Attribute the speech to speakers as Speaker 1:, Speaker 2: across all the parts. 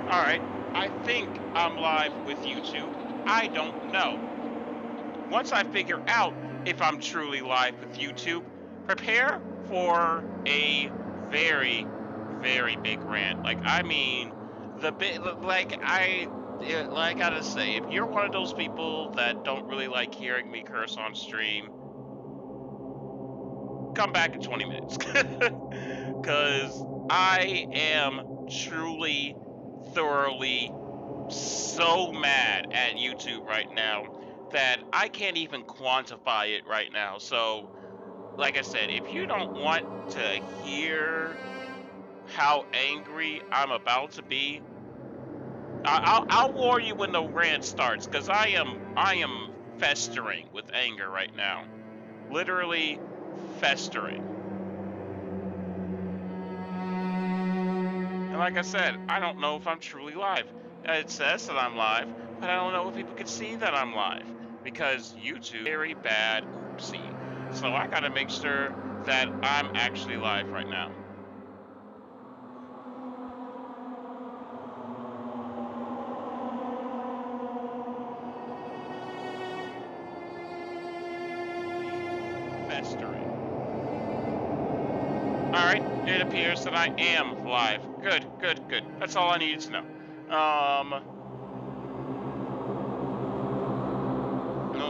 Speaker 1: Alright, I think I'm live with YouTube. I don't know. Once I figure out if I'm truly live with YouTube, prepare for a very, very big rant. Like, I mean, the bit, like I gotta say, if you're one of those people that don't really like hearing me curse on stream, come back in 20 minutes. Because I am truly, thoroughly so mad at YouTube right now that I can't even quantify it right now. So, like I said, if you don't want to hear how angry I'm about to be, I'll warn you when the rant starts, because I am festering with anger right now, literally festering. And like I said, I don't know if I'm truly live. It says that I'm live, but I don't know if people can see that I'm live, because YouTube very bad oopsie. So I gotta make sure that I'm actually live right now. Festering. Alright, it appears that I am live. Good, good, good. That's all I needed to know.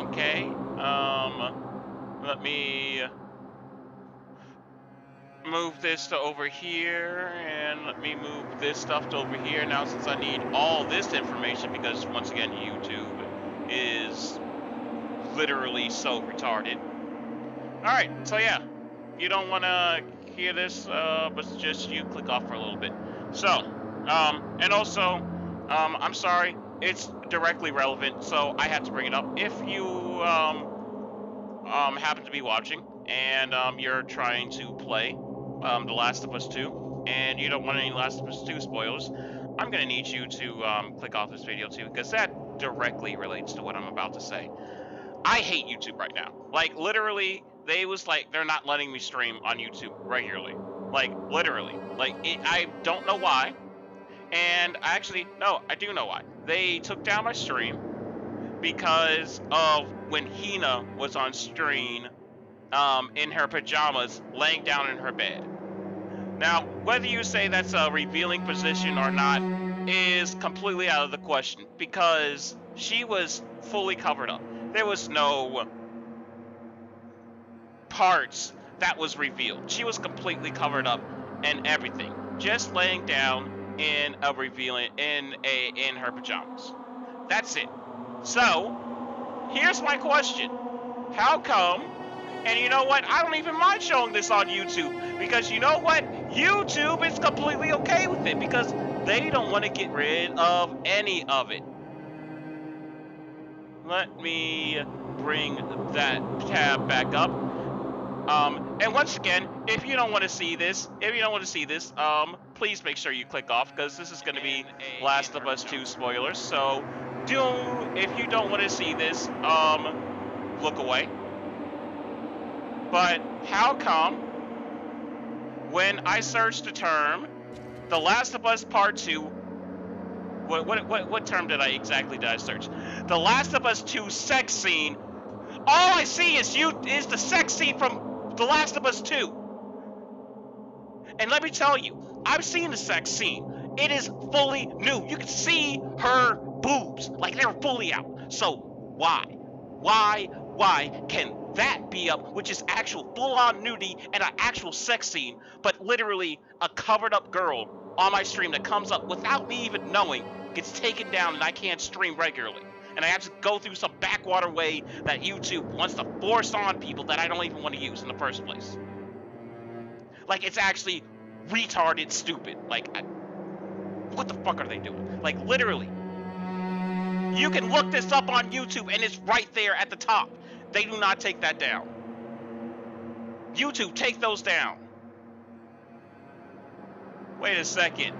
Speaker 1: Okay. Let me move this to over here, and let me move this stuff to over here now, since I need all this information, because once again, YouTube is literally so retarded. Alright, so yeah, if you don't want to hear this, but just you click off for a little bit. So, and also, I'm sorry, it's directly relevant, so I have to bring it up. If you, happen to be watching, and, you're trying to play, The Last of Us 2, and you don't want any Last of Us 2 spoilers, I'm gonna need you to, click off this video too, because that directly relates to what I'm about to say. I hate YouTube right now. Like, literally, they're not letting me stream on YouTube regularly. Like, literally. Like, I don't know why. And actually, no, I do know why. They took down my stream because of when Hina was on screen, in her pajamas, laying down in her bed. Now, whether you say that's a revealing position or not is completely out of the question, because she was fully covered up. There was no parts that was revealed. She was completely covered up and everything, just laying down in her pajamas. That's it. So, here's my question. How come? And you know what? I don't even mind showing this on YouTube, because you know what? YouTube is completely okay with it, because they don't want to get rid of any of it. Let me bring that tab back up. And once again, if you don't want to see this, please make sure you click off, because this is going to be Last of Us 2 spoilers. So, if you don't want to see this, look away. But how come when I search the term The Last of Us Part 2, what term did I search? The Last of Us 2 sex scene. All I see is the sex scene from The Last of Us 2. And let me tell you, I've seen the sex scene. It is fully new. You can see her boobs, like they're fully out. So why can that be up, which is actual full-on nudity and an actual sex scene, but literally a covered up girl on my stream that comes up without me even knowing, gets taken down, and I can't stream regularly? And I have to go through some backwater way that YouTube wants to force on people that I don't even want to use in the first place. Like, it's actually retarded stupid. Like, what the fuck are they doing? Like, literally. You can look this up on YouTube, and it's right there at the top. They do not take that down. YouTube, take those down. Wait a second.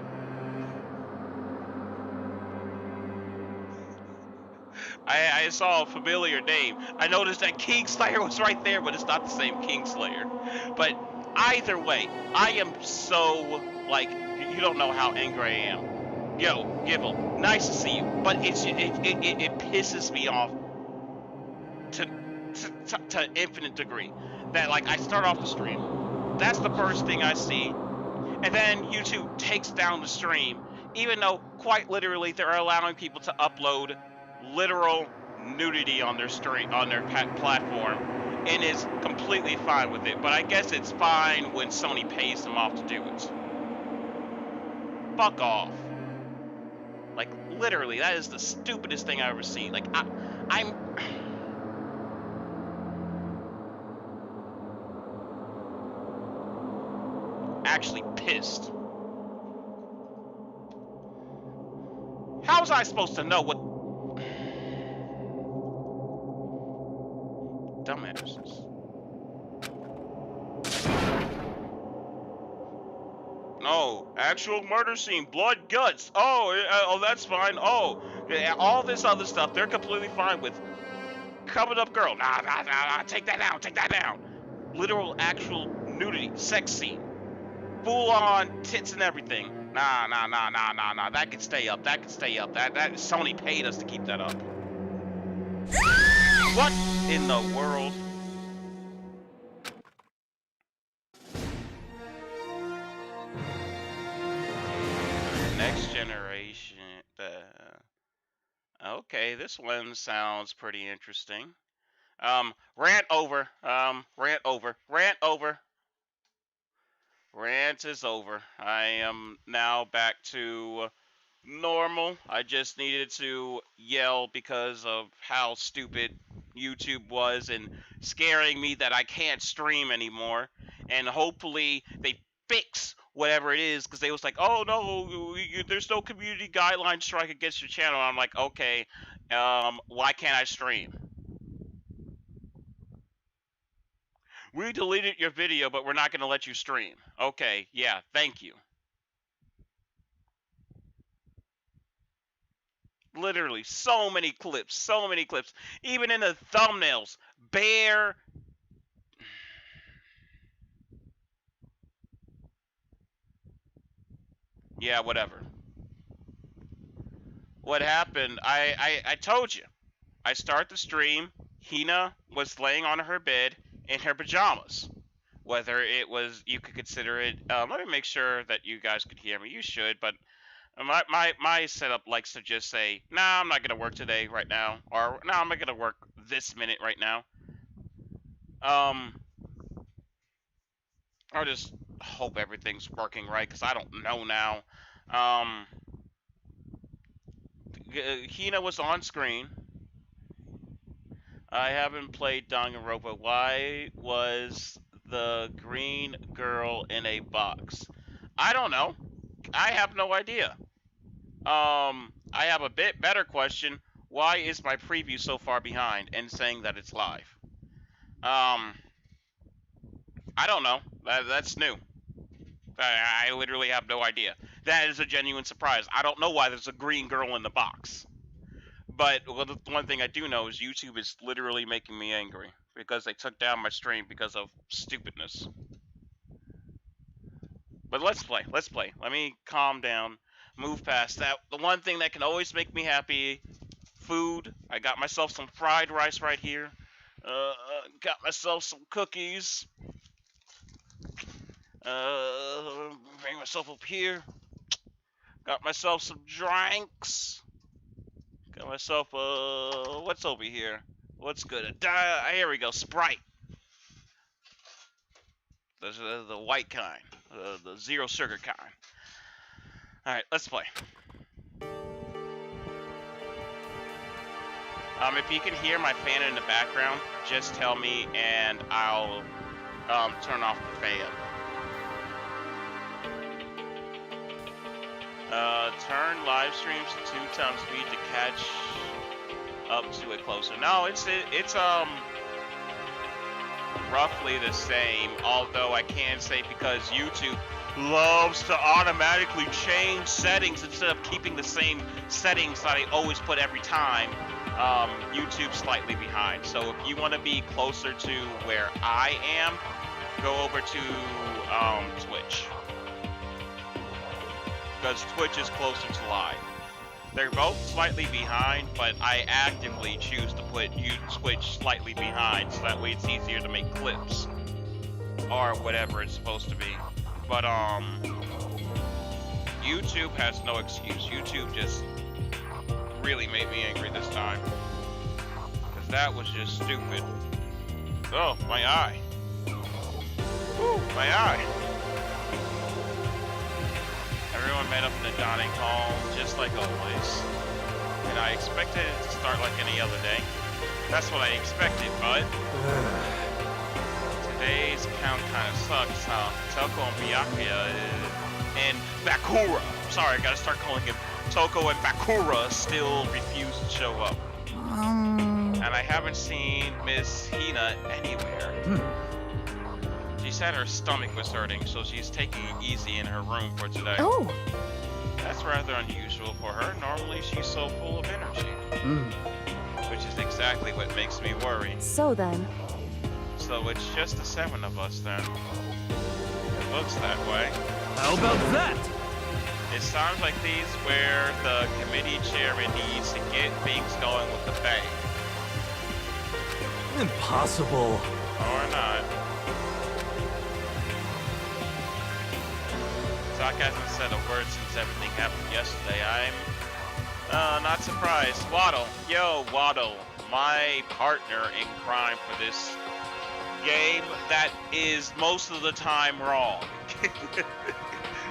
Speaker 1: I saw a familiar name. I noticed that Kingslayer was right there, but it's not the same Kingslayer. But either way, I am so, like, you don't know how angry I am. yo, Gibble, nice to see you, but it pisses me off to infinite degree that, like, I start off the stream, that's the first thing I see, and then YouTube takes down the stream, even though quite literally they're allowing people to upload literal nudity on their stream, on their platform, and is completely fine with it. But I guess it's fine when Sony pays them off to do it. Fuck off. Like, literally, that is the stupidest thing I've ever seen. Like, I'm actually pissed. How was I supposed to know what dumbasses? No, actual murder scene, blood, guts. Oh, that's fine. Oh, all this other stuff, they're completely fine with. Covered up girl. Nah, take that down, take that down. Literal, actual nudity, sex scene. Full on tits and everything. Nah. That could stay up. That Sony paid us to keep that up. What in the world? Next generation. Okay, this one sounds pretty interesting. Rant over. Rant is over. I am now back to normal. I just needed to yell because of how stupid YouTube was and scaring me that I can't stream anymore. And hopefully they fix whatever it is, because they was like, oh no, there's no community guideline strike against your channel. I'm like, okay, why can't I stream? We deleted your video, but we're not going to let you stream. Okay, yeah, thank you. Literally, so many clips. Even in the thumbnails, bare. Yeah, whatever. What happened, I told you. I start the stream, Hina was laying on her bed in her pajamas. Whether it was, you could consider it, let me make sure that you guys could hear me. You should, but my setup likes to just say, nah, I'm not gonna work today right now, or nah, I'm not gonna work this minute right now. I'll just hope everything's working right, because I don't know now. Hina was on screen. I haven't played Danganronpa. Why was the green girl in a box? I don't know. I have no idea. I have a bit better question. Why is my preview so far behind and saying that it's live? I don't know. That's new. I literally have no idea. That is a genuine surprise. I don't know why there's a green girl in the box. But the one thing I do know is YouTube is literally making me angry because they took down my stream because of stupidness. But let's play. Let me calm down, move past that. The one thing that can always make me happy, food. I got myself some fried rice right here. Got myself some cookies. Bring myself up here. Got myself some drinks. Got myself, what's over here? What's good? Here we go, Sprite. The white kind. The zero sugar kind. Alright, let's play. If you can hear my fan in the background, just tell me and I'll, turn off the fan. Turn live streams to 2x speed to catch up to it closer. No, it's roughly the same, although I can say because YouTube loves to automatically change settings instead of keeping the same settings that I always put every time, YouTube's slightly behind. So if you want to be closer to where I am, go over to Twitch. because Twitch is closer to live. They're both slightly behind, but I actively choose to put Twitch slightly behind so that way it's easier to make clips or whatever it's supposed to be. But YouTube has no excuse. YouTube just really made me angry this time because that was just stupid. Oh, my eye. Woo, my eye. Everyone met up in the dining hall, just like always. And I expected it to start like any other day. That's what I expected, but today's count kind of sucks, huh? Toko and Byakuya and Bakura. Sorry, I gotta start calling him Toko and Bakura still refuse to show up. And I haven't seen Miss Hina anywhere. She said her stomach was hurting, so she's taking it easy in her room for today.
Speaker 2: Oh.
Speaker 1: That's rather unusual for her. Normally she's so full of energy. Which is exactly what makes me worry.
Speaker 2: So then.
Speaker 1: So it's just the 7 of us then. It looks that way.
Speaker 3: How about that?
Speaker 1: It sounds like these where the committee chairman needs to get things going with the bank.
Speaker 3: Impossible.
Speaker 1: Or not. Doc hasn't said a word since everything happened yesterday. I'm not surprised. Waddle. Yo, Waddle. My partner in crime for this game that is most of the time wrong.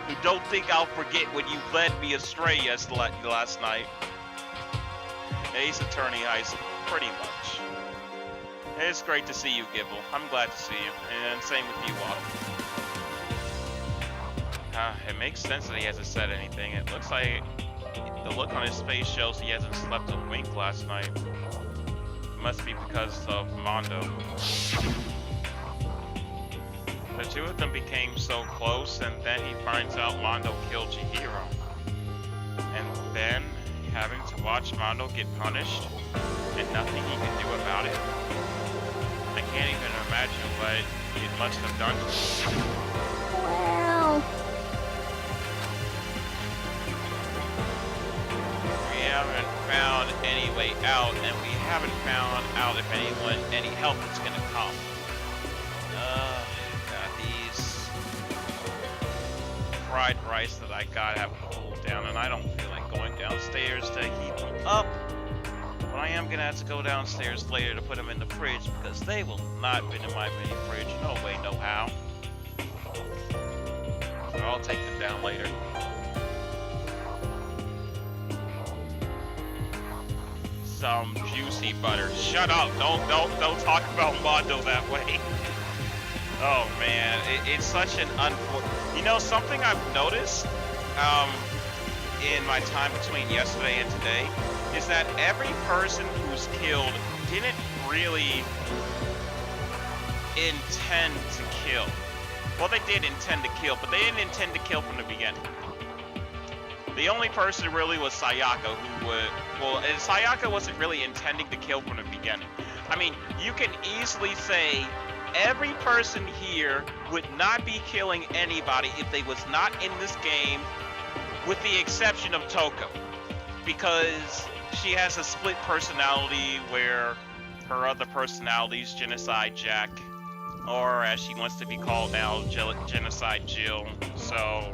Speaker 1: You don't think I'll forget when you led me astray last night. Ace Attorney Heist, pretty much. It's great to see you, Gibble. I'm glad to see you. And same with you, Waddle. It makes sense that he hasn't said anything. It looks like the look on his face shows he hasn't slept a wink last night. It must be because of Mondo. The two of them became so close, and then he finds out Mondo killed Chihiro. And then having to watch Mondo get punished, and nothing he can do about it. I can't even imagine what it must have done to him.
Speaker 2: Well.
Speaker 1: We haven't found any way out, and we haven't found out if any help is gonna come. Got these fried rice that I got have cooled down, and I don't feel like going downstairs to heat them up. But I am gonna have to go downstairs later to put them in the fridge because they will not fit in my mini fridge. No way, no how. So I'll take them down later. Some juicy butter. Shut up! Don't talk about Mondo that way. Oh man, it's such an you know, something I've noticed in my time between yesterday and today is that every person who's killed didn't really intend to kill. Well, they did intend to kill, but they didn't intend to kill from the beginning. The only person really was Sayaka, who would, well, and Sayaka wasn't really intending to kill from the beginning. I mean, you can easily say every person here would not be killing anybody if they was not in this game, with the exception of Toko, because she has a split personality where her other personalities, Genocide Jack, or as she wants to be called now, Genocide Jill. So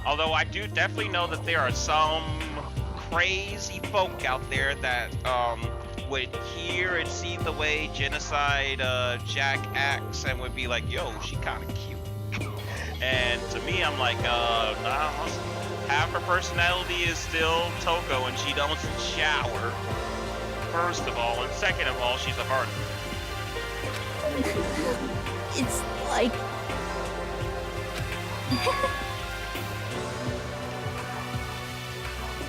Speaker 1: although I do definitely know that there are some crazy folk out there that would hear and see the way Genocide Jack acts and would be like, yo, she kind of cute. And to me, I'm like, nah, half her personality is still Toko and she doesn't shower, first of all, and second of all, she's a murderer.
Speaker 2: It's like...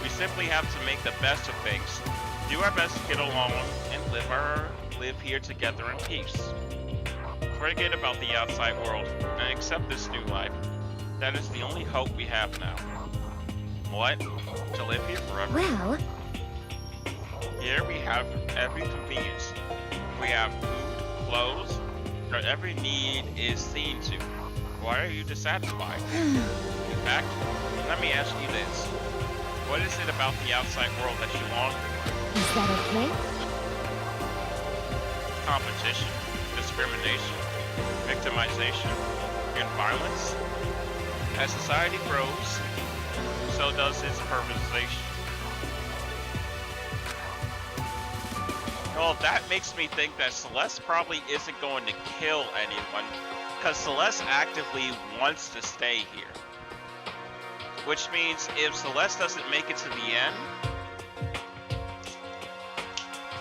Speaker 1: We simply have to make the best of things, do our best to get along, and live here together in peace. Forget about the outside world, and accept this new life. That is the only hope we have now. What? To live here forever?
Speaker 2: Well...
Speaker 1: Here we have every convenience. We have food, clothes, Your every need is seen to. Why are you dissatisfied? In fact, let me ask you this. What is it about the outside world that you long for?
Speaker 2: Is that okay?
Speaker 1: Competition, discrimination, victimization, and violence? As society grows, so does its purposization. Well, that makes me think that Celeste probably isn't going to kill anyone, because Celeste actively wants to stay here. Which means if Celeste doesn't make it to the end,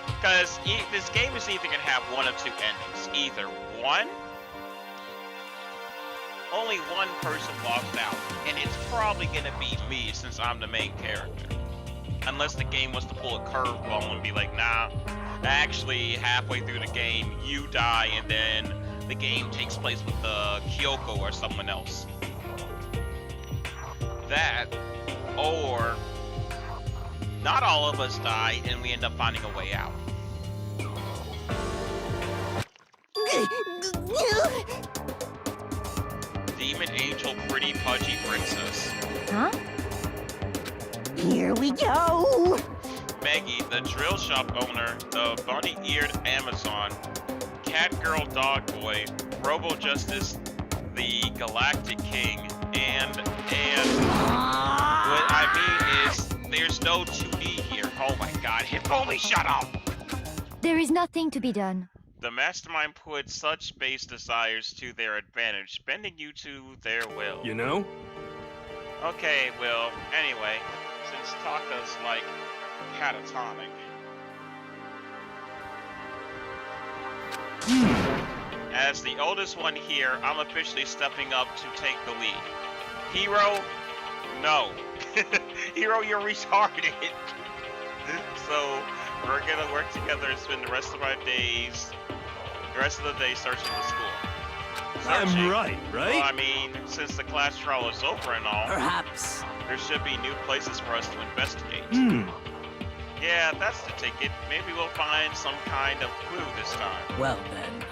Speaker 1: because this game is either going to have one of two endings. Either one, only one person lost out, and it's probably going to be me since I'm the main character. Unless the game wants to pull a curveball and be like, nah, actually halfway through the game you die and then the game takes place with Kyoko or someone else. That, or not all of us die and we end up finding a way out. Demon Angel Pretty Pudgy Princess.
Speaker 2: Huh? Here we go!
Speaker 1: Maggie, the drill shop owner, the bunny-eared Amazon, Cat Girl Dog Boy, Robo Justice, the Galactic King, and what I mean is there's no 2D here. Oh my god, Hippoly, shut up!
Speaker 2: There is nothing to be done.
Speaker 1: The mastermind put such base desires to their advantage, bending you to their will.
Speaker 3: You know?
Speaker 1: Okay, Will. Anyway, since Taka's like catatonic. As the oldest one here, I'm officially stepping up to take the lead. Hero, no. Hero, you're retarded. So we're gonna work together and spend the rest of the day searching the school. Searching.
Speaker 3: I'm right?
Speaker 1: Well, I mean, since the class trial is over and all,
Speaker 3: Perhaps.
Speaker 1: there should be new places for us to investigate. Yeah, that's the ticket. Maybe we'll find some kind of clue this time.
Speaker 3: Well then.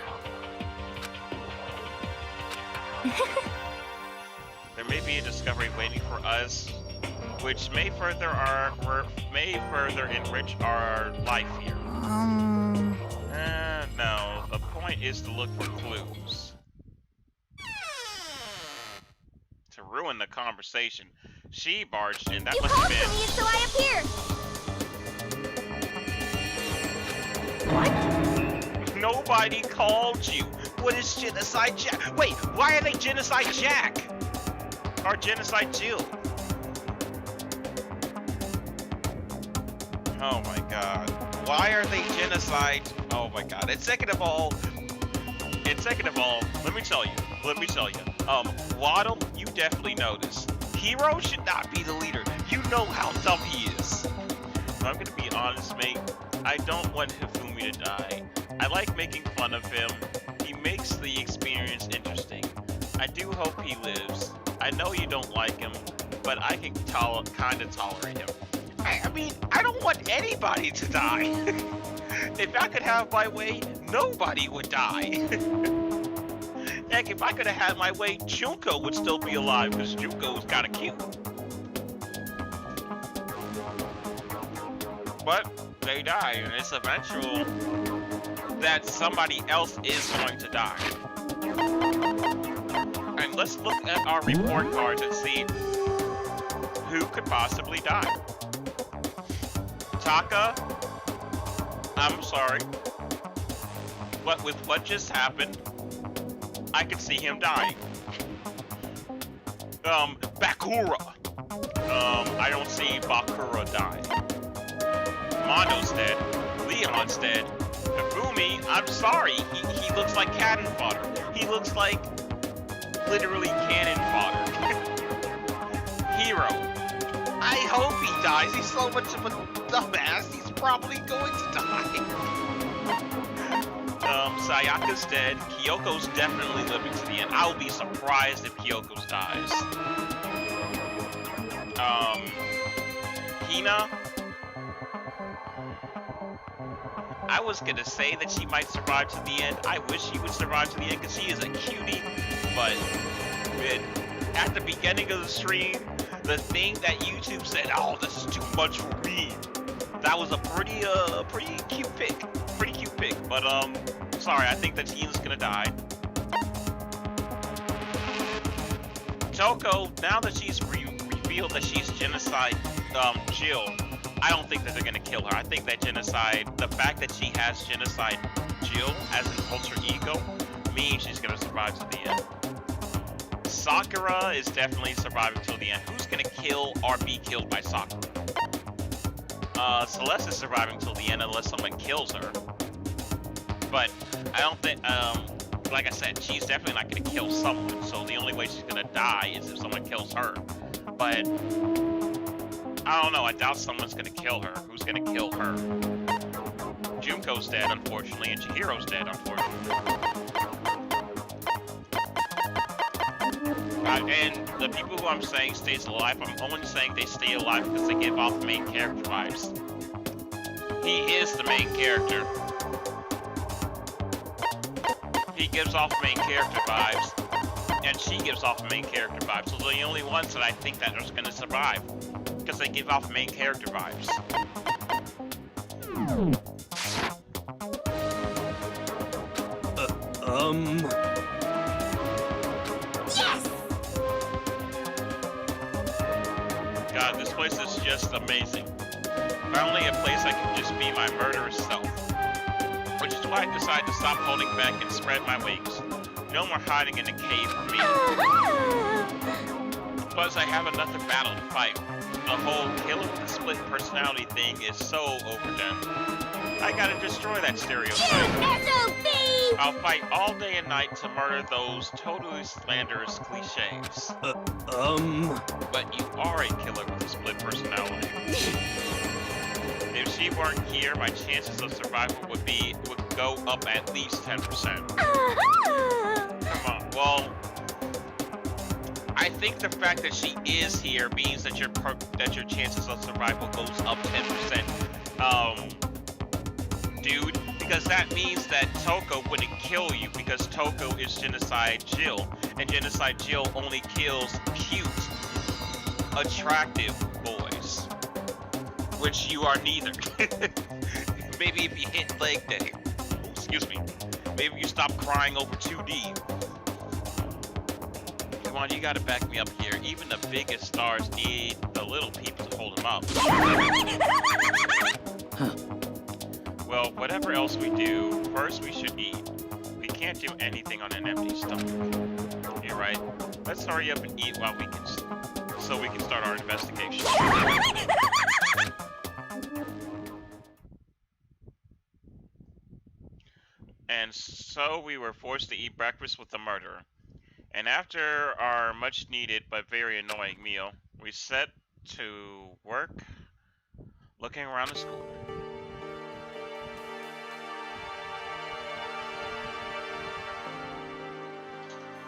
Speaker 1: There may be a discovery waiting for us, which may further enrich our life here. No, the point is to look for clues. To ruin the conversation, she barged in. That
Speaker 2: You
Speaker 1: must have
Speaker 2: called for me,
Speaker 1: been.
Speaker 2: so I appeared!
Speaker 1: What? Nobody called you. What is Genocide Jack? Wait, why are they Genocide Jack? Or Genocide Jill? Oh my god. Why are they Genocide? Oh my god. And second of all, let me tell you. Waddle, you definitely know this. Hero should not be the leader. You know how dumb he is. I'm gonna be honest, mate. I don't want Hifumi to die. I like making fun of him. He makes the experience interesting. I do hope he lives. I know you don't like him, but I can kind of tolerate him. I mean, I don't want anybody to die. If I could have my way, nobody would die. Heck, if I could have had my way, Junko would still be alive, because Junko's kind of cute. But they die, and it's eventual that somebody else is going to die. And let's look at our report cards and see who could possibly die. Taka, I'm sorry, but with what just happened, I could see him dying. Bakura. I don't see Bakura dying. Mondo's dead. Leon's dead. Hifumi, I'm sorry, he looks like cannon fodder. He looks like literally cannon fodder. Hero, I hope he dies. He's so much of a dumbass. He's probably going to die. Sayaka's dead. Kyoko's definitely living to the end. I'll be surprised if Kyoko's dies. Hina. I was gonna say that she might survive to the end. I wish she would survive to the end because she is a cutie. But at the beginning of the stream, the thing that YouTube said, "Oh, this is too much for me," that was a pretty cute pick. Pretty cute pick. But sorry, I think that Tina's gonna die. Toko, now that she's revealed that she's Genocide Jill, I don't think that they're gonna kill her. I think that the fact that she has Genocide Jill as an alter ego, means she's gonna survive to the end. Sakura is definitely surviving till the end. Who's gonna kill or be killed by Sakura? Celeste is surviving till the end unless someone kills her. But I don't think, like I said, she's definitely not gonna kill someone. So the only way she's gonna die is if someone kills her. But I don't know. I doubt someone's gonna kill her. Who's gonna kill her? Junko's dead, unfortunately, and Chihiro's dead, unfortunately. And the people who I'm saying stays alive, I'm only saying they stay alive because they give off main character vibes. He is the main character. He gives off main character vibes, and she gives off main character vibes. So they're the only ones that I think that are gonna survive, because they give off main character vibes.
Speaker 2: Yes!
Speaker 1: God, this place is just amazing. Finally a place I can just be my murderous self. Which is why I decided to stop holding back and spread my wings. No more hiding in a cave for me. Plus I have another battle to fight. The whole killer with the split personality thing is so overdone. I gotta destroy that stereotype.
Speaker 2: SOB!
Speaker 1: I'll fight all day and night to murder those totally slanderous cliches. But you are a killer with a split personality. If she weren't here, my chances of survival would go up at least 10%. Come on, well, I think the fact that she is here means that your chances of survival goes up 10%. Dude, because that means that Toko wouldn't kill you because Toko is Genocide Jill, and Genocide Jill only kills cute, attractive boys, which you are neither. Maybe if you hit leg day, excuse me, maybe you stop crying over 2D. Come on, you gotta back me up here. Even the biggest stars need the little people to hold them up. Well, whatever else we do, first we should eat. We can't do anything on an empty stomach. You're right. Let's hurry up and eat while we can, so we can start our investigation. And so we were forced to eat breakfast with the murderer. And after our much needed but very annoying meal, we set to work looking around the school.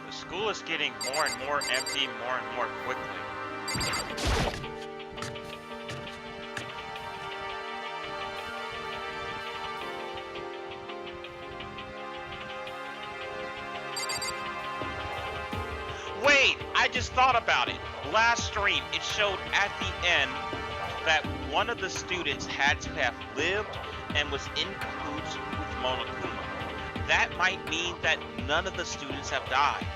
Speaker 1: The school is getting more and more empty more and more quickly. Wait, I just thought about it. Last stream, it showed at the end that one of the students had to have lived and was in cahoots with Monokuma. That might mean that none of the students have died.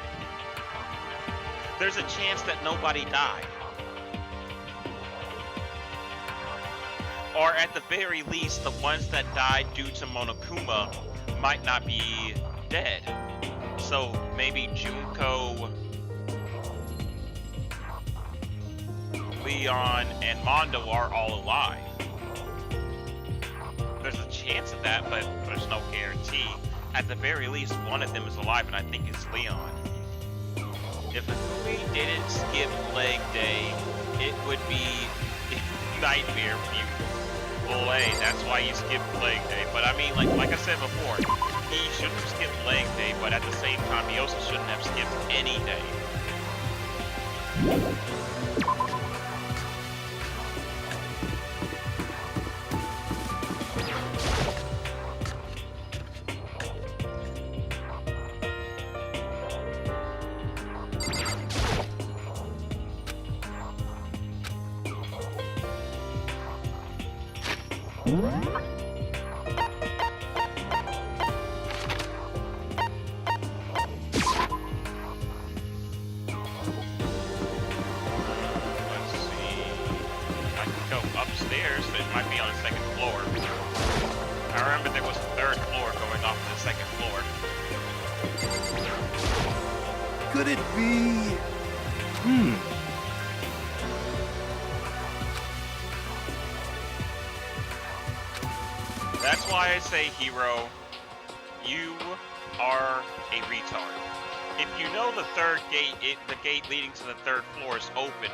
Speaker 1: There's a chance that nobody died. Or at the very least, the ones that died due to Monokuma might not be dead. So maybe Junko, Leon, and Mondo are all alive. There's a chance of that, but there's no guarantee. At the very least, one of them is alive, and I think it's Leon. If Akumi didn't skip leg day, it would be nightmare fuel. That's why he skipped leg day. But I mean, like I said before, he shouldn't have skipped leg day, but at the same time, he also shouldn't have skipped any day. Let's see. I can go upstairs, but it might be on the second floor. I remember there was a third floor going off to the second floor.
Speaker 3: Could it be?
Speaker 1: That's why I say, hero, you are a retard. If you know the third gate, the gate leading to the third floor is open,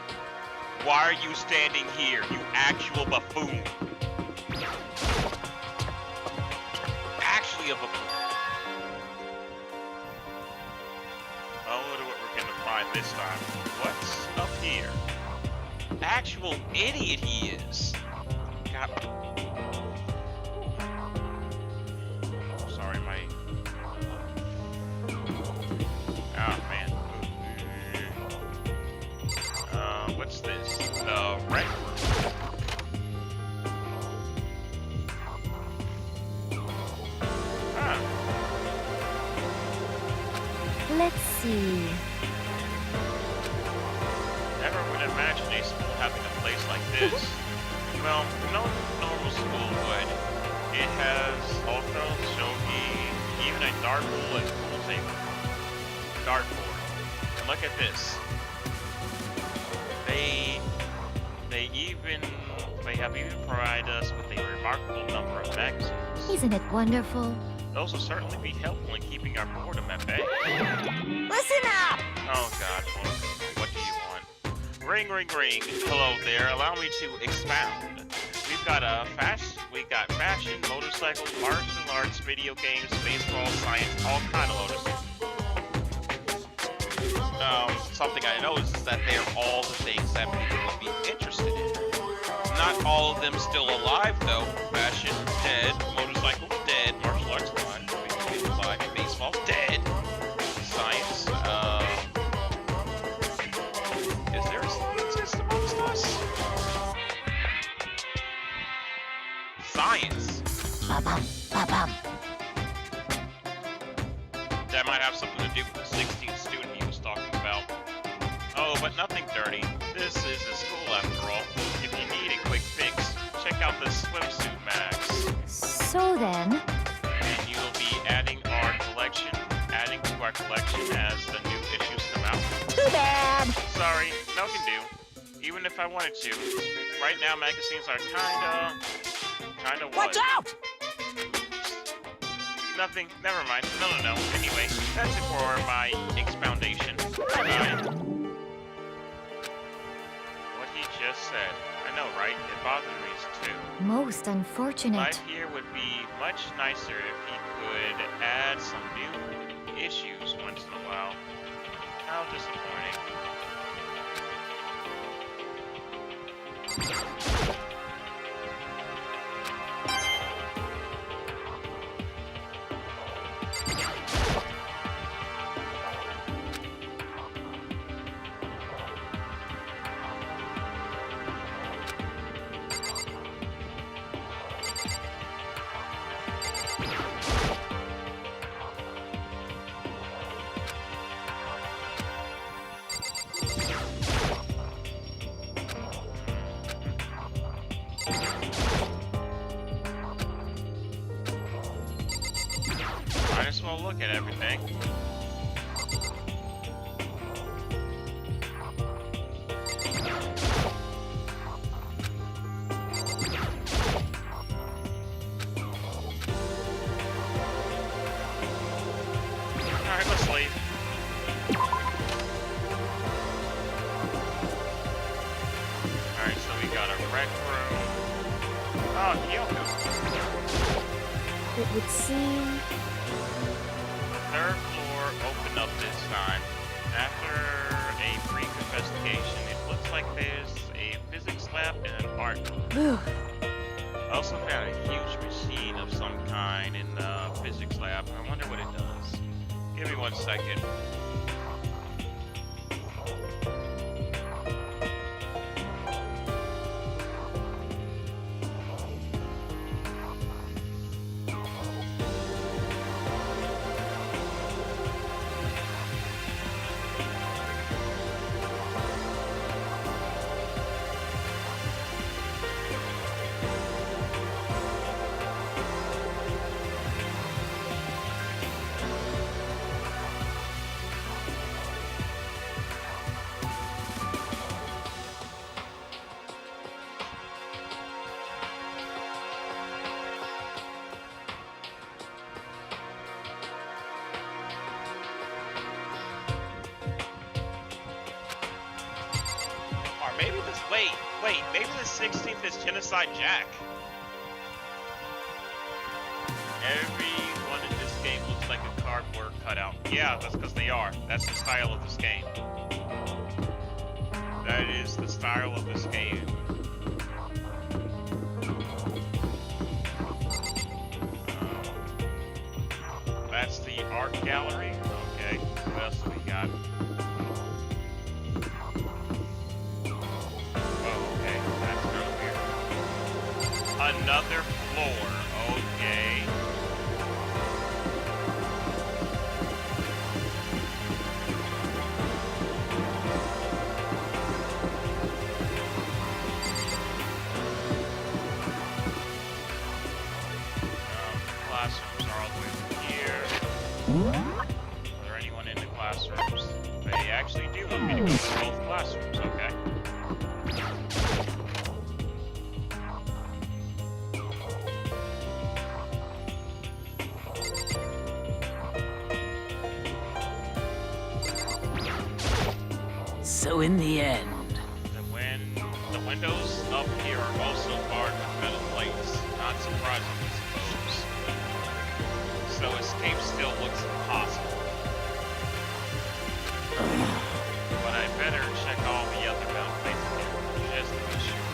Speaker 1: why are you standing here, you actual buffoon? Actually a buffoon. I wonder what we're gonna find this time. What's up here? Actual idiot he is. God. Sorry, my. Oh man. What's this? The red room. Huh.
Speaker 2: Let's see.
Speaker 1: Never would imagine a school having a place like this. Well, no normal school would. It has ultra, shogi, even a dartboard and pool table. Dartboard. And look at this. They have even provided us with a remarkable number of magazines.
Speaker 2: Isn't it wonderful?
Speaker 1: Those will certainly be helpful in keeping our boredom at bay.
Speaker 2: Listen up!
Speaker 1: Oh God, what do you want? Ring, ring, ring. Hello there. Allow me to expound. We've got fashion, motorcycles, martial arts, video games, baseball, science, all kind of lotus. Something I noticed is that they're all the things that people would be interested in. Not all of them still alive though. Fashion, dead. Motorcycles, dead. Martial arts, alive. Video games, alive. Baseball, dead. Science, is there a scientist amongst us? Science.
Speaker 2: Ba-bum, ba-bum.
Speaker 1: That might have something to do with the 16th student he was talking about. Oh, but nothing dirty. This is a school after all. If you need a quick fix, check out the swimsuit mags.
Speaker 2: So then,
Speaker 1: And you'll be adding to our collection as the new issues come out.
Speaker 2: too bad!
Speaker 1: Sorry, no can do. Even if I wanted to. Right now, magazines are kinda what?
Speaker 2: Watch out!
Speaker 1: Nothing, never mind. No. Anyway, that's it for my expoundation. Bye. What he just said. I know, right? It bothered me too.
Speaker 2: Most unfortunate.
Speaker 1: Life here would be much nicer if he could add some new issues once in a while. How disappointing. Might as well look at everything. Alright, let's leave. Alright, so we got a rec room. Oh, Kyoko.
Speaker 2: It would seem...
Speaker 1: Third floor opened up this time. After a brief investigation, it looks like there's a physics lab and an art room.
Speaker 2: Whew.
Speaker 1: I also found a huge machine of some kind in the physics lab. I wonder what it does. Give me 1 second. 16th is Genocide Jack. Everyone in this game looks like a cardboard cutout. Yeah, that's because they are. That's the style of this game. That is the style of this game. That's the art gallery. Okay, what else do we got? Oh, okay, that's kind of weird. Another floor. Okay. Classrooms are all the way over here. Is there anyone in the classrooms? They actually do want me to go to both classrooms, okay.
Speaker 4: So in the end,
Speaker 1: The windows up here are also barred with metal plates. Not surprising, I suppose. So escape still looks impossible. But I better check all the other metal plates again, just to be sure.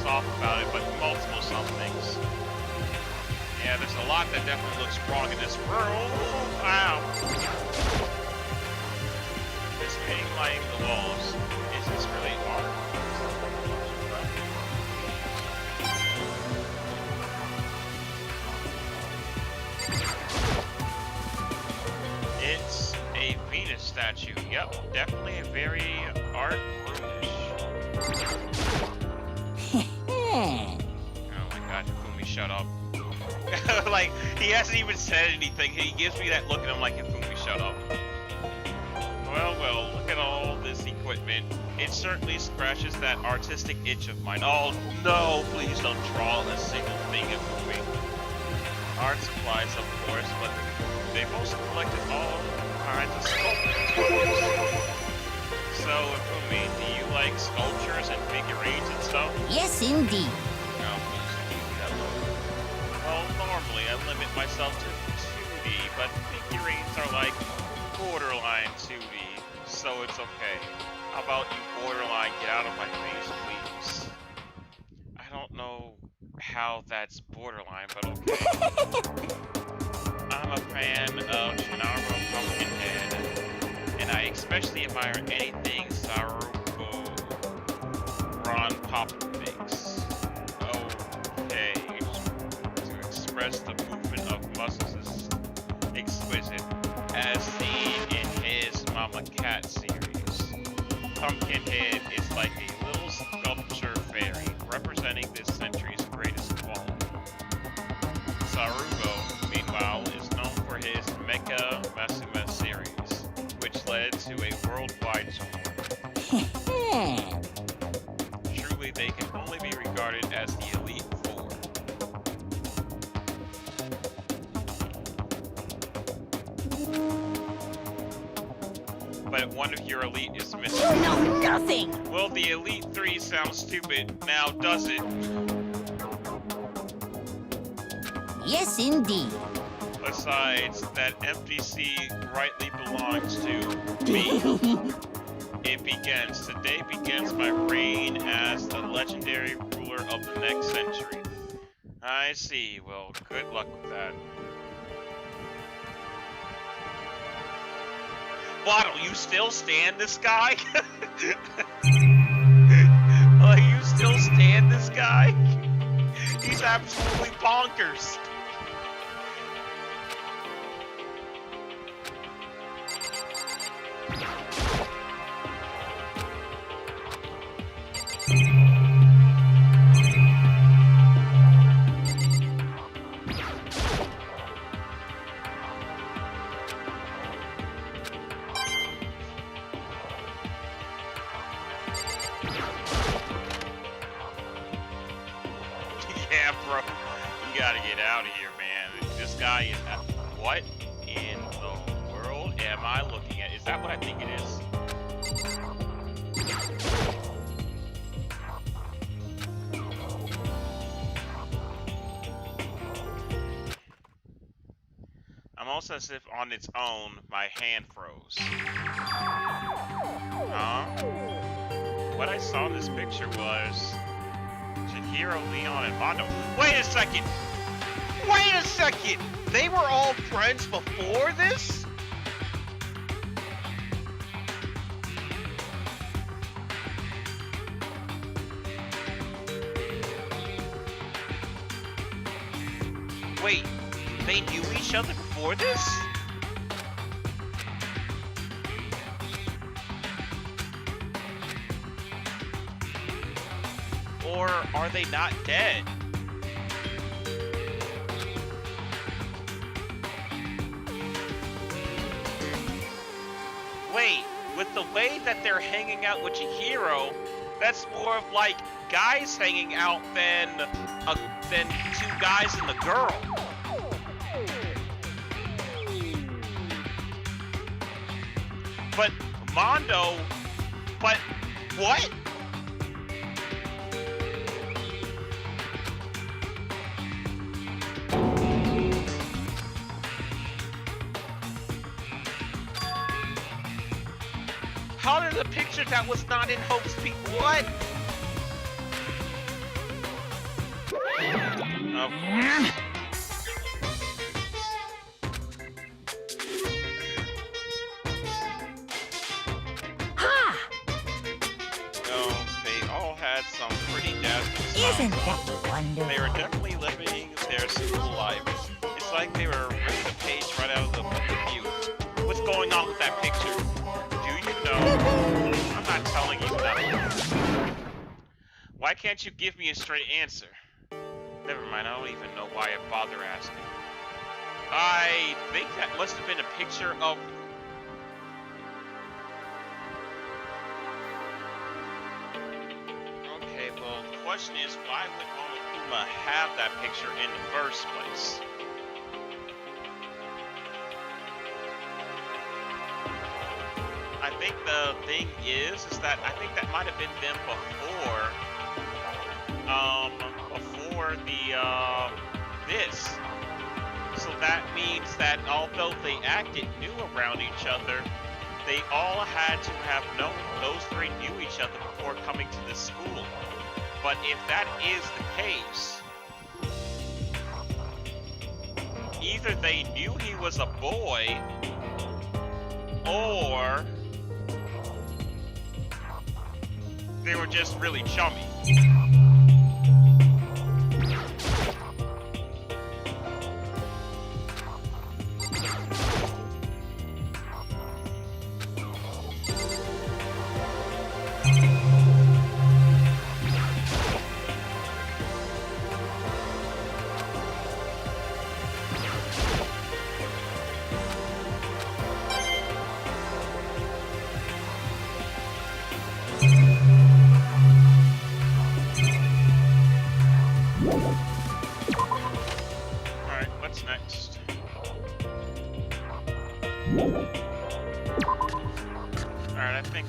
Speaker 1: Off about it, but multiple somethings. Yeah, there's a lot that definitely looks wrong in this world. Wow. This painting lining the walls. Is this really art? It's a Venus statue. Yep, definitely a very art roomish. Oh my god, Hifumi, shut up. Like, he hasn't even said anything. He gives me that look and I'm like, Hifumi, shut up. Well, look at all this equipment. It certainly scratches that artistic itch of mine. Oh no, please don't draw a single thing, Hifumi. Art supplies, of course, but they've also collected all kinds of sculptures. So, Hifumi, do you like sculptures and figurines and stuff?
Speaker 4: yes indeed.
Speaker 1: No, please don't leave me that low. Well, normally I limit myself to 2D, but figurines are like borderline 2D, so it's okay. How about you borderline get out of my face, please? I don't know how that's borderline, but okay. I'm a fan of Gennaro Pumpkinhead, and I especially admire anything Saruko Ron Pop makes. Okay, to express the movement of muscles is exquisite, as seen in his Mama Cat series. Pumpkinhead is like a little sculpture fairy, representing this century's greatest quality. Sarugo, meanwhile, is known for his Mecha Masuma series, which led to a worldwide tour. Truly, they can only be regarded as the Elite Four. But one of your elite is missing.
Speaker 4: No, nothing.
Speaker 1: Well, the Elite Three sounds stupid, now does it?
Speaker 4: Yes, indeed.
Speaker 1: Besides, that MDC rightly belongs to me. Today begins my reign as the legendary ruler of the next century. I see. Well, good luck with that. Waddle, you still stand this guy? You still stand this guy? He's absolutely bonkers. Yeah, bro. You gotta get out of here, man. This guy is... What in the world am I looking at? Is that what I think it is? I'm also as if on its own, my hand froze. What I saw in this picture was... Hero, Leon, and Mondo. Wait a second! Wait a second! They were all friends before this? Wait, they knew each other before this? Or are they not dead? Wait, with the way that they're hanging out with Chihiro, that's more of like guys hanging out than two guys and the girl. But Mondo, but what? How did the picture that was not in Hope's Peak? What? Of course. No, they all had some pretty nasty
Speaker 4: Isn't
Speaker 1: stuff.
Speaker 4: that wonderful?
Speaker 1: They were definitely living their school life. It's like they were ripping a page right out of the book of youth. What's going on with that picture? No, I'm not telling you nothing. Why can't you give me a straight answer? Never mind, I don't even know why I bother asking. I think that must have been a picture of... Okay, well, the question is, why would Monokuma have that picture in the first place? I think the thing is that I think that might have been them before the, this. So that means that although they acted new around each other, they all had to have known, those three knew each other before coming to this school. But if that is the case, either they knew he was a boy, or they were just really chummy.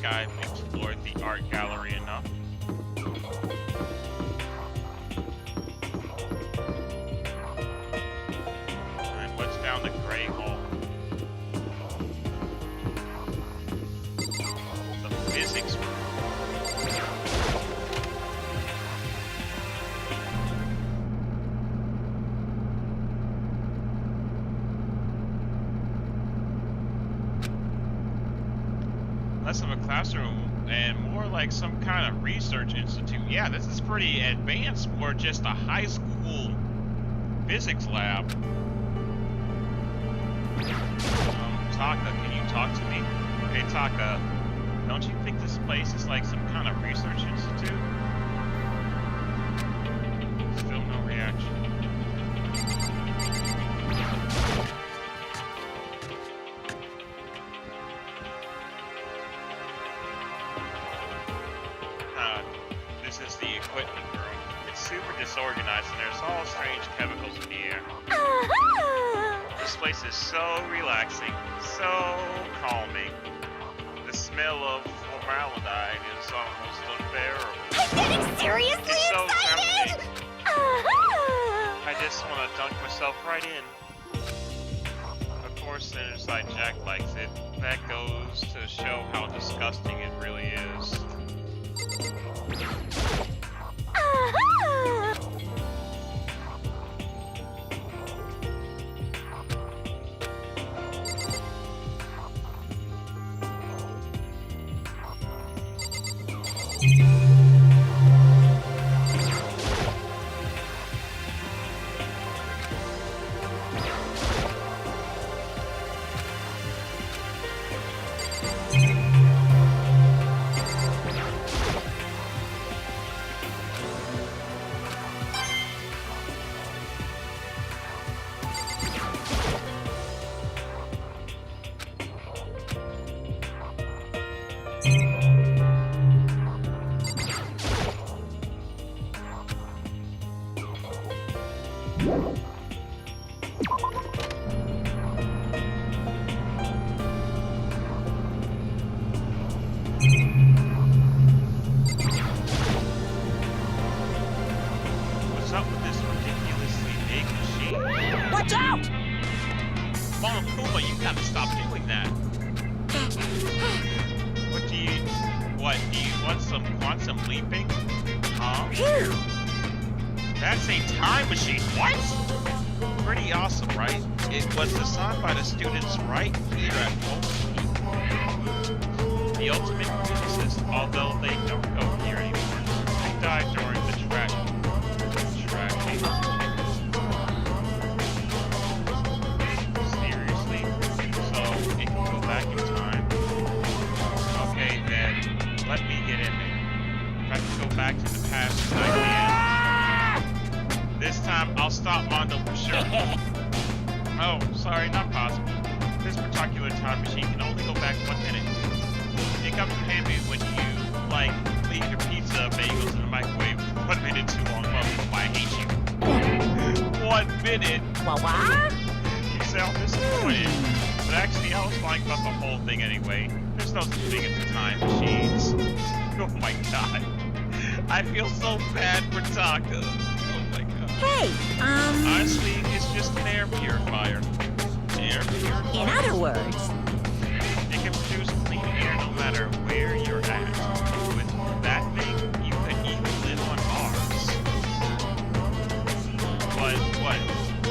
Speaker 1: I've explored the art gallery enough. Alright, what's down the gray hall? The physics room. less of a classroom and more like some kind of research institute. Yeah, this is pretty advanced for just a high school physics lab. Taka, can you talk to me? Hey, Taka, don't you think this place is like some kind of research institute? Still no reaction. This is the equipment room. It's super disorganized and there's all strange chemicals in the air. This place is so relaxing, so calming. The smell of formaldehyde is almost unbearable.
Speaker 2: I'm getting seriously
Speaker 1: It's so
Speaker 2: excited!
Speaker 1: tempting. I just want to dunk myself right in. Of course, there's like Jack likes it. That goes to show how disgusting it really is. What's up with this ridiculously big machine?
Speaker 4: Watch out!
Speaker 1: Mama Puma, you gotta stop doing that. What, do you want some quantum leaping? Huh?
Speaker 4: Phew!
Speaker 1: That's a time machine. What? Pretty awesome, right? It was designed by the students right here at home. The ultimate physicist, although they don't go here anymore. They died during the tragedy. Seriously? So it can go back in time? Okay then, let me get in there. If I can go back to the past, I can. This time, I'll stop Mondo for sure. Oh, sorry, not possible. This particular time machine can only go back 1 minute. It comes in handy when you, like, leave your pizza bagels in the microwave 1 minute too long. Well, why I hate you. 1 minute?
Speaker 4: What?
Speaker 1: You sound disappointed. But actually, I was lying about the whole thing anyway. There's no such thing as time machines. Oh my god. I feel so bad for Taka. Oh my god.
Speaker 4: Hey,
Speaker 1: Honestly, it's just an air purifier. Air purifier?
Speaker 4: in other words,
Speaker 1: It can produce clean air no matter where you're at. With that thing, you could even live on Mars.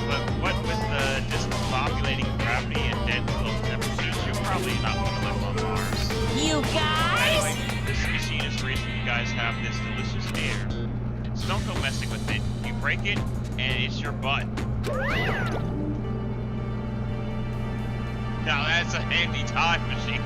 Speaker 1: But what with the discombobulating gravity and dead low temperatures, you're probably not going to live on Mars.
Speaker 4: you guys?
Speaker 1: Anyway, this machine is the reason you guys have this delicious air. So don't go messing with it. You break it, and it's your butt. Now that's a handy time machine.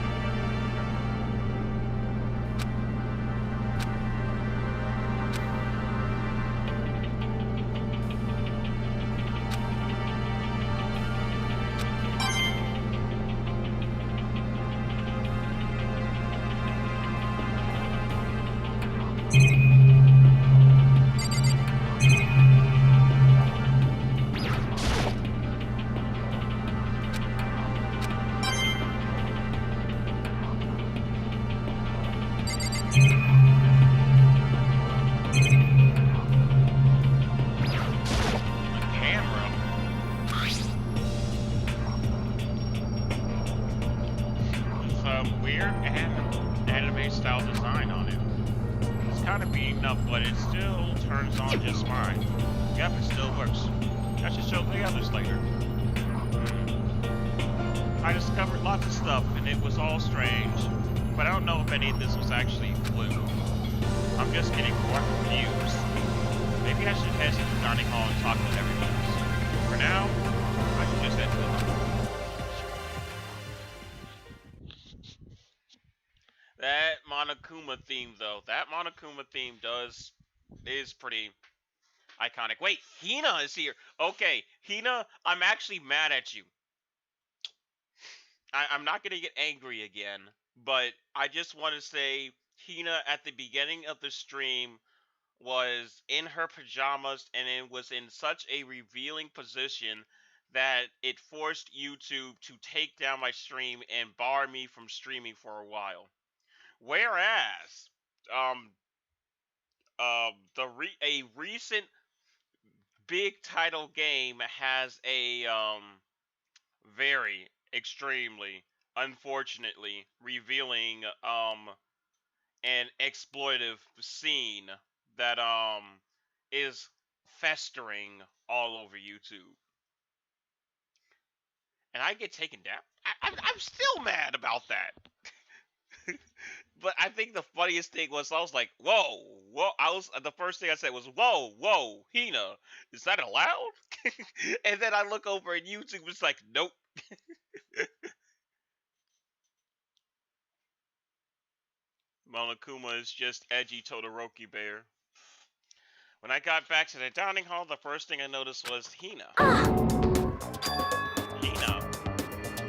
Speaker 1: Anime-style design on it. It's kind of beaten up, but it still turns on just fine. Yep, it still works. I should show the others later. I discovered lots of stuff, and it was all strange. But I don't know if any of this was actually blue. I'm just getting more confused. Maybe I should head to the dining hall and talk to everybody. For now, I can just head to the That Monokuma theme, though. That Monokuma theme is pretty iconic. Wait, Hina is here. Okay, Hina, I'm actually mad at you. I'm not gonna get angry again, but I just want to say Hina at the beginning of the stream was in her pajamas and it was in such a revealing position that it forced YouTube to take down my stream and bar me from streaming for a while. Whereas, um, a recent big title game has a very extremely unfortunately revealing an exploitive scene that is festering all over YouTube, and I get taken down. I'm still mad about that. But I think the funniest thing was I was like, "Whoa, whoa!" The first thing I said was, "Whoa, whoa, Hina, is that allowed?" And then I look over at YouTube, it's like, "Nope." Monokuma is just edgy Todoroki bear. When I got back to the dining hall, the first thing I noticed was Hina. Hina.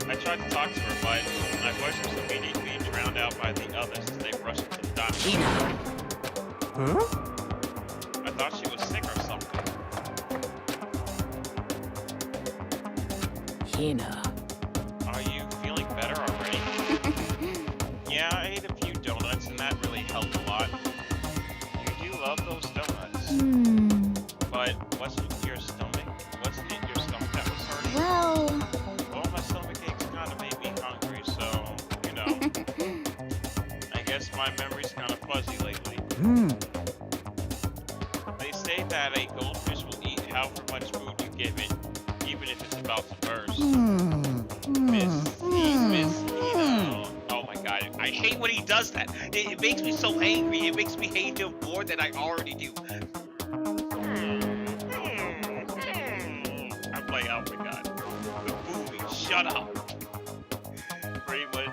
Speaker 1: I tried to talk to her, but my voice was immediately drowned out by the others as they rushed into the dining hall.
Speaker 4: Hina.
Speaker 3: Huh?
Speaker 1: I thought she was sick or something.
Speaker 4: Hina.
Speaker 1: Are you feeling better already? Yeah, I ate a few donuts and that really helped a lot. You do love those donuts. But wasn't it your stomach that was hurting?
Speaker 2: Well,
Speaker 1: Well, my stomach aches kind of made me hungry, so, you know. I guess my memory's kind of fuzzy lately. They say that a goldfish will eat however much food you give it, even if it's about to burst. Miss Nina. Oh my god, I hate when he does that. It makes me so angry. It makes me hate him more than I already do. I'm like, oh my god. The movie, shut up. Pretty much.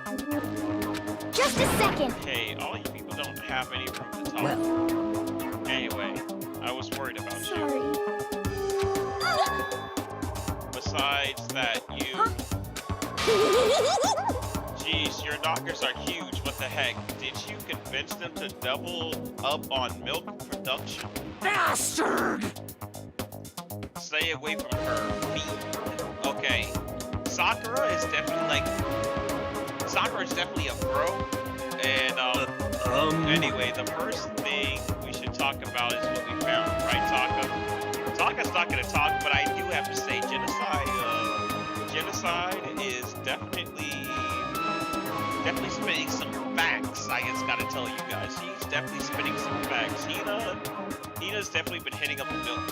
Speaker 2: just a second.
Speaker 1: Hey, all you people don't have any room to talk.
Speaker 4: Well.
Speaker 1: Anyway, I was worried about you.
Speaker 2: Sorry.
Speaker 1: Besides that, you... Jeez, your knockers are huge. What the heck? Did you convince them to double up on milk production?
Speaker 4: Bastard!
Speaker 1: Stay away from her feet. Okay. Sakura is definitely a bro. And anyway, the first thing we should talk about is what we found, right, Taka? Taka's not gonna talk, but I do have to say genocide. Genocide is definitely spitting some facts. I just gotta tell you guys, he's definitely spitting some facts. Hina's definitely been hitting up the milk.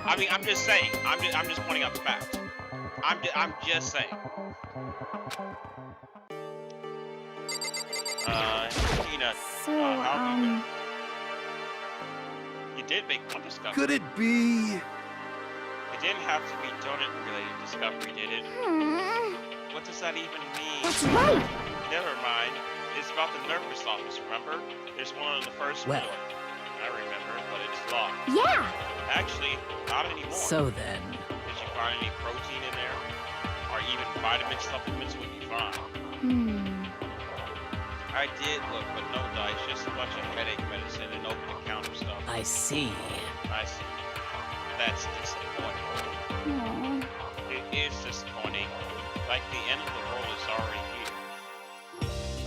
Speaker 1: I mean, I'm just saying. I'm just pointing out the facts. I'm just saying. Hina.
Speaker 2: So,
Speaker 1: how have you been? You did make one discovery.
Speaker 3: Could it be?
Speaker 1: It didn't have to be donut-related discovery, did it? What does that even mean?
Speaker 2: That's right.
Speaker 1: Never mind. It's about the nervous office, remember? There's one on the first floor. I remember, but it's locked.
Speaker 2: Yeah.
Speaker 1: Actually, not anymore.
Speaker 4: So then.
Speaker 1: Did you find any protein in there? Or even vitamin supplements would be fine. I did look, but no dice, just a bunch of headache medicine and over-the-counter stuff.
Speaker 4: I see.
Speaker 1: I see. That's disappointing. It is disappointing. Like the end of the world is already here.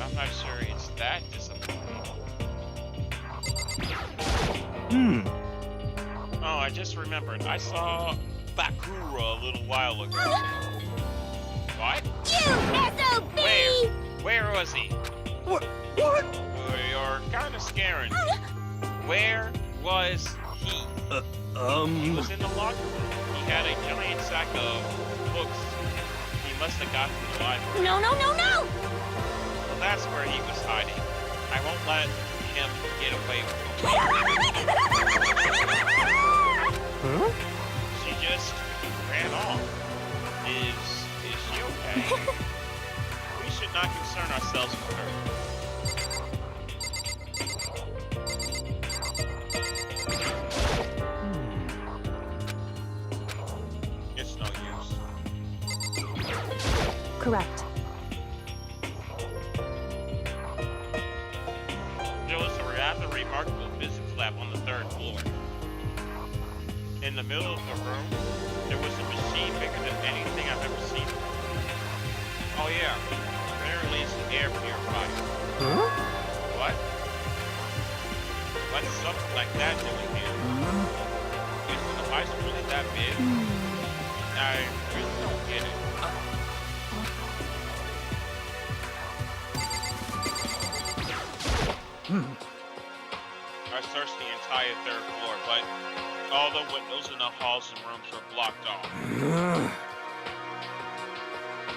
Speaker 1: I'm not sure it's that disappointing. Oh, I just remembered. I saw Bakura a little while ago. What?
Speaker 2: You SOB!
Speaker 1: Where was he?
Speaker 3: What?
Speaker 1: You're kind of scaring me. Where was he? He was in the locker room. He had a giant sack of books he must have got from the library.
Speaker 2: No, no, no, no!
Speaker 1: Well, that's where he was hiding. I won't let him get away with it.
Speaker 3: Huh?
Speaker 1: She just ran off. Is she okay? We should not concern ourselves with her. It's no use.
Speaker 2: Correct.
Speaker 1: There was a rather remarkable physics lab on the 3rd floor. In the middle of the room, there was a machine bigger than anything I've ever seen. Oh yeah, apparently it's an air purifier.
Speaker 3: Huh?
Speaker 1: What? What's something like that doing here? Is the device really that big? I really don't get it. I searched the entire 3rd floor, but all the windows in the halls and rooms were blocked off.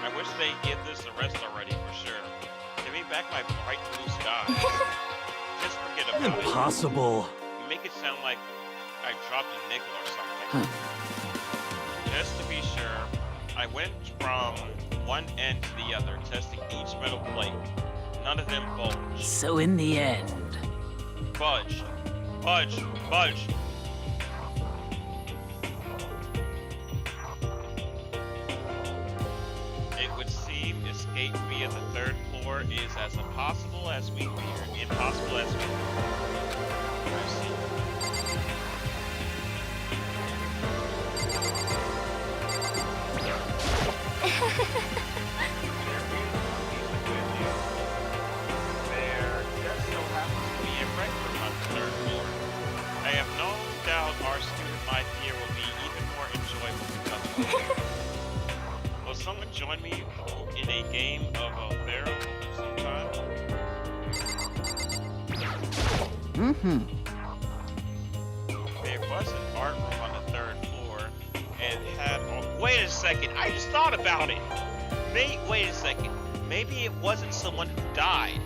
Speaker 1: I wish they'd give this a rest already for sure. Give me back my bright blue sky. Just forget about it.
Speaker 3: Impossible.
Speaker 1: Make it sound like I dropped a nickel or something. Just to be sure, I went from one end to the other, testing each metal plate. None of them bulged.
Speaker 4: So in the end...
Speaker 1: Budge. Budge. Budge. It would seem escape via the 3rd floor is as impossible as we feared. Impossible as we feared. I see. There just so happens to be a rec room on the 3rd floor. I have no doubt our student life here will be even more enjoyable because of it. Will someone join me in a game of Vero sometime? There was an art room on the 3rd floor and had... Oh, wait a second, I just thought about it! Wait a second. Maybe it wasn't someone who died.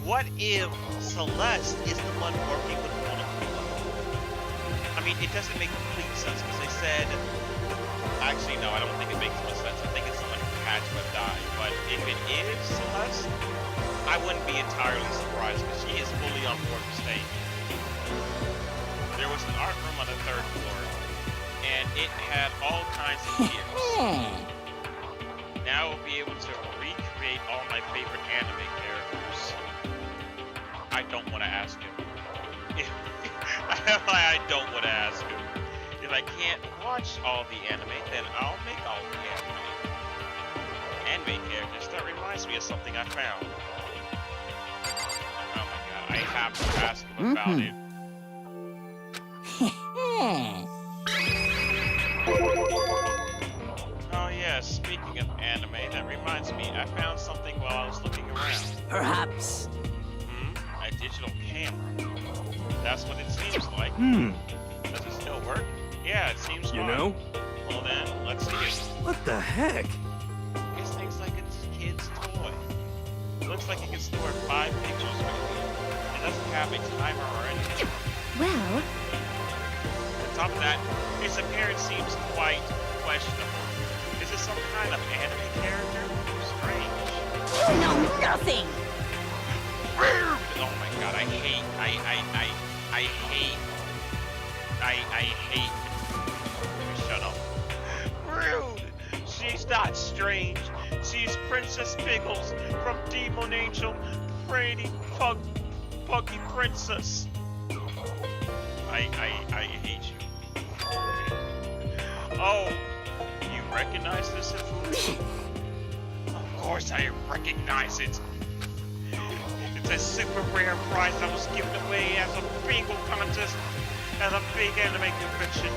Speaker 1: What if Celeste is the one working with Monopoly? I mean, it doesn't make complete sense because they said... Actually, no, I don't think it makes much sense. I think it's someone who had to have died. But if it is Celeste, I wouldn't be entirely surprised because she is fully on board to stay. There was an art room on the 3rd floor, and it had all kinds of gears. Now I'll be able to recreate all my favorite anime characters. I don't want to ask him. I don't want to ask him. If I can't watch all the anime, then I'll make all the anime characters. That reminds me of something I found. Oh my god, I have to ask him about it. Oh yeah, speaking of anime, that reminds me, I found something while I was looking around.
Speaker 4: Perhaps.
Speaker 1: A digital camera. That's what it seems like. Does it still work? Yeah, it seems fine.
Speaker 3: You know?
Speaker 1: Well then, let's see it.
Speaker 3: What the heck?
Speaker 1: This thing's like a kid's toy. It looks like it can store 5 pictures maybe. It doesn't have a timer or anything.
Speaker 2: Well,
Speaker 1: On top of that, its appearance seems quite questionable. Is it some kind of anime character? Strange.
Speaker 2: you know nothing!
Speaker 1: Oh my god, I hate. Shut up. Rude! She's not strange. She's Princess Pickles from Demon Angel. Pretty puggy princess. I hate you. Oh, you recognize this influence? Of course I recognize it. It's a super rare prize that was given away as a bingo contest at a big anime convention.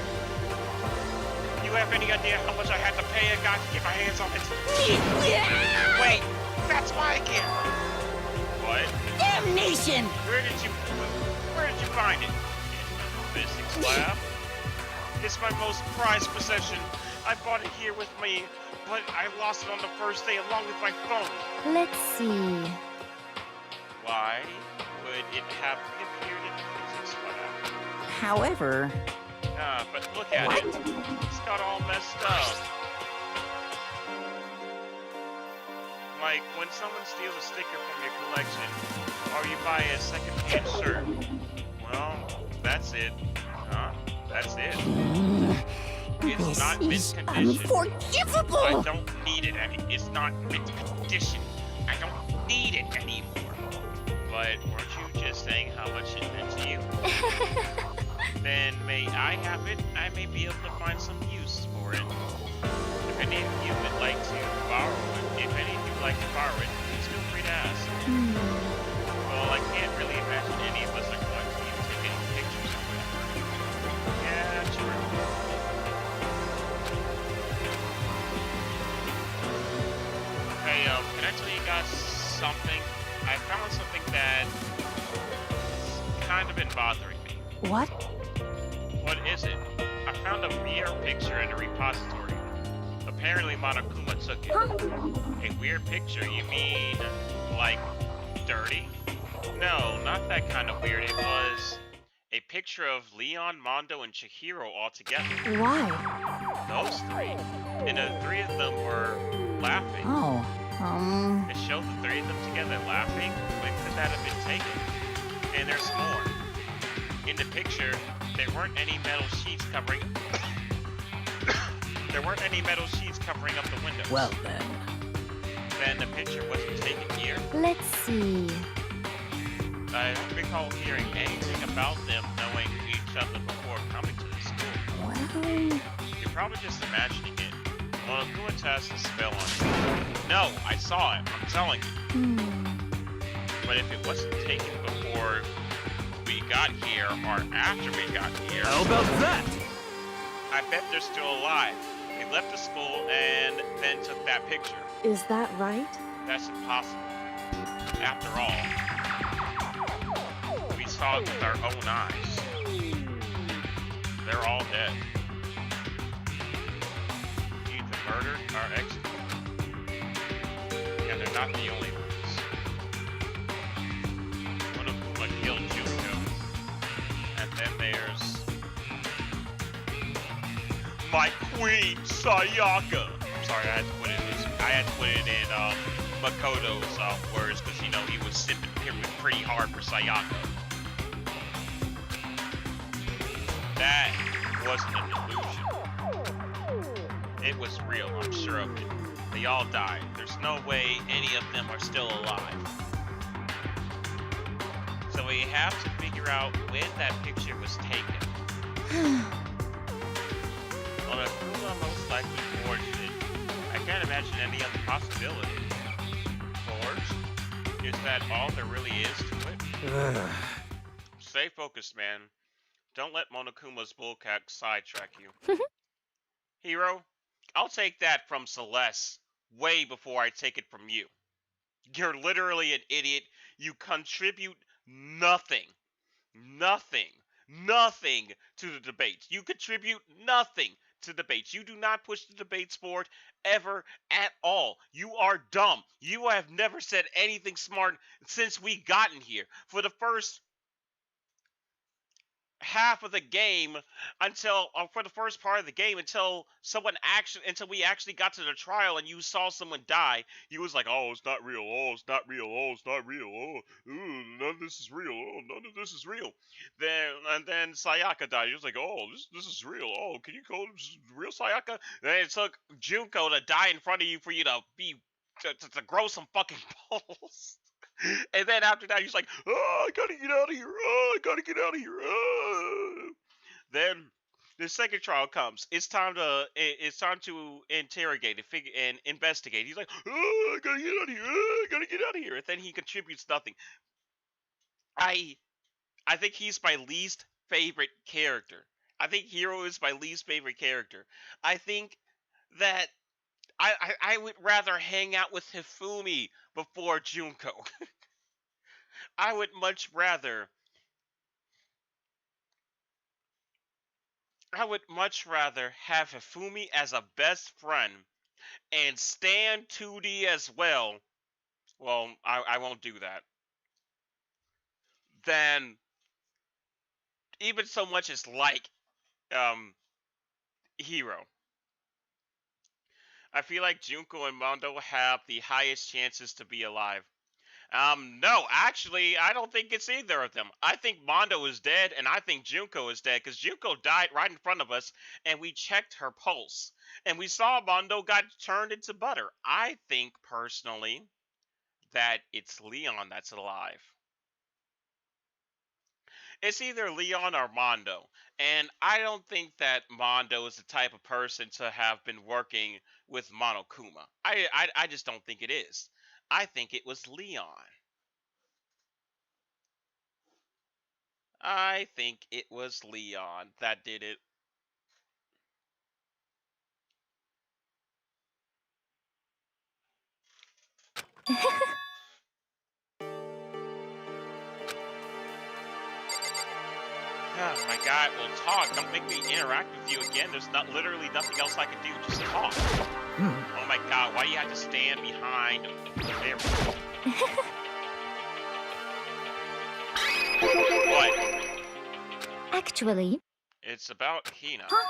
Speaker 1: You have any idea how much I had to pay a guy to get my hands on it? Wait, that's my camera. What?
Speaker 4: Damnation!
Speaker 1: Where did you find it? In the physics lab? It's my most prized possession. I bought it here with me, but I lost it on the first day along with my phone.
Speaker 2: Let's see.
Speaker 1: Why would it have reappeared in physics? Whatever.
Speaker 2: However...
Speaker 1: But look at it. It's got all messed up. Like, when someone steals a sticker from your collection, or you buy a second-hand shirt, well, that's it. That's it. It's not mint condition.
Speaker 2: Unforgivable!
Speaker 1: I don't need it it's not mint condition. I don't need it anymore. But weren't you just saying how much it meant to you? Then may I have it? I may be able to find some use for it. If any of you would like to borrow it, please feel free to ask. Well, I can't really imagine any of us are going to even take any pictures of it. Yeah, true. Hey, can I tell you guys something? I found something that's kind of been bothering me.
Speaker 2: What?
Speaker 1: What is it? I found a weird picture in a repository. Apparently Monokuma took it. A weird picture? You mean, like, dirty? No, not that kind of weird. It was a picture of Leon, Mondo, and Chihiro all together.
Speaker 2: Why?
Speaker 1: Those three. And the three of them were laughing.
Speaker 2: Oh,
Speaker 1: It showed the three of them together laughing. When could that have been taken? And there's more. In the picture, there weren't any metal sheets covering... there weren't any metal sheets covering up the windows.
Speaker 4: Well then.
Speaker 1: Then the picture wasn't taken here.
Speaker 2: let's see.
Speaker 1: I don't recall hearing anything about them knowing each other before coming to the school.
Speaker 2: Well...
Speaker 1: You're probably just imagining it. Well, who attached the spell on you? No, I saw it. I'm telling you. But if it wasn't taken before we got here or after we got here,
Speaker 3: How about that?
Speaker 1: I bet they're still alive. They left the school and then took that picture.
Speaker 2: Is that right?
Speaker 1: That's impossible. After all, we saw it with our own eyes. They're all dead. Either murdered or executed. And they're not the only ones. One of them killed Junko. And then there's my queen, Sayaka. I'm sorry, I had to put it in Makoto's words because you know he was sipping pretty hard for Sayaka. That wasn't an illusion. It was real, I'm sure of it. They all died. There's no way any of them are still alive. So we have to figure out when that picture was taken. Well, if Kuma most likely forged it, I can't imagine any other possibility. Forged? Is that all there really is to it? Stay focused, man. Don't let Monokuma's bullcat sidetrack you. Hero, I'll take that from Celeste way before I take it from you. You're literally an idiot. You contribute nothing to the debates. You contribute nothing to debates. You do not push the debates forward ever at all. You are dumb. You have never said anything smart since we gotten here. For the first half of the game for the first part of the game until we actually got to the trial and you saw someone die, you was like, oh, it's not real, oh, it's not real, oh, it's not real, oh, none of this is real, oh, none of this is real. Then Sayaka died. You was like, oh, this is real, oh, can you call this real Sayaka? Then it took Junko to die in front of you for you to grow some fucking balls. And then after that, he's like, oh, I gotta get out of here. Oh, I gotta get out of here. Oh. Then the second trial comes. It's time to interrogate and investigate. He's like, oh, I gotta get out of here. Oh, I gotta get out of here. And then he contributes nothing. I think he's my least favorite character. I think Hiro is my least favorite character. I think that I would rather hang out with Hifumi before Junko. I would much rather I would much rather have Hifumi as a best friend and Stan 2D as well. Well, I won't do that. Than even so much as like um Hero. I feel like Junko and Mondo have the highest chances to be alive. No, actually, I don't think it's either of them. I think Mondo is dead, and I think Junko is dead, because Junko died right in front of us, and we checked her pulse. And we saw Mondo got turned into butter. I think, personally, that it's Leon that's alive. It's either Leon or Mondo. And I don't think that Mondo is the type of person to have been working with Monokuma. I just don't think it is. I think it was Leon. I think it was Leon that did it. Oh my god, well talk. Don't make me interact with you again. There's not literally nothing else I can do. Just talk. Oh my god, why do you have to stand behind there? What?
Speaker 2: Actually,
Speaker 1: It's about Hina.
Speaker 2: Huh?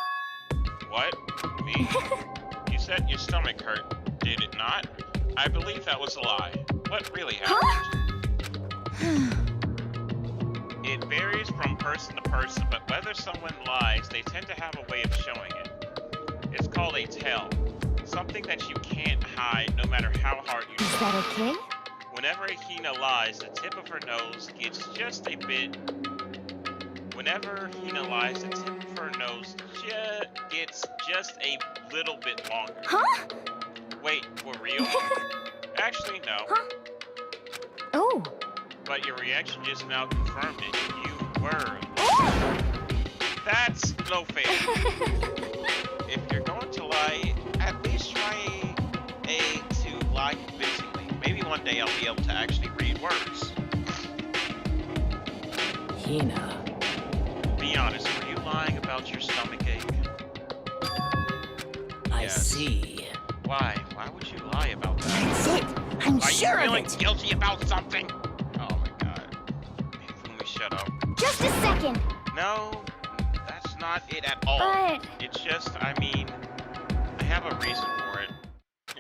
Speaker 1: What? Me? You said your stomach hurt, did it not? I believe that was a lie. What really happened? It varies from person to person, but whether someone lies, they tend to have a way of showing it. It's called a tell. Something that you can't hide no matter how hard you
Speaker 2: is
Speaker 1: try.
Speaker 2: that okay?
Speaker 1: Whenever Hina lies, the tip of her nose gets just a bit... Whenever Hina lies, the tip of her nose gets just a little bit longer.
Speaker 2: Huh?
Speaker 1: Wait, for real? Actually, no.
Speaker 2: Huh? Oh.
Speaker 1: But your reaction just now confirmed it. You were. That's no fair. If you're going to lie, at least try to lie convincingly. Maybe one day I'll be able to actually read words.
Speaker 4: Hina.
Speaker 1: Be honest, were you lying about your stomach ache?
Speaker 4: I
Speaker 1: Yes.
Speaker 4: see.
Speaker 1: Why? Why would you lie about that?
Speaker 2: That's it. I'm
Speaker 1: Are
Speaker 2: sure
Speaker 1: you
Speaker 2: of
Speaker 1: feeling
Speaker 2: it.
Speaker 1: guilty about something? Oh my god. Fumi, shut up.
Speaker 2: Just a second.
Speaker 1: No, that's not it at all.
Speaker 2: But
Speaker 1: It's just, I mean, I have a reason for it.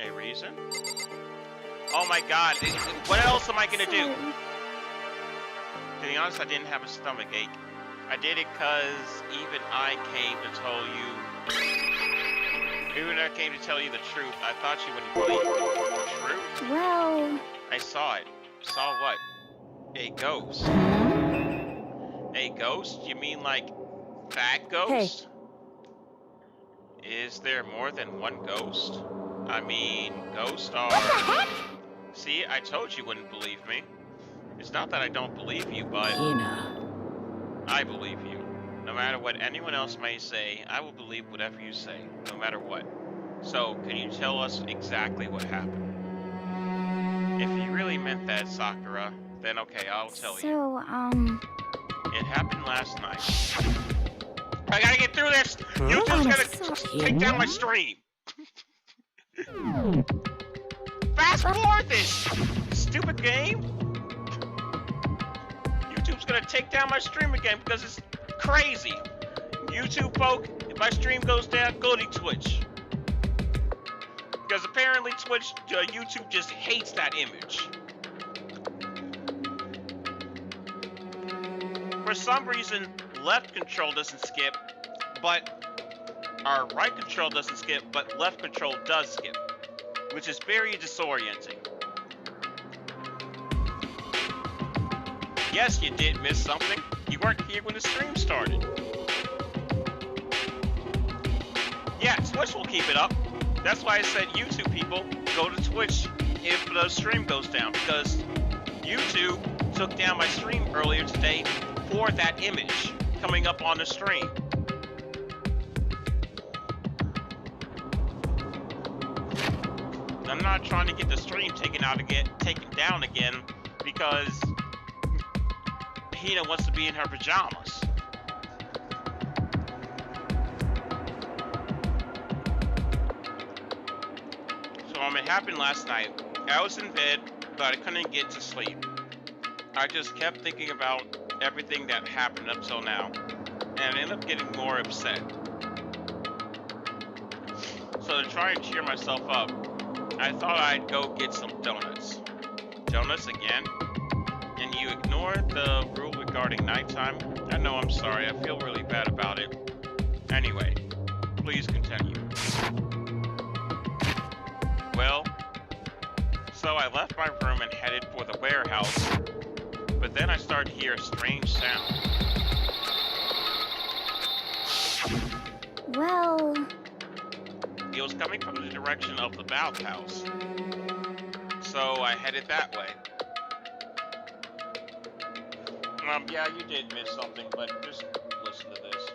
Speaker 1: A reason? Oh my god, what else am I gonna do? To be honest, I didn't have a stomach ache. I did it cause even I came to tell you... Even I came to tell you the truth. I thought you wouldn't believe the truth.
Speaker 2: well,
Speaker 1: I saw it. Saw what? A ghost. A ghost? You mean like that ghost? Is there more than one ghost? I mean, ghosts are...
Speaker 2: what the heck?
Speaker 1: See, I told you wouldn't believe me. It's not that I don't believe you, but
Speaker 4: Hina.
Speaker 1: I believe you. No matter what anyone else may say, I will believe whatever you say, no matter what. So, can you tell us exactly what happened? If you really meant that, Sakura, then okay, I'll tell you.
Speaker 2: So,
Speaker 1: It happened last night. I gotta get through this!
Speaker 3: Huh?
Speaker 1: YouTube's gonna
Speaker 2: I'm
Speaker 1: take down my stream! Fast forward this stupid game! YouTube's gonna take down my stream again because it's crazy. YouTube folk, if my stream goes down, go to Twitch. Because apparently YouTube just hates that image. For some reason, left control doesn't skip, but our right control doesn't skip, but left control does skip, which is very disorienting. Yes, you did miss something. You weren't here when the stream started. Yeah, Twitch will keep it up. That's why I said YouTube people, go to Twitch if the stream goes down, because YouTube took down my stream earlier today for that image coming up on the stream. I'm not trying to get the stream taken down again because Hina wants to be in her pajamas. It happened last night. I was in bed, but I couldn't get to sleep. I just kept thinking about everything that happened up till now, and I ended up getting more upset. So to try and cheer myself up, I thought I'd go get some donuts. Donuts again? And you ignore the rule regarding nighttime? I know, I'm sorry. I feel really bad about it. Anyway, please continue. Well, so I left my room and headed for the warehouse, but then I started to hear a strange sound.
Speaker 2: Well,
Speaker 1: It was coming from the direction of the bathhouse, so I headed that way. Yeah, you did miss something, but just listen to this.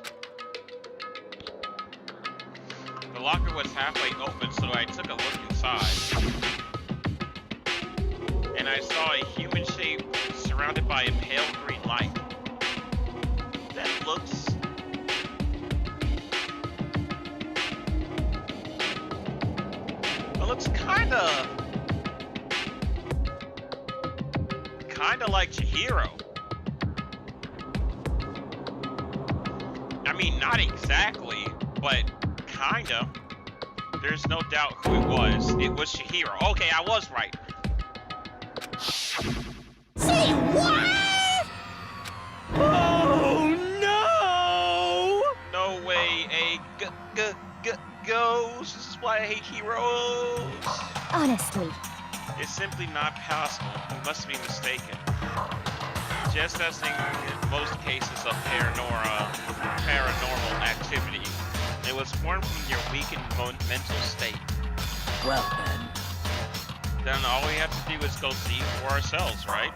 Speaker 1: The locker was halfway open, so I took a look inside. And I saw a human shape surrounded by a pale green light. That looks... It looks kinda like Chihiro. I mean, not exactly, but kinda. There's no doubt who it was. It was Chihiro. Okay, I was right.
Speaker 4: Say what?
Speaker 3: Oh no!
Speaker 1: No way a ghost. This is why I hate heroes.
Speaker 2: honestly,
Speaker 1: It's simply not possible. We must be mistaken. Just as in most cases of paranormal activity, it was formed from your weakened mental state.
Speaker 4: Well then.
Speaker 1: Then all we have to do is go see for ourselves, right?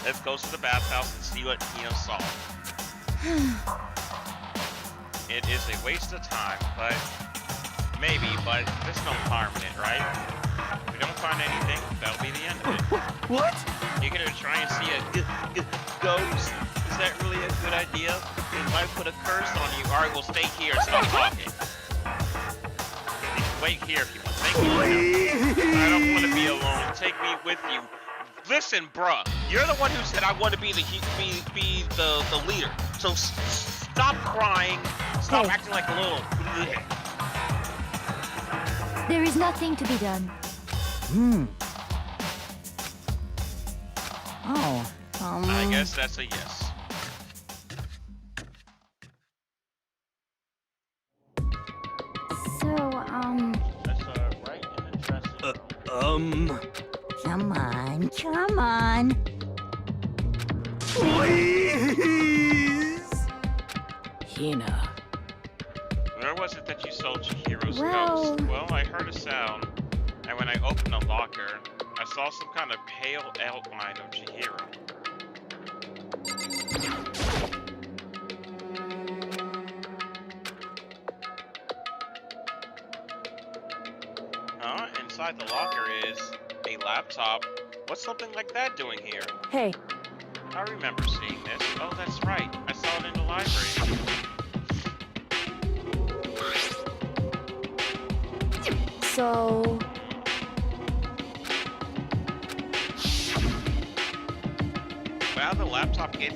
Speaker 1: Let's go to the bathhouse and see what Tina saw. It is a waste of time, but maybe, but there's no harm in it, right? If we don't find anything, that'll be the end of it.
Speaker 3: What?
Speaker 1: You're gonna try and see a ghost? Is that really a good idea? It might put a curse on you. Alright, we'll stay here and stop talking. Wait here if you want. Thank you. I don't want to be alone. Take me with you. Listen, bruh. You're the one who said I want to be the leader. So stop crying. Stop acting like a little...
Speaker 2: there is nothing to be done.
Speaker 4: Oh,
Speaker 1: I guess that's a yes.
Speaker 2: So,
Speaker 1: That's right in the dressing room.
Speaker 4: come on.
Speaker 3: Please!
Speaker 4: Hina.
Speaker 1: Where was it that you sold Chihiro's
Speaker 2: Well-
Speaker 1: ghost? Well, I heard a sound, and when I opened the locker, I saw some kind of pale outline of Chihiro. Inside the locker is a laptop. What's something like that doing here?
Speaker 2: hey,
Speaker 1: I remember seeing this. Oh, that's right. I saw it in the library.
Speaker 2: so,
Speaker 1: Well, the laptop get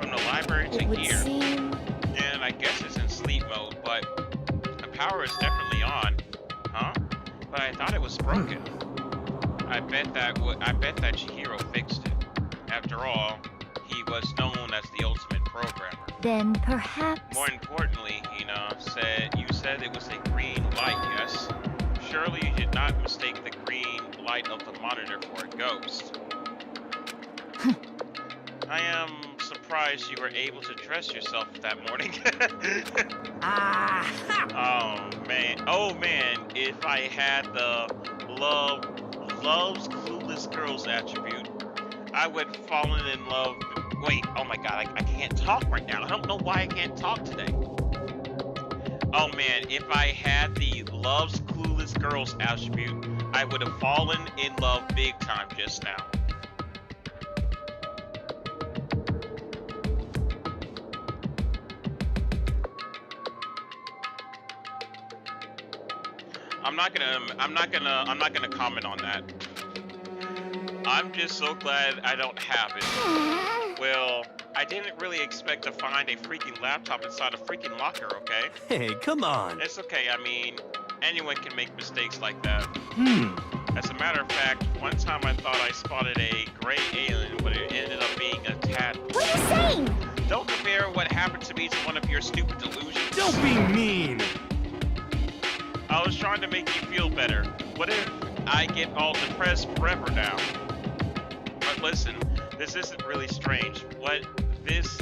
Speaker 1: from the library to
Speaker 2: it would
Speaker 1: here.
Speaker 2: seem...
Speaker 1: And I guess it's in sleep mode, but the power is definitely on. Huh? But I thought it was broken. I bet that Chihiro fixed it. After all, he was known as the ultimate programmer.
Speaker 2: Then perhaps...
Speaker 1: More importantly, you said it was a green light, yes? Surely you did not mistake the green light of the monitor for a ghost. I am surprised you were able to dress yourself that morning. Oh man, if I had the loves clueless girls attribute, I would have fallen in love. Wait, oh my god, I can't talk right now. I don't know why I can't talk today. Oh man, if I had the loves clueless girls attribute, I would have fallen in love big time just now. I'm not gonna comment on that. I'm just so glad I don't have it. Well, I didn't really expect to find a freaking laptop inside a freaking locker, okay?
Speaker 3: Hey, come on.
Speaker 1: It's okay, I mean, anyone can make mistakes like that. As a matter of fact, one time I thought I spotted a gray alien, but it ended up being a tad.
Speaker 2: What are you saying?
Speaker 1: Don't compare what happened to me to one of your stupid delusions.
Speaker 3: Don't be mean.
Speaker 1: I was trying to make you feel better. What if I get all depressed forever now? But listen, this isn't really strange. What this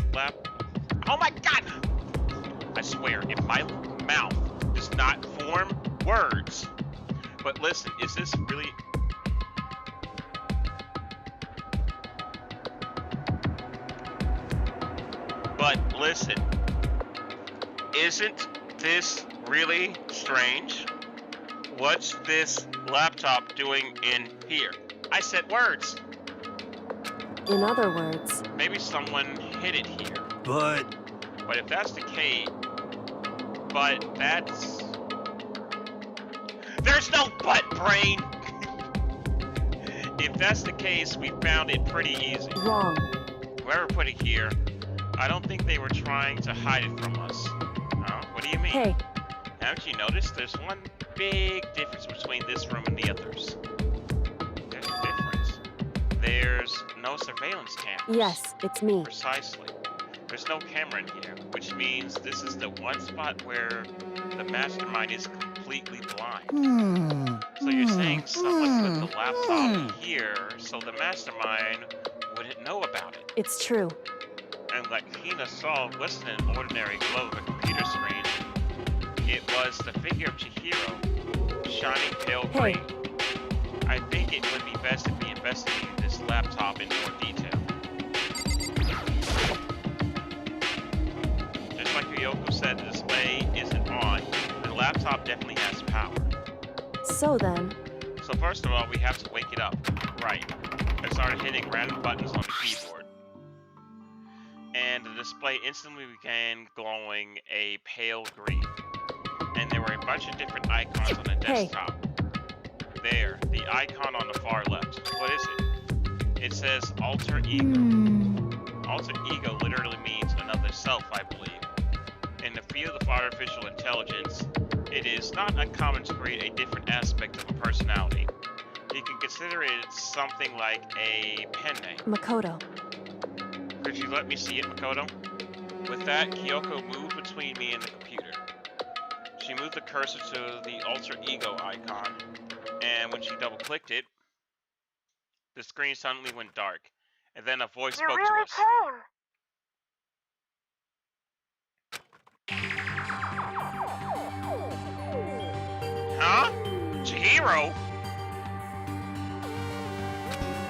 Speaker 1: Oh my god! I swear, if my mouth does not form words. But listen, is this really... But listen, isn't this really strange? What's this laptop doing in here? I said words.
Speaker 5: In other words,
Speaker 1: Maybe someone hid it here.
Speaker 3: But
Speaker 1: If that's the case... But that's... There's no but, brain! If that's the case, we found it pretty easy.
Speaker 5: wrong.
Speaker 1: Whoever put it here, I don't think they were trying to hide it from us. What do you mean?
Speaker 5: Hey,
Speaker 1: Haven't you noticed there's one big difference between this room and the others? There's a difference. There's no surveillance cameras.
Speaker 5: yes, it's me.
Speaker 1: Precisely. There's no camera in here, which means this is the one spot where the mastermind is completely blind. So you're saying someone put the laptop here so the mastermind wouldn't know about it.
Speaker 5: It's true.
Speaker 1: And like Hina saw, wasn't an ordinary glow of a computer screen. It was the figure of Chihiro, shining pale
Speaker 5: Hey.
Speaker 1: green. I think it would be best if we investigated this laptop in more detail. Just like Ryoko said, the display isn't on. The laptop definitely has power.
Speaker 5: So then,
Speaker 1: So first of all, we have to wake it up. Right. I started hitting random buttons on the keyboard. And the display instantly began glowing a pale green. And there were a bunch of different icons on the desktop. There, the icon on the far left. What is it? It says alter ego. Alter ego literally means another self, I believe. In the field of artificial intelligence, it is not uncommon to create a different aspect of a personality. You can consider it something like a pen name.
Speaker 5: Makoto.
Speaker 1: Could you let me see it, Makoto? With that, Kyoko moved between me and the computer. She moved the cursor to the alter ego icon, and when she double-clicked it, the screen suddenly went dark, and then a voice spoke to us. Huh? Chihiro?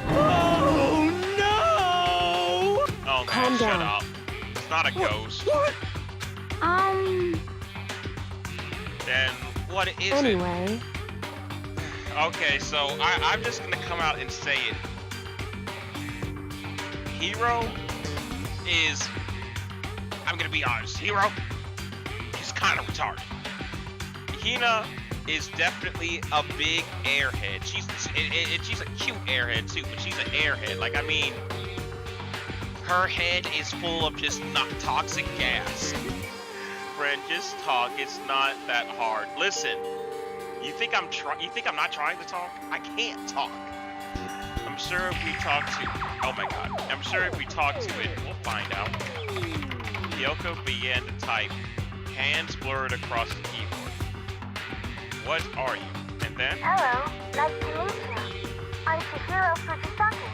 Speaker 3: oh no!
Speaker 1: Oh man,
Speaker 5: Calm
Speaker 1: shut
Speaker 5: down.
Speaker 1: up. It's not a ghost. Then what is it?
Speaker 5: Anyway,
Speaker 1: Okay, so I'm just gonna come out and say it. Hero is... I'm gonna be honest. Hero is kind of retarded. Hina is definitely a big airhead. She's a cute airhead too, but she's an airhead. Like, I mean, her head is full of just not toxic gas. Friend, just talk. It's not that hard. Listen, you think I'm not trying to talk? I can't talk. I'm sure if we talk to... Oh my god. I'm sure if we talk to it, we'll find out. Kyoko began to type. Hands blurred across the keyboard. What are you? And then...
Speaker 6: Hello, nice to meet you. I'm Chihiro Fujisaki.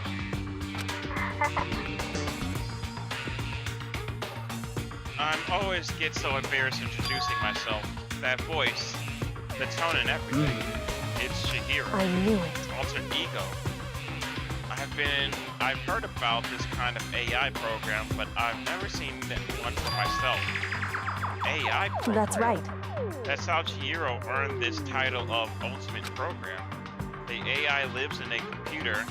Speaker 1: I'm always get so embarrassed introducing myself. That voice, the tone and everything. It's Chihiro.
Speaker 5: I knew it.
Speaker 1: Alter ego. I've heard about this kind of AI program, but I've never seen one for myself. AI program?
Speaker 5: That's right.
Speaker 1: That's how Chihiro earned this title of Ultimate Program. The AI lives in a computer,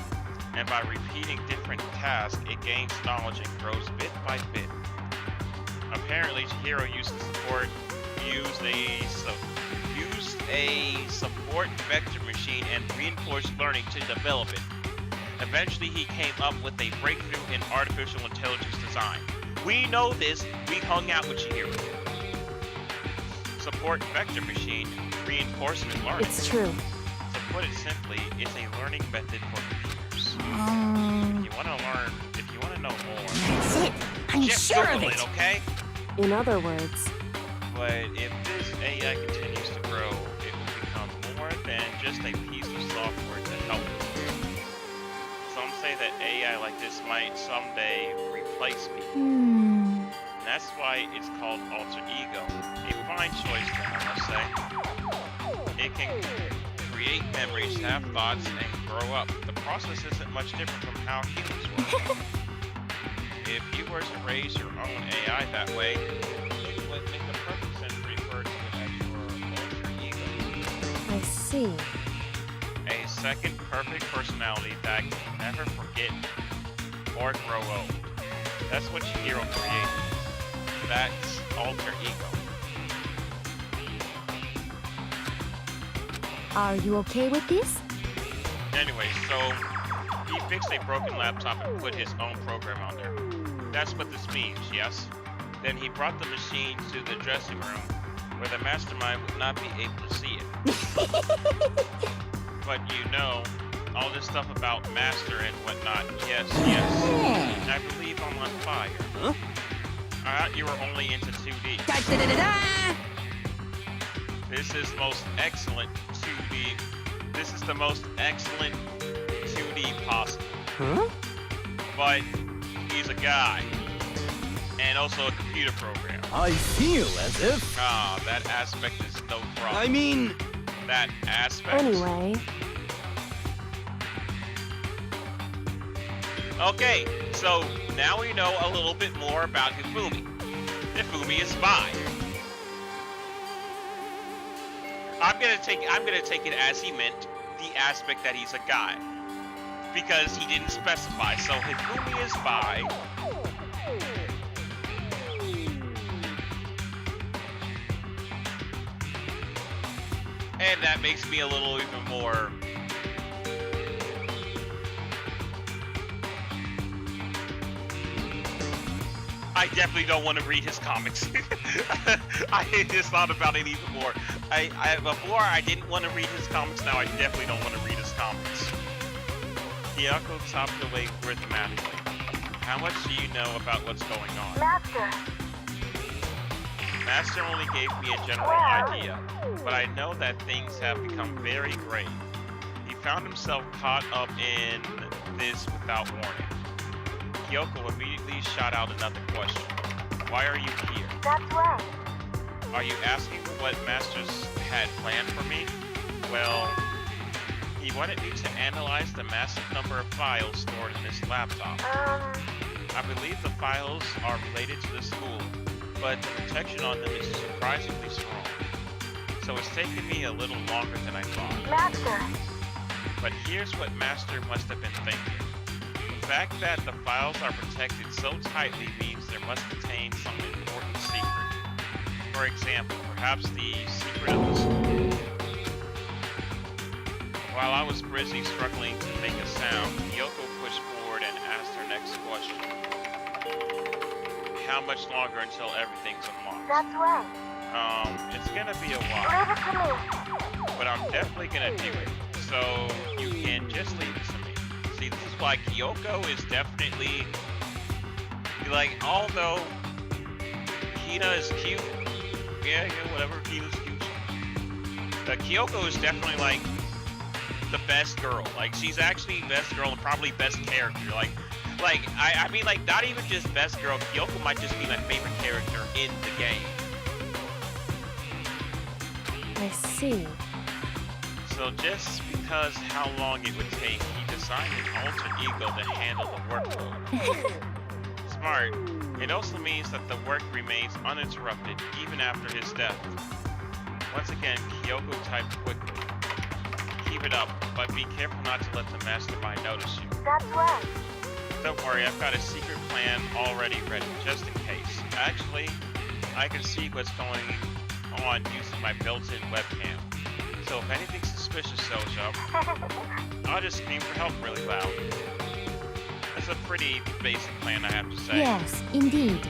Speaker 1: and by repeating different tasks, it gains knowledge and grows bit by bit. Apparently, Chihiro used a support vector machine and reinforced learning to develop it. Eventually, he came up with a breakthrough in artificial intelligence design. We know this. We hung out with Chihiro. Support vector machine, reinforcement learning.
Speaker 5: It's true.
Speaker 1: To put it simply, it's a learning method for computers. If you want to learn, if you want to know more,
Speaker 4: That's it. I'm
Speaker 1: just
Speaker 4: sure of
Speaker 1: Google
Speaker 4: it.
Speaker 1: it, okay?
Speaker 5: In other words,
Speaker 1: But if this AI continues to grow, it will become more than just a piece of software to help. Some say that AI like this might someday replace me.
Speaker 2: Hmm.
Speaker 1: And that's why it's called alter ego. A fine choice then, I must say. It can create memories, have thoughts, and grow up. The process isn't much different from how humans work. If you were to raise your own AI that way, it would make a perfect sense to refer to it as your alter ego.
Speaker 5: I see.
Speaker 1: A second perfect personality that can never forget or grow old. That's what Chihiro created. That's alter ego.
Speaker 2: Are you okay with this?
Speaker 1: Anyway, so he fixed a broken laptop and put his own program on there. That's what this means, yes? Then he brought the machine to the dressing room where the mastermind would not be able to see it. But you know, all this stuff about master and whatnot, yes. I believe I'm on fire.
Speaker 3: Huh?
Speaker 1: I thought you were only into 2D.
Speaker 4: Da-da-da-da-da!
Speaker 1: This is most excellent 2D. This is the most excellent 2D possible.
Speaker 3: Huh?
Speaker 1: But he's a guy. And also a computer program.
Speaker 3: I feel as if...
Speaker 1: Ah, that aspect is no problem.
Speaker 3: I mean...
Speaker 1: That aspect.
Speaker 5: Anyway,
Speaker 1: Okay, so now we know a little bit more about Hifumi. Hifumi is bi. I'm gonna take it as he meant the aspect that he's a guy. Because he didn't specify. So Hifumi is bi. And that makes me a little even more... I definitely don't want to read his comics. I just thought about it even more. Before I didn't want to read his comics, now I definitely don't want to read his comics. Kyoko topped away rhythmatically. How much do you know about what's going on?
Speaker 6: Master,
Speaker 1: Master only gave me a general idea, but I know that things have become very grave. He found himself caught up in this without warning. Kyoko immediately shot out another question. Why are you here?
Speaker 6: that's right.
Speaker 1: Are you asking what Masters had planned for me? Well, he wanted me to analyze the massive number of files stored in this laptop. I believe the files are related to the school, but the protection on them is surprisingly strong. So it's taken me a little longer than I thought.
Speaker 6: Master,
Speaker 1: But here's what Master must have been thinking. The fact that the files are protected so tightly means there must contain some important secret. For example, perhaps the secret of the school. While I was busy struggling to make a sound, Kyoko pushed forward and asked her next question. How much longer until everything's unlocked?
Speaker 6: that's right.
Speaker 1: It's gonna be a while,
Speaker 6: Leave it to me.
Speaker 1: but I'm definitely gonna do it. So you can just leave it to me. See, this is why Kyoko is definitely like, although Hina is cute, yeah, whatever, Hina's cute. Kyoko is definitely like the best girl. Like, she's actually best girl and probably best character. I mean, like, not even just best girl. Kyoko might just be my favorite character in the game.
Speaker 5: I see.
Speaker 1: So just because how long it would take, he designed an alter ego to handle the workload. Smart. It also means that the work remains uninterrupted even after his death. Once again, Kyoko typed quickly. Keep it up, but be careful not to let the mastermind notice you.
Speaker 6: That's right.
Speaker 1: Don't worry, I've got a secret plan already ready, just in case. Actually, I can see what's going on using my built-in webcam. So if anything suspicious shows up, I'll just scream for help really loud. That's a pretty basic plan, I have to say.
Speaker 2: Yes, indeed.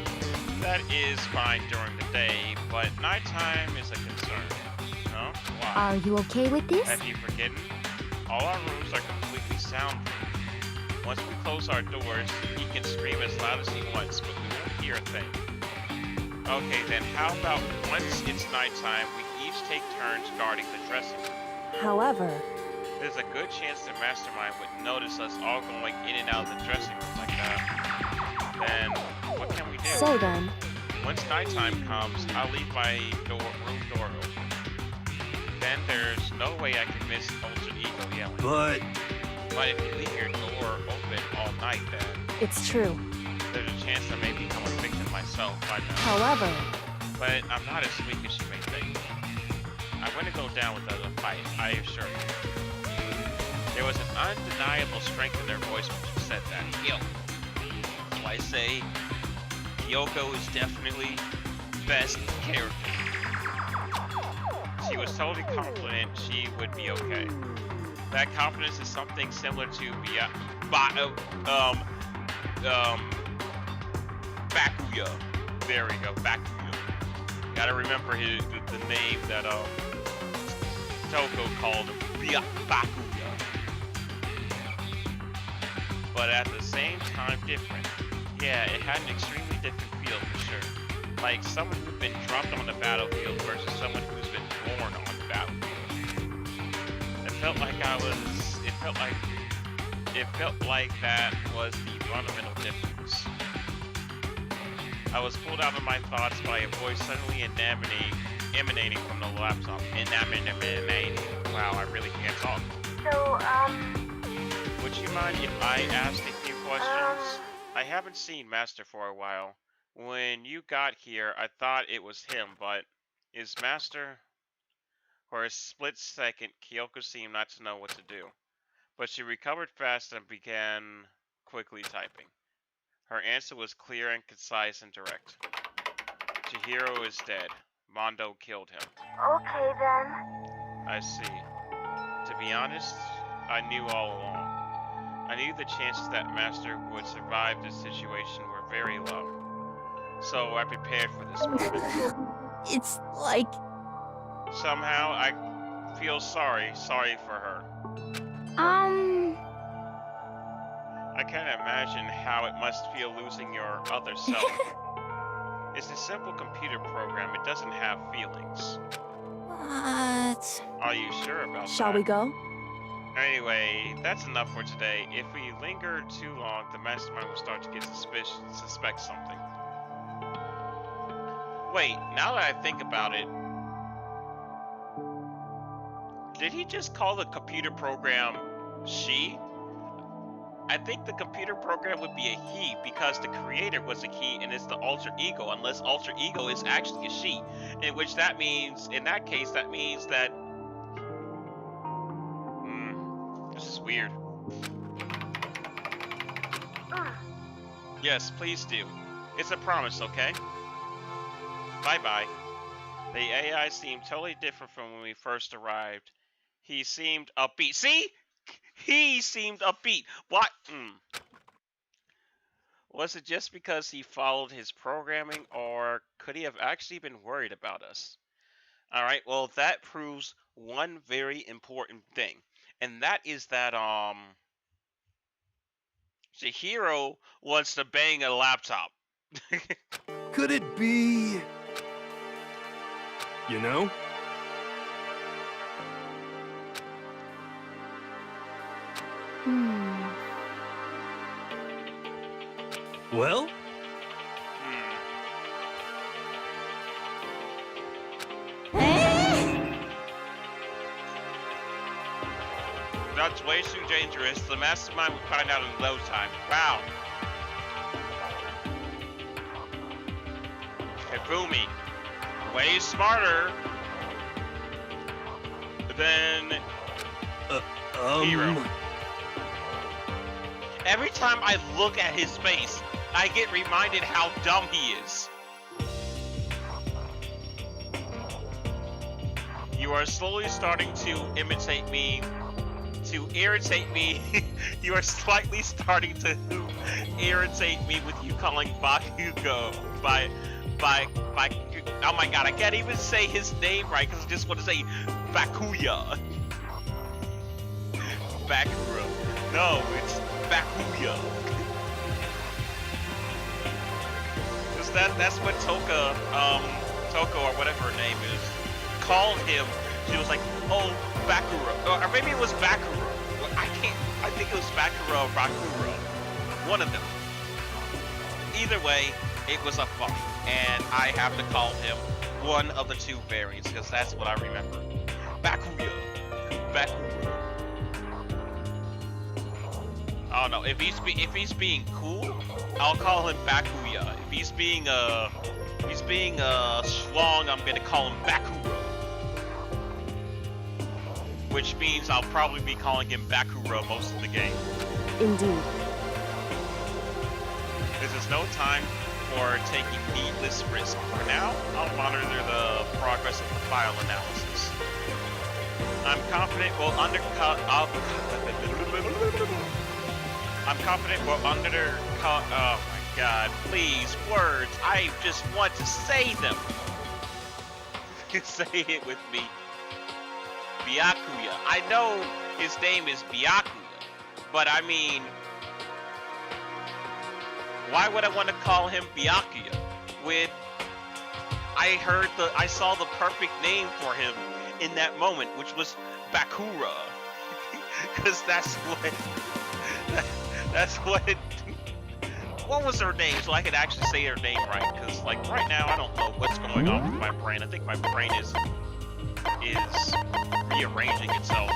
Speaker 1: That is fine during the day, but nighttime is a concern. No? Why?
Speaker 2: Are you okay with this?
Speaker 1: Have you forgotten? All our rooms are completely soundproof. Once we close our doors, he can scream as loud as he wants, but we won't hear a thing. Okay, then how about once it's nighttime, we each take turns guarding the dressing room.
Speaker 5: However,
Speaker 1: There's a good chance the mastermind would notice us all going in and out of the dressing room like that. Then, what can we do?
Speaker 5: so then,
Speaker 1: Once nighttime comes, I'll leave my room door open. Then there's no way I can miss Ultra Ego yelling.
Speaker 3: But
Speaker 1: But if you leave your door open all night, then
Speaker 5: it's true.
Speaker 1: there's a chance I may become a victim myself by now.
Speaker 5: However,
Speaker 1: But I'm not as weak as you may think. I'm going to go down with the fight, I assure you. There was an undeniable strength in their voice when she said that. Yo. So I say, Kyoko is definitely best character. She was totally confident she would be okay. That confidence is something similar to Bakuya. There we go, Bakuya. Gotta remember the name that Toko called Bakuya. But at the same time different. Yeah, it had an extremely different feel for sure. Like someone who's been dropped on the battlefield versus someone who's been born on the battlefield. It felt like that was the fundamental difference. I was pulled out of my thoughts by a voice suddenly emanating from the laptop. Emanating. Wow, I really can't talk.
Speaker 6: So,
Speaker 1: Would you mind if I asked a few questions? I haven't seen Master for a while. When you got here, I thought it was him, but is Master... For a split second, Kyoko seemed not to know what to do. But she recovered fast and began quickly typing. Her answer was clear and concise and direct. Chihiro is dead. Mondo killed him.
Speaker 6: okay then.
Speaker 1: I see. To be honest, I knew all along. I knew the chances that Master would survive this situation were very low. So I prepared for this moment.
Speaker 4: It's like
Speaker 1: Somehow I feel sorry for her. I can't imagine how it must feel losing your other self. It's a simple computer program, it doesn't have feelings.
Speaker 4: what?
Speaker 1: Are you sure about that?
Speaker 5: shall we go?
Speaker 1: Anyway, that's enough for today. If we linger too long, the mastermind will start to get suspect something. Wait, now that I think about it, did he just call the computer program she? I think the computer program would be a he because the creator was a he and it's the alter ego, unless alter ego is actually a she. In which that means, in that case, that means that... this is weird. Yes, please do. It's a promise, okay? Bye-bye. The AI seemed totally different from when we first arrived. He seemed upbeat. See? He seemed upbeat. What? Was it just because he followed his programming, or could he have actually been worried about us? Alright, well, that proves one very important thing. And that is that, Chihiro wants to bang a laptop.
Speaker 3: could it be... You know? Well?
Speaker 1: That's way too dangerous. The mastermind would find out in no time. Wow. Hifumi. Way smarter than Hero. Every time I look at his face, I get reminded how dumb he is. You You are slowly starting to imitate me, to irritate me. You are slightly starting to irritate me with you calling Bakugo by. Oh my god, I can't even say his name right because I just want to say Bakuya. Bakuro. No, it's Bakuya. Cause that's what Toko or whatever her name is, called him. She was like, oh, Bakuro. Or maybe it was Bakuro. I think it was Bakuro or Bakuro. One of them. Either way, it was a fight. And I have to call him one of the two variants because that's what I remember. Bakuya. Bakuro. Oh no, if he's being cool, I'll call him Bakuya. If he's being strong, I'm gonna call him Bakuro. Which means I'll probably be calling him Bakuro most of the game.
Speaker 5: Indeed.
Speaker 1: This is no time for taking needless risk. For now, I'll monitor the progress of the file analysis. I'm confident we'll undercut. I'm confident we'll undercut. Oh my god! Please, words. I just want to say them. Say it with me. Byakuya. I know his name is Byakuya, but I mean, why would I want to call him Byakuya when I saw the perfect name for him in that moment, which was Bakura, because that's what was her name, so I could actually say her name right, because like right now I don't know what's going on with my brain. I think my brain is rearranging itself.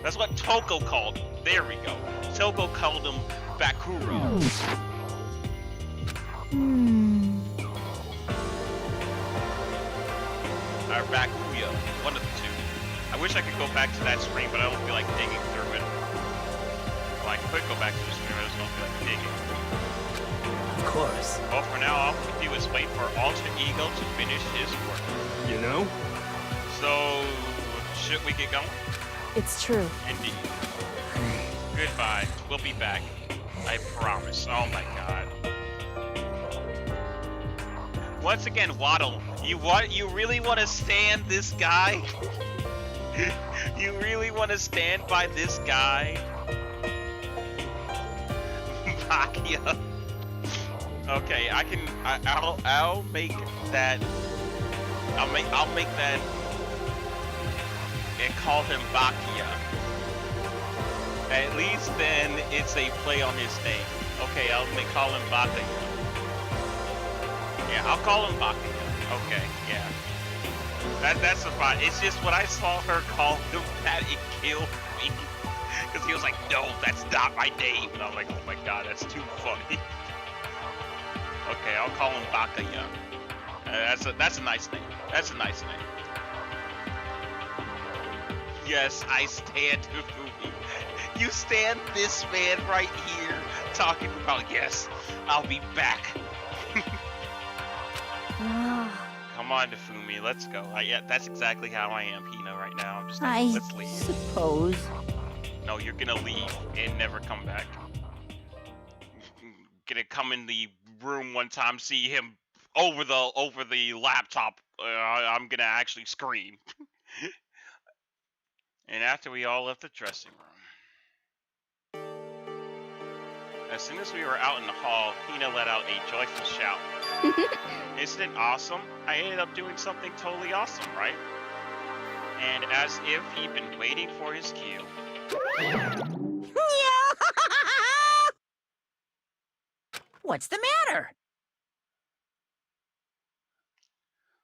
Speaker 1: That's what Toko called him. There we go. Toko called him Bakuro. Or Bakuya, one of the two. I wish I could go back to that screen, but I don't feel like digging through it. Well, I could go back to the screen, I just don't feel like digging.
Speaker 3: Of course.
Speaker 1: Well, for now, all we can do is wait for Alter Ego to finish his work.
Speaker 3: You know?
Speaker 1: So, should we get going?
Speaker 5: It's true.
Speaker 1: Indeed. Goodbye. We'll be back. I promise. Oh my god. Once again, Waddle, you really want to stand this guy? You really want to stand by this guy? Bakia. Okay, I'll make that. I'll make that and call him Bakia. At least then it's a play on his name. Okay, call him Bakia. Yeah, I'll call him Bakia. Okay, yeah. That's a fine. It's just when I saw her call him that, it killed me. Because he was like, no, that's not my name. And I'm like, oh my god, that's too funny. Okay, I'll call him Bakia. That's a nice name. That's a nice name. Yes, I stand Fumi. You stand this man right here talking about, yes, I'll be back. Come on, Fumi, let's go. Yeah, that's exactly how I am, Hina, right now. I'm just like, let's leave.
Speaker 4: Suppose.
Speaker 1: No, you're gonna leave and never come back. Gonna come in the room one time, see him over the laptop. I'm gonna actually scream. And after we all left the dressing room. As soon as we were out in the hall, Hina let out a joyful shout. Isn't it awesome? I ended up doing something totally awesome, right? And as if he'd been waiting for his cue.
Speaker 4: What's the matter?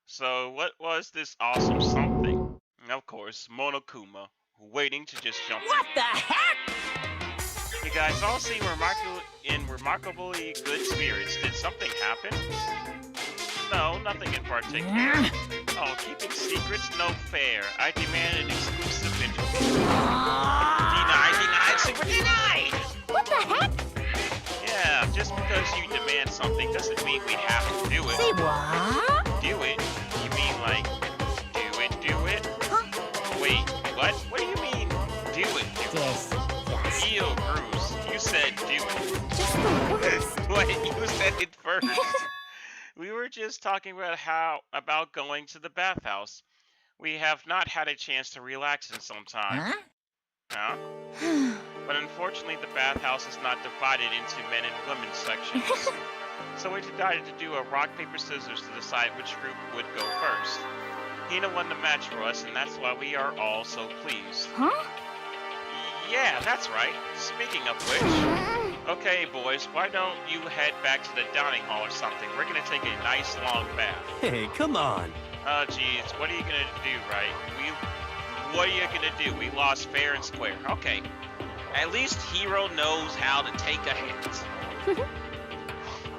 Speaker 1: So what was this awesome something? Of course, Monokuma, waiting to just jump
Speaker 4: What the heck?
Speaker 1: You guys all seem in remarkably good spirits. Did something happen? No, nothing in particular. Oh, keeping secrets no fair. I demand an exclusive interview. Denied, super denied!
Speaker 4: What the heck?
Speaker 1: Yeah, just because you demand something doesn't mean we have to do it.
Speaker 4: Say what?
Speaker 1: Do it? You mean like first. We were just talking about going to the bathhouse. We have not had a chance to relax in some time.
Speaker 4: Huh?
Speaker 1: Huh? But unfortunately, the bathhouse is not divided into men and women sections. So we decided to do a rock, paper, scissors to decide which group would go first. Hina won the match for us, and that's why we are all so pleased.
Speaker 2: Huh?
Speaker 1: Yeah, that's right. Speaking of which, okay, boys, why don't you head back to the dining hall or something? We're gonna take a nice long bath.
Speaker 3: Hey, come on.
Speaker 1: Oh, jeez, what are you gonna do, right? What are you gonna do? We lost fair and square. Okay. At least Hero knows how to take a hit.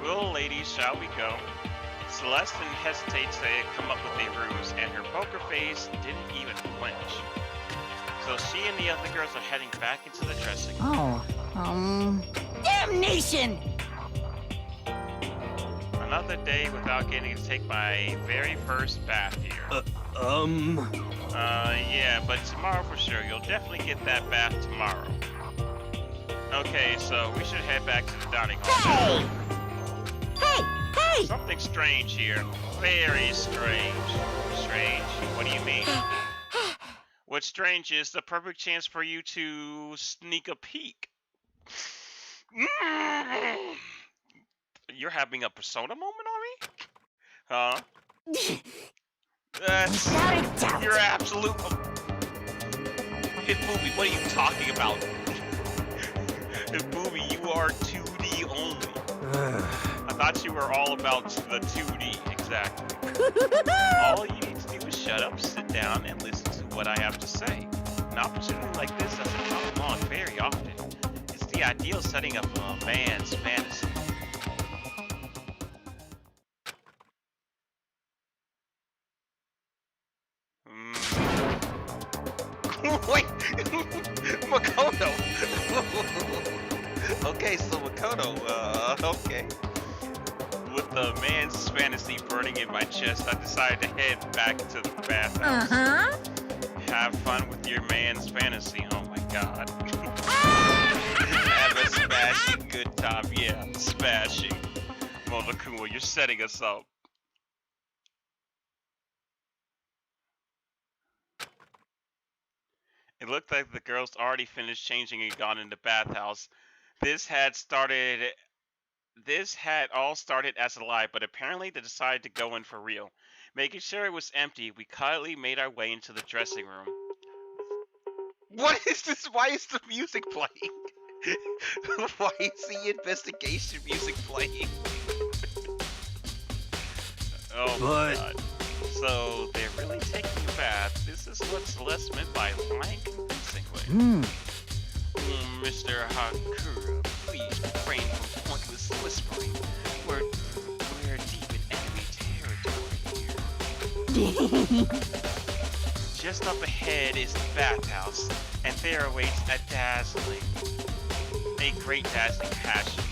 Speaker 1: Well, ladies, shall we go? Celeste didn't hesitate to come up with a ruse, and her poker face didn't even flinch. So she and the other girls are heading back into the dressing room.
Speaker 4: Damnation!
Speaker 1: Another day without getting to take my very first bath here. Yeah, but tomorrow for sure. You'll definitely get that bath tomorrow. Okay, so we should head back to the dining hall.
Speaker 4: Hey!
Speaker 1: Something strange here. Very strange. Strange? What do you mean? What's strange is the perfect chance for you to sneak a peek. You're having a persona moment on me? Huh? That's... You're absolute... Booby, what are you talking about? Booby, you are 2D only. I thought you were all about the 2D, exactly. All you need to do is shut up, sit down, and listen to what I have to say. An opportunity like this doesn't come along very often. It's the ideal setting up a man's fantasy. Wait! Makoto! Okay, so Makoto, okay. With the man's fantasy burning in my chest, I decided to head back to the bathhouse. Have fun with your man's fantasy, oh my god. Have a smashing good time, yeah, smashing. Monokuma, you're setting us up. It looked like the girls already finished changing and gone in the bathhouse. This had all started as a lie, but apparently they decided to go in for real. Making sure it was empty, we quietly made our way into the dressing room. What is this? Why is the music playing? Why is the investigation music playing? Oh my god. So they're really taking a bath. This is what Celeste meant by lying convincingly. Mr. Hakura, please refrain from pointless whispering. We're deep in enemy territory here. Just up ahead is the bathhouse, and there awaits a great dazzling passion.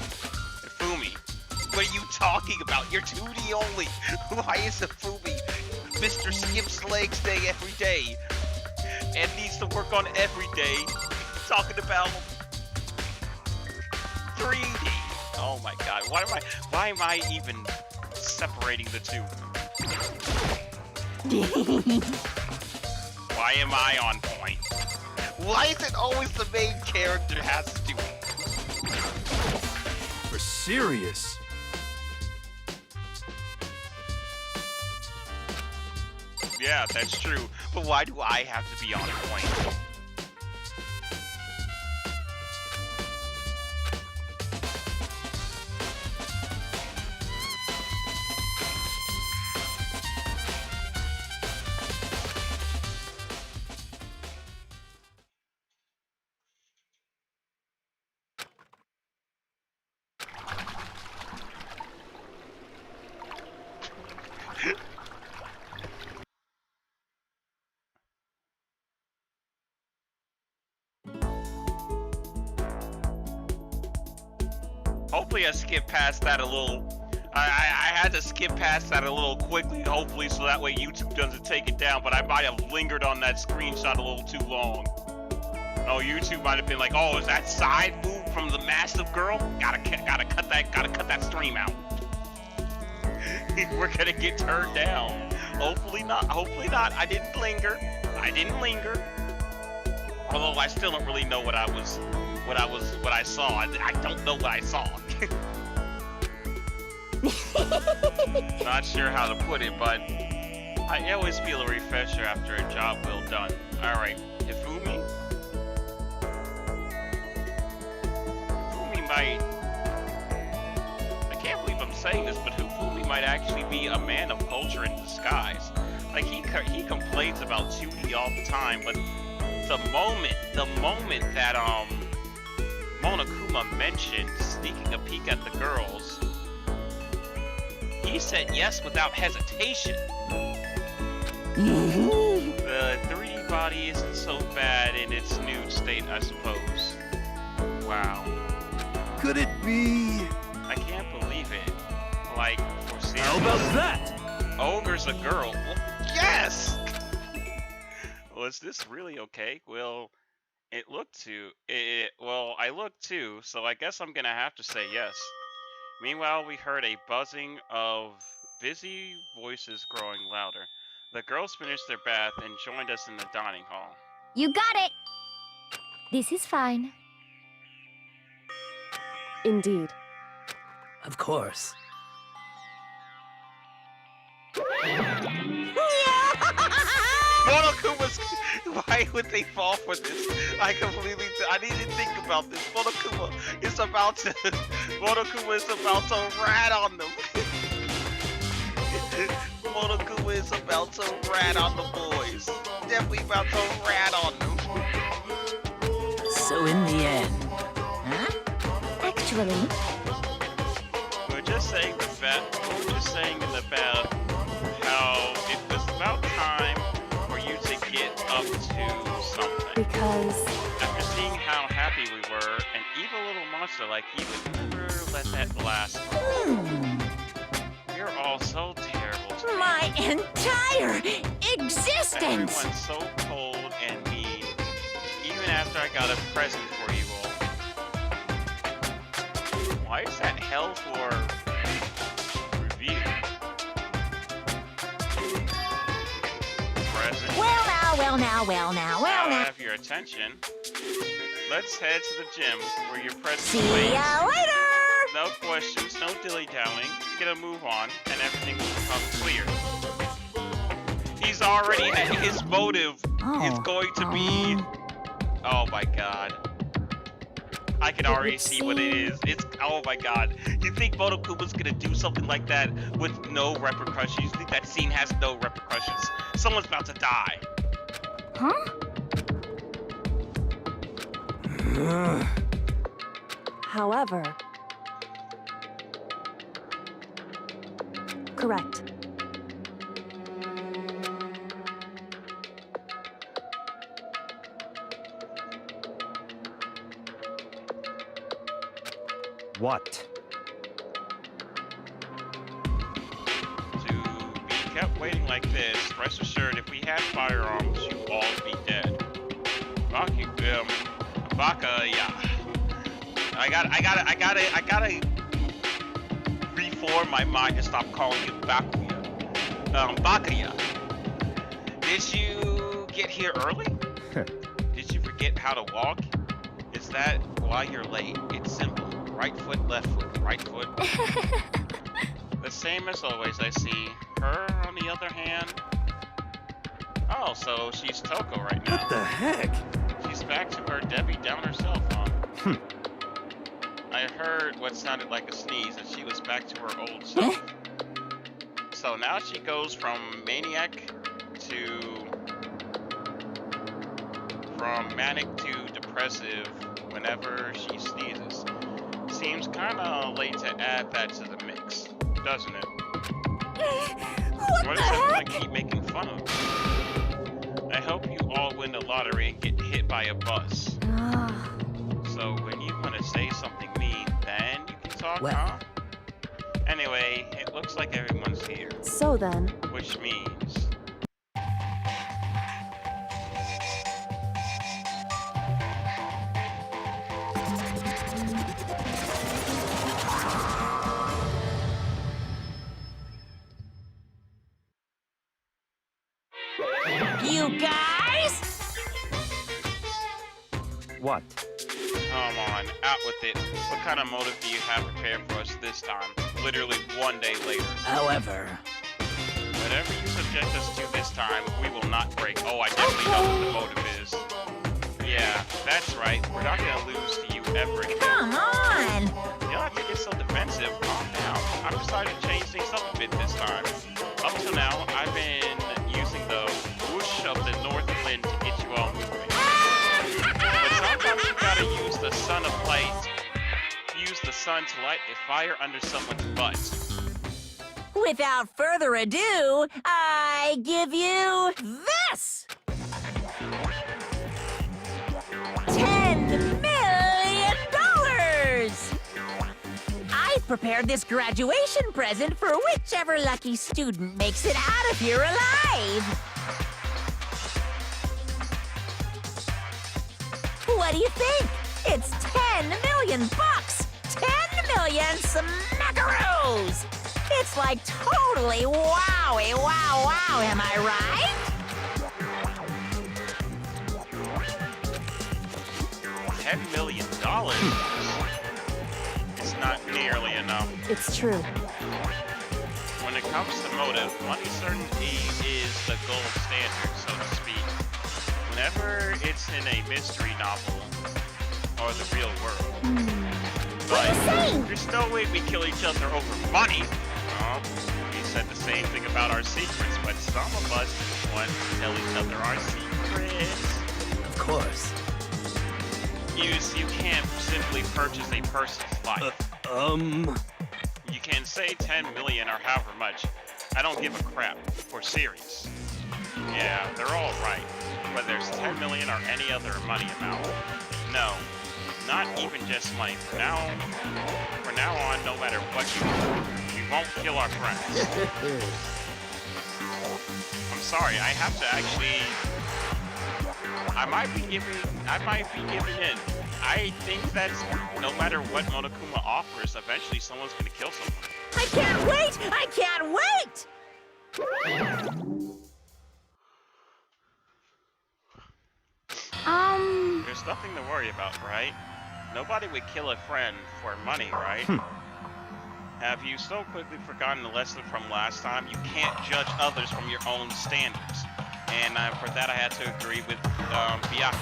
Speaker 1: Fumi, what are you talking about? You're 2D only. Why is a Fumi Mr. Skips legs day every day and needs to work on every day? Talking about 3D. Oh my god, why am I even separating the two? Why am I on point? Why is it always the main character has to do it?
Speaker 3: We're serious.
Speaker 1: Yeah, that's true. But why do I have to be on point? Hopefully I skipped past that a little. I had to skip past that a little quickly, hopefully, so that way YouTube doesn't take it down, but I might have lingered on that screenshot a little too long. Oh, YouTube might have been like, oh, is that side boob from the massive girl? Gotta cut that stream out. We're gonna get turned down. Hopefully not. Hopefully not. I didn't linger. Although I still don't really know what I saw. I don't know what I saw. Not sure how to put it, but I always feel a refresher after a job well done. Alright, Hifumi might... I can't believe I'm saying this, but Hifumi might actually be a man of culture in disguise. Like, he complains about 2D all the time, but the moment that, Monokuma mentioned sneaking a peek at the girls, he said yes without hesitation. The 3D body isn't so bad in its nude state, I suppose. Wow.
Speaker 3: Could it be?
Speaker 1: I can't believe it. Like, for serious.
Speaker 3: How about that?
Speaker 1: Ogre's a girl. Well, yes! Was this really okay? Well, I looked too, so I guess I'm gonna have to say yes. Meanwhile, we heard a buzzing of busy voices growing louder. The girls finished their bath and joined us in the dining hall.
Speaker 2: You got it! This is fine.
Speaker 5: Indeed.
Speaker 3: Of course.
Speaker 1: Monokuma's... Why would they fall for this? I didn't think about this. Monokuma is about to rat on them. Monokuma is about to rat on the boys. Definitely about to rat on them.
Speaker 4: So in the end, huh?
Speaker 2: Actually,
Speaker 1: We're just saying in the bath how it was about time for you to get up to something.
Speaker 5: Because
Speaker 1: After seeing how happy we were, an evil little monster like you would never let that last. You're all so terrible to me.
Speaker 4: My entire existence!
Speaker 1: Everyone's so cold and mean, even after I got a present for you all. Why is that hell for review? Present.
Speaker 4: Well now.
Speaker 1: Have your attention. Let's head to the gym where your present
Speaker 4: See
Speaker 1: waits.
Speaker 4: ya later!
Speaker 1: No questions, no dilly-dallying. Get a move on, and everything will become clear. He's already, his motive is going to be... Oh my god. I can already see what it is. It's, oh my god. You think Monokuma's gonna do something like that with no repercussions? You think that scene has no repercussions? Someone's about to die.
Speaker 2: huh?
Speaker 5: however... Correct.
Speaker 3: What?
Speaker 1: To be kept waiting like this, rest assured if we had firearms, you'd all be dead. Baka, yeah. I gotta reform my mind to stop calling you Bakuya. Bakaya. Did you get here early? Did you forget how to walk? Is that why you're late? It's simple. Right foot, left foot, right foot. The same as always, I see. Her, on the other hand... Oh, so she's Toko right now.
Speaker 3: What the heck?
Speaker 1: She's back to her Debbie Downer self, huh? I heard what sounded like a sneeze and she was back to her old self. So now she goes from manic to... From manic to depressive whenever she sneezes. Seems kinda late to add that to the mix, doesn't it? What is everyone keep making fun of? I hope you all win the lottery and get hit by a bus. So when you want to say something mean, then you can talk, huh? Anyway, it looks like everyone's here.
Speaker 5: So then...
Speaker 1: Which means...
Speaker 3: What?
Speaker 1: Come on, out with it. What kind of motive do you have prepared for us this time? Literally 1 day later.
Speaker 3: However,
Speaker 1: Whatever you subject us to this time, we will not break. Oh, I definitely know what the motive is. Yeah, that's right. We're not gonna lose to you ever again.
Speaker 4: Come on!
Speaker 1: You don't have to get so defensive. Calm down. I've decided to change things up a bit this time. Up till now, I've been using the whoosh of the north wind to get you all moving. But sometimes you gotta use the sun of light. Use the sun to light a fire under someone's butt.
Speaker 4: Without further ado, I give you this! $10 million! I've prepared this graduation present for whichever lucky student makes it out of here alive. What do you think? It's 10 million bucks! 10 million smackaroos! It's like totally wowie, wow, wow, am I right?
Speaker 1: $10 million? It's not nearly enough.
Speaker 5: It's true.
Speaker 1: When it comes to motive, money certainly is the gold standard, so to speak. Whenever it's in a mystery novel or the real world. But there's no way we kill each other over money. We said the same thing about our secrets, but some of us want to tell each other our secrets.
Speaker 3: of course.
Speaker 1: You can't simply purchase a person's life. You can say 10 million or however much. I don't give a crap. We're serious. Yeah, they're all right. Whether it's 10 million or any other money amount. No, not even just money. From now on, no matter what you do, we won't kill our friends. I'm sorry, I have to actually... I might be giving in. I think that no matter what Monokuma offers, eventually someone's gonna kill someone.
Speaker 4: I can't wait! I can't wait!
Speaker 1: There's nothing to worry about, right? Nobody would kill a friend for money, right? Have you so quickly forgotten the lesson from last time? You can't judge others from your own standards. And for that, I had to agree with Byakuya.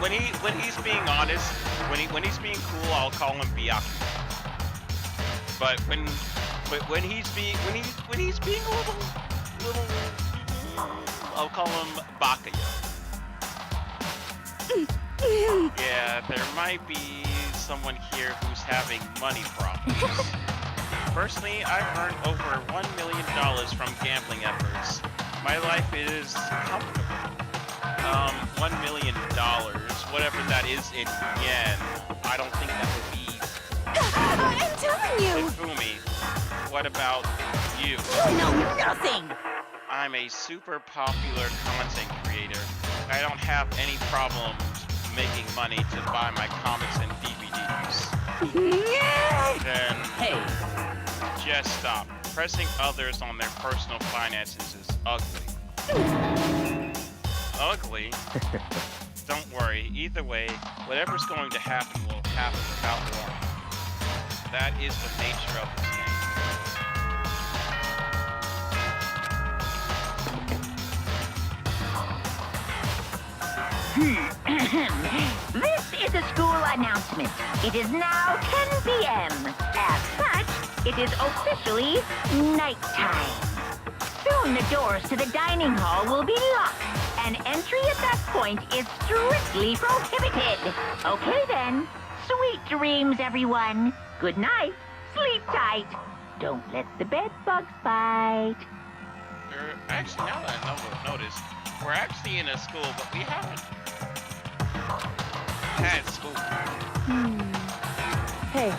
Speaker 1: When he's being honest, when he's being cool, I'll call him Byakuya. But when he's being a little, I'll call him Bakuya. Yeah, there might be someone here who's having money problems. Personally, I've earned over $1 million from gambling efforts. My life is comfortable. $1 million, whatever that is in yen, I don't think that would be...
Speaker 4: I'm telling you!
Speaker 1: Ifumi, what about you?
Speaker 4: You know nothing!
Speaker 1: I'm a super popular content creator. I don't have any problems making money to buy my comics and DVDs. Then
Speaker 3: Hey,
Speaker 1: just stop. Pressing others on their personal finances is ugly. Ugly? Don't worry. Either way, whatever's going to happen will happen without warning. That is the nature of this
Speaker 7: This is a school announcement. It is now 10 p.m. As such, it is officially nighttime. Soon the doors to the dining hall will be locked, and entry at that point is strictly prohibited. Okay then. Sweet dreams, everyone. Good night. Sleep tight. Don't let the bed bugs bite.
Speaker 1: Actually, now that I noticed, we're actually in a school, but we haven't had school.
Speaker 5: Hey,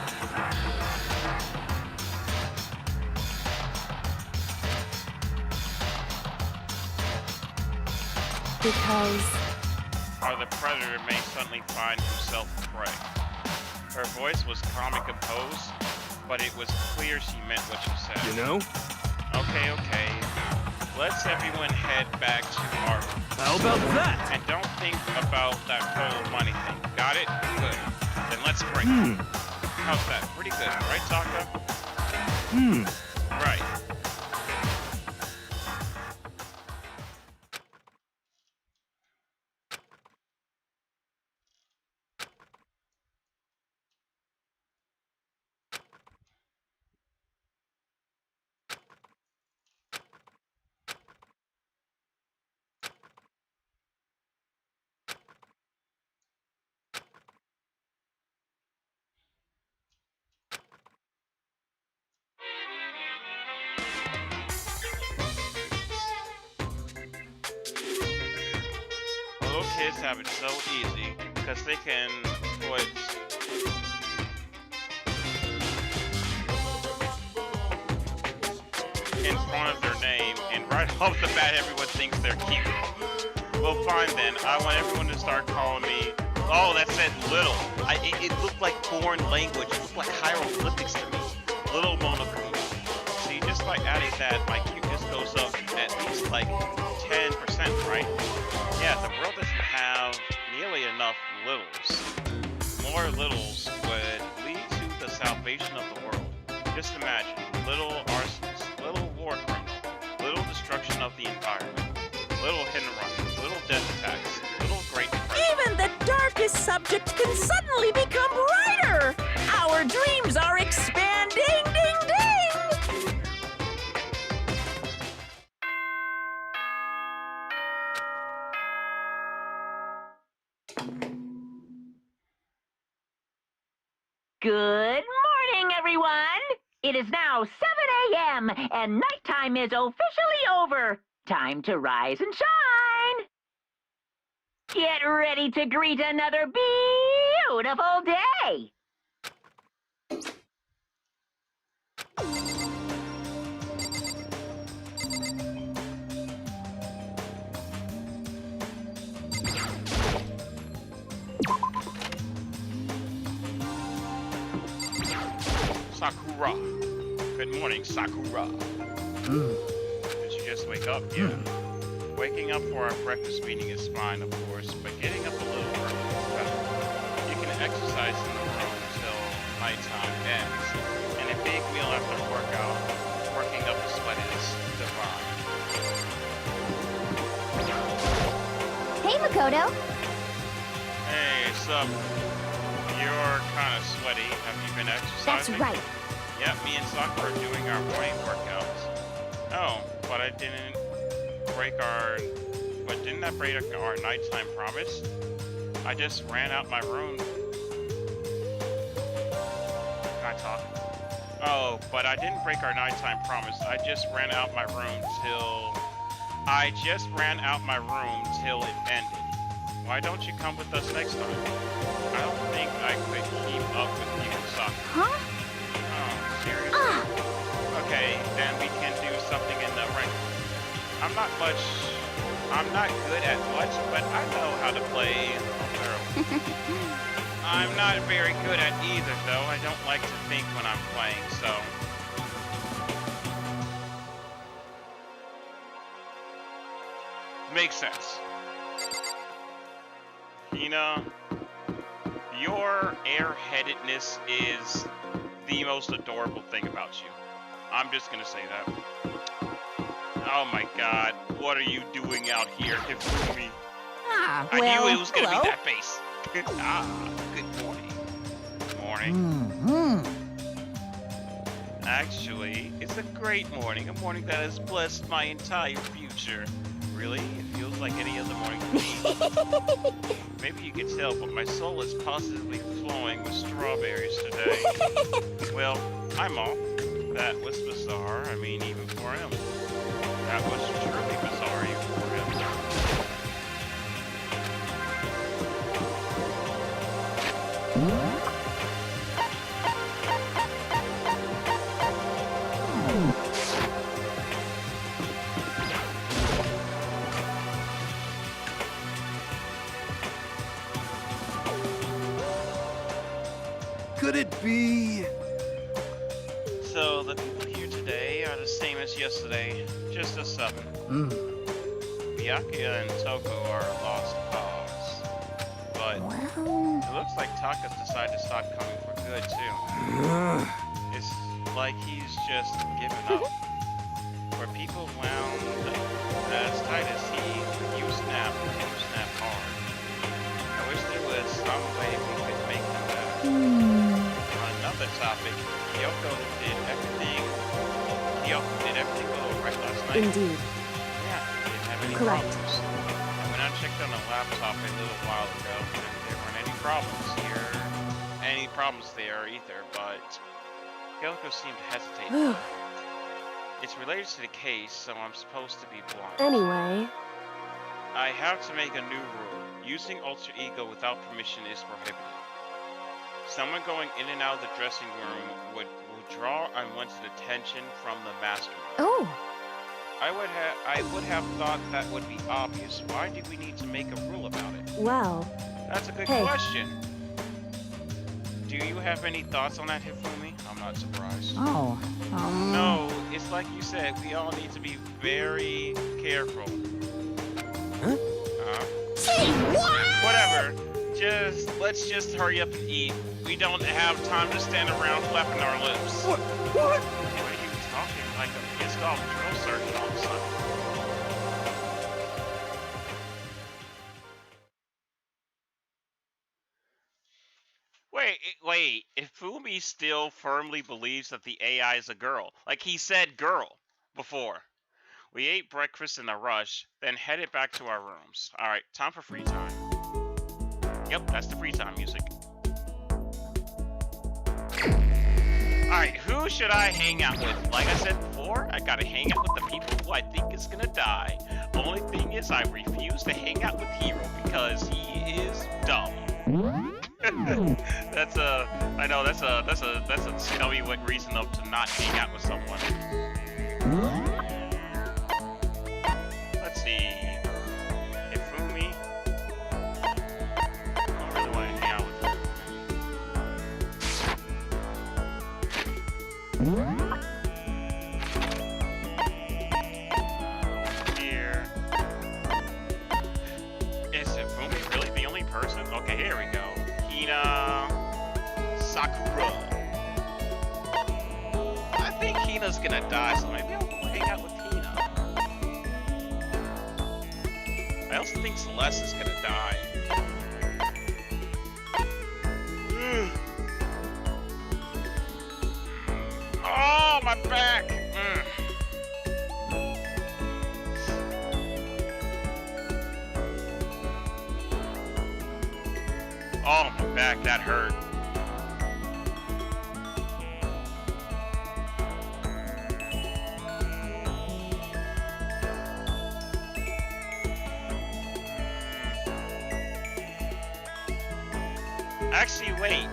Speaker 5: because
Speaker 1: Or the predator may suddenly find himself prey. Her voice was calm and composed, but it was clear she meant what she said.
Speaker 3: you know?
Speaker 1: Okay. Let's everyone head back to our room.
Speaker 3: How about that?
Speaker 1: And don't think about that whole money thing. Got it? Good. Then let's break it. How's that? Pretty good, right, Taka? Right. Little kids have it so easy because they can put in front of their name, and right off the bat, everyone thinks they're cute. Well, fine then. I want everyone to start calling me. Oh, that said little. It looked like foreign language. It looked like hieroglyphics to me. Little Monokuma. See, just by adding that, my cuteness goes up at least like 10%, right? Yeah, the world doesn't have nearly enough littles. More littles would lead to the salvation of the world. Just imagine, little arsonists, little war criminal, little destruction of the environment, little hit and run, little death attacks, little great depression.
Speaker 4: Even the darkest subject can suddenly become brighter. Our dreams are expanding, ding, ding.
Speaker 7: Good morning, everyone! It is now 7 a.m. and nighttime is officially over. Time to rise and shine! Get ready to greet another beautiful day!
Speaker 1: Sakura. Good morning, Sakura. Did you just wake up? Yeah. Waking up for our breakfast meeting is fine, of course, but getting up a little early is better. You can exercise in the room until nighttime ends, and a big meal after workout, working up a sweat is divine.
Speaker 2: Hey, Makoto.
Speaker 1: Hey, sup? You're kind of sweaty. Have you been
Speaker 2: That's
Speaker 1: exercising?
Speaker 2: right.
Speaker 1: Yeah, me and Sakura are doing our morning workouts. Oh, but I didn't break our... But didn't that break our nighttime promise? I just ran out my room. Can I talk? Oh, but I didn't break our nighttime promise. I just ran out my room till... I just ran out my room till it ended. Why don't you come with us next time? I don't think I could keep up with you, Sakura.
Speaker 2: Huh?
Speaker 1: Oh, seriously?
Speaker 2: Ah!
Speaker 1: Okay, then we can do something in the ring. I'm not good at much, but I know how to play. I'm not very good at either, though. I don't like to think when I'm playing, so... Makes sense. Hina, your airheadedness is the most adorable thing about you. I'm just gonna say that. Oh my god, what are you doing out here, Hifumi?
Speaker 4: Ah,
Speaker 1: I
Speaker 4: well,
Speaker 1: knew it was gonna
Speaker 4: hello.
Speaker 1: be that face. Good morning. Morning. Actually, it's a great morning. A morning that has blessed my entire future. Really? It feels like any other morning to me. Maybe you can tell, but my soul is positively flowing with strawberries today. Well, I'm off. That was bizarre. I mean, even for him. That was truly bizarre, even for him.
Speaker 3: Could it be?
Speaker 1: So, the people here today are the same as yesterday, just as 7. Byakuya and Toko are a lost cause. but it looks like Taka's decided to stop coming for good too. It's like he's just given up. Where people wound as tight as he, you snap hard. I wish there was some way we could make them better. On another topic, Kyoko did everything a little right last night.
Speaker 5: Indeed.
Speaker 1: Yeah, didn't have any
Speaker 5: Correct.
Speaker 1: problems. I went and checked on the laptop a little while ago, and there weren't any problems there either, but Kyoko seemed to hesitate. It's related to the case, so I'm supposed to be blind.
Speaker 5: Anyway,
Speaker 1: I have to make a new rule. Using alter ego without permission is prohibited. Someone going in and out of the dressing room would draw unwanted attention from the mastermind.
Speaker 2: Oh,
Speaker 1: I would have thought that would be obvious. Why do we need to make a rule about it?
Speaker 5: well,
Speaker 1: That's a good
Speaker 5: Hey.
Speaker 1: question. Do you have any thoughts on that, Hifumi? I'm not surprised.
Speaker 4: Oh,
Speaker 1: No, it's like you said, we all need to be very careful.
Speaker 3: Huh?
Speaker 1: Whatever. Let's just hurry up and eat. We don't have time to stand around flapping our lips.
Speaker 3: What?
Speaker 1: Why are you talking like a pissed off drill sergeant all of a sudden? Wait. If Fumi still firmly believes that the AI is a girl, like he said girl before. We ate breakfast in a rush, then headed back to our rooms. Alright, time for free time. Yep, that's the free time music. Alright, who should I hang out with? Like I said before, I gotta hang out with the people who I think is gonna die. Only thing is, I refuse to hang out with Hiro because he is dumb. that's a scummy reason to not hang out with someone. Let's see. Hifumi. I don't really want to hang out with him. Here. Is Hifumi really the only person? Okay, here we go. Hina Sakura. I think Hina's gonna die, so maybe I'll go hang out with Hina. I also think Celeste is gonna die. Oh, my back! Oh, my back, that hurt. Actually, wait.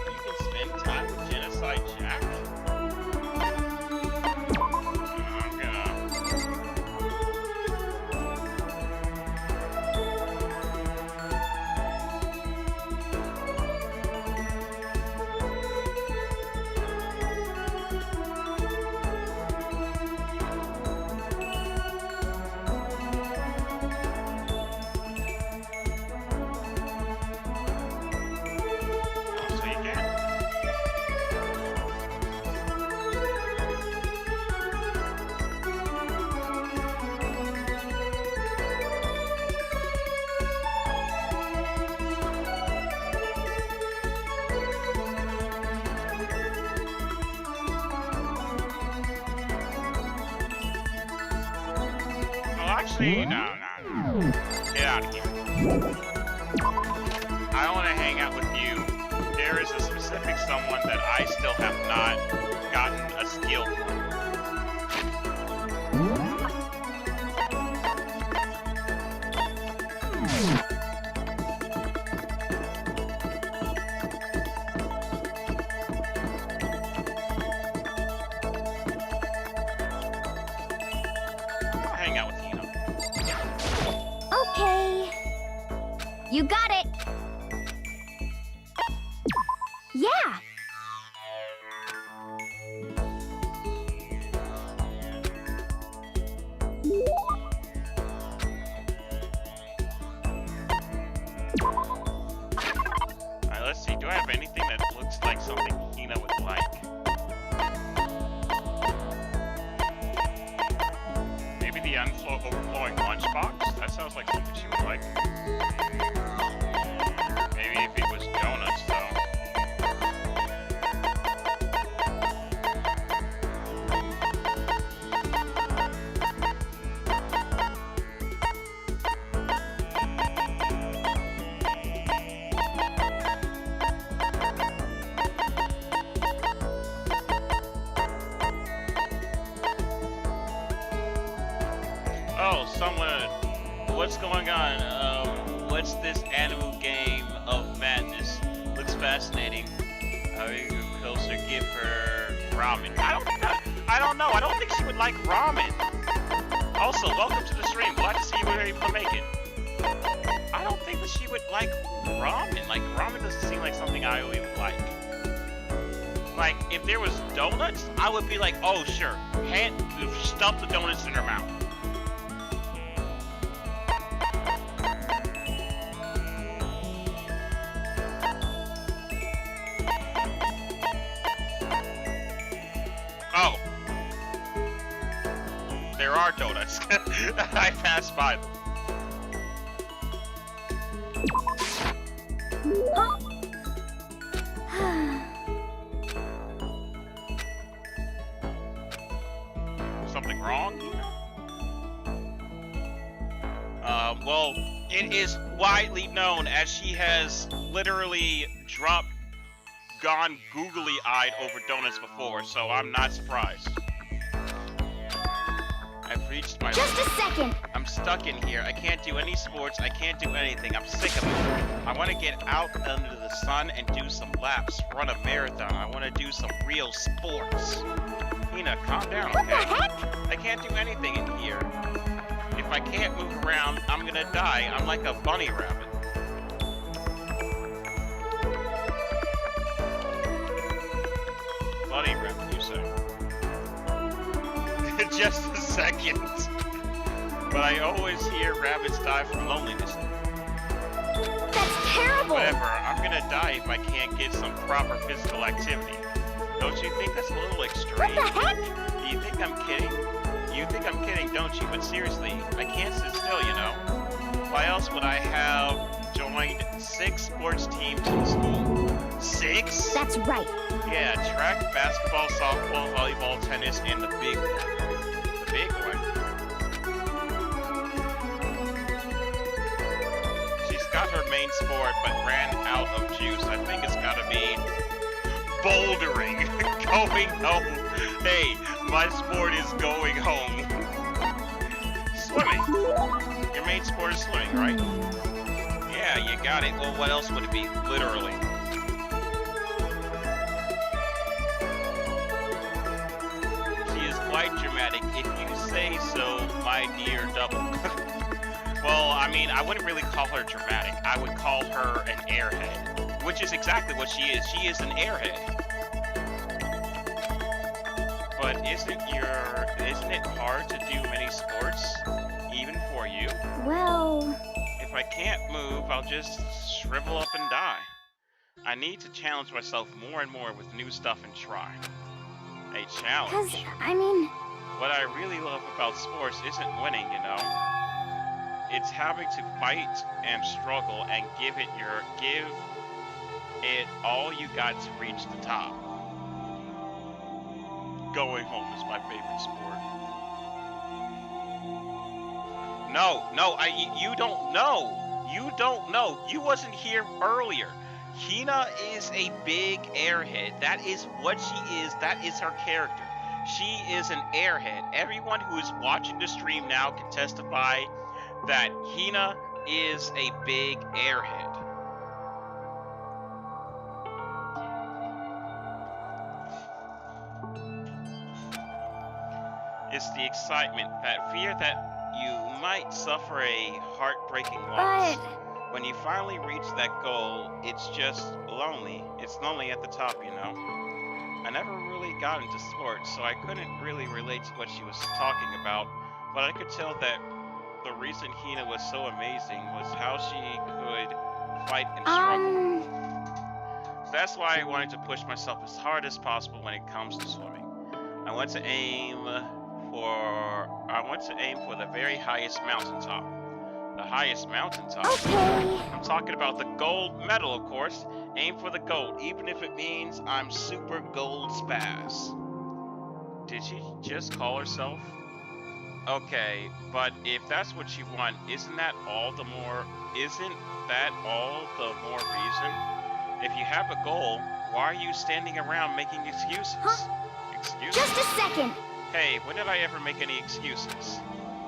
Speaker 1: You can spend time with Genocide Jack? Actually, no. Get out of here. I want to hang out with you. There is a specific someone that I still have not gotten a skill from. I'll hang out with you.
Speaker 2: Okay. You got it. Yeah.
Speaker 1: Alright, let's see. Do I have anything that looks like something Hina would like? Maybe the overflowing lunchbox? That sounds like something she would like. Maybe if it was donuts, though. Oh, someone. What's going on? What's this animal game of madness? Looks fascinating. How you go closer? Give her ramen. I don't know. I don't think she would like ramen. Also, welcome to the stream. Glad to see you were able to make it. I don't think that she would like ramen. Like, ramen doesn't seem like something I would like. Like, if there was donuts, I would be like, oh, sure. Stuff the donuts in her mouth. Oh. There are donuts. I passed by them. Something wrong? Well, it is widely known as she has literally gone googly-eyed over donuts before, so I'm not surprised. I've reached my
Speaker 2: Just a second.
Speaker 1: I'm stuck in here. I can't do any sports. I can't do anything. I'm sick of it. I want to get out under the sun and do some laps, run a marathon. I want to do some real sports. Hina, calm down,
Speaker 2: What the
Speaker 1: okay?
Speaker 2: heck?
Speaker 1: I can't do anything in here. If I can't move around, I'm gonna die. I'm like a bunny rabbit. Bunny rabbit, you say? Just a second. But I always hear rabbits die from loneliness.
Speaker 2: That's terrible.
Speaker 1: Whatever, I'm gonna die if I can't get some proper physical activity. Don't you think that's a little extreme?
Speaker 2: What the heck?
Speaker 1: Do you think I'm kidding? You think I'm kidding, don't you? But seriously, I can't sit still, you know? Why else would I have joined 6 sports teams in school? 6?
Speaker 2: That's right.
Speaker 1: Yeah, track, basketball, softball, volleyball, tennis, and the big one. The big one? She's got her main sport, but ran out of juice. I think it's gotta be bouldering. Going home. Hey, my sport is going home. Swimming. Your main sport is swimming, right? Yeah, you got it. Well, what else would it be? Literally. She is quite dramatic, if you say so, my dear double. Well, I mean, I wouldn't really call her dramatic. I would call her an airhead, which is exactly what she is. She is an airhead. But isn't it hard to do many sports, even for you?
Speaker 2: Well,
Speaker 1: If I can't move, I'll just shrivel up and die. I need to challenge myself more and more with new stuff and try. A challenge.
Speaker 2: 'cause, I mean,
Speaker 1: What I really love about sports isn't winning, you know? It's having to fight and struggle and give it all you got to reach the top. Going home is my favorite sport. You don't know. You don't know. You wasn't here earlier. Hina is a big airhead. That is what she is. That is her character. She is an airhead. Everyone who is watching the stream now can testify that Hina is a big airhead. It's the excitement, that fear that you might suffer a heartbreaking loss.
Speaker 2: But
Speaker 1: When you finally reach that goal, it's just lonely. It's lonely at the top, you know. I never really got into sports, so I couldn't really relate to what she was talking about, but I could tell that the reason Hina was so amazing was how she could fight and struggle. That's why I wanted to push myself as hard as possible when it comes to swimming. I want to aim for the very highest mountaintop. The highest mountaintop?
Speaker 2: okay.
Speaker 1: I'm talking about the gold medal, of course. Aim for the gold, even if it means I'm super gold spaz. Did she just call herself? Okay, but if that's what you want, isn't that all the more reason? If you have a goal, why are you standing around making excuses?
Speaker 2: Huh?
Speaker 1: Excuses?
Speaker 2: Just a second.
Speaker 1: Hey, when did I ever make any excuses?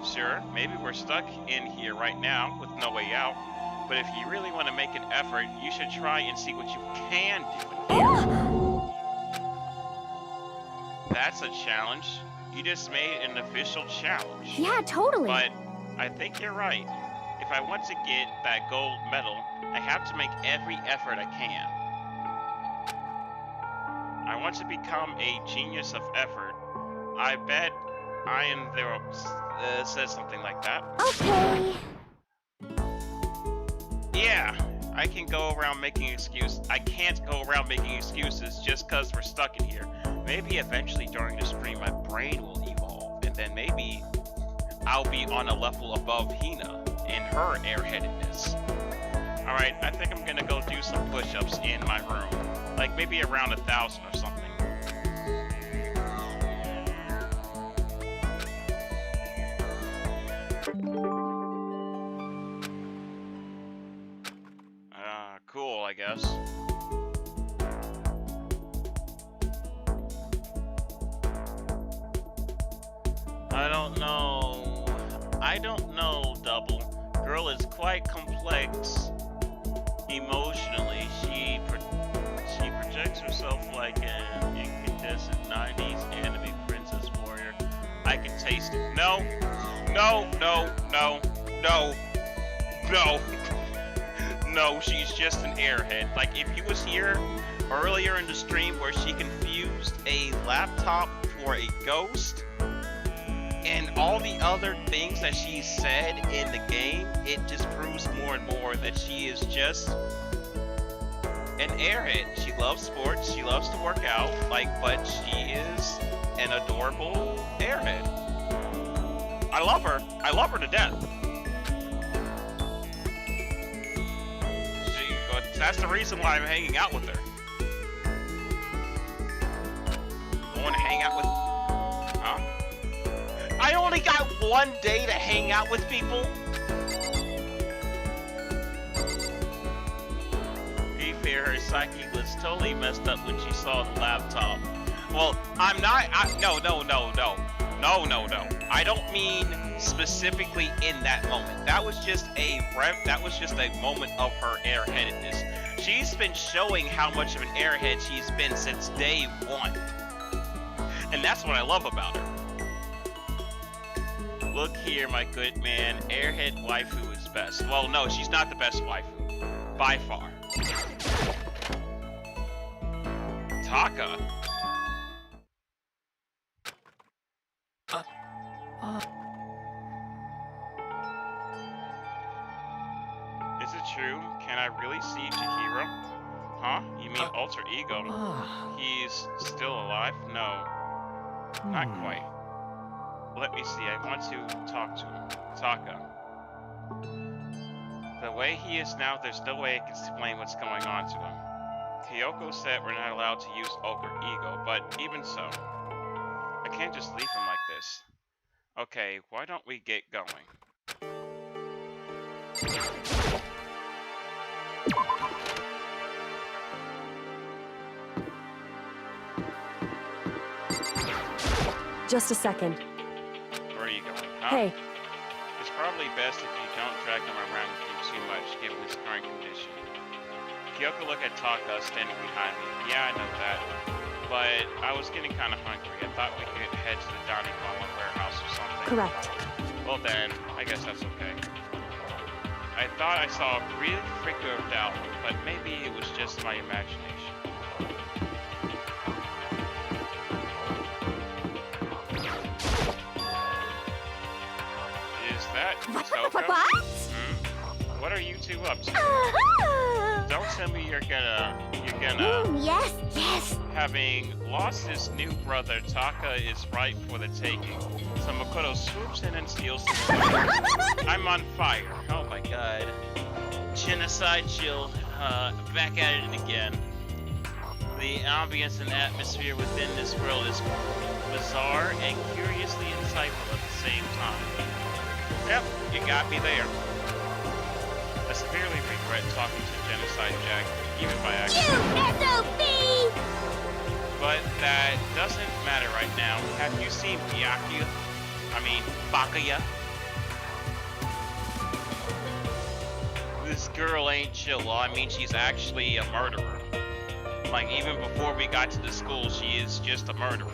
Speaker 1: Sure, maybe we're stuck in here right now with no way out, but if you really want to make an effort, you should try and see what you can do in here. That's a challenge. You just made an official challenge.
Speaker 2: Yeah, totally.
Speaker 1: But I think you're right. If I want to get that gold medal, I have to make every effort I can. I want to become a genius of effort. I bet I am there. Says something like that.
Speaker 2: Okay.
Speaker 1: Yeah, I can go around making excuses. I can't go around making excuses just because we're stuck in here. Maybe eventually during the stream my brain will evolve, and then maybe I'll be on a level above Hina in her airheadedness. Alright, I think I'm gonna go do some push-ups in my room. Like maybe around 1,000 or something. Cool, I guess. I don't know, Double. Girl is quite complex emotionally. She projects herself like an incandescent 90s anime princess warrior. I can taste it. No. No, she's just an airhead. Like, if you was here earlier in the stream where she confused a laptop for a ghost, and all the other things that she said in the game, it just proves more and more that she is just an airhead. She loves sports, she loves to work out, but she is an adorable airhead. I love her to death. That's the reason why I'm hanging out with her. I want to hang out with... Huh? I only got one day to hang out with people? To be fair, her psyche was totally messed up when she saw the laptop. Well, I'm not... No. I don't mean specifically in that moment. That was just a moment of her airheadedness. She's been showing how much of an airhead she's been since day one. And that's what I love about her. Look here, my good man. Airhead waifu is best. Well, no, she's not the best waifu. By far. Taka. Is it true? Can I really see Chihiro? Huh? You mean alter ego? He's still alive? No. Not quite. Let me see, I want to talk to him. Taka. The way he is now, there's no way I can explain what's going on to him. Kyoko said we're not allowed to use alter ego, but even so, I can't just leave him like this. Okay, why don't we get going?
Speaker 5: Just a second.
Speaker 1: Where are you going? Huh?
Speaker 5: Hey,
Speaker 1: It's probably best if you don't drag him around with you too much, given his current condition. Kyoko looked at Taka standing behind me. Yeah, I know that. But I was getting kind of hungry. I thought we could head to the dining hall or warehouse or something.
Speaker 5: correct.
Speaker 1: Well then, I guess that's okay. I thought I saw a brief flicker of doubt, but maybe it was just my imagination. Is that Kyoko?
Speaker 2: What?
Speaker 1: What are you two up to?
Speaker 2: Uh-huh.
Speaker 1: Don't tell me you're gonna...
Speaker 2: Yes, yes.
Speaker 1: Having lost his new brother, Taka is ripe for the taking. So Makoto swoops in and steals the sword. I'm on fire. Oh my god. Genocide chill. Back at it again. The ambience and atmosphere within this world is bizarre and curiously insightful at the same time. Yep, you got me there. I severely regret talking to Genocide Jack, even by accident.
Speaker 2: SOB!
Speaker 1: But that doesn't matter right now. Have you seen Bakuya? This girl ain't chill. Well, I mean, she's actually a murderer. Like, even before we got to the school, she is just a murderer.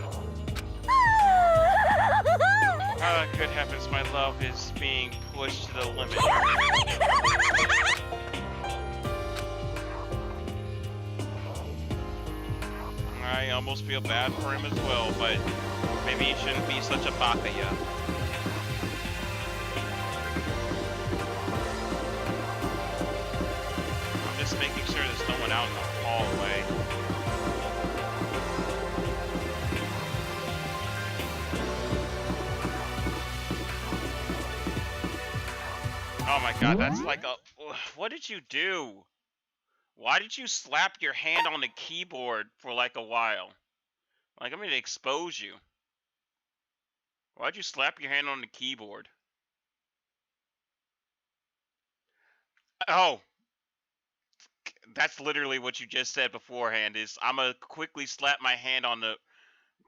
Speaker 1: Good heavens, my love is being pushed to the limit. I almost feel bad for him as well, but maybe he shouldn't be such a Bakuya. I'm just making sure there's no one out in the hallway. Oh my god, that's like a... What did you do? Why did you slap your hand on the keyboard for like a while? Like, I'm gonna expose you. Why'd you slap your hand on the keyboard? Oh! That's literally what you just said beforehand, is I'm gonna quickly slap my hand on the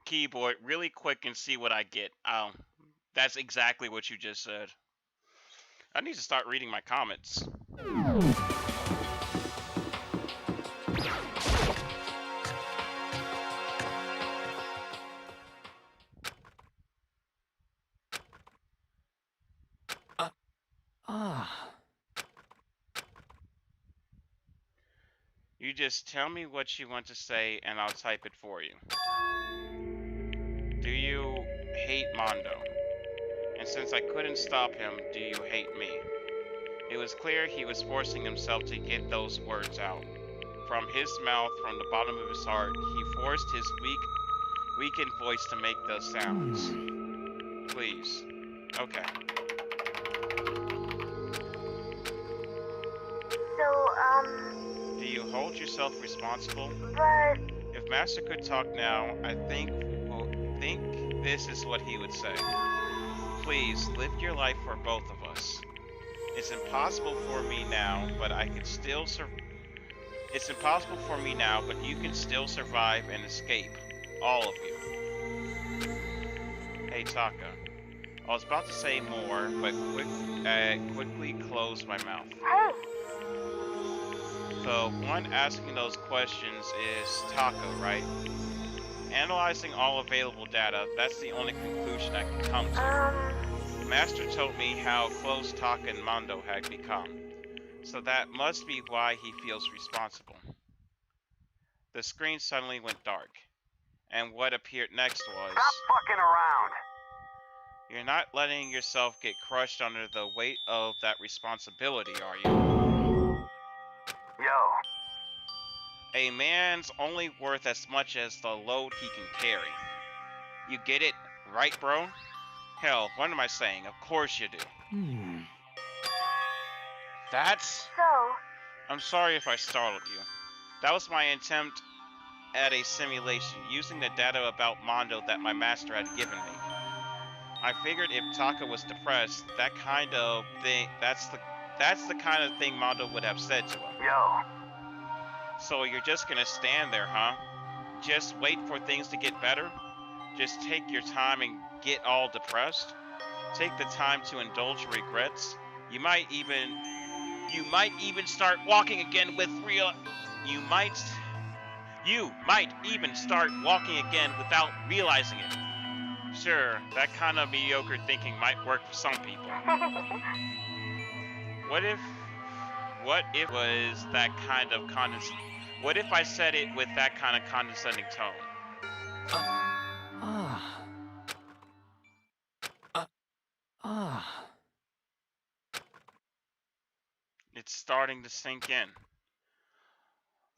Speaker 1: keyboard really quick and see what I get. Oh, that's exactly what you just said. I need to start reading my comments. You just tell me what you want to say and I'll type it for you. Do you hate Mondo? And since I couldn't stop him, do you hate me? It was clear he was forcing himself to get those words out. From his mouth, from the bottom of his heart, he forced his weakened voice to make those sounds. Please. Okay.
Speaker 6: So,
Speaker 1: Do you hold yourself responsible?
Speaker 6: but...
Speaker 1: If Master could talk now, I think this is what he would say. Please, live your life for both of us. It's impossible for me now, but I can still It's impossible for me now, but you can still survive and escape. All of you. Hey, Taka. I was about to say more, but quickly closed my mouth.
Speaker 6: Hey!
Speaker 1: The one asking those questions is Taka, right? Analyzing all available data, that's the only conclusion I can come to. The Master told me how close Taka and Mondo had become, so that must be why he feels responsible. The screen suddenly went dark, and what appeared next was...
Speaker 3: Stop fucking around!
Speaker 1: You're not letting yourself get crushed under the weight of that responsibility, are you?
Speaker 3: Yo.
Speaker 1: A man's only worth as much as the load he can carry. You get it, right, bro? Hell, what am I saying? Of course you do. That's...
Speaker 6: So...
Speaker 1: I'm sorry if I startled you. That was my attempt at a simulation, using the data about Mondo that my master had given me. I figured if Taka was depressed, that kind of thing, That's the kind of thing Mondo would have said to him.
Speaker 3: Yo,
Speaker 1: So you're just gonna stand there, huh? Just wait for things to get better? Just take your time and get all depressed? Take the time to indulge your regrets? You might even start walking again with real... You might even start walking again without realizing it. Sure, that kind of mediocre thinking might work for some people. What if it was that kind of What if I said it with that kind of condescending tone? It's starting to sink in.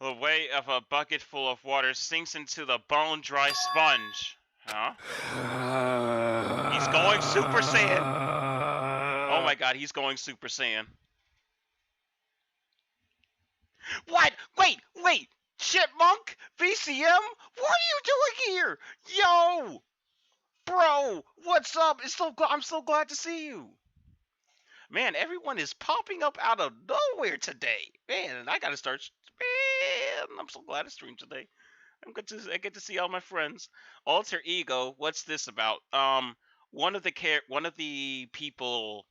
Speaker 1: The weight of a bucket full of water sinks into the bone-dry sponge. Huh? He's going Super Saiyan! Oh my god, he's going Super Saiyan. What? Wait! Chipmunk? VCM? What are you doing here? Yo! Bro, what's up? I'm so glad to see you. Man, everyone is popping up out of nowhere today. Man, I gotta start. Man, I'm so glad to stream today. I get to see all my friends. Alter ego. What's this about? One of the people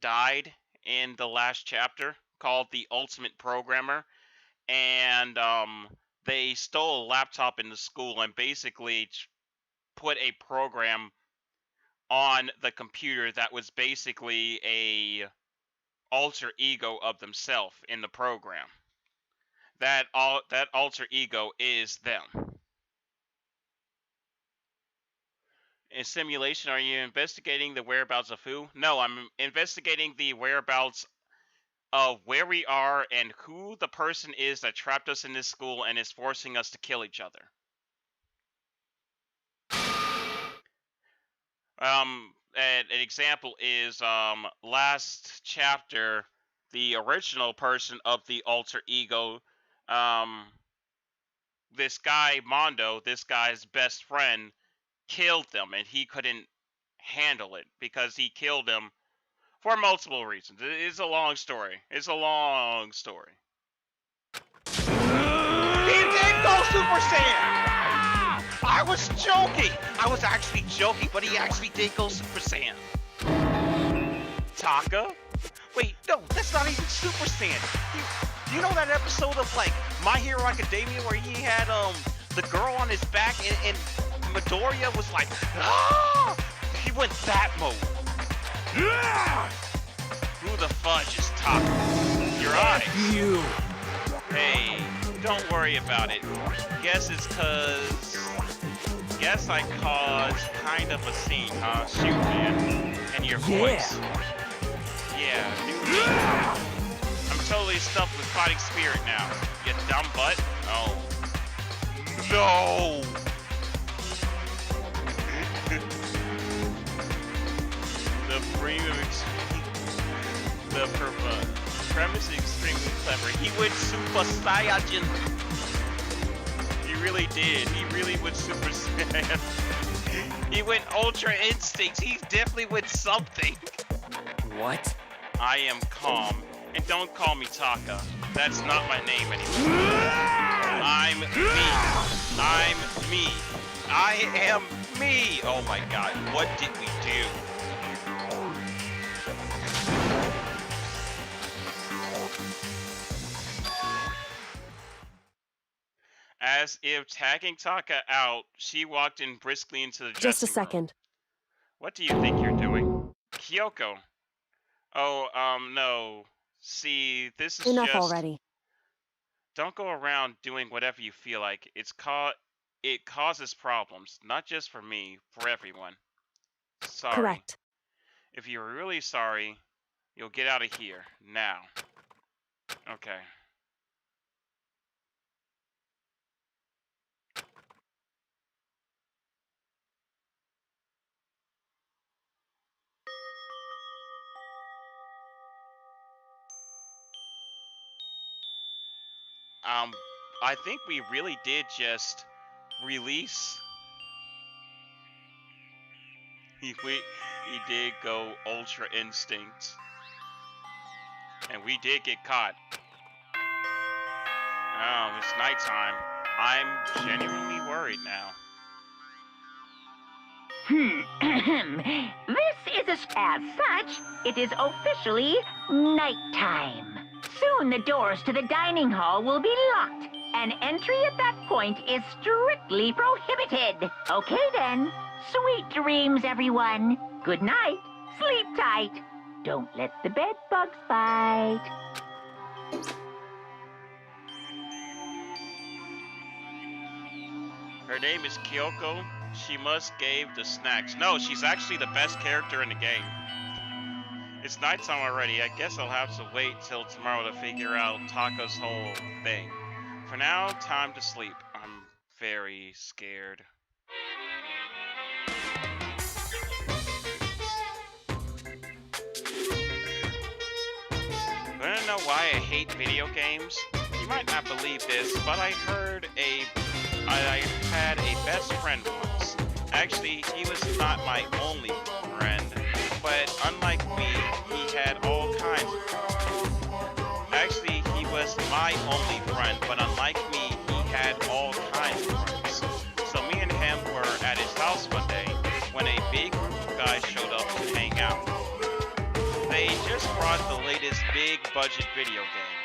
Speaker 1: died in the last chapter, called the Ultimate Programmer, and they stole a laptop in the school and basically put a program on the computer that was basically a alter ego of themselves in the program. That alter ego is them. In simulation, are you investigating the whereabouts of who? No, I'm investigating the whereabouts of where we are and who the person is that trapped us in this school and is forcing us to kill each other. An example is last chapter, the original person of the alter ego, this guy Mondo, this guy's best friend, killed them, and he couldn't handle it because he killed him for multiple reasons. It's a long story. He did go Super Saiyan! I was joking! I was actually joking, but he actually did go Super Saiyan. Taka? Wait, no, that's not even Super Saiyan. You know that episode of, like, My Hero Academia where he had, the girl on his back and Midoriya was like, ah! He went that mode. Ah! Who the fudge is Taka? Your eyes. You. Hey, don't worry about it. Guess I caused kind of a scene, huh? Shoot, man. And your voice. Yeah, I'm totally stuffed with fighting spirit now. You dumb butt. Oh. No! The premise is extremely clever. He went Super Saiyajin. He really did. He really went Super Saiyan. He went Ultra Instinct. He definitely went something. What? I am calm. And don't call me Taka. That's not my name anymore. I'm me. I'm me. I am me. Oh my god. What did we do? As if tagging Taka out, she walked in briskly into the dressing room.
Speaker 5: Just a second.
Speaker 1: What do you think you're doing? Kyoko. Oh, no. See, this is
Speaker 5: Enough
Speaker 1: just...
Speaker 5: already.
Speaker 1: Don't go around doing whatever you feel like. It causes problems, not just for me, for everyone. Sorry.
Speaker 5: Correct.
Speaker 1: If you're really sorry, you'll get out of here, now. Okay. I think we really did just release. He did go Ultra Instinct. And we did get caught. Oh, it's nighttime. I'm genuinely worried now.
Speaker 7: This is as such, it is officially nighttime. Soon the doors to the dining hall will be locked, and entry at that point is strictly prohibited. Okay then, sweet dreams, everyone. Good night, sleep tight. Don't let the bed bugs bite.
Speaker 1: Her name is Kyoko. She must gave the snacks. No, she's actually the best character in the game. It's nighttime already. I guess I'll have to wait till tomorrow to figure out Taka's whole thing. For now, time to sleep. I'm very scared. Wanna know why I hate video games? You might not believe this, but I had a best friend once. Actually, he was not my only friend, but unlike me, he had all kinds of friends. Actually, he was my only friend, but unlike me, he had all kinds of friends. So me and him were at his house one day when a big group of guys showed up to hang out. They just brought the latest big budget video game.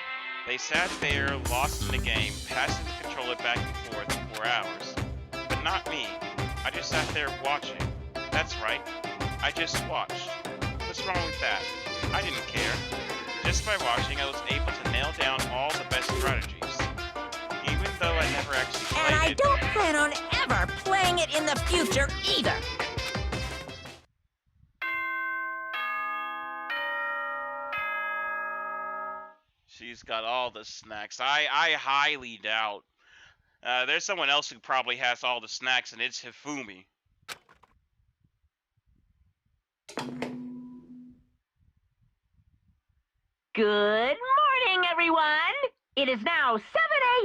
Speaker 1: They sat there, lost in the game, passing the controller back and forth for hours. But not me. I just sat there watching. That's right. I just watched. What's wrong with that? I didn't care. Just by watching, I was able to nail down all the best strategies. Even though I never actually played
Speaker 4: And I
Speaker 1: it.
Speaker 4: don't plan on ever playing it in the future either.
Speaker 1: She's got all the snacks. I highly doubt. There's someone else who probably has all the snacks, and it's Hifumi.
Speaker 7: Good morning, everyone. It is now 7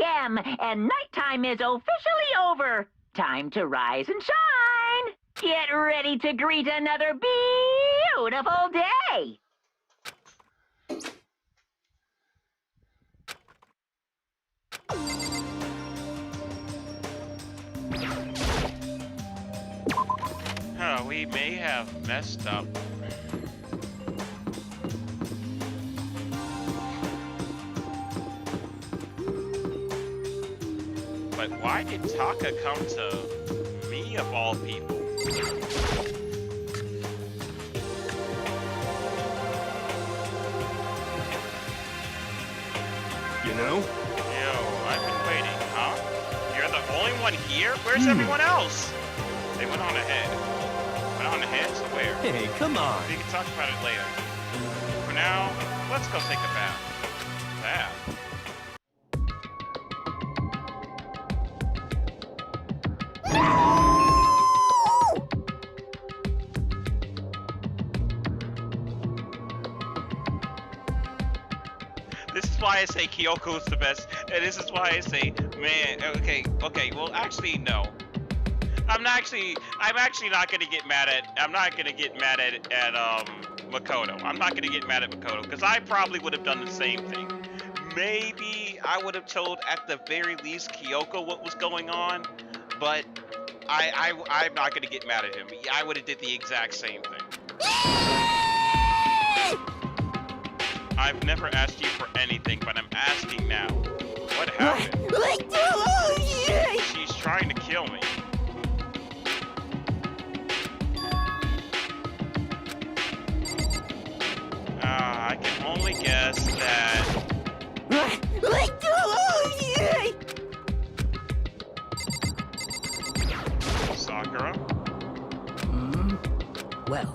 Speaker 7: a.m. and nighttime is officially over. Time to rise and shine. Get ready to greet another beautiful day.
Speaker 1: We may have messed up. But why did Taka come to me of all people?
Speaker 8: You know?
Speaker 1: Yo, I've been waiting, huh? You're the only one here? Where's everyone else? They went on ahead. Went on ahead to where?
Speaker 8: Hey, come on.
Speaker 1: We can talk about it later. For now, let's go take a bath. This is why I say Kyoko's the best, and this is why I say, man, okay, well, actually, no. I'm actually not gonna get mad at, Makoto. I'm not gonna get mad at Makoto, because I probably would have done the same thing. Maybe I would have told, at the very least, Kyoko what was going on, but I'm not gonna get mad at him. I would have did the exact same thing. I've never asked you for anything, but I'm asking now. What happened? She's trying to kill me. I can only guess that... Sakura?
Speaker 9: Well.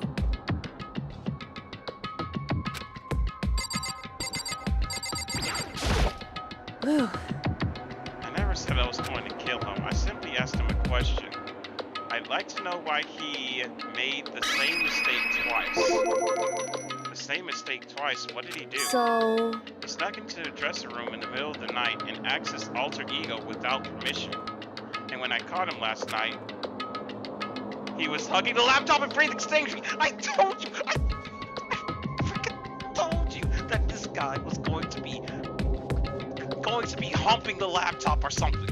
Speaker 1: I never said I was going to kill him. I simply asked him a question. I'd like to know why he made the same mistake twice. The same mistake twice? What did he do?
Speaker 5: So...
Speaker 1: He snuck into the dressing room in the middle of the night and accessed alter ego without permission. And when I caught him last night, he was hugging the laptop and breathing extinguisher. I told you! I freaking told you that this guy was going to be humping the laptop or something.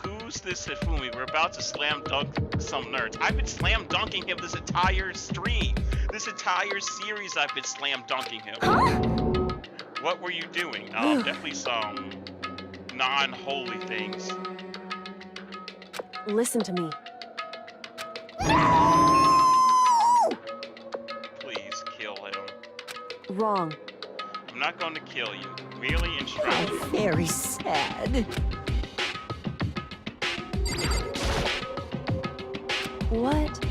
Speaker 1: Who's this Hifumi? We're about to slam dunk some nerds. I've been slam dunking him this entire stream. This entire series I've been slam dunking him.
Speaker 4: Huh?
Speaker 1: What were you doing? Definitely some non-holy things.
Speaker 5: Listen to me.
Speaker 1: Please kill him.
Speaker 5: Wrong.
Speaker 1: I'm not going to kill you. Merely instruct you.
Speaker 4: Very sad.
Speaker 5: What?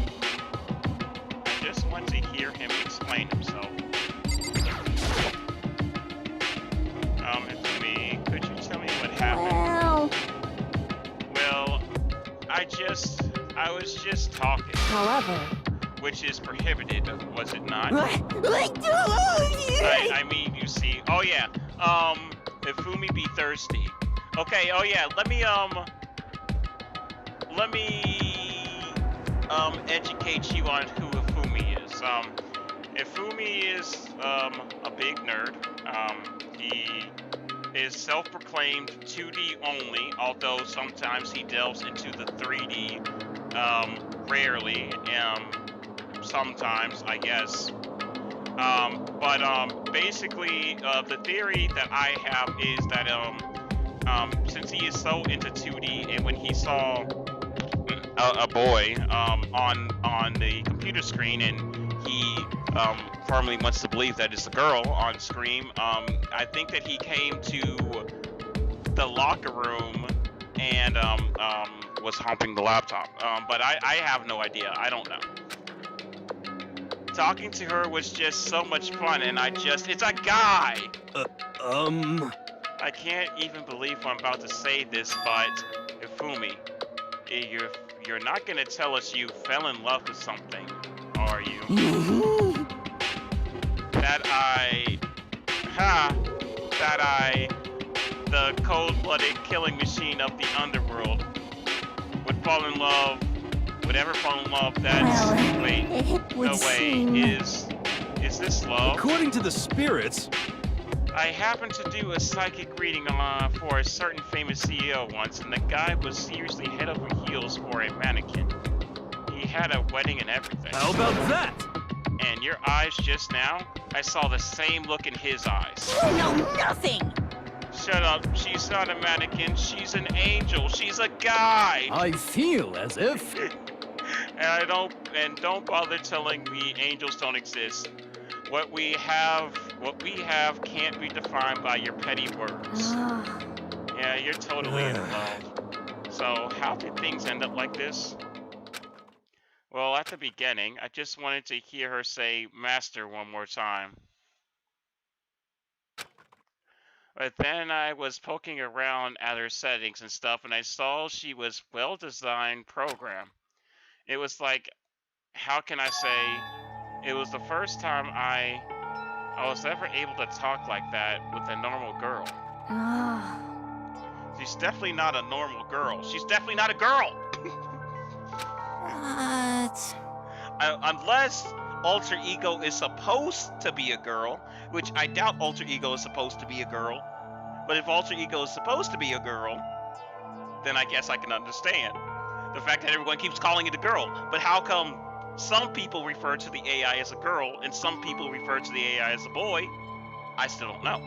Speaker 1: I just want to hear him explain himself. Hifumi, could you tell me what happened? Well, I was just talking.
Speaker 5: However,
Speaker 1: Which is prohibited, was it not?
Speaker 4: I
Speaker 1: I mean, you see. Oh yeah. Hifumi be thirsty. Okay. Oh yeah. Let me educate you on who Hifumi is. Hifumi is a big nerd. He is self-proclaimed 2D only, although sometimes he delves into the 3D. Rarely. Sometimes, I guess. But basically, the theory that I have is that since he is so into 2D, and when he saw a boy on the computer screen, and he firmly wants to believe that it's a girl on screen, I think that he came to the locker room and was humping the laptop. But I have no idea. I don't know. Talking to her was just so much fun, and it's a guy! I can't even believe I'm about to say this, but Hifumi, you're not gonna tell us you fell in love with something, are you? The cold-blooded killing machine of the underworld, would fall in love, would ever fall in love, is this love?
Speaker 8: According to the spirits,
Speaker 1: I happened to do a psychic reading for a certain famous CEO once, and the guy was seriously head over heels for a mannequin. He had a wedding and everything.
Speaker 8: how about that?
Speaker 1: And your eyes just now, I saw the same look in his eyes.
Speaker 4: You know nothing!
Speaker 1: Shut up, she's not a mannequin, she's an angel, she's a guy!
Speaker 8: I feel as if...
Speaker 1: And don't bother telling me angels don't exist. What we have can't be defined by your petty words. Yeah, you're totally in love. So how did things end up like this? Well, at the beginning, I just wanted to hear her say master one more time. But then I was poking around at her settings and stuff, and I saw she was well-designed program. It was like, how can I say, it was the first time I was ever able to talk like that with a normal girl. She's definitely not a normal girl. She's definitely not a girl! Unless Alter Ego is supposed to be a girl, which I doubt Alter Ego is supposed to be a girl. But if Alter Ego is supposed to be a girl, then I guess I can understand the fact that everyone keeps calling it a girl. But how come some people refer to the AI as a girl and some people refer to the AI as a boy? I still don't know.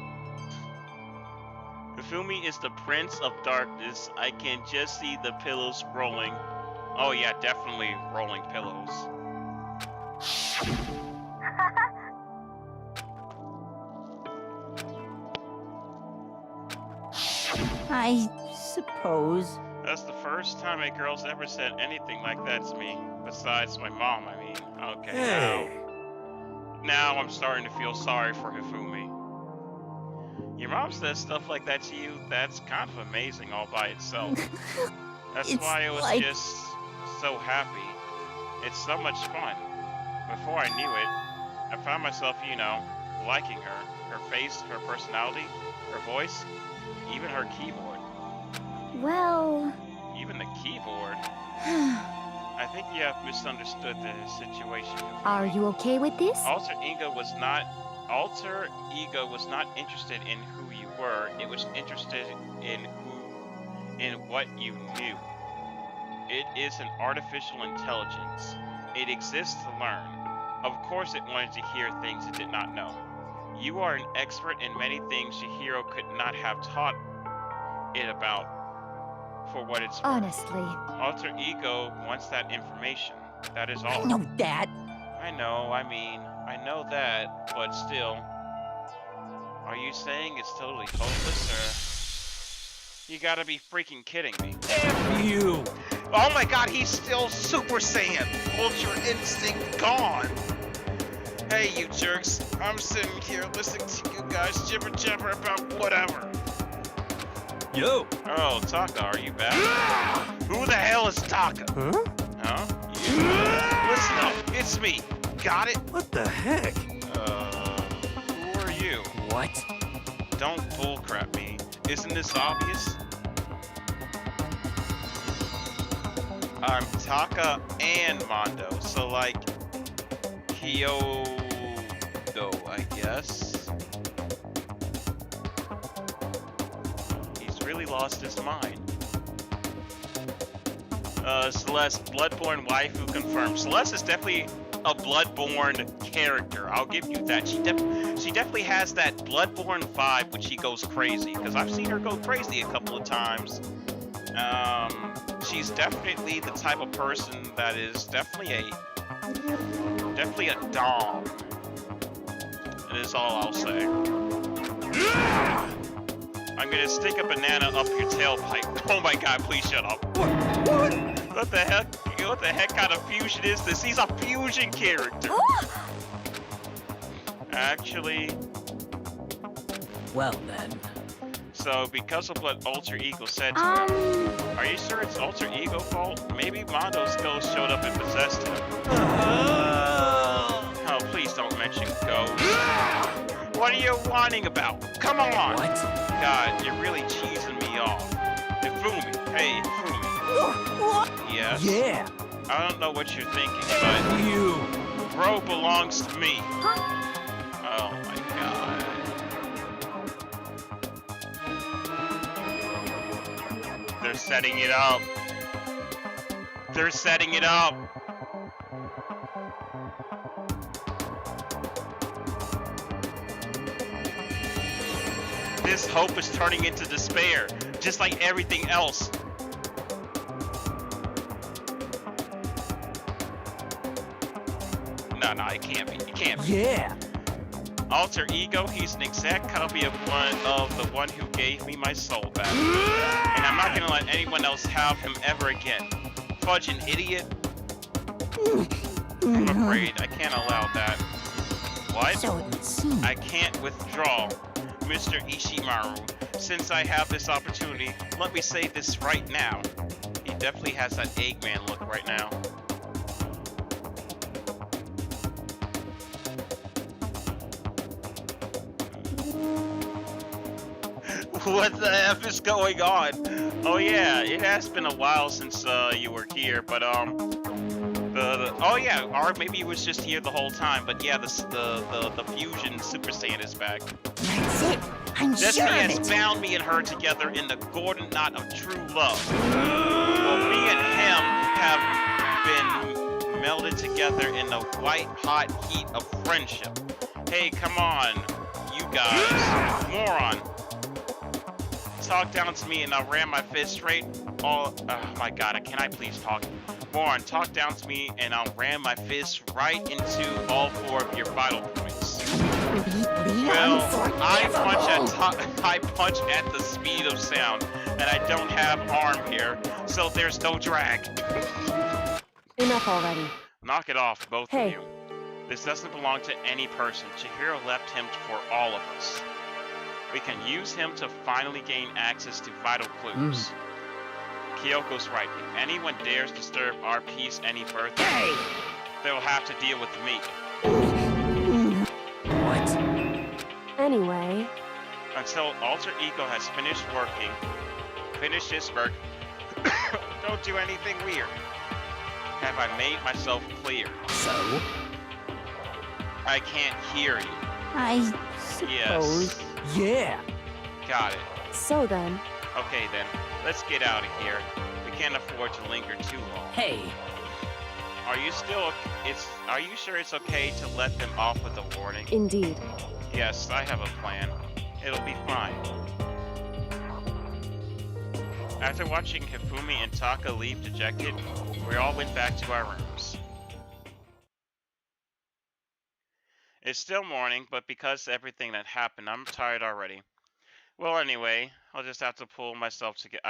Speaker 1: Hifumi is the Prince of Darkness. I can just see the pillows rolling. Oh yeah, definitely rolling pillows.
Speaker 4: I suppose.
Speaker 1: That's the first time a girl's ever said anything like that to me. Besides my mom, I mean. Okay,
Speaker 8: Hey.
Speaker 1: now I'm starting to feel sorry for Hifumi. Your mom says stuff like that to you, that's kind of amazing all by itself. That's
Speaker 4: It's
Speaker 1: why I was
Speaker 4: like-
Speaker 1: just so happy. It's so much fun. Before I knew it, I found myself, you know, liking her. Her face, her personality, her voice, even her keyboard.
Speaker 6: Well,
Speaker 1: Even the keyboard. I think you have misunderstood the situation.
Speaker 2: Are you okay with this?
Speaker 1: Alter ego was not interested in who you were. It was interested in what you knew. It is an artificial intelligence. It exists to learn. Of course it wanted to hear things it did not know. You are an expert in many things Chihiro could not have taught it about for what it's worth.
Speaker 2: Honestly.
Speaker 1: Alter ego wants that information. That is all.
Speaker 4: I know that.
Speaker 1: I know, I know that, but still. Are you saying it's totally hopeless, or... You gotta be freaking kidding me.
Speaker 8: F you!
Speaker 1: Oh my god, he's still Super Saiyan! Ultra Instinct gone! Hey, you jerks. I'm sitting here listening to you guys jibber jabber about whatever.
Speaker 8: Yo!
Speaker 1: Oh, Taka, are you back? Who the hell is Taka?
Speaker 8: Huh?
Speaker 1: Huh? You? Listen up, it's me. Got it?
Speaker 8: What the heck?
Speaker 1: Who are you?
Speaker 8: What?
Speaker 1: Don't bullcrap me. Isn't this obvious? I'm Taka and Mondo, so like Kyoto, I guess. He's really lost his mind. Celeste, Bloodborne waifu confirmed. Celeste is definitely a Bloodborne character. I'll give you that. She definitely has that Bloodborne vibe when she goes crazy, because I've seen her go crazy a couple of times. She's definitely the type of person that is definitely a dom. That is all I'll say. I'm gonna stick a banana up your tailpipe. Oh my god, please shut up. What the heck? What the heck kind of fusion is this? He's a fusion character. Actually.
Speaker 8: Well then.
Speaker 1: So, because of what Alter Ego said to him, are you sure it's Alter Ego fault? Maybe Mondo's ghost showed up and possessed him. Oh, please don't mention ghosts. What are you whining about? Come on!
Speaker 8: What?
Speaker 1: God, you're really cheesing me off. Ifumi, hey, Ifumi. Yes?
Speaker 8: Yeah!
Speaker 1: I don't know what you're thinking, but
Speaker 8: You!
Speaker 1: bro belongs to me. Oh my god. They're setting it up. They're setting it up. This hope is turning into despair, just like everything else. No, it can't be. It can't be.
Speaker 8: Yeah!
Speaker 1: Alter Ego, he's an exact copy of the one who gave me my soul back. And I'm not gonna let anyone else have him ever again. Fudging idiot. I'm afraid I can't allow that. What?
Speaker 4: So it would seem.
Speaker 1: I can't withdraw. Mr. Ishimaru, since I have this opportunity, let me say this right now. He definitely has that Eggman look right now. What the F is going on? Oh yeah, it has been a while since you were here, but oh yeah, or maybe he was just here the whole time. But yeah, the fusion Super Saiyan is back.
Speaker 4: That's it. I'm
Speaker 1: Destiny
Speaker 4: sure of
Speaker 1: has
Speaker 4: it.
Speaker 1: bound me and her together in the golden knot of true love. Well, me and him have been melded together in the white hot heat of friendship. Hey, come on, you guys, moron. Talk down to me and I'll ram my fist straight. Oh my god, can I please talk? Moron, talk down to me and I'll ram my fist right into all 4 of your vital points. Well, I punch at the speed of sound, and I don't have arm here, so there's no drag.
Speaker 5: Enough already.
Speaker 1: Knock it off, both
Speaker 5: Hey.
Speaker 1: of you. This doesn't belong to any person. Chihiro left him for all of us. We can use him to finally gain access to vital clues. Kyoko's right. If anyone dares disturb our peace any further, they'll have to deal with me.
Speaker 8: What?
Speaker 5: Anyway,
Speaker 1: Until Alter Ego has finished his work, don't do anything weird. Have I made myself clear?
Speaker 8: So?
Speaker 1: I can't hear you.
Speaker 4: I
Speaker 1: Yes.
Speaker 8: Yeah.
Speaker 1: Got it.
Speaker 5: So then,
Speaker 1: Okay then, let's get out of here. We can't afford to linger too long.
Speaker 8: Hey.
Speaker 1: Are you sure it's okay to let them off with a warning?
Speaker 5: indeed.
Speaker 1: Yes, I have a plan. It'll be fine. After watching Hifumi and Taka leave dejected, we all went back to our rooms. It's still morning, but because of everything that happened, I'm tired already. Well, anyway, I'll just have to pull myself together.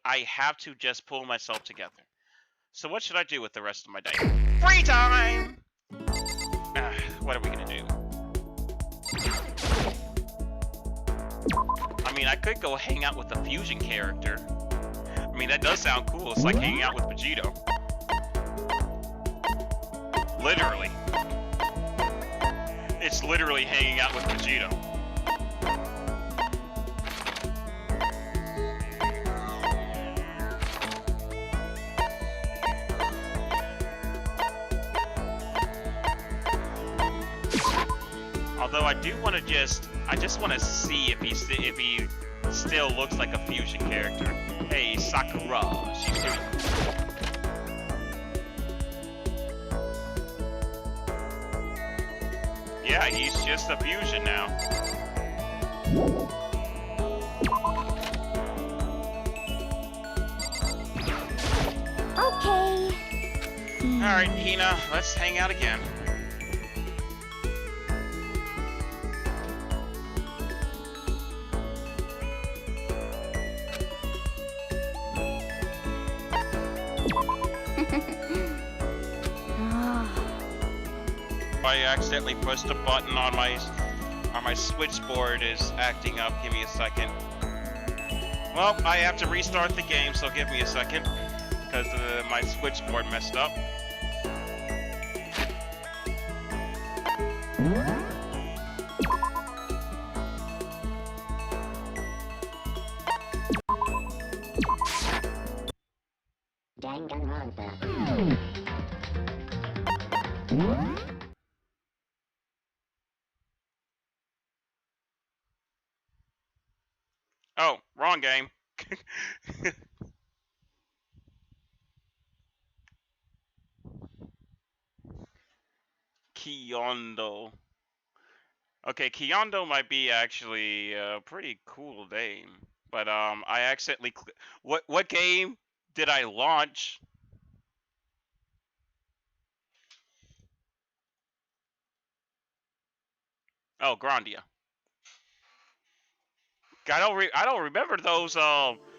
Speaker 1: I have to just pull myself together. So what should I do with the rest of my day? Free time! What are we gonna do? I mean, I could go hang out with a fusion character. I mean, that does sound cool. It's like hanging out with Vegito. Literally. It's literally hanging out with Vegito. Although I do want to I just want to see if he still looks like a fusion character. Hey, Sakura, she's doing cool. Yeah, he's just a fusion now.
Speaker 2: Okay.
Speaker 1: Alright, Hina, let's hang out again. I accidentally pushed a button on my switchboard is acting up. Give me a second. Well, I have to restart the game, so give me a second because my switchboard messed up. Oh, wrong game. Kyondo. Okay, Kyondo might be actually a pretty cool name, but I accidentally what game did I launch? Oh, Grandia. I don't remember those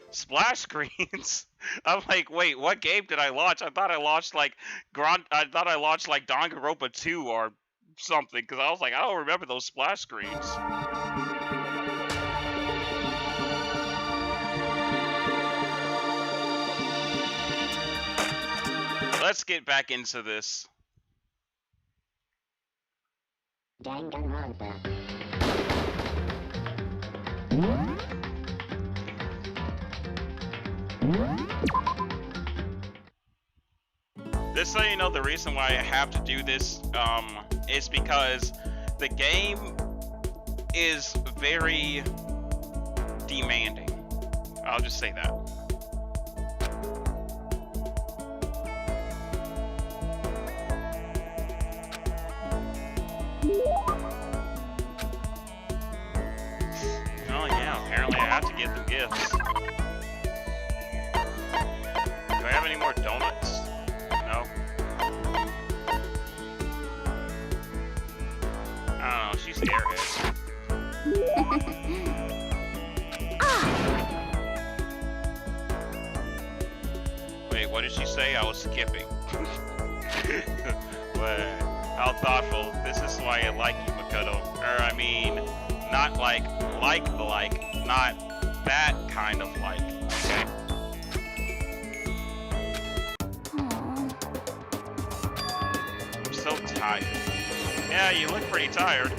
Speaker 1: splash screens. I'm like, wait, what game did I launch? I thought I launched like Danganronpa 2 or something, because I was like, I don't remember those splash screens. Let's get back into this. Just so you know, the reason why I have to do this is because the game is very demanding. I'll just say that. Oh yeah, apparently I have to get them gifts. Do I have any more donuts? No. I don't know, she's airhead. Wait, what did she say? I was skipping. But how thoughtful. This is why I like you, Makoto. Or I mean, not like, not that kind of like, okay? I'm so tired. Yeah, you look pretty tired.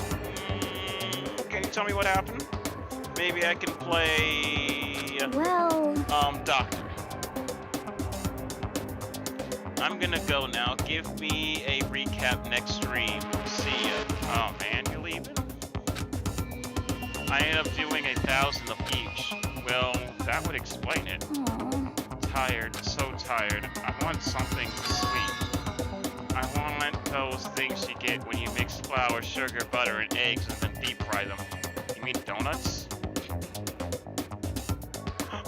Speaker 1: Can you tell me what happened? Maybe I can play...
Speaker 2: Well...
Speaker 1: Doctor. I'm gonna go now. Give me a recap next stream. See ya. Oh man, you're leaving? I end up doing 1,000 of each. Well, that would explain it. Tired, so tired. I want something sweet. I want those things you get when you mix flour, sugar, butter, and eggs and then deep fry them. You mean donuts?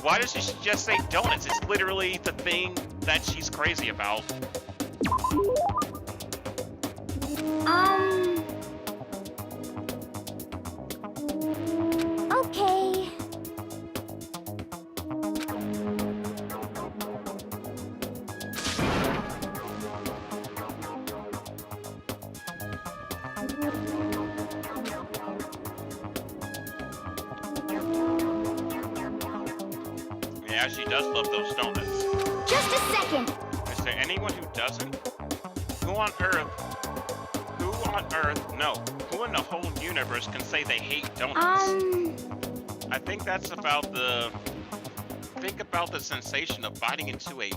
Speaker 1: Why does she just say donuts? It's literally the thing that she's crazy about.
Speaker 2: Okay.
Speaker 1: Yeah, she does love those donuts.
Speaker 2: Just a second.
Speaker 1: Is there anyone who doesn't? Who on Earth? No. Who in the whole universe can say they hate donuts? I think that's about the... Think about the sensation of biting into a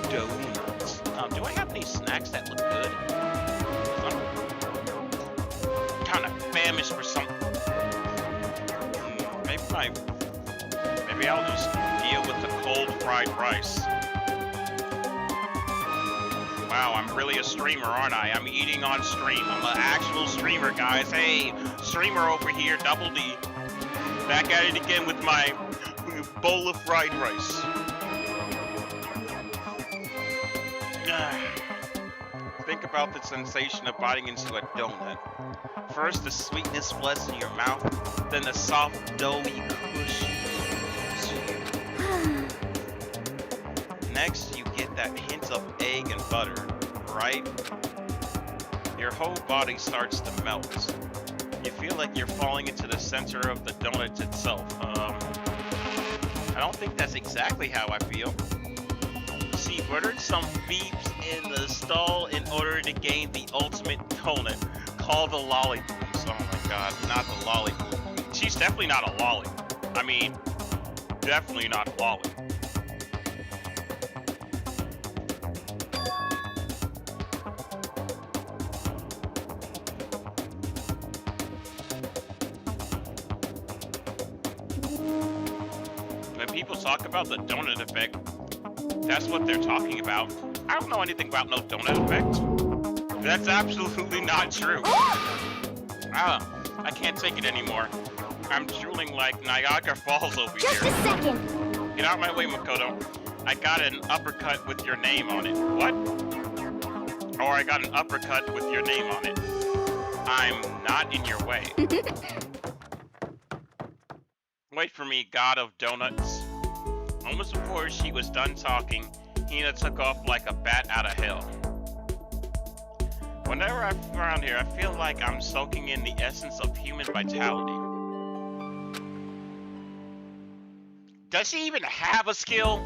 Speaker 1: donut. Do I have any snacks that look good? I'm kind of famished for some... Maybe I'll just deal with the cold fried rice. Wow, I'm really a streamer, aren't I? I'm eating on stream. I'm an actual streamer, guys. Hey, streamer over here, Double D. Back at it again with my bowl of fried rice. Think about the sensation of biting into a donut. First, the sweetness floods in your mouth, then the soft, doughy cushion. Next, you get that hint of egg and butter, right? Your whole body starts to melt. You feel like you're falling into the center of the donut itself. I don't think that's exactly how I feel. She ordered some beeps in the stall in order to gain the ultimate donut, called the lollipops. Oh my god, not the lollipop. She's definitely not a lolly. I mean, definitely not a lolly. When people talk about the donut effect, that's what they're talking about. I don't know anything about no donut effect. That's absolutely not true. I can't take it anymore. I'm drooling like Niagara Falls over
Speaker 2: Just
Speaker 1: here.
Speaker 2: a second.
Speaker 1: Get out of my way, Makoto. I got an uppercut with your name on it. What? Or I got an uppercut with your name on it. I'm not in your way. Wait for me, God of Donuts. Almost before she was done talking, Hina took off like a bat out of hell. Whenever I'm around here, I feel like I'm soaking in the essence of human vitality. Does she even have a skill?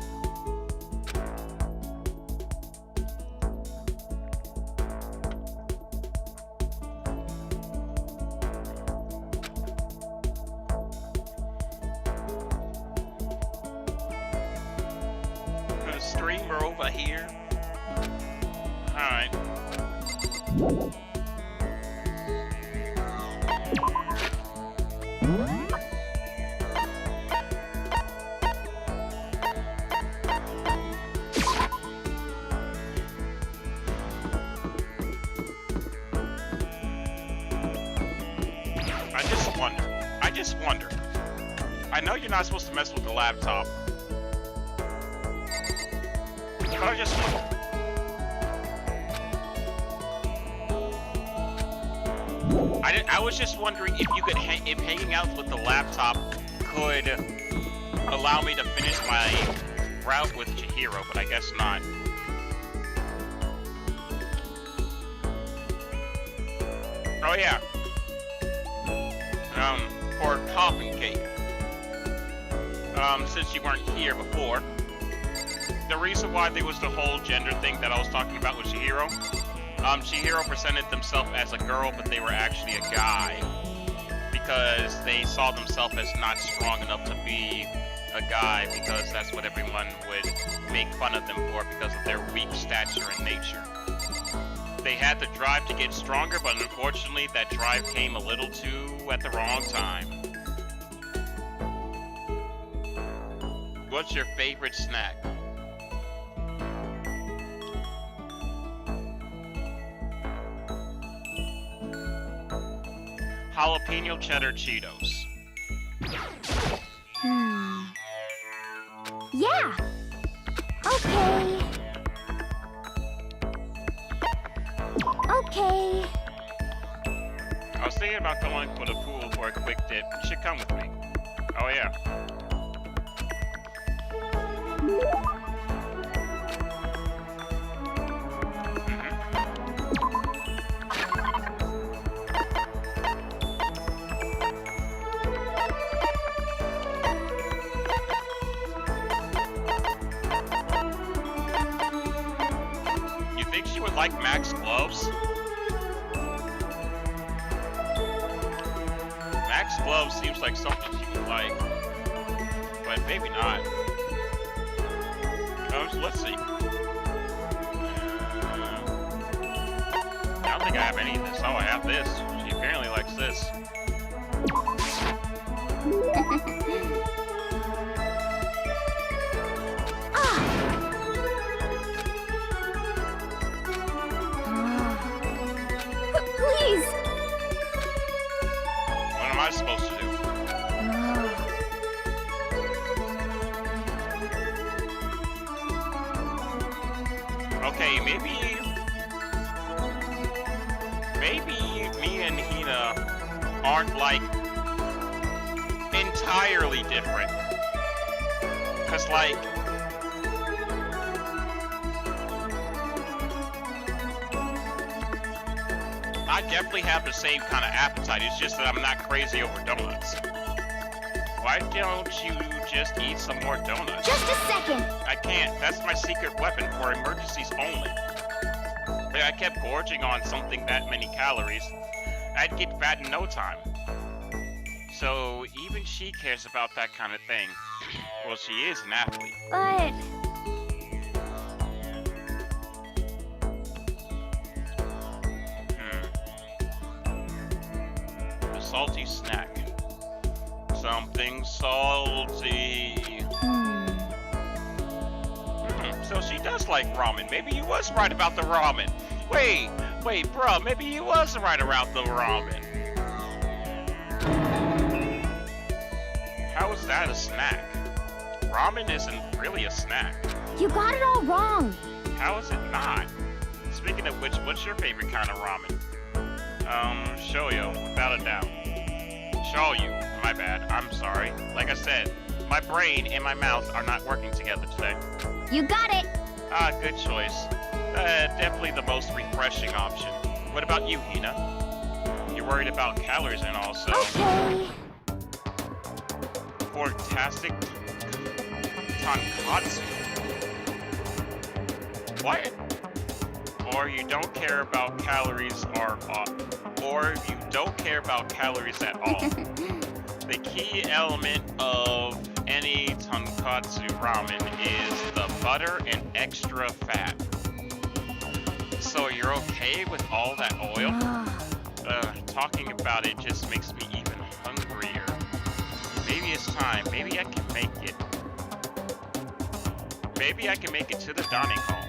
Speaker 1: A streamer over here. Alright. I just wonder. I know you're not supposed to mess with the laptop. But I just wonder. I was just wondering if you could, if hanging out with the laptop could allow me to finish my route with Chihiro, but I guess not. Oh yeah. For coffin cake. Since you weren't here before, the reason why there was the whole gender thing that I was talking about with Chihiro, Chihiro presented themselves as a girl, but they were actually a guy. because they saw themselves as not strong enough to be a guy, because that's what everyone would make fun of them for because of their weak stature and nature. They had the drive to get stronger, but unfortunately that drive came a little too at the wrong time. What's your favorite snack? Jalapeno cheddar Cheetos.
Speaker 2: Yeah. Okay. Okay.
Speaker 1: I was thinking about going for the pool for a quick dip. You should come with me. Oh yeah. You think she would like Max gloves? Max gloves seems like something she would like, but maybe not. Let's see. I don't think I have any of this. Oh, I have this. She apparently likes this.
Speaker 2: Please.
Speaker 1: What am I supposed to do? Okay, maybe me and Hina aren't like entirely different. Cause like I definitely have the same kind of appetite. It's just that I'm not crazy over donuts. Why don't you just eat some more donuts?
Speaker 2: Just a second.
Speaker 1: I can't. That's my secret weapon for emergencies only. If I kept gorging on something that many calories, I'd get fat in no time. So even she cares about that kind of thing. Well, she is an athlete.
Speaker 2: But
Speaker 1: A salty snack. Something salty. So she does like ramen. Maybe you was right about the ramen. Wait, bro. Maybe you was right about the ramen. How is that a snack? Ramen isn't really a snack.
Speaker 2: you got it all wrong.
Speaker 1: How is it not? Speaking of which, what's your favorite kind of ramen? Shoyu, without a doubt. Shoyu, my bad. I'm sorry. Like I said, my brain and my mouth are not working together today.
Speaker 2: You got it.
Speaker 1: Ah, good choice. Definitely the most refreshing option. What about you, Hina? You're worried about calories and also
Speaker 2: Okay.
Speaker 1: porktastic tonkatsu. What? Or you don't care about calories or you don't care about calories at all. The key element of any tonkatsu ramen is the butter and extra fat. So you're okay with all that oil? Talking about it just makes me even hungrier. Maybe it's time. Maybe I can make it. Maybe I can make it to the dining hall.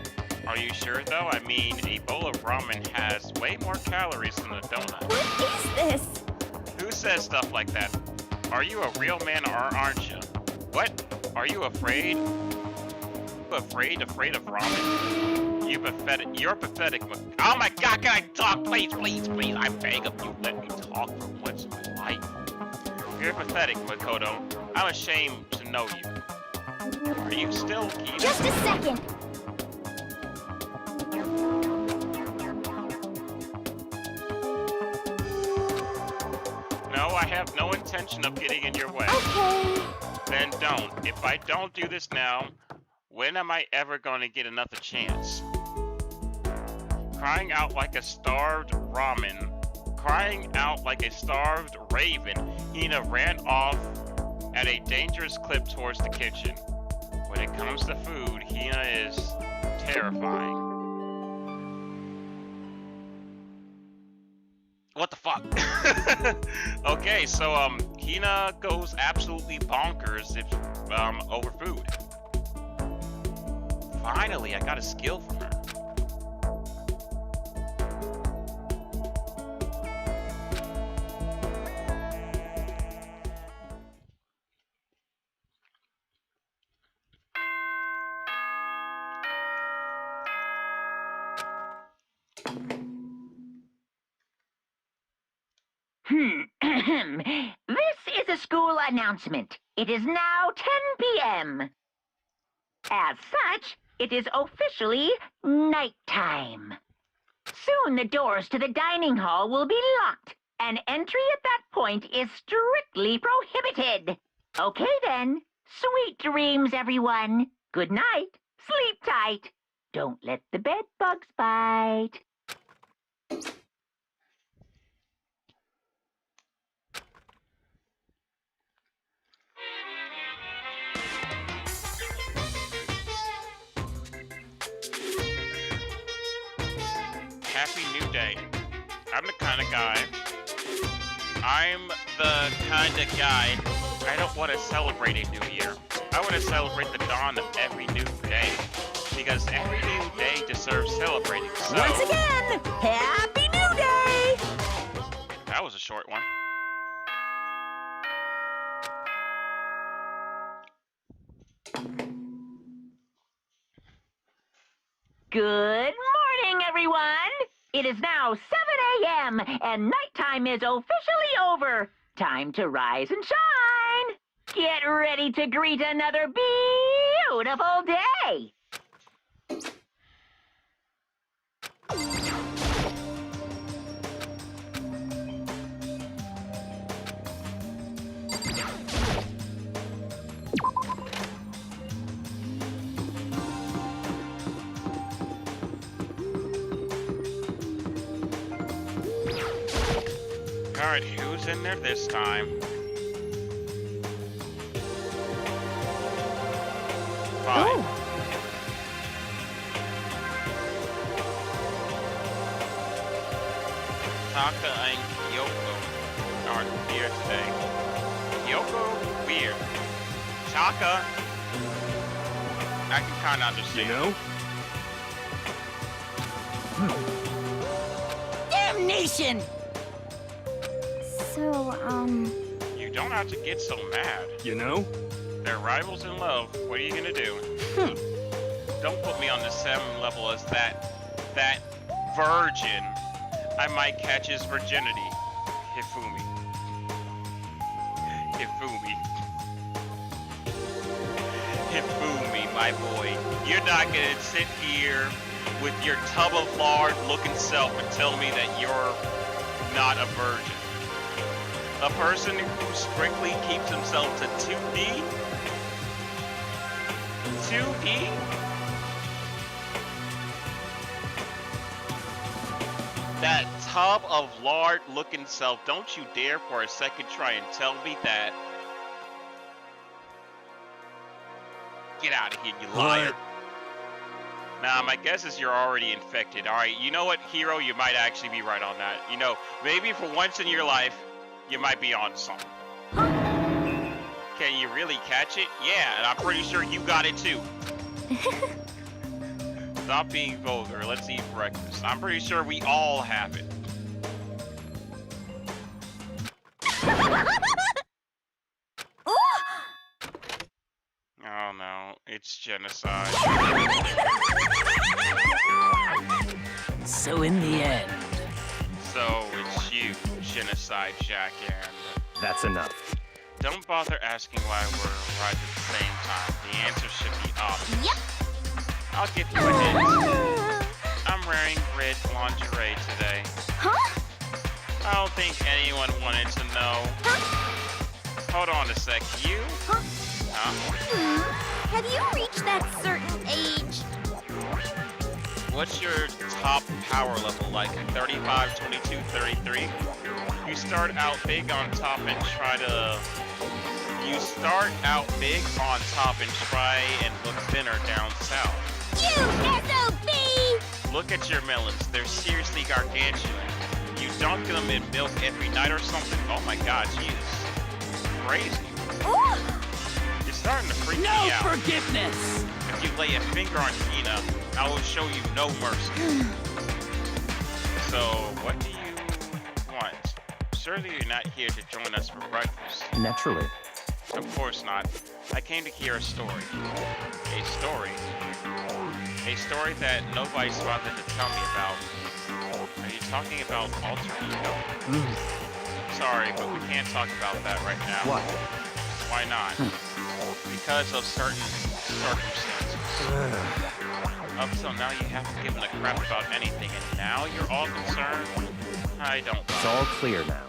Speaker 1: Are you sure though? I mean, a bowl of ramen has way more calories than a donut.
Speaker 2: What is this?
Speaker 1: Who says stuff like that? Are you a real man or aren't you? What? Are you afraid? Afraid of ramen? You're pathetic. Oh my God, can I talk? Please. I beg of you, let me talk for once in my life. You're pathetic, Makoto. I'm ashamed to know you. Are you still Hina?
Speaker 2: Just a second.
Speaker 1: No, I have no intention of getting in your way.
Speaker 2: Okay.
Speaker 1: Then don't. If I don't do this now, when am I ever going to get another chance? Crying out like a starved ramen Crying out like a starved raven, Hina ran off at a dangerous clip towards the kitchen. When it comes to food, Hina is terrifying. What the fuck? Okay, so Hina goes absolutely bonkers if over food. Finally, I got a skill from her.
Speaker 7: This is a school announcement. It is now 10 p.m. As such, it is officially nighttime. Soon the doors to the dining hall will be locked, and entry at that point is strictly prohibited. Okay then, sweet dreams, everyone. Good night. Sleep tight. Don't let the bed bugs bite.
Speaker 1: Happy New Day. I'm the kind of guy. I'm the kind of guy. I don't want to celebrate a new year. I want to celebrate the dawn of every new day. Because every new day deserves celebrating. So,
Speaker 4: Once again, Happy New Day!
Speaker 1: that was a short one.
Speaker 7: Good morning, everyone! It is now 7 a.m. and nighttime is officially over. Time to rise and shine! Get ready to greet another beautiful day!
Speaker 1: Alright, who's in there this time? Fine. Taka and Kyoko are here today. Kyoko, weird. Taka, I can kind of understand.
Speaker 8: You know?
Speaker 4: Damnation!
Speaker 2: So,
Speaker 1: You don't have to get so mad.
Speaker 8: You know?
Speaker 1: They're rivals in love. What are you gonna do? Don't put me on the same level as that virgin. I might catch his virginity. Hifumi. Hifumi. Hifumi, my boy. You're not gonna sit here with your tub of lard looking self and tell me that you're not a virgin. A person who strictly keeps himself to 2D? 2D? That tub of lard looking self, don't you dare for a second try and tell me that. Get out of here, you liar. Nah, my guess is you're already infected. Alright, you know what, Hero? You might actually be right on that. You know, maybe for once in your life, you might be on something. Can you really catch it? Yeah, and I'm pretty sure you got it too. Stop being vulgar. Let's eat breakfast. I'm pretty sure we all have it. Oh no, it's genocide.
Speaker 8: So in the end,
Speaker 1: So it's you, Genocide Jack, and
Speaker 8: that's enough.
Speaker 1: don't bother asking why we're right at the same time. The answer should be obvious.
Speaker 2: yep.
Speaker 1: I'll give you a hint. I'm wearing red lingerie today.
Speaker 2: Huh?
Speaker 1: I don't think anyone wanted to know. Hold on a sec. You?
Speaker 2: Huh?
Speaker 1: Huh?
Speaker 2: Have you reached that certain age?
Speaker 1: what's your top power level? Like 35, 22, 33? You start out big on top and try to... You start out big on top and try and look thinner down south.
Speaker 2: You SOB!
Speaker 1: Look at your melons. They're seriously gargantuan. You dunk them in milk every night or something? Oh my god, Jesus. Crazy.
Speaker 2: Ooh.
Speaker 1: You're starting to freak me out.
Speaker 8: No forgiveness!
Speaker 1: If you lay a finger on Tina, I will show you no mercy. So, what do you want? Surely you're not here to join us for breakfast.
Speaker 8: Naturally.
Speaker 1: Of course not. I came to hear a story. A story? A story that nobody's bothered to tell me about. Are you talking about alter ego? Sorry, but we can't talk about that right now.
Speaker 8: Why?
Speaker 1: Why not? Because of certain circumstances. Up till now, you haven't given a crap about anything, and now you're all concerned? I don't know.
Speaker 8: It's all clear now.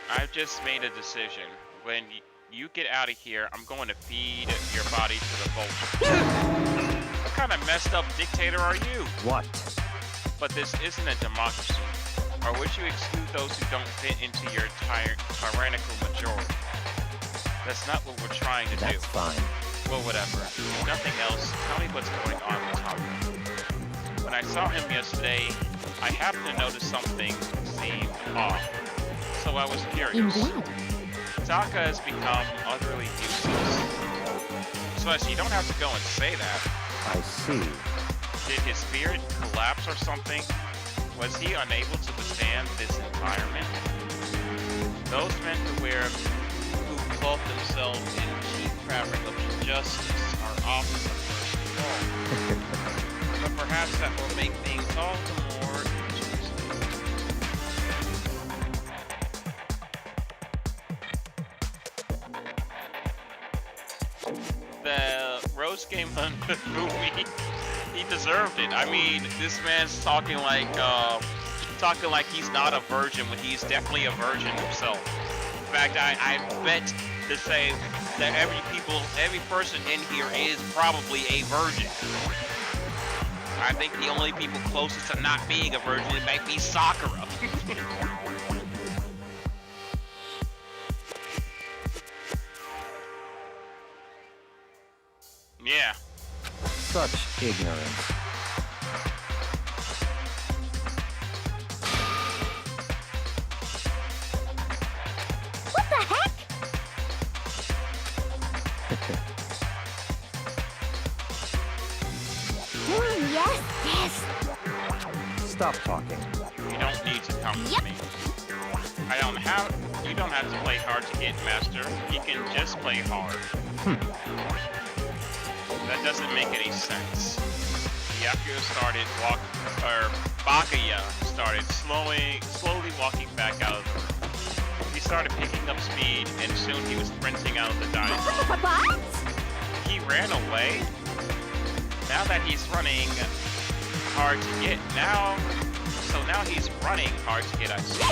Speaker 1: I've just made a decision. When you get out of here, I'm going to feed your body to the vulture. What kind of messed up dictator are you?
Speaker 8: What?
Speaker 1: But this isn't a democracy. Or would you exclude those who don't fit into your tyrannical majority? That's not what we're trying to do.
Speaker 8: That's fine.
Speaker 1: Well, whatever. If nothing else, tell me what's going on with Taka. When I saw him yesterday, I happened to notice something seemed off. So I was curious.
Speaker 2: Indeed.
Speaker 1: Taka has become utterly useless. So as you don't have to go and say that.
Speaker 8: I see.
Speaker 1: Did his spirit collapse or something? Was he unable to withstand this environment? Those men who clothe themselves in cheap fabric of injustice are often the first to fall. But perhaps that will make things all the more interesting. The roast game on Fumi, he deserved it. I mean, this man's talking like he's not a virgin when he's definitely a virgin himself. In fact, I bet to say that every person in here is probably a virgin. I think the only people closest to not being a virgin might be Sakura. Yeah.
Speaker 8: Such ignorance.
Speaker 2: What the heck? Yes, yes.
Speaker 8: Stop talking.
Speaker 1: You don't need to come
Speaker 2: Yep.
Speaker 1: to me. You don't have to play hard to get master. You can just play hard. That doesn't make any sense. Bakaya started slowly walking back out of the room. He started picking up speed, and soon he was sprinting out of the dining room.
Speaker 2: What?
Speaker 1: He ran away? Now that he's running hard to get, now he's running hard to get, I see.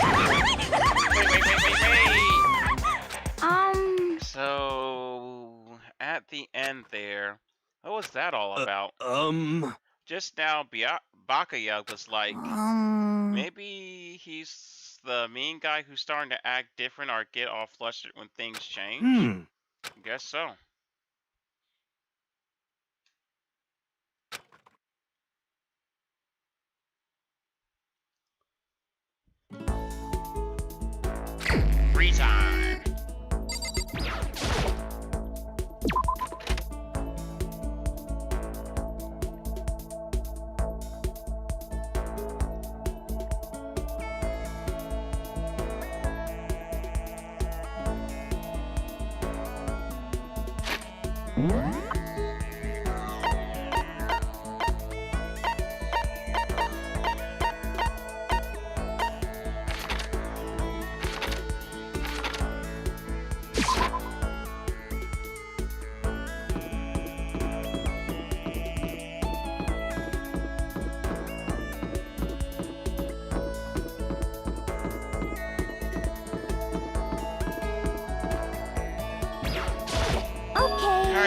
Speaker 1: Wait. So, at the end there, what was that all about? Just now, Bakaya was like, maybe he's the mean guy who's starting to act different or get all flustered when things change? Guess so. Free time!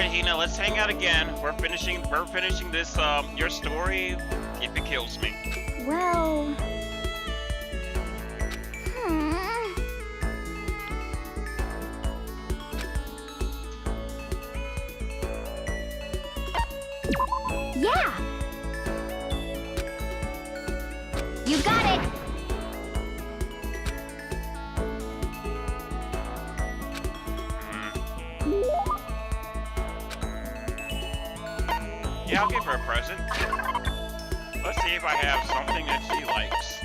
Speaker 1: right, Hina, let's hang out again. We're finishing this your story if it kills me.
Speaker 2: Well... Hmm... Yeah! You got it!
Speaker 1: Yeah, I'll give her a present. Let's see if I have something that she likes.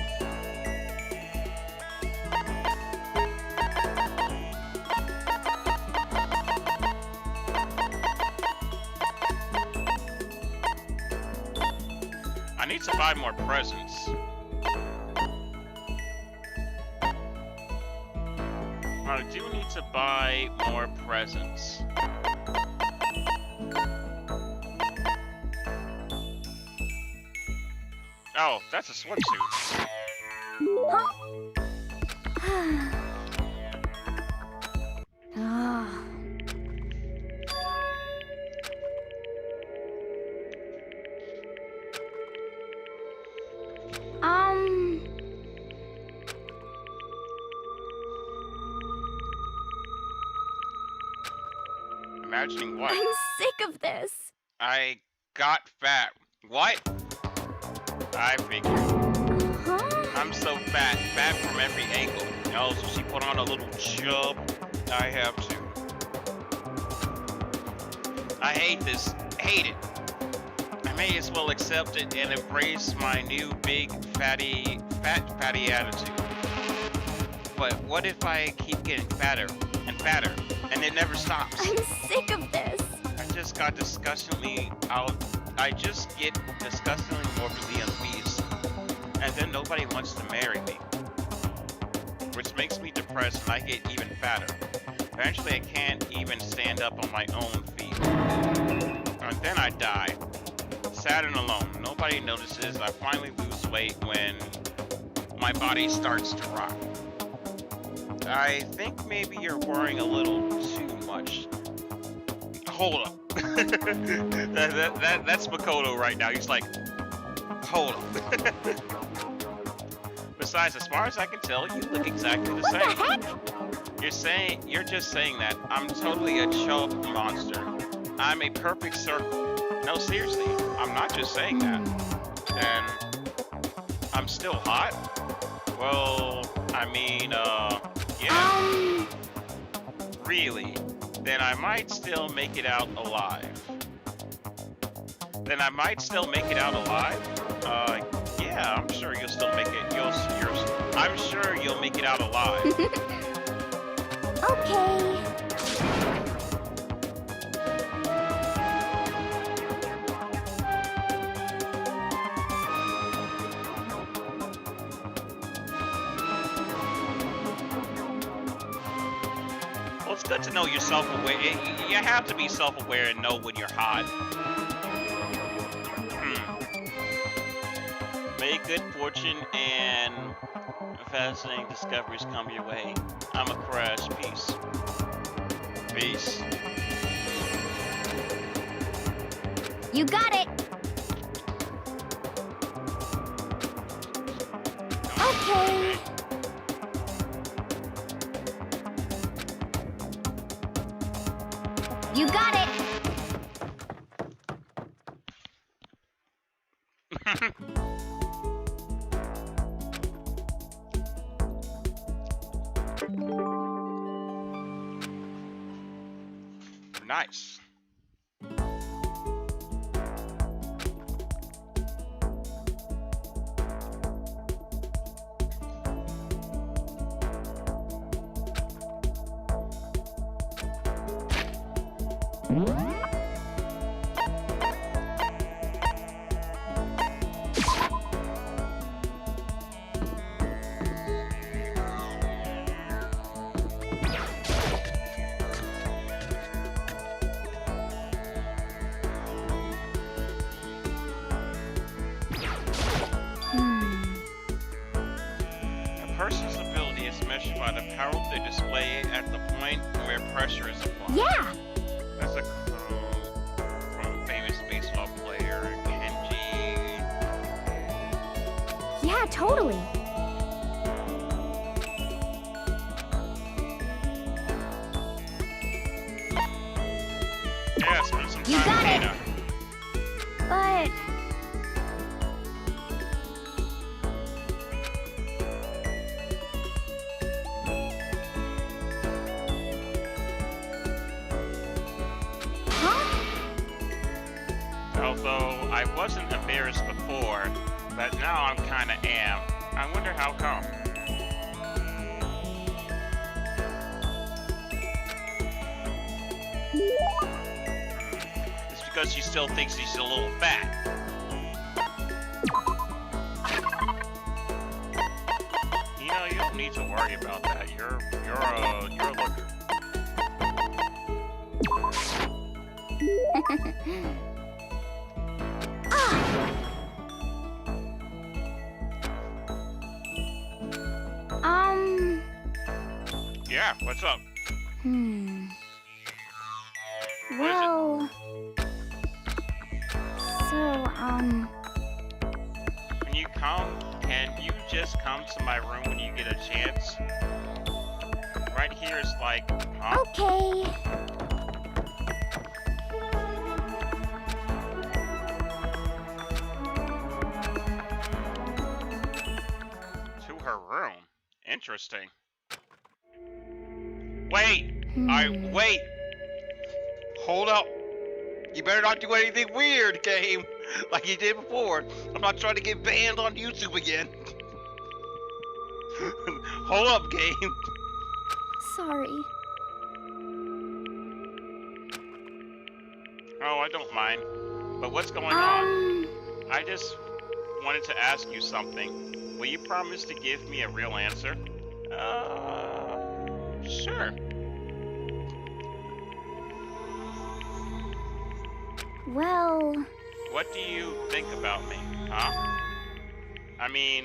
Speaker 1: I need to buy more presents. I do need to buy more presents. Oh, that's a swimsuit.
Speaker 2: Ah.
Speaker 1: Imagining what?
Speaker 2: I'm sick of this.
Speaker 1: I got fat. What? I figured.
Speaker 2: Huh?
Speaker 1: I'm so fat from every angle. Oh, so she put on a little chub. I have to. I hate this. Hate it. I may as well accept it and embrace my new big fatty attitude. But what if I keep getting fatter and fatter and it never stops?
Speaker 2: I'm sick of this.
Speaker 1: I just get disgustingly morbidly obese, and then nobody wants to marry me, which makes me depressed and I get even fatter. Eventually I can't even stand up on my own feet, and then I die, sad and alone. Nobody notices. I finally lose weight when my body starts to rot. I think maybe you're worrying a little too much. Hold up. That's Makoto right now. He's like, hold up. Besides, as far as I can tell, you look exactly the same. You're just saying that. I'm totally a chub monster. I'm a perfect circle. No, seriously, I'm not just saying that. And I'm still hot? Well, I mean, yeah. Really? Then I might still make it out alive. Yeah, I'm sure you'll still make it. I'm sure you'll make it out alive.
Speaker 2: Okay.
Speaker 1: Well, it's good to know you're self-aware. You have to be self-aware and know when you're hot. May good fortune and fascinating discoveries come your way. I'm a Crash. Peace. Peace.
Speaker 2: You got it. Okay. You got it.
Speaker 1: Nice. By the power they display at the point where pressure is applied.
Speaker 2: Yeah.
Speaker 1: That's a
Speaker 2: You
Speaker 1: time,
Speaker 2: got it.
Speaker 1: Dana.
Speaker 2: But... Huh?
Speaker 1: Although I wasn't embarrassed before, but now I'm kinda am. I wonder how come. It's because she still thinks she's a little fat. You know, you don't need to worry about that. You're a looker. Yeah, what's up?
Speaker 2: Well... So,
Speaker 1: Can you just come to my room when you get a chance? Right here is like, huh?
Speaker 2: Okay.
Speaker 1: To her room. Interesting. Wait! Wait! Hold up! You better not do anything weird, game! Like you did before. I'm not trying to get banned on YouTube again. Hold up, game!
Speaker 2: Sorry.
Speaker 1: Oh, I don't mind. But what's going on? I just wanted to ask you something. Will you promise to give me a real answer? Sure.
Speaker 2: Well...
Speaker 1: What do you think about me, huh? I mean,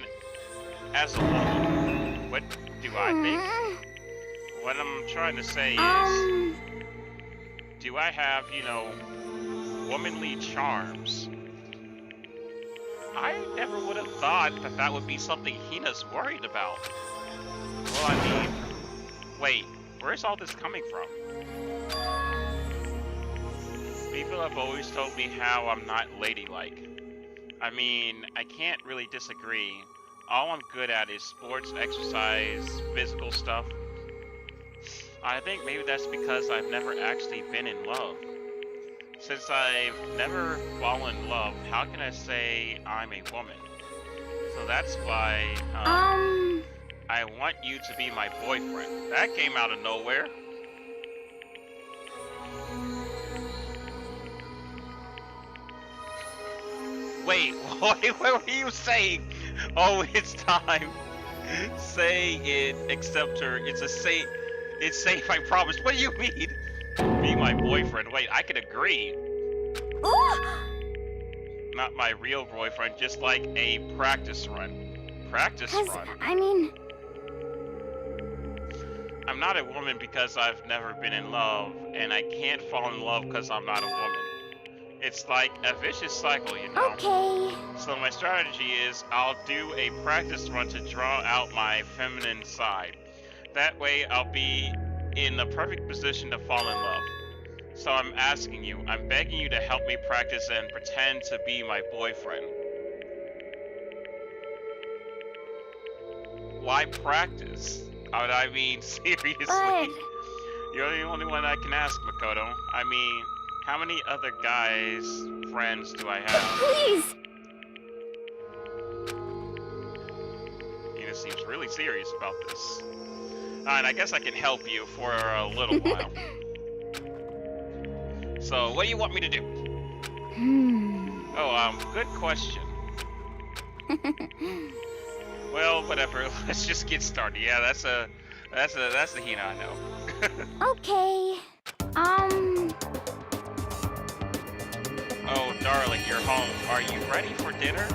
Speaker 1: as a woman, what do I think? What I'm trying to say is, do I have, you know, womanly charms? I never would have thought that that would be something Hina's worried about. Well, I mean, wait, where's all this coming from? People have always told me how I'm not ladylike. I mean, I can't really disagree. All I'm good at is sports, exercise, physical stuff. I think maybe that's because I've never actually been in love. Since I've never fallen in love, how can I say I'm a woman? So that's why, I want you to be my boyfriend. That came out of nowhere. Wait, what were you saying? Oh, it's time. Say it, accept her. It's safe, I promise. What do you mean? Be my boyfriend. Wait, I can agree. Not my real boyfriend, just like a practice run. Practice run?
Speaker 2: I mean...
Speaker 1: I'm not a woman because I've never been in love, and I can't fall in love because I'm not a woman. It's like a vicious cycle, you know?
Speaker 2: Okay.
Speaker 1: So my strategy is I'll do a practice run to draw out my feminine side. That way I'll be in the perfect position to fall in love. So I'm asking you, I'm begging you to help me practice and pretend to be my boyfriend. Why practice? I mean, seriously.
Speaker 2: But...
Speaker 1: You're the only one I can ask, Makoto. I mean, how many other guys, friends do I have?
Speaker 2: Please!
Speaker 1: Ina seems really serious about this. Alright, I guess I can help you for a little while. So, what do you want me to do? Oh, good question. Well, whatever. Let's just get started. Yeah, that's the Hina I know.
Speaker 2: Okay.
Speaker 1: Oh, darling, you're home. Are you ready for dinner?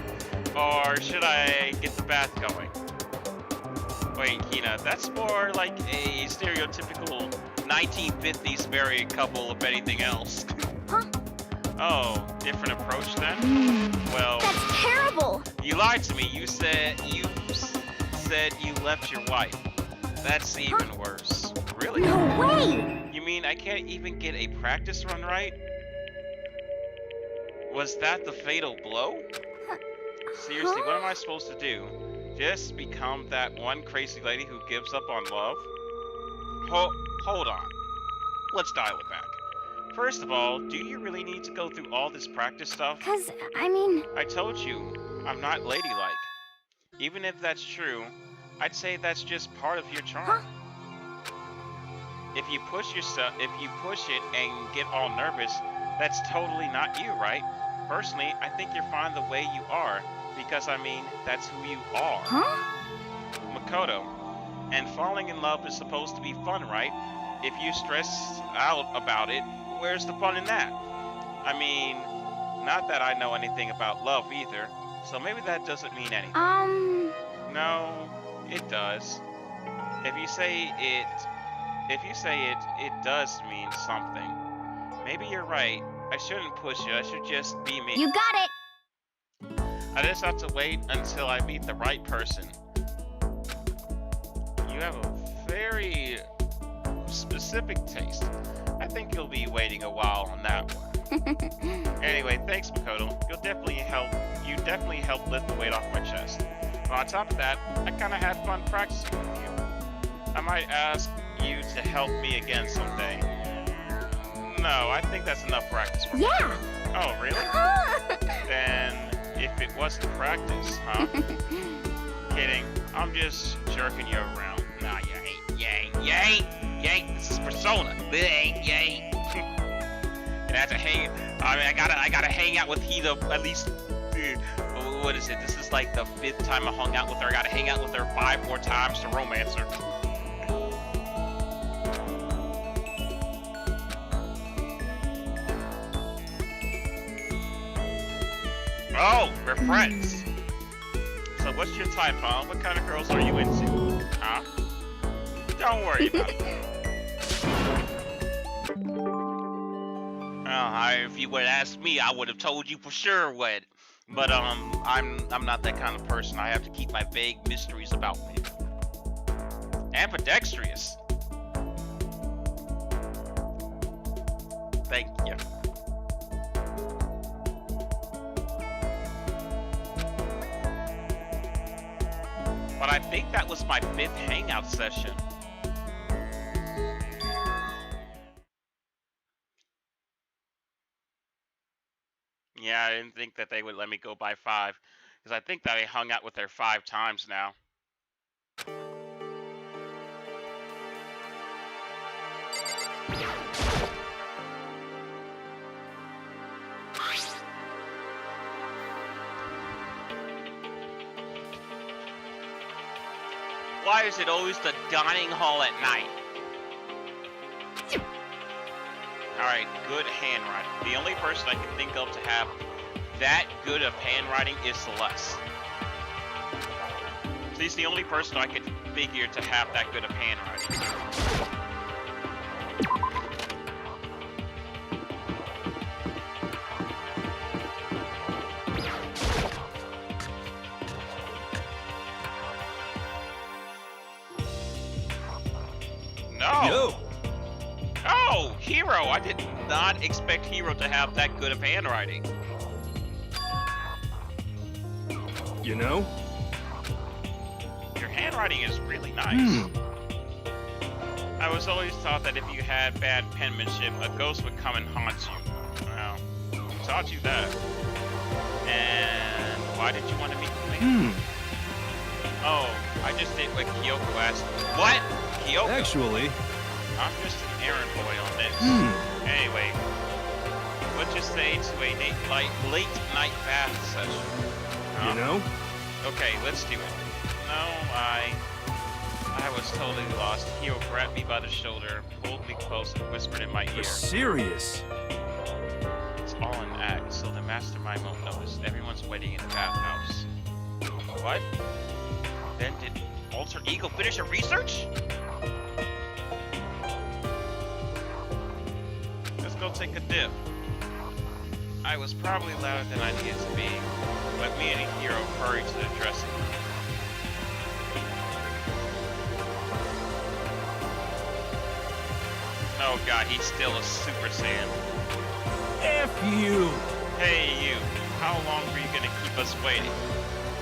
Speaker 1: Or should I get the bath going? Wait, Hina, that's more like a stereotypical 1950s married couple if anything else.
Speaker 2: Huh?
Speaker 1: Oh, different approach then? Well,
Speaker 2: That's terrible!
Speaker 1: you lied to me. You said you left your wife. That's even worse. Really?
Speaker 2: No way!
Speaker 1: You mean I can't even get a practice run right? Was that the fatal blow? Seriously, what am I supposed to do? Just become that one crazy lady who gives up on love? Hold on. Let's dial it back. First of all, do you really need to go through all this practice stuff?
Speaker 2: Cause, I mean,
Speaker 1: I told you, I'm not ladylike. Even if that's true, I'd say that's just part of your charm. If you push it and get all nervous, that's totally not you, right? Personally, I think you're fine the way you are, because I mean, that's who you are. Makoto. And falling in love is supposed to be fun, right? If you stress out about it, where's the fun in that? I mean, not that I know anything about love either, so maybe that doesn't mean anything. No, it does. If you say it does mean something. Maybe you're right. I shouldn't push it. I should just be me.
Speaker 2: you got it.
Speaker 1: I just have to wait until I meet the right person. You have a very specific taste. I think you'll be waiting a while on that one. Anyway, thanks, Makoto. You definitely helped lift the weight off my chest. But on top of that, I kind of had fun practicing with you. I might ask you to help me again someday. No, I think that's enough practice for me.
Speaker 2: Yeah.
Speaker 1: Oh, really? Then, if it wasn't practice, huh? Kidding. I'm just jerking you around. Nah, you ain't. You ain't. This is Persona. You ain't. And I have to hang. I mean, I gotta hang out with Hida at least. What is it? This is like the 5th time I hung out with her. I gotta hang out with her 5 more times to romance her. Oh, we're friends. So what's your type, huh? What kind of girls are you into? Huh? Don't worry about it. If you would ask me, I would have told you for sure what. But I'm not that kind of person. I have to keep my vague mysteries about me. Ambidextrous. Thank you. But I think that was my 5th hangout session. Yeah, I didn't think that they would let me go by 5. Because I think that I hung out with her 5 times now. Why is it always the dining hall at night? Alright, good handwriting. The only person I can think of to have that good of handwriting is Celeste. She's the only person I could figure to have that good of handwriting. No! Oh, Hero! I did not expect Hero to have that good of handwriting.
Speaker 9: You know?
Speaker 1: Your handwriting is really nice. I was always taught that if you had bad penmanship, a ghost would come and haunt you. Well, who taught you that? And why did you want to meet with me? Oh, I just did what Kyoko asked. What? Kyoko?
Speaker 9: Actually,
Speaker 1: I'm just an errand boy on this. Anyway, what you say to a late night bath session?
Speaker 9: you know?
Speaker 1: Okay, let's do it. No, I was totally lost. Hiro grabbed me by the shoulder, pulled me close, and whispered in my ear.
Speaker 9: You're serious?
Speaker 1: It's all an act, so the mastermind won't notice. Everyone's waiting in the bathhouse. What? Then did Alter Ego finish her research? Let's go take a dip. I was probably louder than I needed to be, but me and Hiro hurried to the dressing room. Oh god, he's still a Super Saiyan.
Speaker 9: F you!
Speaker 1: Hey, you. How long were you gonna keep us waiting?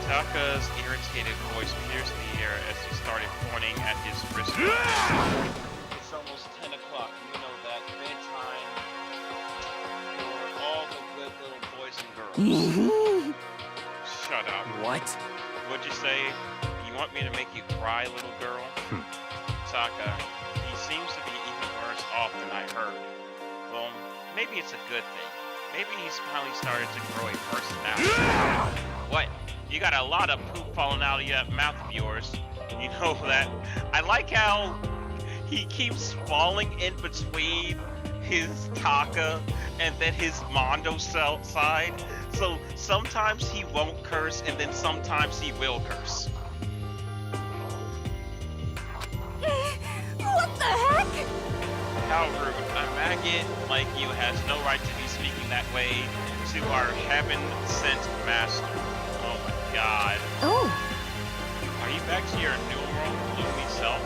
Speaker 1: Taka's irritated voice pierced the air as he started pointing at his wrist. It's almost 10 o'clock. You know that. Bedtime for all the good little boys and girls. Shut up.
Speaker 9: What?
Speaker 1: What'd you say? You want me to make you cry, little girl? Taka, he seems to be even worse off than I heard. Well, maybe it's a good thing. Maybe he's finally started to grow a personality. What? You got a lot of poop falling out of that mouth of yours. You know that. I like how he keeps falling in between his Taka and then his Mondo side. So sometimes he won't curse and then sometimes he will curse.
Speaker 4: What the heck?
Speaker 1: How rude. A maggot like you has no right to be speaking that way to our heaven-sent master. Oh my god.
Speaker 2: Oh,
Speaker 1: Are you back to your numeral gloomy self?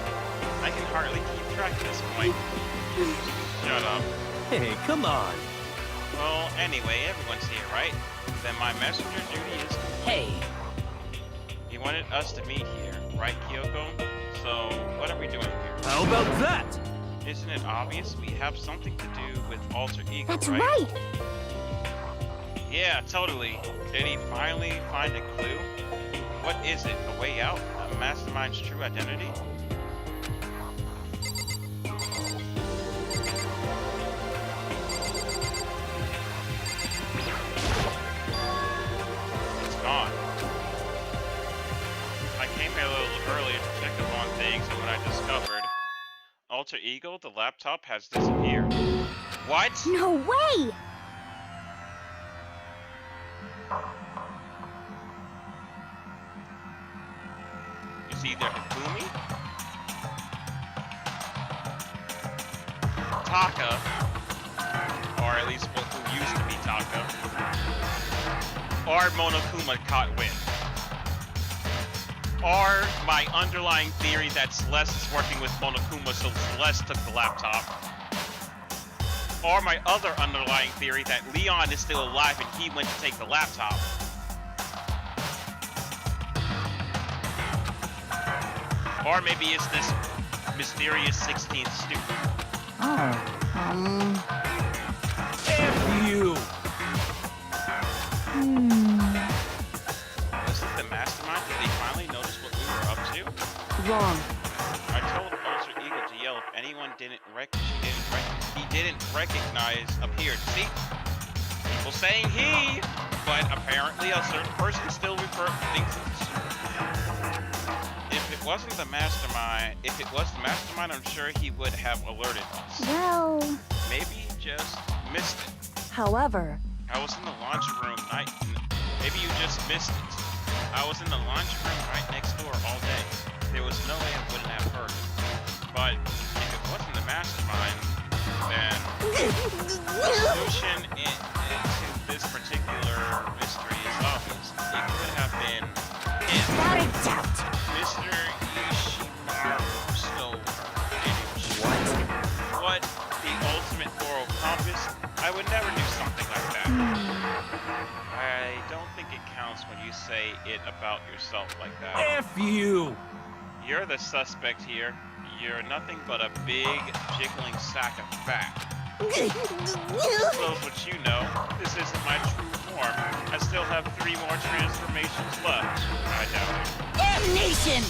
Speaker 1: I can hardly keep track at this point. Shut up.
Speaker 9: Hey, come on.
Speaker 1: Well, anyway, everyone's here, right? Then my messenger duty is complete.
Speaker 9: Hey.
Speaker 1: You wanted us to meet here, right, Kyoko? So, what are we doing here?
Speaker 9: How about that?
Speaker 1: Isn't it obvious we have something to do with Alter Ego,
Speaker 2: that's
Speaker 1: right?
Speaker 2: right.
Speaker 1: Yeah, totally. Did he finally find a clue? What is it? A way out? A mastermind's true identity? It's gone. I came here a little earlier to check up on things, and when I discovered Alter Ego, the laptop has disappeared. What?
Speaker 2: No way!
Speaker 1: It's either Hifumi, Taka, or at least who used to be Taka, or Monokuma caught wind. Or my underlying theory that Celeste is working with Monokuma, so Celeste took the laptop. Or my other underlying theory that Leon is still alive and he went to take the laptop. Or maybe it's this mysterious 16th student.
Speaker 9: F you.
Speaker 1: Was it the mastermind? Did they finally notice what we were up to?
Speaker 5: Wrong.
Speaker 1: I told Alter Ego to yell if anyone he didn't recognize appeared. See? People saying he, but apparently a certain person still thinks it's If it was the mastermind, I'm sure he would have alerted us.
Speaker 2: Well,
Speaker 1: Maybe he just missed it.
Speaker 5: However,
Speaker 1: I was in the laundry room maybe you just missed it. I was in the laundry room right next door all day. There was no way I wouldn't have heard it. But if it wasn't the mastermind, then the solution into this particular mystery is obvious. It could have been him.
Speaker 4: Without a doubt.
Speaker 1: Mr. Ishimaru stole her, didn't you? What? The ultimate moral compass? I would never do something like that. I don't think it counts when you say it about yourself like that.
Speaker 9: F you.
Speaker 1: You're the suspect here. You're nothing but a big, jiggling sack of fat. Suppose what you know, this isn't my true form. I still have 3 more transformations left. I doubt it.
Speaker 4: Damnation!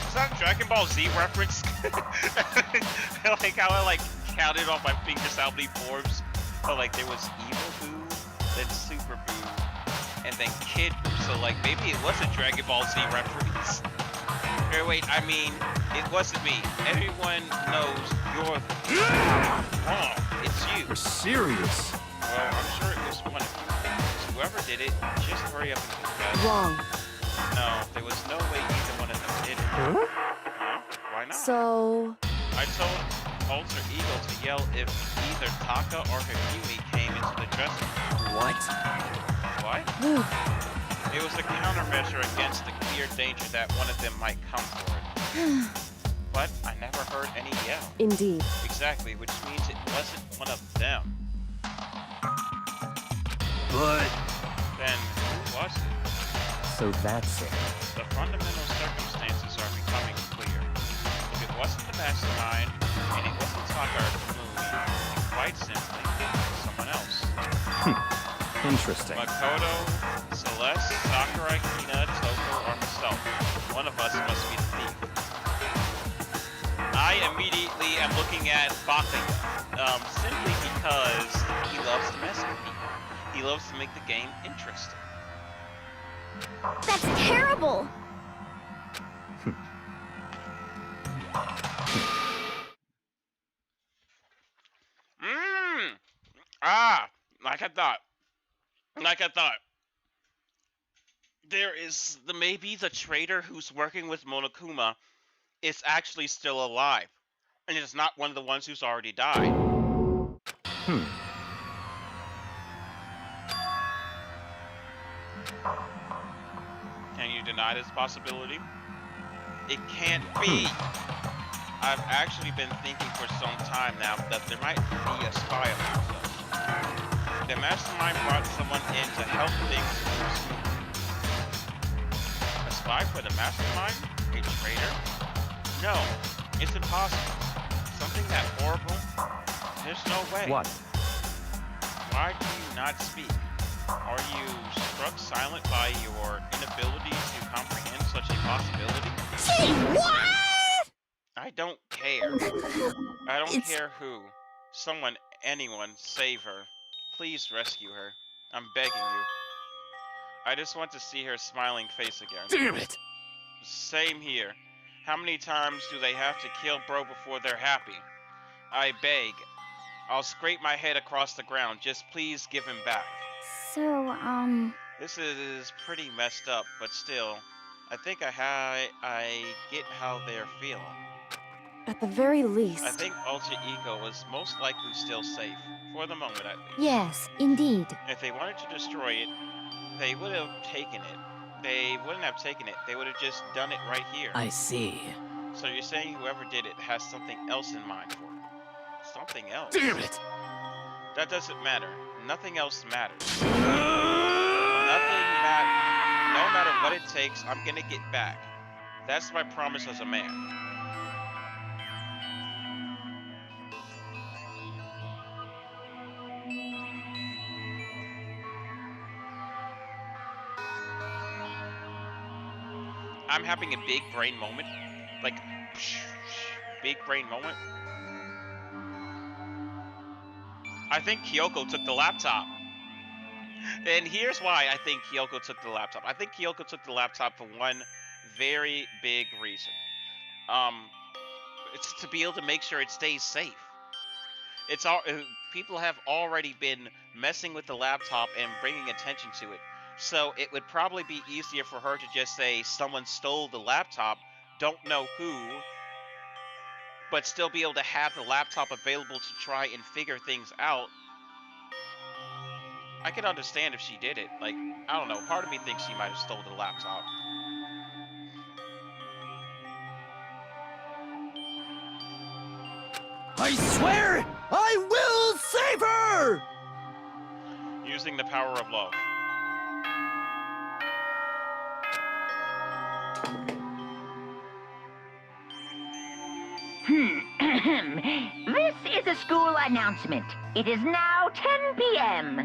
Speaker 1: Is that a Dragon Ball Z reference? I like how I counted on my fingers how many forms. But there was Evil Boo, then Super Boo, and then Kid Boo. So maybe it was a Dragon Ball Z reference. Or wait, I mean, it wasn't me. Everyone knows you're wrong. It's you.
Speaker 9: You're serious.
Speaker 1: Well, I'm sure it was one of you. So whoever did it, just hurry up and confess.
Speaker 5: wrong.
Speaker 1: No, there was no way either one of them did it.
Speaker 9: Huh?
Speaker 1: Huh? Why not?
Speaker 5: So,
Speaker 1: I told Alter Ego to yell if either Taka or Hifumi came into the dressing room.
Speaker 9: What?
Speaker 1: What? It was a countermeasure against the clear danger that one of them might come for it. but I never heard any yell.
Speaker 5: Indeed.
Speaker 1: Exactly, which means it wasn't one of them.
Speaker 9: But
Speaker 1: Then who was it?
Speaker 8: So that's it.
Speaker 1: The fundamental circumstances are becoming clear. If it wasn't the mastermind, and it wasn't Tucker the movie, quite simply, someone else.
Speaker 8: Interesting.
Speaker 1: Makoto, Celeste, Sakurai, Kina, Toko, or myself. One of us must be the thief. I immediately am looking at Bakuya, simply because he loves to mess with people. He loves to make the game interesting.
Speaker 2: That's terrible!
Speaker 1: Like I thought. Like I thought. There is maybe the traitor who's working with Monokuma is actually still alive. And it's not one of the ones who's already died. Can you deny this possibility? It can't be. I've actually been thinking for some time now that there might be a spy amongst us. The mastermind brought someone in to help things move smoothly. A spy for the mastermind? A traitor? No, it's impossible. Something that horrible? There's no way.
Speaker 8: What?
Speaker 1: Why do you not speak? Are you struck silent by your inability to comprehend such a possibility?
Speaker 4: Gee, what?
Speaker 1: I don't care. I don't care who. Someone, anyone, save her. Please rescue her. I'm begging you. I just want to see her smiling face again.
Speaker 9: damn it!
Speaker 1: Same here. How many times do they have to kill bro before they're happy? I beg. I'll scrape my head across the ground. Just please give him back.
Speaker 2: So,
Speaker 1: This is pretty messed up, but still, I think I get how they're feeling.
Speaker 5: At the very least.
Speaker 1: I think Alter Ego was most likely still safe, for the moment at least.
Speaker 2: yes, indeed.
Speaker 1: If they wanted to destroy it, they would have taken it. They wouldn't have taken it, they would have just done it right here.
Speaker 9: I see.
Speaker 1: So you're saying whoever did it has something else in mind for it? Something else?
Speaker 9: Damn it!
Speaker 1: That doesn't matter. Nothing else matters.
Speaker 9: Uh,
Speaker 1: Nothing matters. No matter what it takes, I'm gonna get back. That's my promise as a man. I'm having a big brain moment. Like, big brain moment. I think Kyoko took the laptop. And here's why I think Kyoko took the laptop. I think Kyoko took the laptop for one very big reason. It's to be able to make sure it stays safe. It's all people have already been messing with the laptop and bringing attention to it. So it would probably be easier for her to just say someone stole the laptop, don't know who, but still be able to have the laptop available to try and figure things out. I can understand if she did it. Like, I don't know, part of me thinks she might have stole the laptop.
Speaker 9: I swear I will save her!
Speaker 1: Using the power of love.
Speaker 7: This is a school announcement. It is now 10 p.m.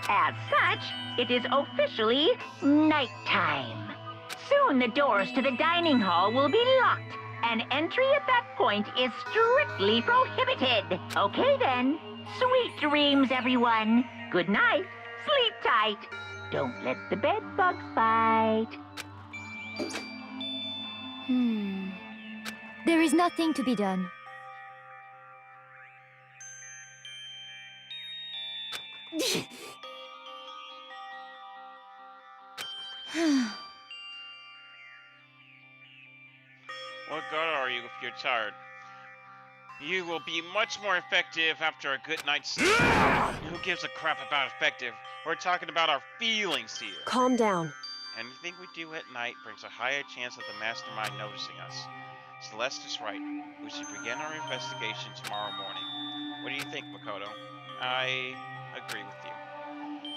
Speaker 7: As such, it is officially nighttime. Soon the doors to the dining hall will be locked, and entry at that point is strictly prohibited. Okay then. Sweet dreams, everyone. Good night. Sleep tight. Don't let the bed bugs bite.
Speaker 2: There is nothing to be done.
Speaker 1: What good are you if you're tired? You will be much more effective after a good night's sleep. Who gives a crap about effective? We're talking about our feelings here.
Speaker 5: Calm down.
Speaker 1: Anything we do at night brings a higher chance of the mastermind noticing us. Celeste is right. We should begin our investigation tomorrow morning. What do you think, Makoto? I agree with you.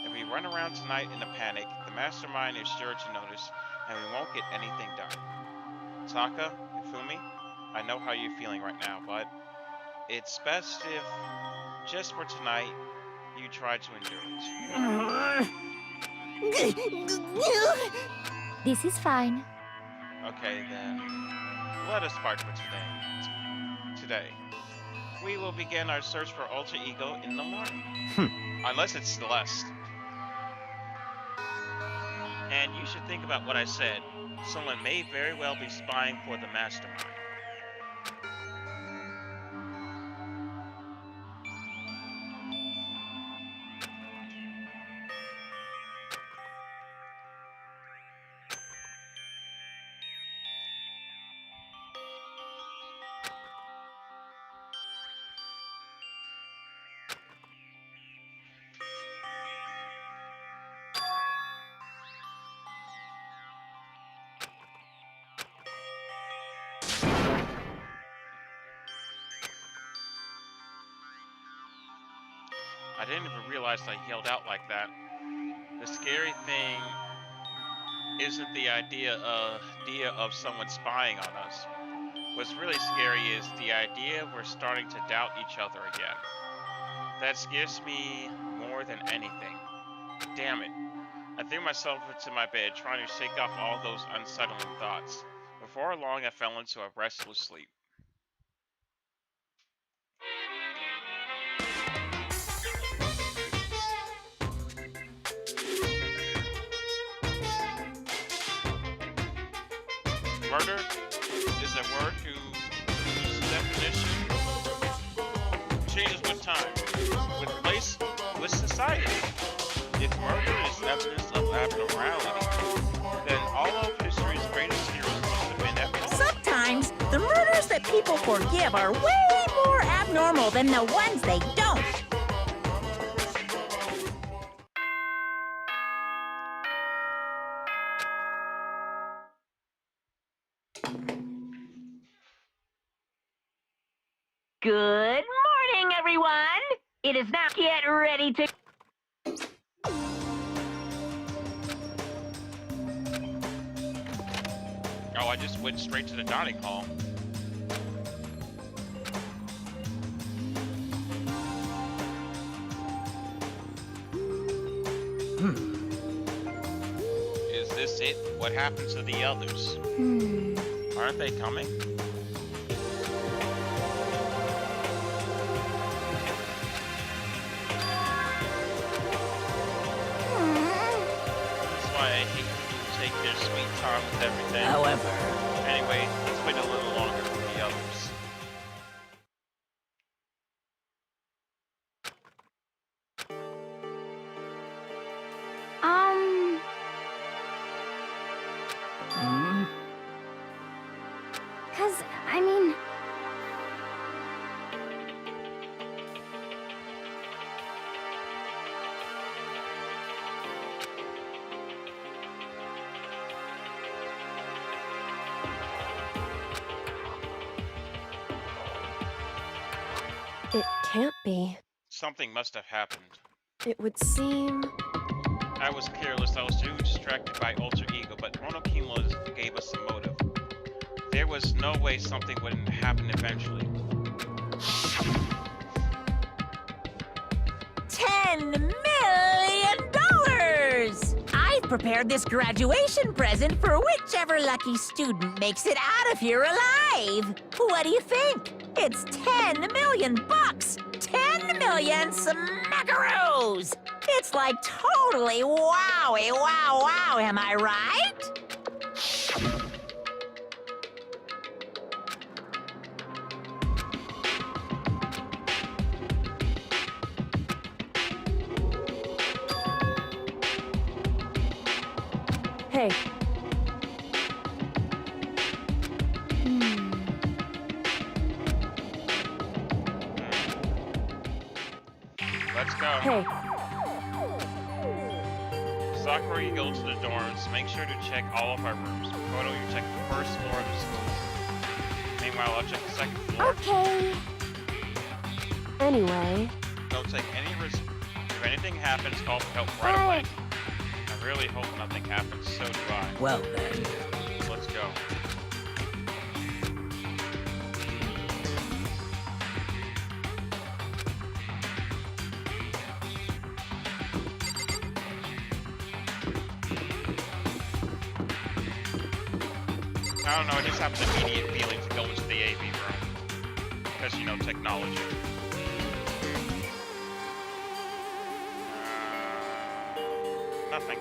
Speaker 1: If we run around tonight in a panic, the mastermind is sure to notice, and we won't get anything done. Taka, Ifumi, I know how you're feeling right now, but it's best if, just for tonight, you try to endure it.
Speaker 2: This is fine.
Speaker 1: Okay, then, let us part for today. We will begin our search for Alter Ego in the morning. Unless it's Celeste. And you should think about what I said. Someone may very well be spying for the mastermind. I didn't even realize I yelled out like that. The scary thing isn't the idea of someone spying on us. What's really scary is the idea we're starting to doubt each other again. That scares me more than anything. Damn it. I threw myself into my bed trying to shake off all those unsettling thoughts. Before long, I fell into a restless sleep. Murder is a word whose definition changes with time, with place, with society. If murder is evidence of abnormality, then all of history's greatest heroes must have been abnormal.
Speaker 4: Sometimes the murders that people forgive are way more abnormal than the ones they don't.
Speaker 7: Good morning, everyone. It is now get ready to...
Speaker 1: Oh, I just went straight to the dining hall. Is this it? What happened to the others? Aren't they coming? That's why I hate people who take their sweet time with everything.
Speaker 9: However,
Speaker 1: Anyway, let's wait a little longer for the others.
Speaker 2: Cause, I mean...
Speaker 5: It can't be.
Speaker 1: Something must have happened.
Speaker 5: It would seem...
Speaker 1: I was careless, I was too distracted by Alter Ego, but Monokimo gave us a motive. There was no way something wouldn't happen eventually.
Speaker 4: $10 million! I've prepared this graduation present for whichever lucky student makes it out of here alive. What do you think? It's 10 million bucks! 10 million smackaroos! It's like totally wowie, wow, wow, am I right?
Speaker 5: Hey,
Speaker 1: Let's go.
Speaker 5: hey,
Speaker 1: Sakura, you go to the dorms. Make sure to check all of our rooms. Makoto, you check the first floor of the school. Meanwhile, I'll check the second floor.
Speaker 2: Okay.
Speaker 5: Anyway,
Speaker 1: Don't take any risk. If anything happens, call for help right away. I really hope nothing happens, so do I.
Speaker 9: Well then.
Speaker 1: Let's go. I don't know, I just have an immediate feeling to go into the AV room. Because, you know, technology. Nothing.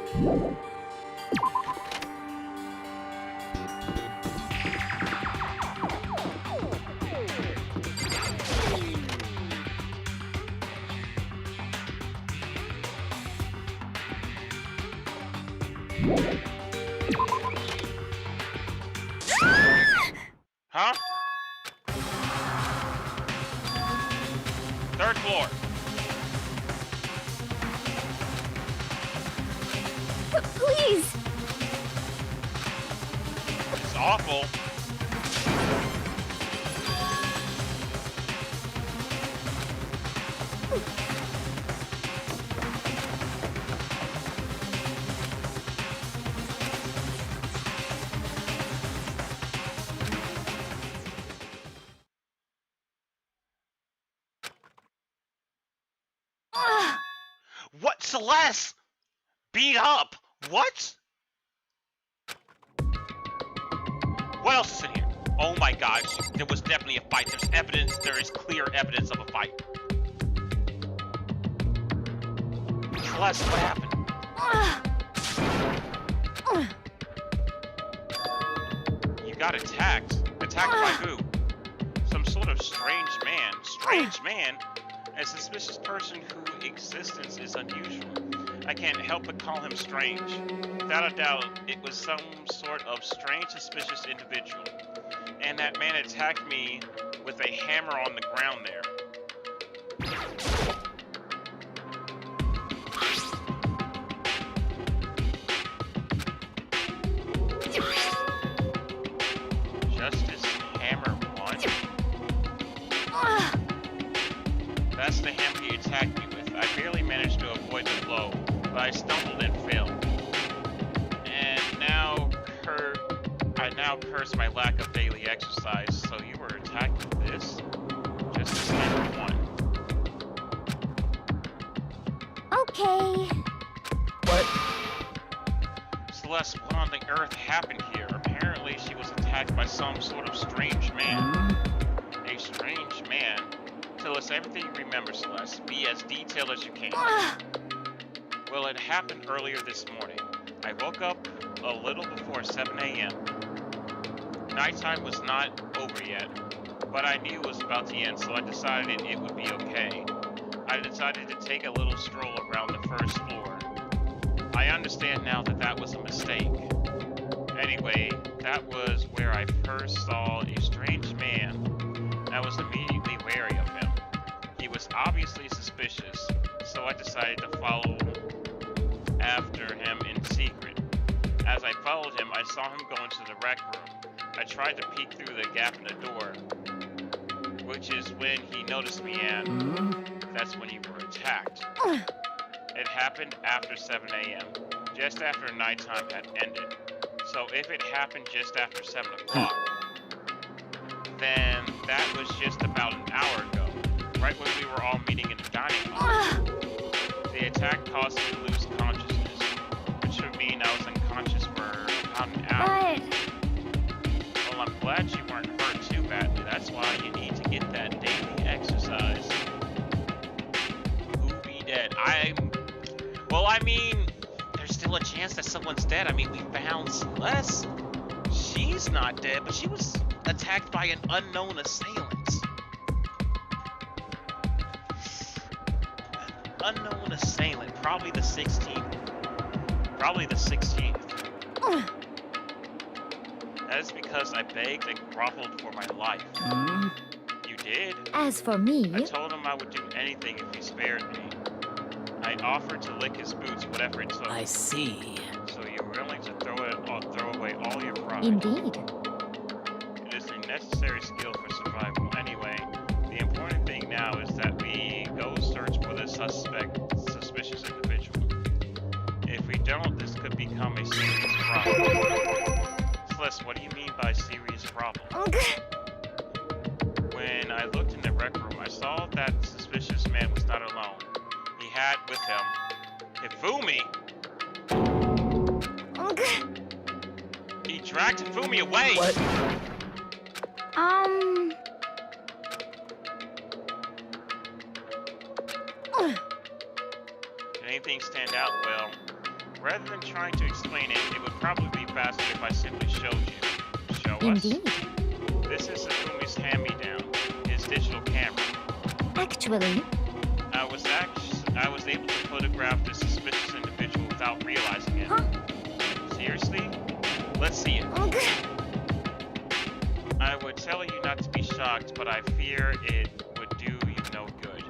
Speaker 1: Huh? Third floor.
Speaker 2: Please.
Speaker 1: It's awful. What, Celeste? Beat up? What? What else is in here? Oh my gosh, there was definitely a fight. There's evidence, there is clear evidence of a fight. Celeste, what happened? You got attacked. Attacked by who? Some sort of strange man. Strange man? A suspicious person whose existence is unusual. I can't help but call him strange. Without a doubt, it was some sort of strange, suspicious individual. And that man attacked me with a hammer on the ground there. Justice Hammer 1? That's the hammer he attacked me with. I barely managed to avoid the blow, but I stumbled and fell. And now I curse my lack of daily exercise, so you were attacked with this? Just as Hammer 1.
Speaker 2: Okay.
Speaker 9: What?
Speaker 1: Celeste, what on the earth happened here? Apparently she was attacked by some sort of strange man. A strange man? Tell us everything you remember, Celeste. Be as detailed as you can. Well, it happened earlier this morning. I woke up a little before 7 a.m. Nighttime was not over yet, but I knew it was about to end, so I decided it would be okay. I decided to take a little stroll around the first floor. I understand now that that was a mistake. Anyway, that was where I first saw a strange man. I was immediately wary of him. He was obviously suspicious, so I decided to follow after him in secret. As I followed him, I saw him go into the rec room. I tried to peek through the gap in the door, which is when he noticed me, and that's when you were attacked. It happened after 7 a.m., just after nighttime had ended. So if it happened just after 7 o'clock, then that was just about an hour ago, right when we were all meeting in the dining hall. The attack caused me to lose consciousness, which would mean I was unconscious for about an hour. Well, I'm glad you weren't hurt too badly. That's why you need to get that daily exercise. Who be dead? Well, I mean, there's still a chance that someone's dead. I mean, we found Celeste. She's not dead, but she was attacked by an unknown assailant. Unknown assailant, probably the 16th. Probably the 16th. That is because I begged and groveled for my life. You did?
Speaker 2: As for me,
Speaker 1: I told him I would do anything if he spared me. I offered to lick his boots, whatever it took.
Speaker 9: I see.
Speaker 1: So you're willing to throw away all your pride.
Speaker 2: indeed.
Speaker 1: It is in necessary skill for survival. Anyway, the important thing now is that we go search for the suspicious individual. If we don't, this could become a serious problem. Celeste, what do you mean by serious problem? When I looked in the rec room, I saw that the suspicious man was not alone. He had with him Hifumi. He dragged Hifumi away.
Speaker 9: What?
Speaker 1: Did anything stand out? Well, rather than trying to explain it, it would probably be faster if I simply showed you. Show us?
Speaker 2: Indeed.
Speaker 1: This is Hifumi's hand-me-down, his digital camera.
Speaker 2: Actually,
Speaker 1: I was able to photograph this suspicious individual without realizing it.
Speaker 2: Huh?
Speaker 1: Seriously? Let's see it. I would tell you not to be shocked, but I fear it would do you no good.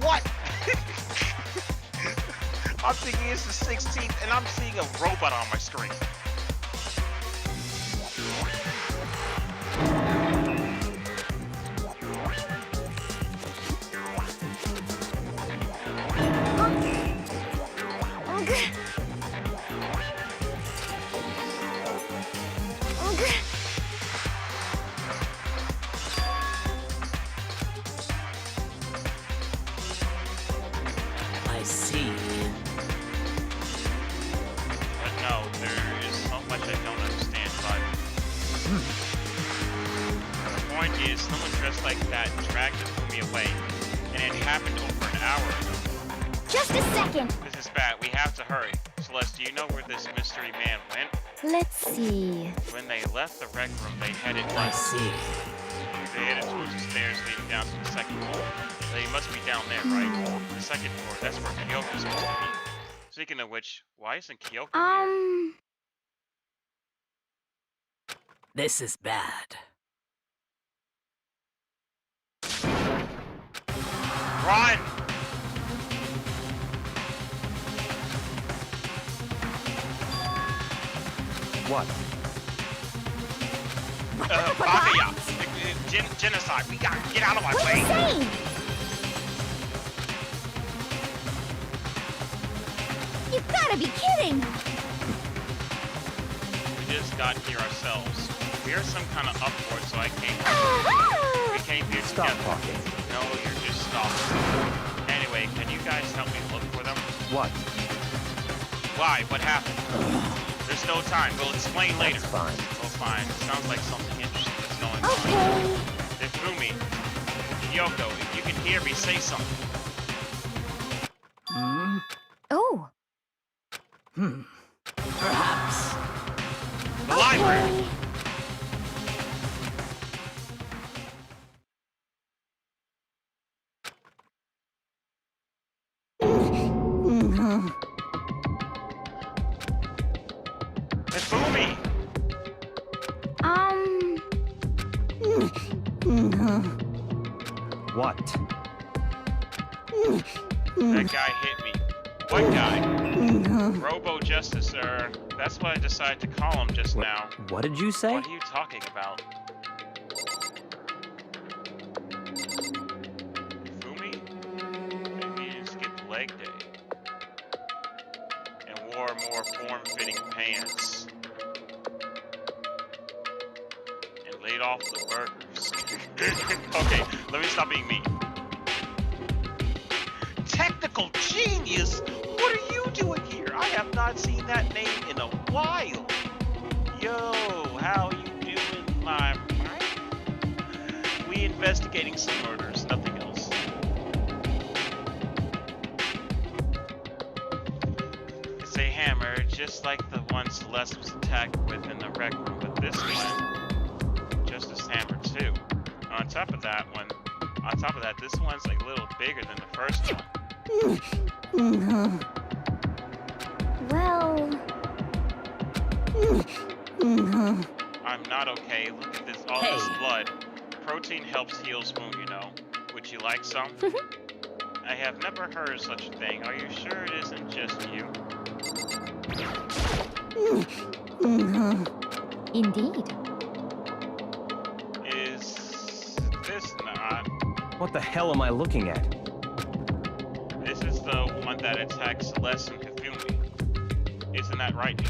Speaker 1: What? I'm thinking it's the 16th and I'm seeing a robot on my screen.
Speaker 9: I see.
Speaker 1: But no, there is so much I don't understand about it. The point is, someone dressed like that dragged Hifumi away, and it happened over an hour ago.
Speaker 2: just a second.
Speaker 1: This is bad, we have to hurry. Celeste, do you know where this mystery man went?
Speaker 2: Let's see.
Speaker 1: When they left the rec room, they headed
Speaker 9: I
Speaker 1: west.
Speaker 9: see.
Speaker 1: They headed towards the stairs leading down to the second floor. They must be down there, right? The second floor, that's where Kyoko's supposed to be. Speaking of which, why isn't Kyoko?
Speaker 9: This is bad.
Speaker 1: Run!
Speaker 8: What?
Speaker 1: Bakuya! Genocide! We gotta get out of my way!
Speaker 2: Insane! You've gotta be kidding!
Speaker 1: We just got here ourselves. We are some kind of uproar, so I came. We came here
Speaker 8: Stop
Speaker 1: together.
Speaker 8: talking.
Speaker 1: No, you're just stalking. Anyway, can you guys help me look for them?
Speaker 8: What?
Speaker 1: Why? What happened? There's no time. We'll explain later.
Speaker 8: That's fine.
Speaker 1: Oh, fine. Sounds like something interesting is going on.
Speaker 2: Okay.
Speaker 1: Hifumi, Kyoko, if you can hear me, say something.
Speaker 2: Oh.
Speaker 9: Perhaps.
Speaker 1: The library.
Speaker 2: Okay.
Speaker 1: Hifumi!
Speaker 8: What?
Speaker 1: That guy hit me. What guy? Robo Justice, sir. That's what I decided to call him just now.
Speaker 8: What did you say?
Speaker 1: What are you talking about? Hifumi? Maybe he skipped leg day. And wore more form-fitting pants. And laid off the burgers. Okay, let me stop being mean. Technical genius? What are you doing here? I have not seen that name in a while. Yo, how you doing, my friend? We investigating some murders, nothing else. It's a hammer, just like the one Celeste was attacked with in the rec room, but this one, just a hammer too. On top of that, this one's like a little bigger than the first one.
Speaker 2: Well,
Speaker 1: I'm not okay. Look at this, all this blood. Protein helps heal wound, you know. Would you like some? I have never heard of such a thing. Are you sure it isn't just you?
Speaker 2: Indeed.
Speaker 1: Is this not?
Speaker 8: What the hell am I looking at?
Speaker 1: This is the one that attacks Celeste and Kafumi. Isn't that right?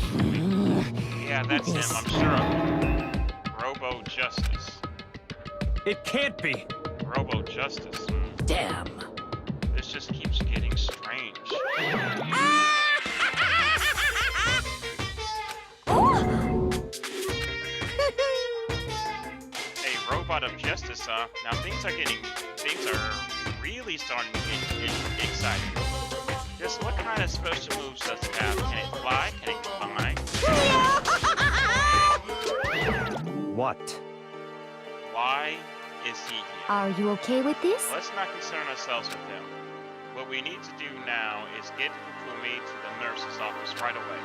Speaker 1: Yeah, that's him, I'm sure of it. Robo Justice.
Speaker 8: It can't be!
Speaker 1: Robo Justice.
Speaker 4: Damn.
Speaker 1: This just keeps getting strange. A robot of justice, huh? Now things are really starting to get exciting. Just what kind of special moves does it have? Can it fly? Can it climb?
Speaker 8: What?
Speaker 1: Why is he here?
Speaker 2: Are you okay with this?
Speaker 1: Let's not concern ourselves with him. What we need to do now is get Fukumi to the nurse's office right away.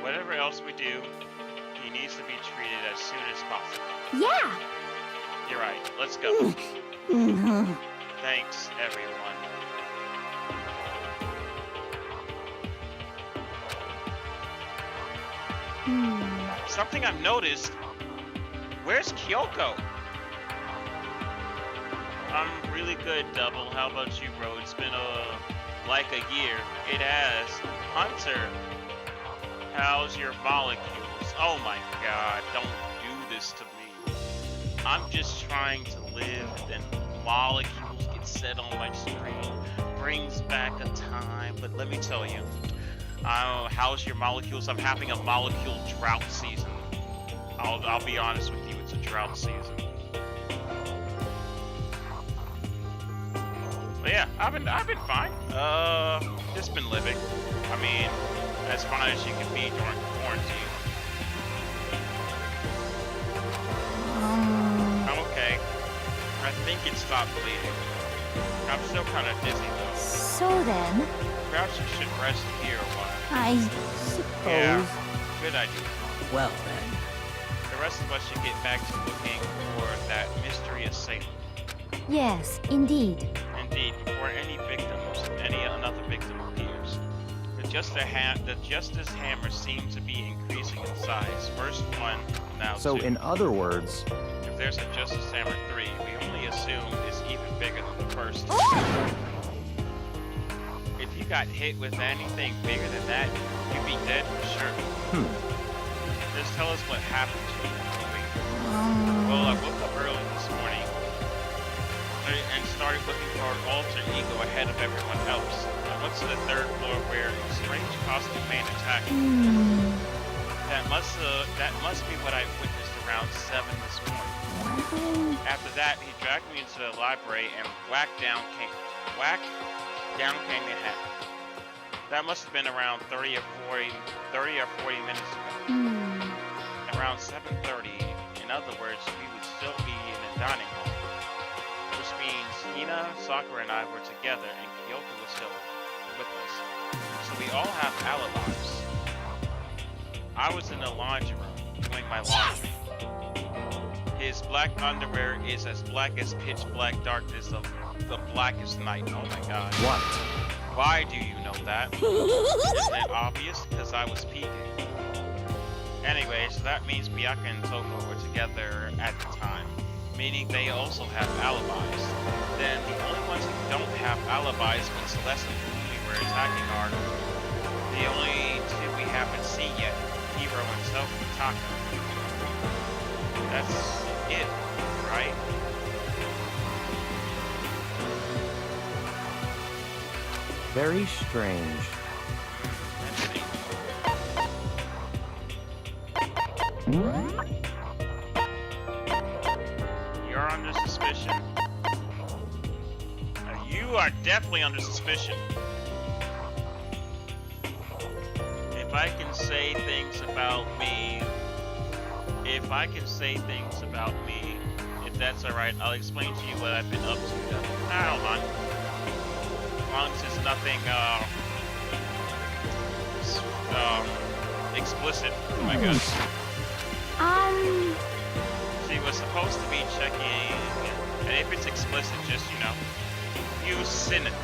Speaker 1: Whatever else we do, he needs to be treated as soon as possible.
Speaker 2: Yeah.
Speaker 1: You're right. Let's go. Thanks, everyone. Something I've noticed. Where's Kyoko? I'm really good, Double. How about you, bro? It's been like a year. It has. Hunter, how's your molecules? Oh my god, don't do this to me. I'm just trying to live, and molecules get set on my screen. Brings back a time, but let me tell you. How's your molecules? I'm having a molecule drought season. I'll be honest with you, it's a drought season. But yeah, I've been fine. Just been living. I mean, as fine as you can be during quarantine. I'm okay. I think it stopped bleeding. I'm still kind of dizzy though.
Speaker 2: So then,
Speaker 1: Perhaps you should rest here a while.
Speaker 2: I suppose.
Speaker 1: Yeah, good idea.
Speaker 4: Well then.
Speaker 1: The rest of us should get back to looking for that mystery assailant.
Speaker 2: Yes, indeed.
Speaker 1: Indeed, before another victim appears. The Justice Hammer seems to be increasing in size. First one, now
Speaker 8: So,
Speaker 1: two.
Speaker 8: in other words,
Speaker 1: If there's a Justice Hammer 3, we only assume it's even bigger than the first. If you got hit with anything bigger than that, you'd be dead for sure. Just tell us what happened to you. Well, I woke up early this morning and started looking for an alter ego ahead of everyone else. I went to the third floor where a strange costume man attacked me. That must be what I witnessed around 7 this morning. After that, he dragged me into the library and whacked down came the hat. That must have been around 30 or 40 minutes ago. Around 7:30. In other words, we would still be in the dining hall. Which means Hina, Sakura, and I were together, and Kyoko was still with us. So we all have alibis. I was in the laundry room doing my laundry. His black underwear is as black as pitch black darkness of the blackest night. Oh my god.
Speaker 8: what?
Speaker 1: Why do you know that? Isn't it obvious? Because I was peeking. Anyway, so that means Byakuya and Toko were together at the time, meaning they also have alibis. Then the only ones who don't have alibis when Celeste and Fumi were attacking are the only two we haven't seen yet, Hiro and Taka. That's it, right?
Speaker 8: Very strange.
Speaker 1: Let's see. You're under suspicion. You are definitely under suspicion. If I can say things about me, if that's alright, I'll explain to you what I've been up to. I don't mind. As long as it's nothing explicit, I guess. She was supposed to be checking, and if it's explicit, just, you know, use synonyms.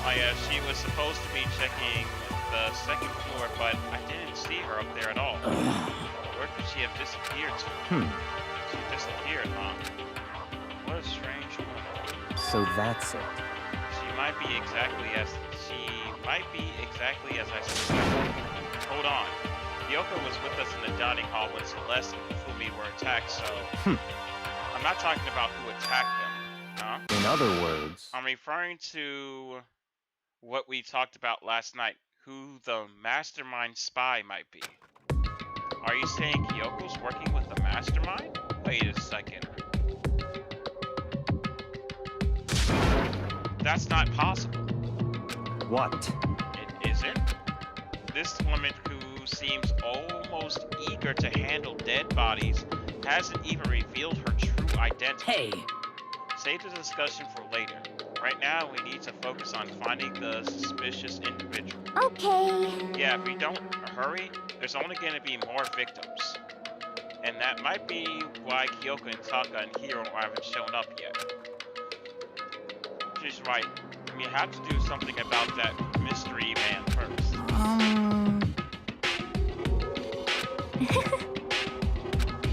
Speaker 1: Oh yeah, she was supposed to be checking the second floor, but I didn't see her up there at all. Where could she have disappeared to? She disappeared, huh? What a strange woman.
Speaker 8: So that's it.
Speaker 1: She might be exactly as I suspected. Hold on. Kyoko was with us in the dining hall when Celeste and Fumi were attacked, so I'm not talking about who attacked them, huh?
Speaker 8: In other words,
Speaker 1: I'm referring to what we talked about last night, who the mastermind spy might be. Are you saying Kyoko's working with the mastermind? Wait a second. That's not possible.
Speaker 8: what?
Speaker 1: It isn't? This woman who seems almost eager to handle dead bodies hasn't even revealed her true identity.
Speaker 9: Hey,
Speaker 1: Save the discussion for later. Right now, we need to focus on finding the suspicious individual.
Speaker 2: Okay.
Speaker 1: Yeah, if we don't hurry, there's only going to be more victims. And that might be why Kyoko and Taka and Hiro haven't shown up yet. She's right. We have to do something about that mystery man first.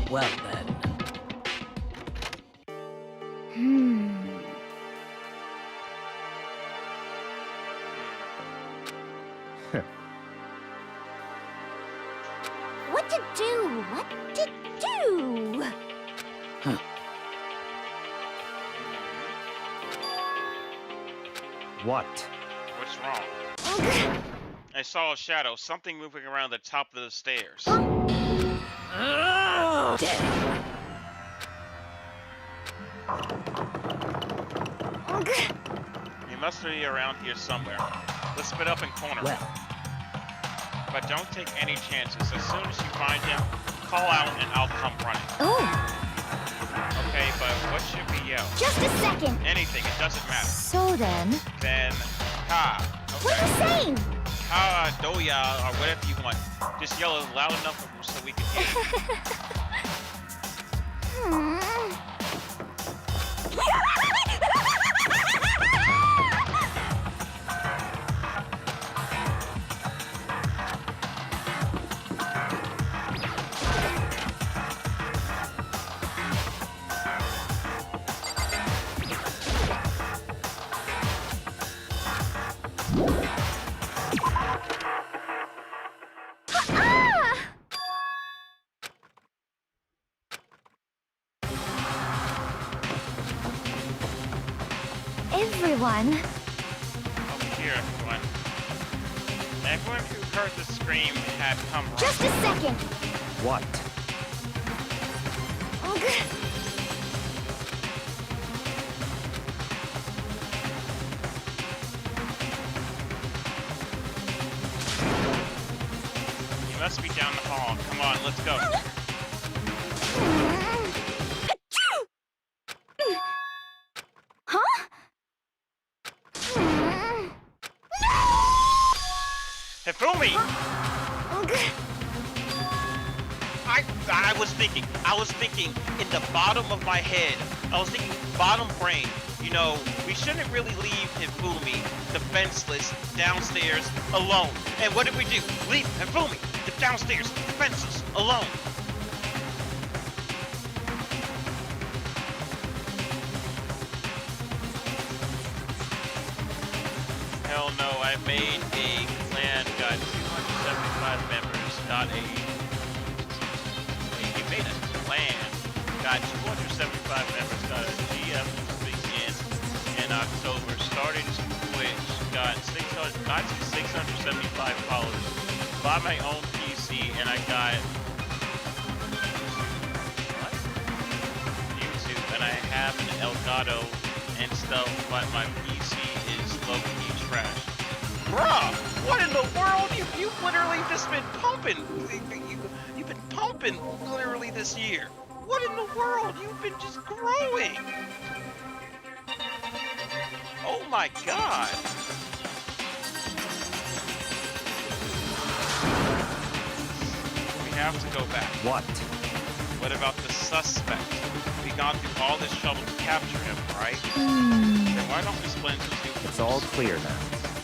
Speaker 9: well then.
Speaker 2: What to do? What to do?
Speaker 8: What?
Speaker 1: What's wrong? I saw a shadow, something moving around the top of the stairs.
Speaker 9: Damn.
Speaker 1: He must be around here somewhere. Let's split up and corner him.
Speaker 9: Well,
Speaker 1: But don't take any chances. As soon as you find him, call out and I'll come running.
Speaker 2: Oh,
Speaker 1: Okay, but what should we yell?
Speaker 2: just a second.
Speaker 1: Anything, it doesn't matter.
Speaker 2: So then,
Speaker 1: Then, ha.
Speaker 2: what are you
Speaker 1: Okay.
Speaker 2: saying?
Speaker 1: Ha, doya, or whatever you want. Just yell it loud enough so we can hear it.
Speaker 2: Everyone.
Speaker 1: Over here, everyone. Everyone who heard the scream had come running.
Speaker 2: Just a second.
Speaker 8: What?
Speaker 1: You must be down the hall. Come on, let's go.
Speaker 2: Huh?
Speaker 1: Hifumi! I was thinking in the bottom of my head. I was thinking bottom brain. You know, we shouldn't really leave Hifumi, defenseless, downstairs, alone. And what did we do? Leave Hifumi, downstairs, defenseless, alone. Hell no, I made a clan, got 275 members, got a... Wait, you made a clan, got 275 members, got a GF begin in October, started Twitch, got 675 followers, bought my own PC, and I got... What? YouTube, and I have an Elgato and stuff, but my PC is low-key trash. Bruh, what in the world? You've literally just been pumping. You've been pumping literally this year. What in the world? You've been just growing. Oh my god. have to go back.
Speaker 8: What?
Speaker 1: What about the suspect? We gone through all this trouble to capture him, right? Then why don't we split into two?
Speaker 8: It's all clear now.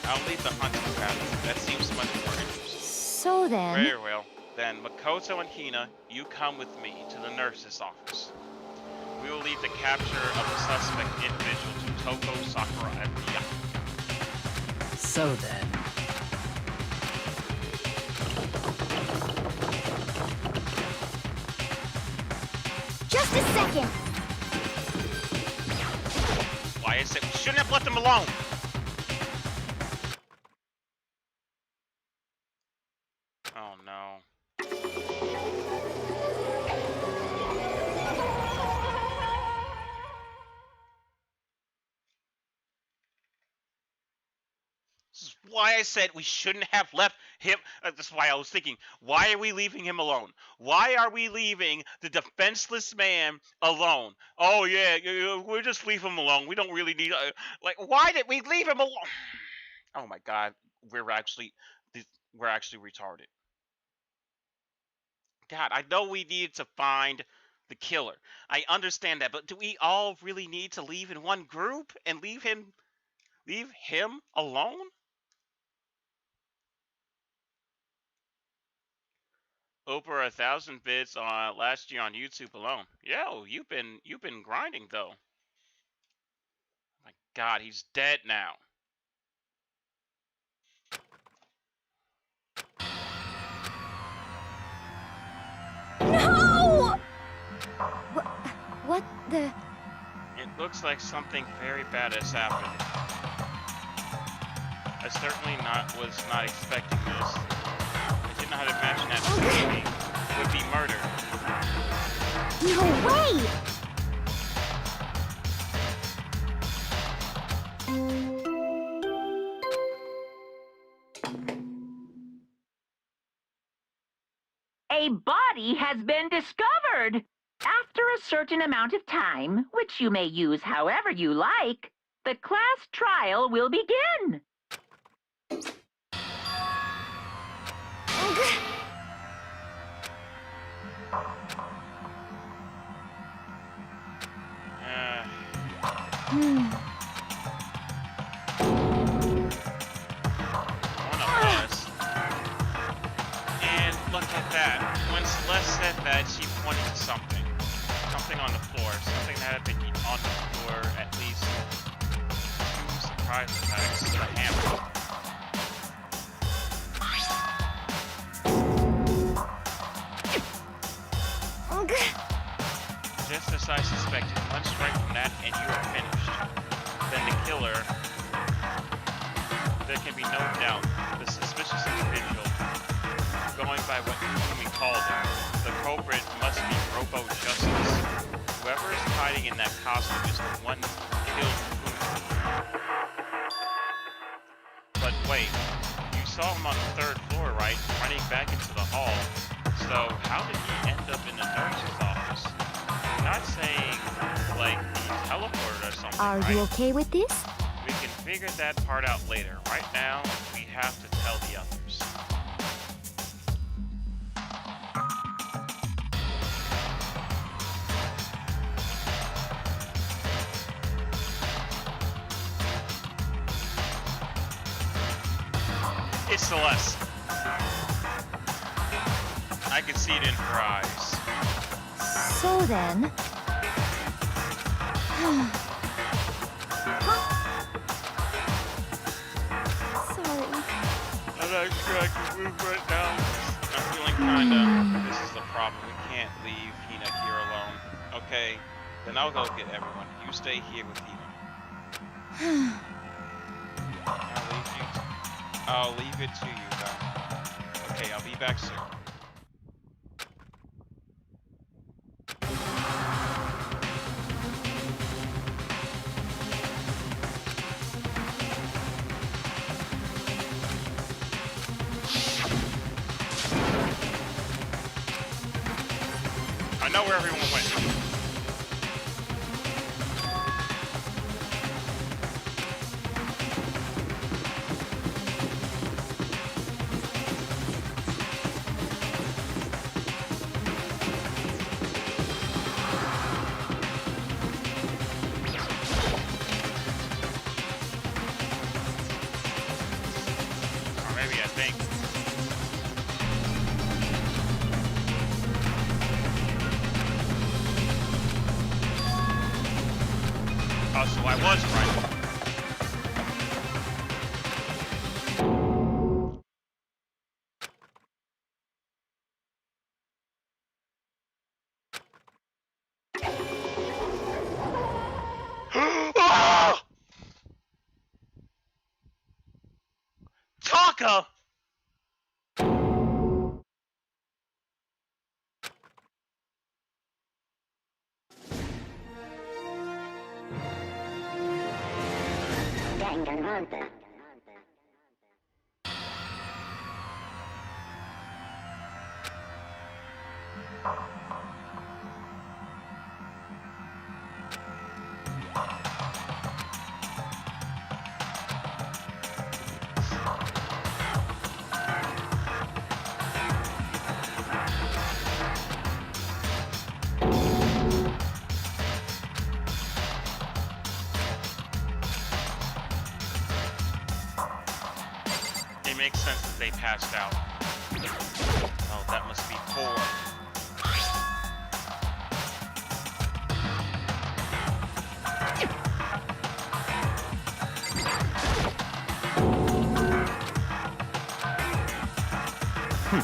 Speaker 1: I'll leave the hunting pattern. That seems much more interesting.
Speaker 2: So then,
Speaker 1: Very well. Then Makoto and Hina, you come with me to the nurse's office. We will leave the capture of the suspect individual to Toko, Sakura, and Miyako.
Speaker 9: So then.
Speaker 2: just a second.
Speaker 1: Why is it we shouldn't have left him alone? Oh no. This is why I said we shouldn't have left him. That's why I was thinking, why are we leaving him alone? Why are we leaving the defenseless man alone? Oh yeah, we'll just leave him alone. We don't really need. Like, why did we leave him alone? Oh my God, we're actually retarded. God, I know we needed to find the killer. I understand that, but do we all really need to leave in one group and leave him alone? Over 1,000 bits on last year on YouTube alone. Yo, you've been grinding though. My God, he's dead now.
Speaker 2: No! What the?
Speaker 1: It looks like something very bad has happened. I certainly was not expecting this. I did not imagine that baby would be murdered.
Speaker 2: No way!
Speaker 7: A body has been discovered. After a certain amount of time, which you may use however you like, the class trial will begin.
Speaker 1: One of us. And look at that. When Celeste said that, she pointed to something. Something on the floor. Something that had been on the floor at least 2 surprise attacks with a hammer. Just as I suspected, one strike from that and you are finished. Then the killer, there can be no doubt, the suspicious individual, going by what Yumi called him, the culprit must be Robo Justice. Whoever is hiding in that costume is the one who killed Yumi. But wait, you saw him on the 3rd floor, right? Running back into the hall. So how did he end up in the nurse's office? Not saying, like, he teleported or something,
Speaker 2: Are
Speaker 1: right?
Speaker 2: you okay with this?
Speaker 1: We can figure that part out later. Right now, we have to tell the others. It's Celeste. I can see it in her eyes.
Speaker 2: So then, sorry.
Speaker 1: I'm not sure I can move right now. I'm feeling kinda. This is the problem. We can't leave Hina here alone. Okay, then I'll go get everyone. You stay here with Hina. I'll leave it to you, though. Okay, I'll be back soon. I know where everyone went. so I was right. Ah! Taka! It makes sense that they passed out. Oh, that must be 4.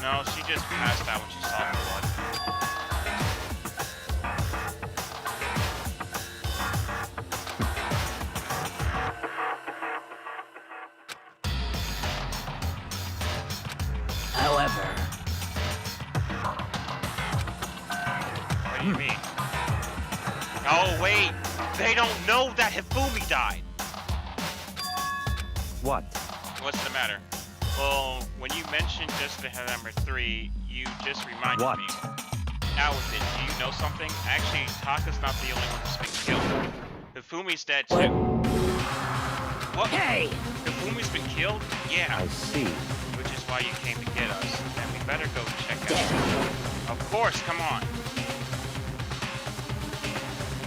Speaker 1: No, she just passed out when she saw the blood.
Speaker 9: However,
Speaker 1: What do you mean? Oh, wait! They don't know that Hifumi died!
Speaker 8: What?
Speaker 1: What's the matter? Well, when you mentioned just the number 3, you just reminded
Speaker 8: What?
Speaker 1: me. Alvin, do you know something? Actually, Taka's not the only one who's been killed. Hifumi's dead too. What?
Speaker 9: hey!
Speaker 1: Hifumi's been killed? Yeah.
Speaker 8: I see.
Speaker 1: Which is why you came to get us. And we better go check out. Of course, come on.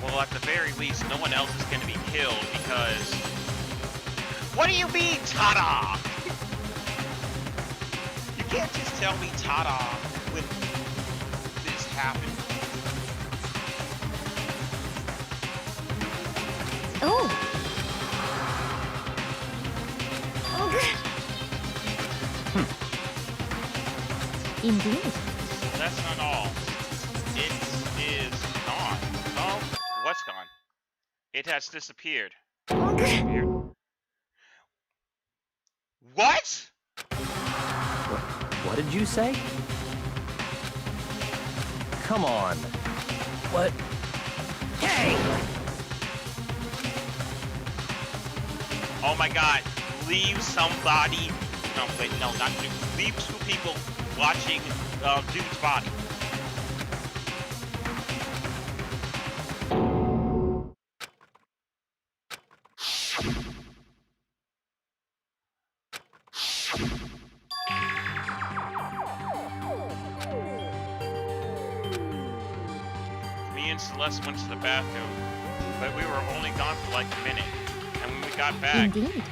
Speaker 1: Well, at the very least, no one else is going to be killed because... What do you mean, ta-da? You can't just tell me ta-da when this happened.
Speaker 2: Oh. Indeed.
Speaker 1: That's not all. It is gone. Oh, what's gone? It has disappeared. Disappeared. What?
Speaker 8: What did you say? Come on.
Speaker 9: What? Hey!
Speaker 1: Oh my god. Leave somebody... No, wait, no, not two. Leave 2 people watching dude's body. Me and Celeste went to the bathroom, but we were only gone for like a minute. And when we got back,
Speaker 2: Indeed.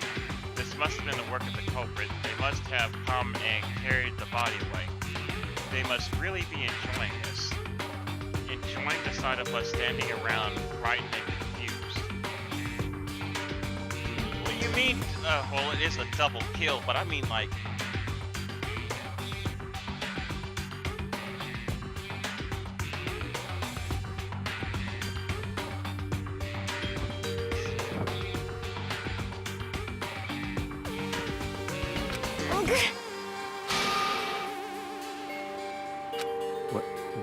Speaker 1: this must have been the work of the culprit. They must have come and carried the body away. They must really be enjoying this. Enjoying the sight of us standing around, frightened and confused. What do you mean? Well, it is a double kill, but I mean like...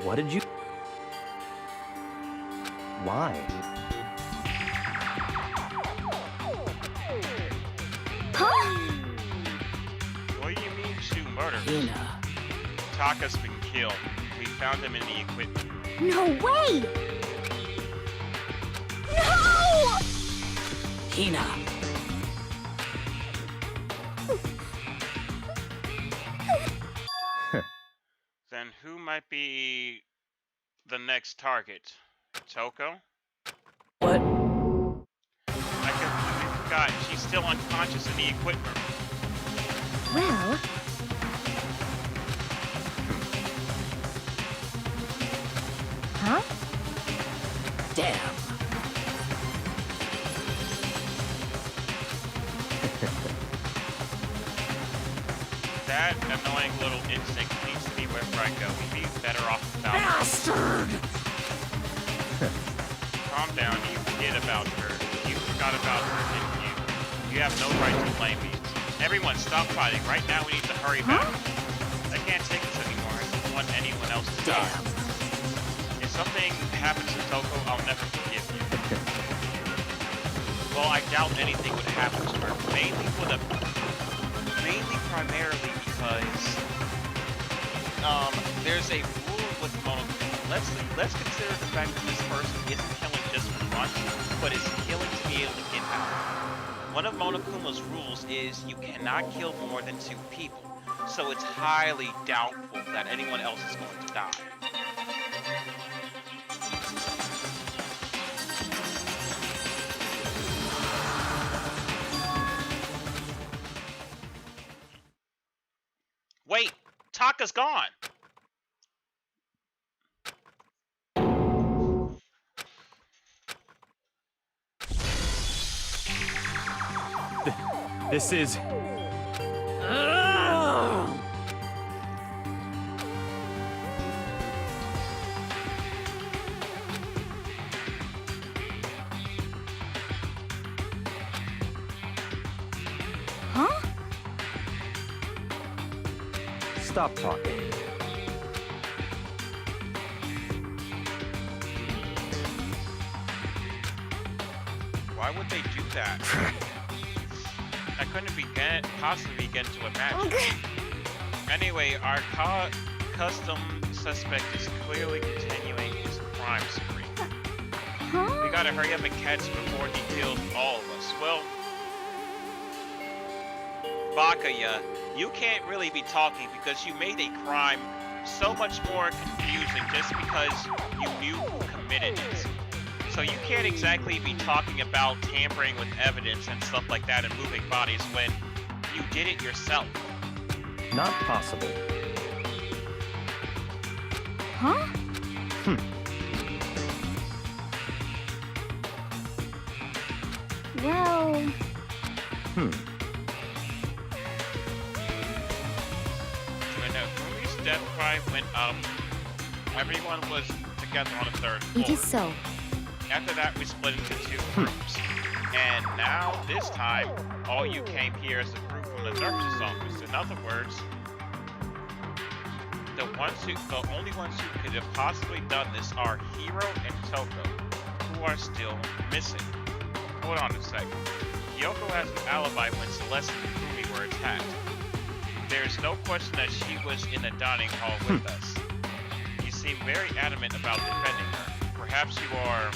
Speaker 8: What did you... Why?
Speaker 2: Huh?
Speaker 1: What do you mean 2 murders?
Speaker 9: Hina.
Speaker 1: Taka's been killed. We found him in the equipment.
Speaker 2: No way! No!
Speaker 9: Hina.
Speaker 1: Then who might be the next target? Toko?
Speaker 9: What?
Speaker 1: I completely forgot. She's still unconscious in the equipment.
Speaker 2: Well, huh?
Speaker 9: Damn.
Speaker 1: annoying little instinct needs to be wherever I go. We'd be better off without her.
Speaker 9: Bastard!
Speaker 1: Calm down, you forget about her. You forgot about her, didn't you? You have no right to blame me. Everyone, stop fighting. Right now we need to hurry back. I can't take this anymore. I don't want anyone else to die. If something happens to Toko, I'll never forgive you. Well, I doubt anything would happen to her. Mainly primarily because there's a rule with Monokuma. Let's consider the fact that this person isn't killing just for fun, but is killing to be able to get out. One of Monokuma's rules is you cannot kill more than 2 people, so it's highly doubtful that anyone else is going to die. Wait, Taka's gone.
Speaker 8: This is...
Speaker 4: Huh?
Speaker 8: Stop talking.
Speaker 1: Why would they do that? I couldn't possibly begin to imagine. Anyway, our custom suspect is clearly continuing his crime spree. We gotta hurry up and catch him before he kills all of us. Well, Bakaya, you can't really be talking because you made a crime so much more confusing just because you knew who committed it. So you can't exactly be talking about tampering with evidence and stuff like that and moving bodies when you did it yourself.
Speaker 8: Not possible.
Speaker 4: Huh? Well...
Speaker 1: When Fumi's death cry went up, everyone was together on the 3rd floor.
Speaker 2: It is so.
Speaker 1: After that, we split into 2 groups. And now, this time, all you came here as a group from the nurse's office. In other words, the only ones who could have possibly done this are Hiro and Toko, who are still missing. Hold on a second. Yoko has an alibi when Celeste and Fumi were attacked. There's no question that she was in the dining hall with us. You seem very adamant about defending her. Perhaps you are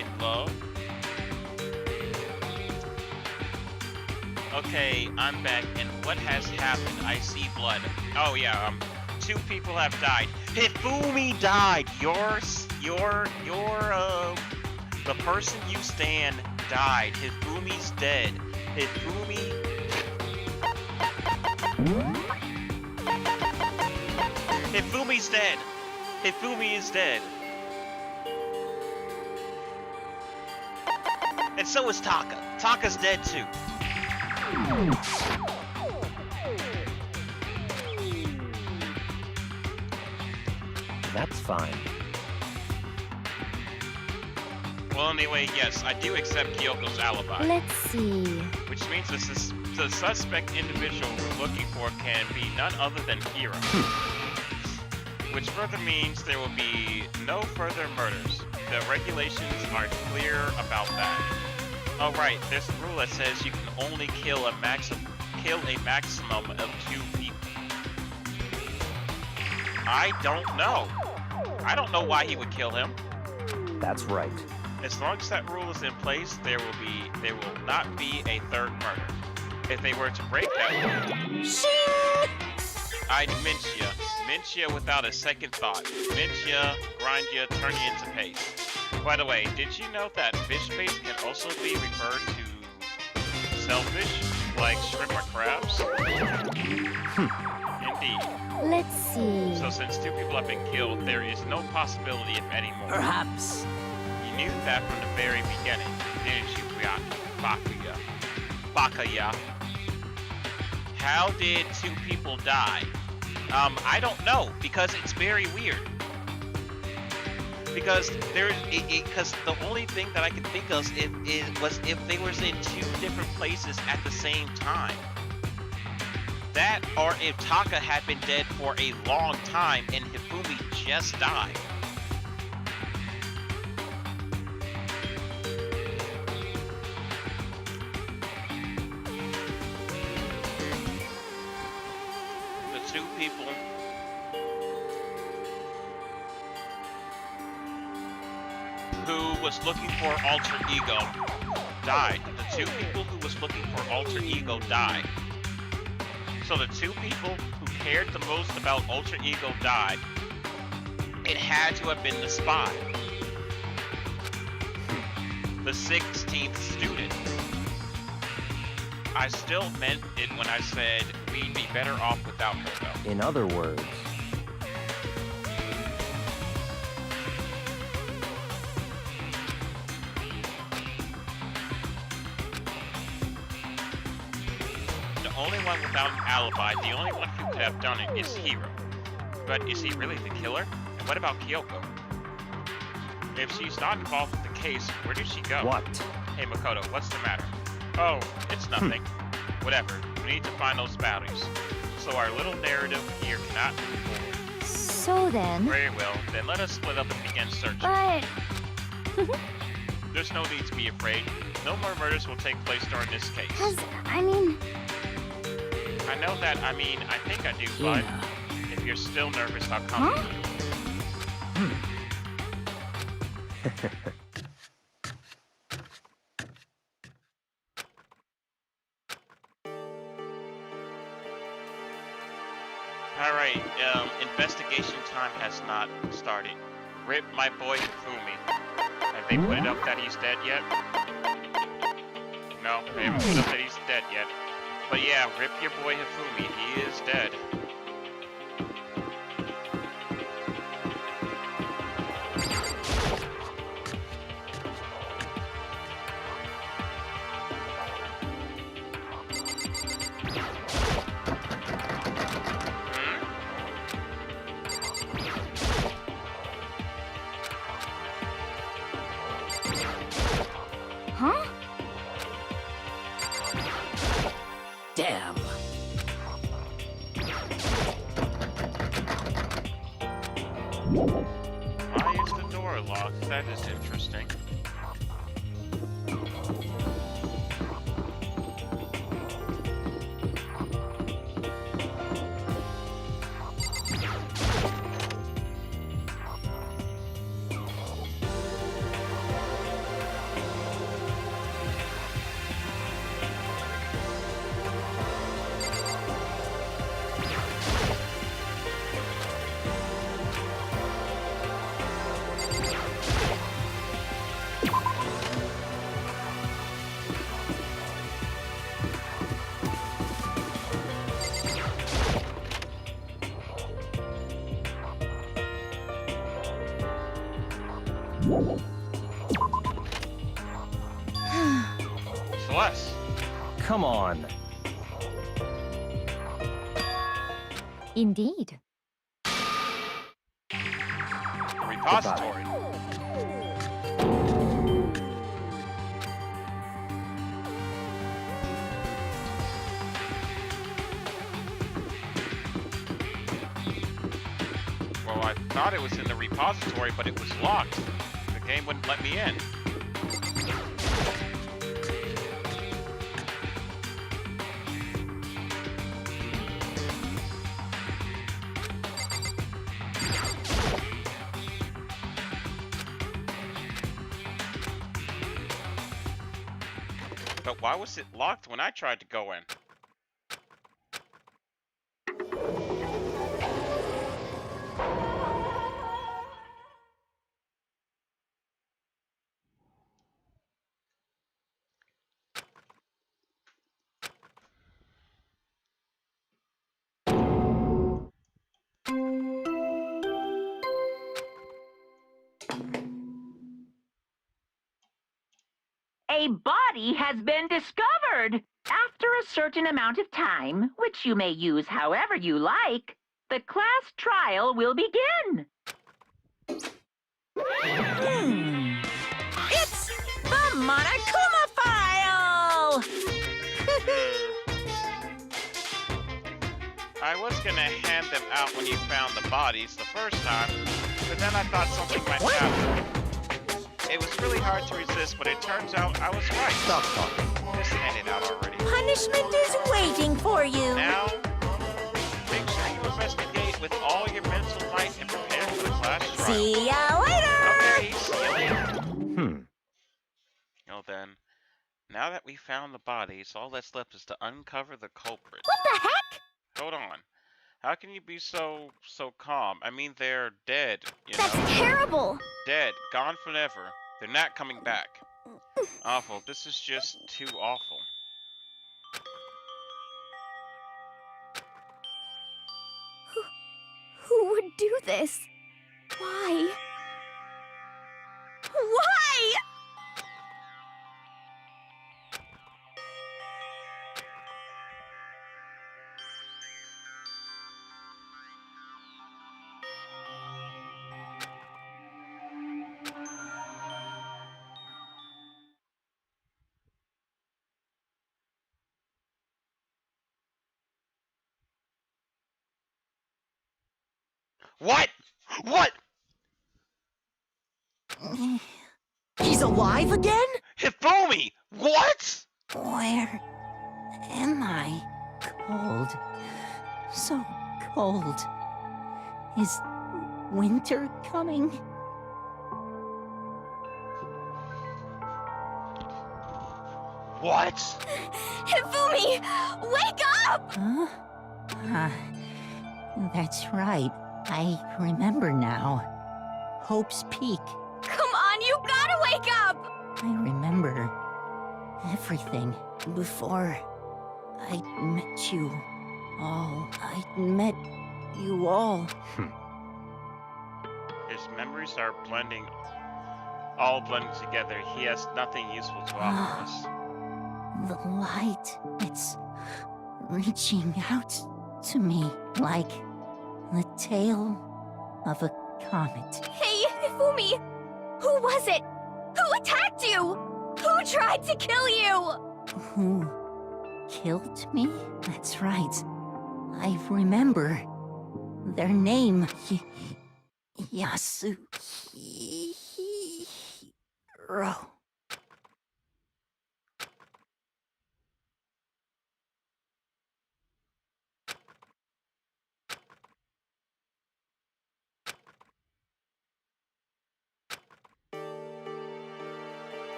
Speaker 1: in love? Okay, I'm back, and what has happened? I see blood. Oh yeah, 2 people have died. Hifumi died! The person you stand died. Hifumi's dead. Hifumi's dead. Hifumi is dead. And so is Taka. Taka's dead too.
Speaker 8: That's fine.
Speaker 1: Well, anyway, yes, I do accept Kyoko's alibi.
Speaker 2: Let's see.
Speaker 1: Which means the suspect individual we're looking for can be none other than Hiro. Which further means there will be no further murders. The regulations are clear about that. Oh right, there's a rule that says you can only kill a maximum of 2 people. I don't know. I don't know why he would kill him.
Speaker 8: That's right.
Speaker 1: As long as that rule is in place, there will not be a 3rd murder. If they were to break that rule, I'd mince ya. Mince ya without a second thought. Mince ya, grind ya, turn ya into paste. By the way, did you know that fish paste can also be referred to shellfish, like shrimp or crabs? Indeed.
Speaker 2: Let's see.
Speaker 1: So since 2 people have been killed, there is no possibility of any more.
Speaker 9: Perhaps.
Speaker 1: You knew that from the very beginning, didn't you, Bakaya? How did 2 people die? I don't know, because it's very weird. Because because the only thing that I could think of was if they were in two different places at the same time. That, or if Taka had been dead for a long time and Hifumi just died. The two people who was looking for alter ego died. The two people who was looking for alter ego died. So the two people who cared the most about alter ego died. It had to have been the spy. The 16th student. I still meant it when I said we'd be better off without her, though.
Speaker 8: In other words,
Speaker 1: the only one without an alibi, the only one who could have done it is Hiro. But is he really the killer? And what about Kyoko? If she's not involved with the case, where did she go?
Speaker 8: what?
Speaker 1: Hey Makoto, what's the matter? Oh, it's nothing. Whatever, we need to find those batteries. So our little narrative here cannot move forward.
Speaker 2: So then...
Speaker 1: Very well, then let us split up and begin searching.
Speaker 2: But...
Speaker 1: There's no need to be afraid. No more murders will take place during this case.
Speaker 2: I mean...
Speaker 1: I know that, I think I do, but if you're still nervous, I'll come with you. Alright, investigation time has not started. Rip my boy Hifumi. Have they put it up that he's dead yet? No, they haven't put up that he's dead yet. But yeah, rip your boy Hifumi, he is dead.
Speaker 2: Huh?
Speaker 9: Damn.
Speaker 1: Why is the door locked? That is interesting. Celeste!
Speaker 8: Come on.
Speaker 2: Indeed.
Speaker 1: Repository. Well, I thought it was in the repository, but it was locked. The game wouldn't let me in. But why was it locked when I tried to go in?
Speaker 7: A body has been discovered. After a certain amount of time, which you may use however you like, The class trial will begin.
Speaker 4: It's the Monokuma file!
Speaker 1: I was gonna hand them out when you found the bodies the first time, but then I thought something might happen. It was really hard to resist, but it turns out I was right.
Speaker 8: Stop talking.
Speaker 1: Just hand it out already.
Speaker 4: Punishment is waiting for you.
Speaker 1: Now, make sure you investigate with all your mental might and prepare for the class trial.
Speaker 4: See ya later!
Speaker 1: Okay, see you later. Well then, now that we found the bodies, all that's left is to uncover the culprit.
Speaker 2: What the heck?
Speaker 1: Hold on. How can you be so calm? I mean, they're dead, you
Speaker 2: That's
Speaker 1: know?
Speaker 2: terrible.
Speaker 1: Dead, gone forever. They're not coming back. Awful. This is just too awful.
Speaker 2: Who would do this? Why? Why?
Speaker 1: What? What?
Speaker 9: He's alive again?
Speaker 1: Hifumi! What?
Speaker 4: Where am I? Cold. So cold. Is winter coming?
Speaker 1: What?
Speaker 2: Hifumi, wake up!
Speaker 4: Huh? That's right. I remember now. Hope's Peak.
Speaker 2: Come on, you gotta wake up!
Speaker 4: I remember everything before I met you all. I met you all.
Speaker 1: His memories are all blending together. He has nothing useful to offer us.
Speaker 4: The light, it's reaching out to me like the tail of a comet.
Speaker 2: Hey, Hifumi! Who was it? Who attacked you? Who tried to kill you?
Speaker 4: Who killed me? That's right. I remember their name. Yasuhiro.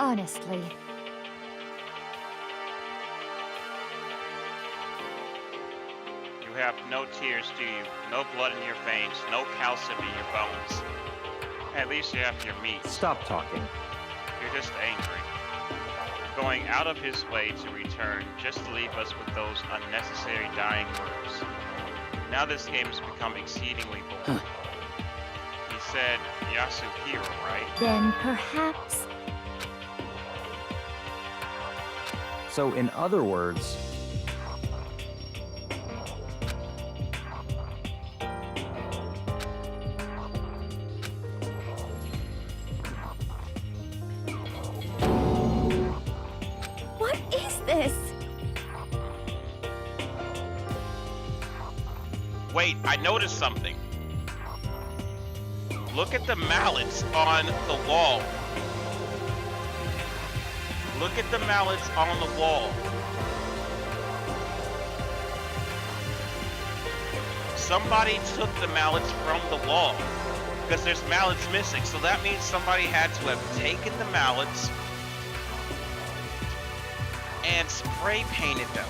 Speaker 2: Honestly.
Speaker 1: You have no tears, do you? No blood in your veins, no calcium in your bones. At least you have your meat.
Speaker 8: Stop talking.
Speaker 1: You're just angry. Going out of his way to return just to leave us with those unnecessary dying words. Now this game has become exceedingly boring. He said Yasuhiro, right?
Speaker 2: Then perhaps...
Speaker 8: So, in other words,
Speaker 2: What is this?
Speaker 1: Wait, I noticed something. Look at the mallets on the wall. Look at the mallets on the wall. Somebody took the mallets from the wall because there's mallets missing. So that means somebody had to have taken the mallets and spray painted them.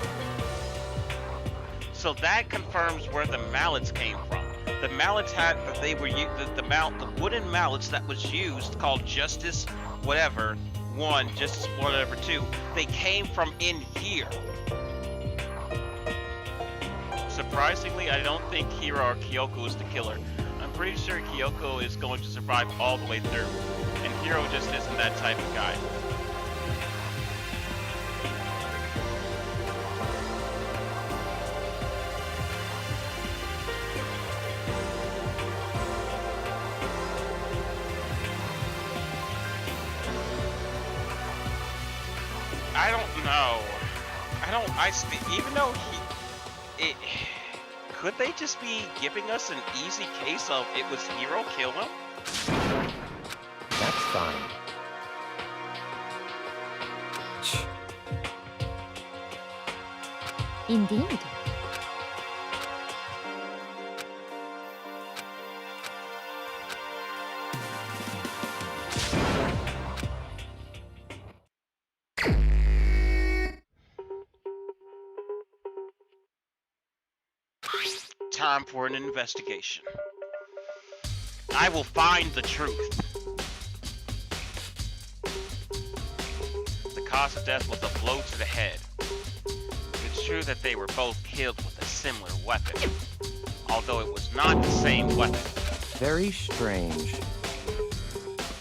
Speaker 1: So that confirms where the mallets came from. The mallets had that they were the wooden mallets that was used called Justice whatever 1, Justice whatever 2. They came from in here. Surprisingly, I don't think Hiro or Kyoko is the killer. I'm pretty sure Kyoko is going to survive all the way through, Hero just isn't that type of guy. I don't know. Even though could they just be giving us an easy case of it was Hero kill him?
Speaker 8: That's fine.
Speaker 2: Indeed.
Speaker 1: Time for an investigation. I will find the truth. The cause of death was a blow to the head. It's true that they were both killed with a similar weapon, although it was not the same weapon.
Speaker 8: Very strange.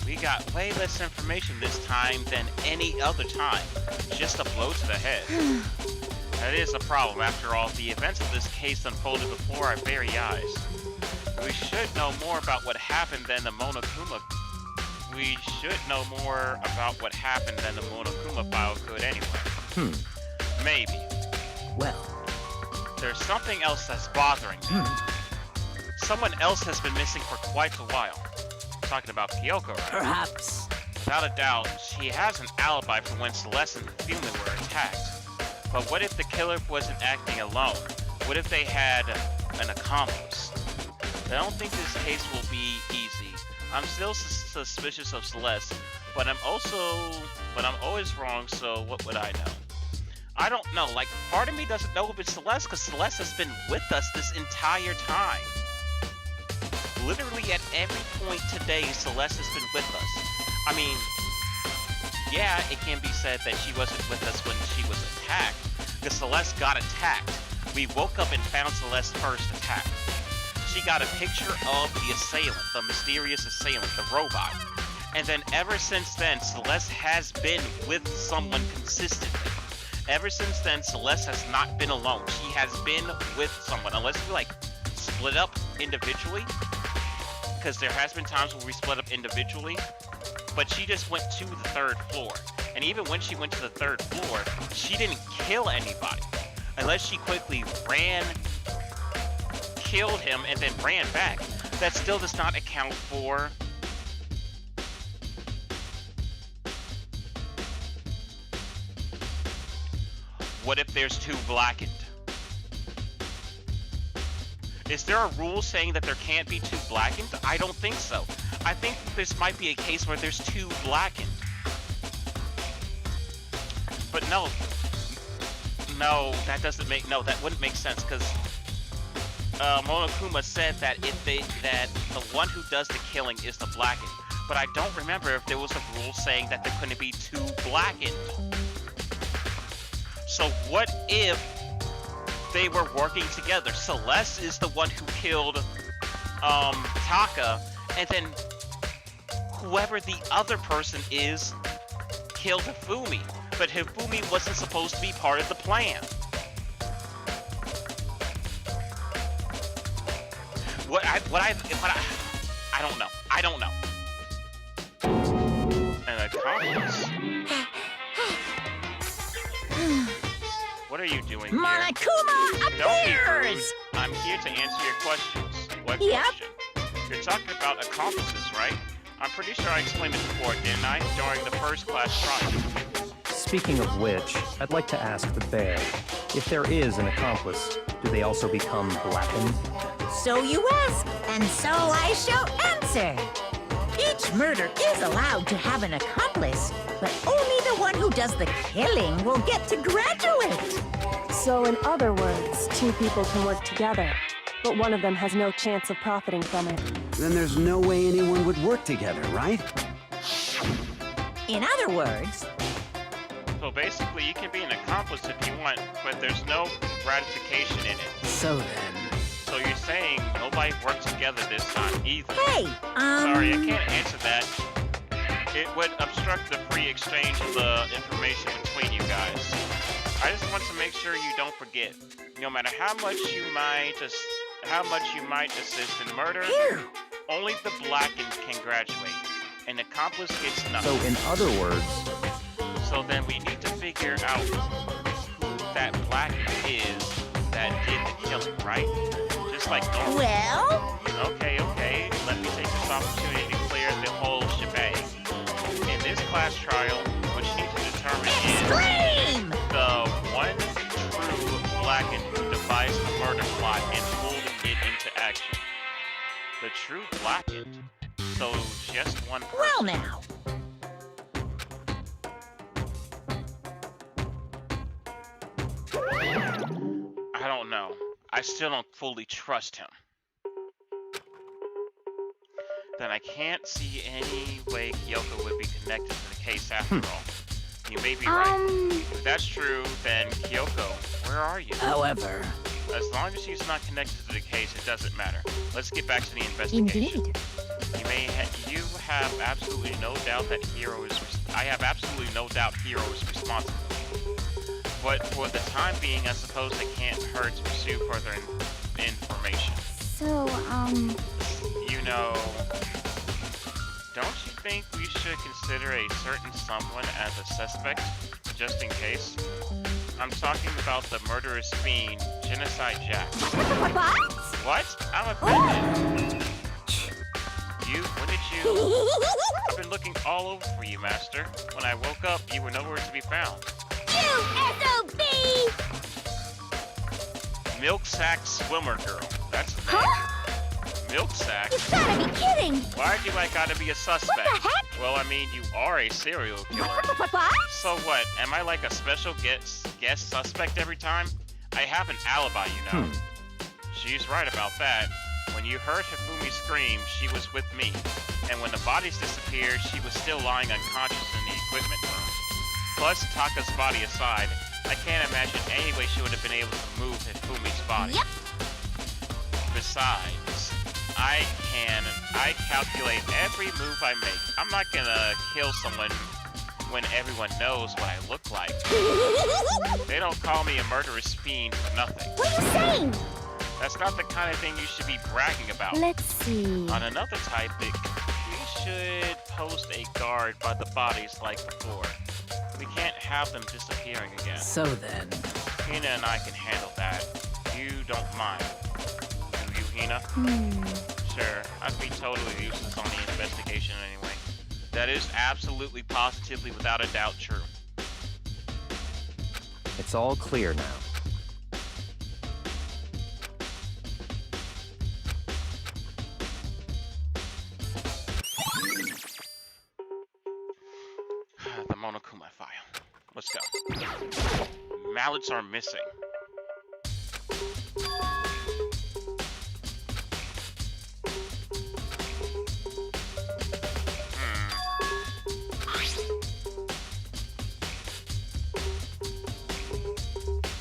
Speaker 1: We got way less information this time than any other time. Just a blow to the head. That is a problem. After all, the events of this case unfolded before our very eyes. We should know more about what happened than the Monokuma. We should know more about what happened than the Monokuma file could anyway. Maybe.
Speaker 9: Well,
Speaker 1: There's something else that's bothering me. Someone else has been missing for quite a while. I'm talking about Kyoko, right?
Speaker 9: perhaps.
Speaker 1: Without a doubt, she has an alibi for when Celeste and Fumi were attacked. But what if the killer wasn't acting alone? What if they had an accomplice? I don't think this case will be easy. I'm still suspicious of Celeste, but I'm always wrong, so what would I know? I don't know, like, part of me doesn't know if it's Celeste, because Celeste has been with us this entire time. Literally at every point today, Celeste has been with us. I mean, yeah, it can be said that she wasn't with us when she was attacked, because Celeste got attacked. We woke up and found Celeste first attacked. She got a picture of the assailant, the mysterious assailant, the robot. And then ever since then, Celeste has been with someone consistently. Ever since then, Celeste has not been alone. She has been with someone, unless we like split up individually, because there has been times where we split up individually. But she just went to the 3rd floor. And even when she went to the 3rd floor, she didn't kill anybody. Unless she quickly killed him, and then ran back. That still does not account for... What if there's 2 blackened? Is there a rule saying that there can't be 2 blackened? I don't think so. I think this might be a case where there's 2 blackened. But no, that doesn't make, no, that wouldn't make sense, because Monokuma said that that the one who does the killing is the blackened. But I don't remember if there was a rule saying that there couldn't be 2 blackened. So what if they were working together? Celeste is the one who killed Taka, and then whoever the other person is killed Hifumi, but Hifumi wasn't supposed to be part of the plan. I don't know. I don't know. An accomplice. What are you doing here?
Speaker 4: Monokuma
Speaker 1: Don't be rude.
Speaker 4: appears!
Speaker 1: I'm here to answer your questions. What
Speaker 4: Yep.
Speaker 1: question? You're talking about accomplices, right? I'm pretty sure I explained it before, didn't I? During the first class trial.
Speaker 8: Speaking of which, I'd like to ask the bear, if there is an accomplice, do they also become blackened?
Speaker 4: So you ask, and so I shall answer. Each murder is allowed to have an accomplice, but only the one who does the killing will get to graduate.
Speaker 5: So in other words, 2 people can work together, but one of them has no chance of profiting from it.
Speaker 9: Then there's no way anyone would work together, right?
Speaker 4: In other words,
Speaker 1: So basically, you can be an accomplice if you want, but there's no gratification in it.
Speaker 9: So then...
Speaker 1: So you're saying nobody worked together this time either.
Speaker 4: hey,
Speaker 1: Sorry, I can't answer that. it would obstruct the free exchange of the information between you guys. I just want to make sure you don't forget. No matter how much you might assist in murder, only the blackened can graduate. An accomplice gets nothing.
Speaker 8: So in other words,
Speaker 1: So then we need to figure out who that blackened is that did the killing, right? Just like normal.
Speaker 4: Well?
Speaker 1: Okay. Let me take this opportunity to clear the whole shebang. In this class trial, what you need to determine
Speaker 4: Extreme!
Speaker 1: is the one true blackened who devised the murder plot and pulled it into action. The true blackened. So just one person.
Speaker 4: Well now.
Speaker 1: I don't know. I still don't fully trust him. Then I can't see any way Kyoko would be connected to the case after all. You may be right. If that's true, then Kyoko, where are you?
Speaker 4: However.
Speaker 1: As long as she's not connected to the case, it doesn't matter. Let's get back to the investigation.
Speaker 4: Indeed.
Speaker 1: You have absolutely no doubt that I have absolutely no doubt Hiro is responsible. But for the time being, I suppose it can't hurt to pursue further information.
Speaker 2: So,
Speaker 1: You know, don't you think we should consider a certain someone as a suspect, just in case? I'm talking about the murderous fiend, Genocide Jack. What? I'm offended. When did you? I've been looking all over for you, Master. When I woke up, you were nowhere to be found.
Speaker 2: you SOB!
Speaker 1: Milk Sack Swimmer Girl. That's the name. Milk Sack?
Speaker 2: You gotta be kidding!
Speaker 1: Why'd you gotta be a suspect?
Speaker 2: What the heck?
Speaker 1: Well, I mean, you are a serial killer.
Speaker 2: What?
Speaker 1: So what? Am I like a special guest suspect every time? I have an alibi, you know. She's right about that. When you heard Hifumi scream, she was with me. And when the bodies disappeared, she was still lying unconscious in the equipment room. Plus, Taka's body aside, I can't imagine any way she would have been able to move Hifumi's body.
Speaker 2: Yep.
Speaker 1: Besides, I calculate every move I make. I'm not gonna kill someone when everyone knows what I look like. They don't call me a murderous fiend for nothing.
Speaker 2: What are you saying?
Speaker 1: That's not the kind of thing you should be bragging about.
Speaker 2: Let's see.
Speaker 1: On another topic, we should post a guard by the bodies like before. We can't have them disappearing again.
Speaker 4: So then.
Speaker 1: Hina and I can handle that. You don't mind. Do you, Hina? Sure, I'd be totally useless on the investigation anyway. That is absolutely, positively, without a doubt true.
Speaker 8: it's all clear now.
Speaker 1: The Monokuma file. Let's go. Mallets are missing.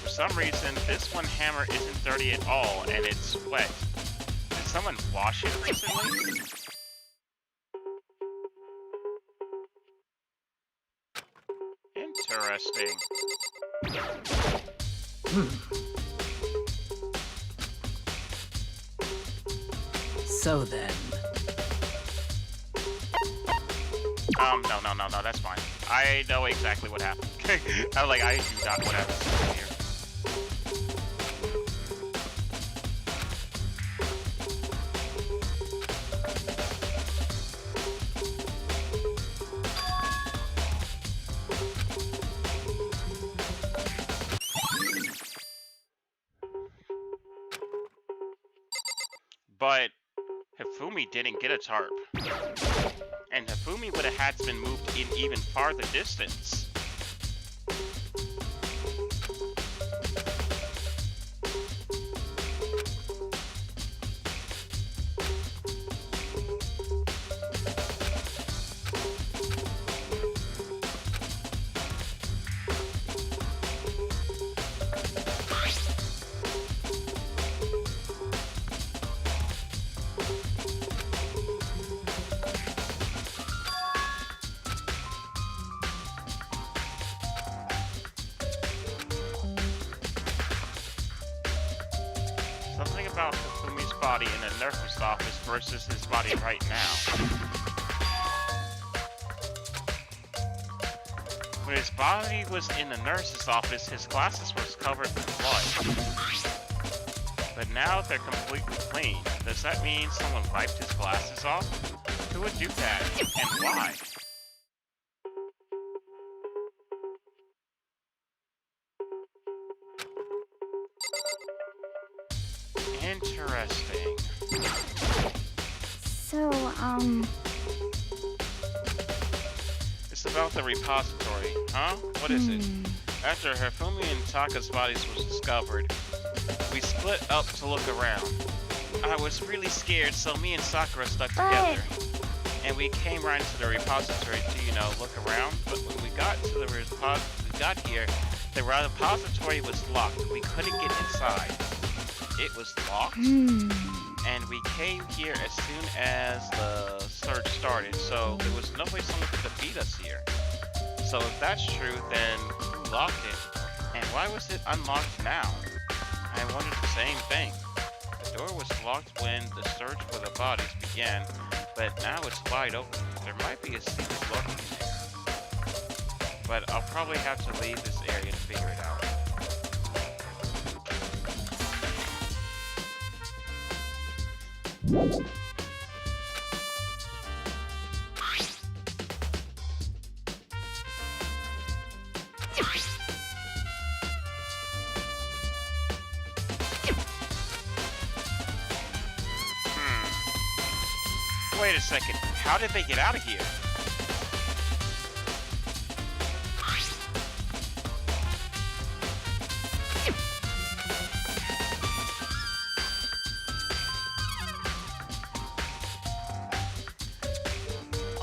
Speaker 1: For some reason, this one hammer isn't dirty at all, and it's wet. Did someone wash it recently? Interesting.
Speaker 4: So then.
Speaker 1: No, that's fine. I know exactly what happened. I do not what happened here. But Hifumi didn't get a tarp. And Hifumi would have had to been moved in even farther distance. about Hifumi's body in the nurse's office versus his body right now. When his body was in the nurse's office, his glasses was covered with blood. But now they're completely clean. Does that mean someone wiped his glasses off? Who would do that, and why? Interesting.
Speaker 2: So,
Speaker 1: It's about the repository, huh? What is it? After Hifumi and Taka's bodies was discovered, we split up to look around. I was really scared, so me and Sakura stuck together. And we came right into the repository to, you know, look around. But when we got to the the repository was locked. We couldn't get inside. It was locked. And we came here as soon as the search started, so there was no way someone could have beat us here. So if that's true, then who locked it? And why was it unlocked now? I wondered the same thing. The door was locked when the search for the bodies began, but now it's wide open. There might be a secret lurking in there. But I'll probably have to leave this area to figure it out. Wait a second, how did they get out of here?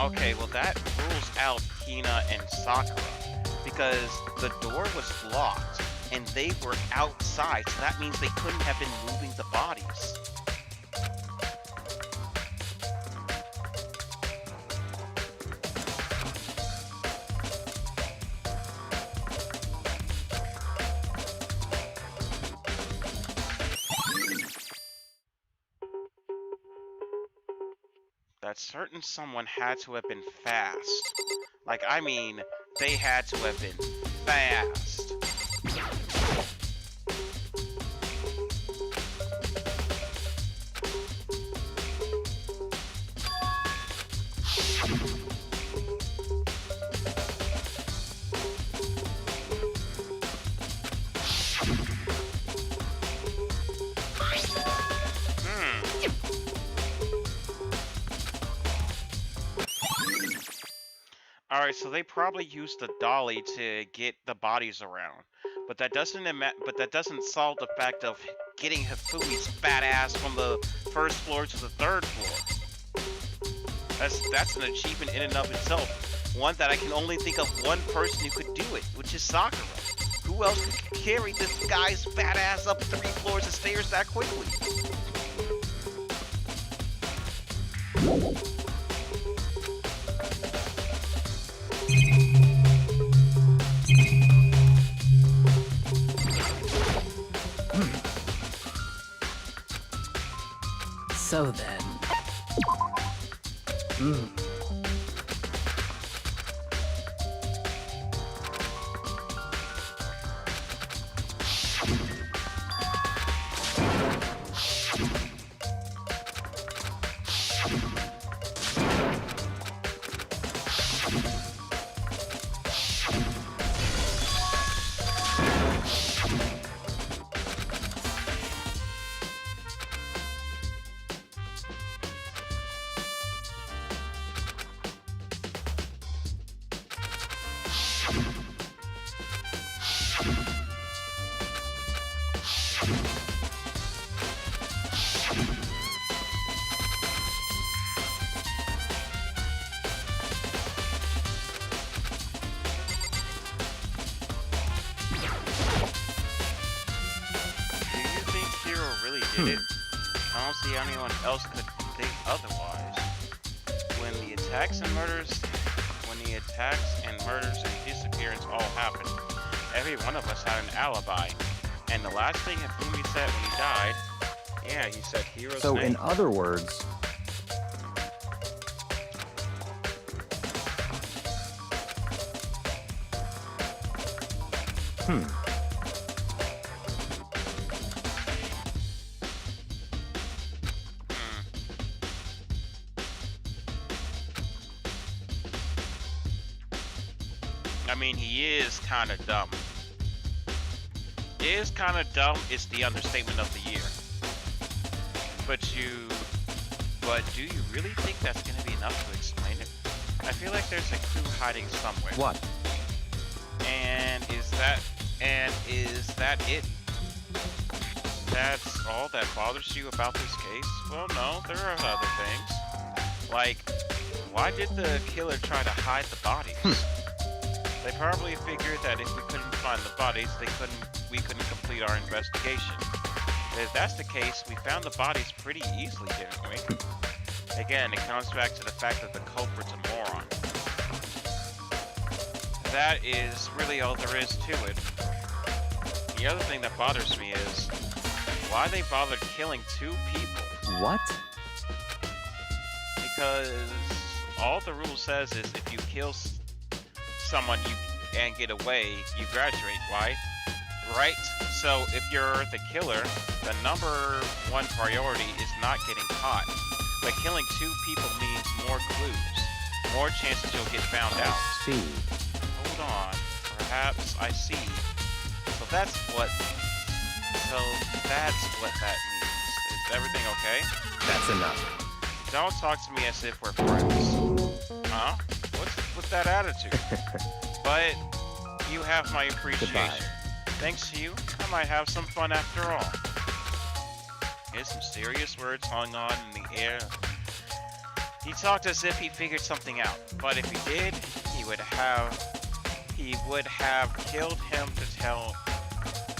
Speaker 1: Okay, well that rules out Hina and Sakura, because the door was locked and they were outside, so that means they couldn't have been moving the bodies. That certain someone had to have been fast. Like, I mean, they had to have been fast. Alright, so they probably used the dolly to get the bodies around, but that doesn't solve the fact of getting Hifumi's fat ass from the first floor to the third floor. That's an achievement in and of itself. One that I can only think of one person who could do it, which is Sakura. Who else could carry this guy's fat ass up 3 floors of stairs that quickly?
Speaker 10: So then...
Speaker 1: Did it? I don't see anyone else could think otherwise. When the attacks and murders and disappearance all happened, every one of us had an alibi. And the last thing Hifumi said when he died, Yeah, he said hero's
Speaker 8: So
Speaker 1: name.
Speaker 8: in other words,
Speaker 1: I mean, he is kind of dumb. Is kind of dumb is the understatement of the year. But do you really think that's going to be enough to explain it? I feel like there's a clue hiding somewhere.
Speaker 8: what?
Speaker 1: And is that it? That's all that bothers you about this case? Well, no, there are other things. Like, why did the killer try to hide the bodies? They probably figured that if we couldn't find the bodies, we couldn't complete our investigation. If that's the case, we found the bodies pretty easily, didn't we? Again, it comes back to the fact that the culprit's a moron. That is really all there is to it. The other thing that bothers me is why they bothered killing 2 people.
Speaker 8: What?
Speaker 1: Because all the rule says is if you kill someone and get away, you graduate, right? Right? So if you're the killer, the number 1 priority is not getting caught. But killing 2 people means more clues, more chances you'll get found out.
Speaker 8: See.
Speaker 1: Hold on. Perhaps I see. So that's what that means. Is everything okay?
Speaker 8: That's enough.
Speaker 1: Don't talk to me as if we're friends. Huh? What's that attitude? But you have my appreciation.
Speaker 8: Goodbye.
Speaker 1: Thanks to you, I might have some fun after all. Here's some serious words hung on in the air. He talked as if he figured something out, but if he did, he would have killed him to tell.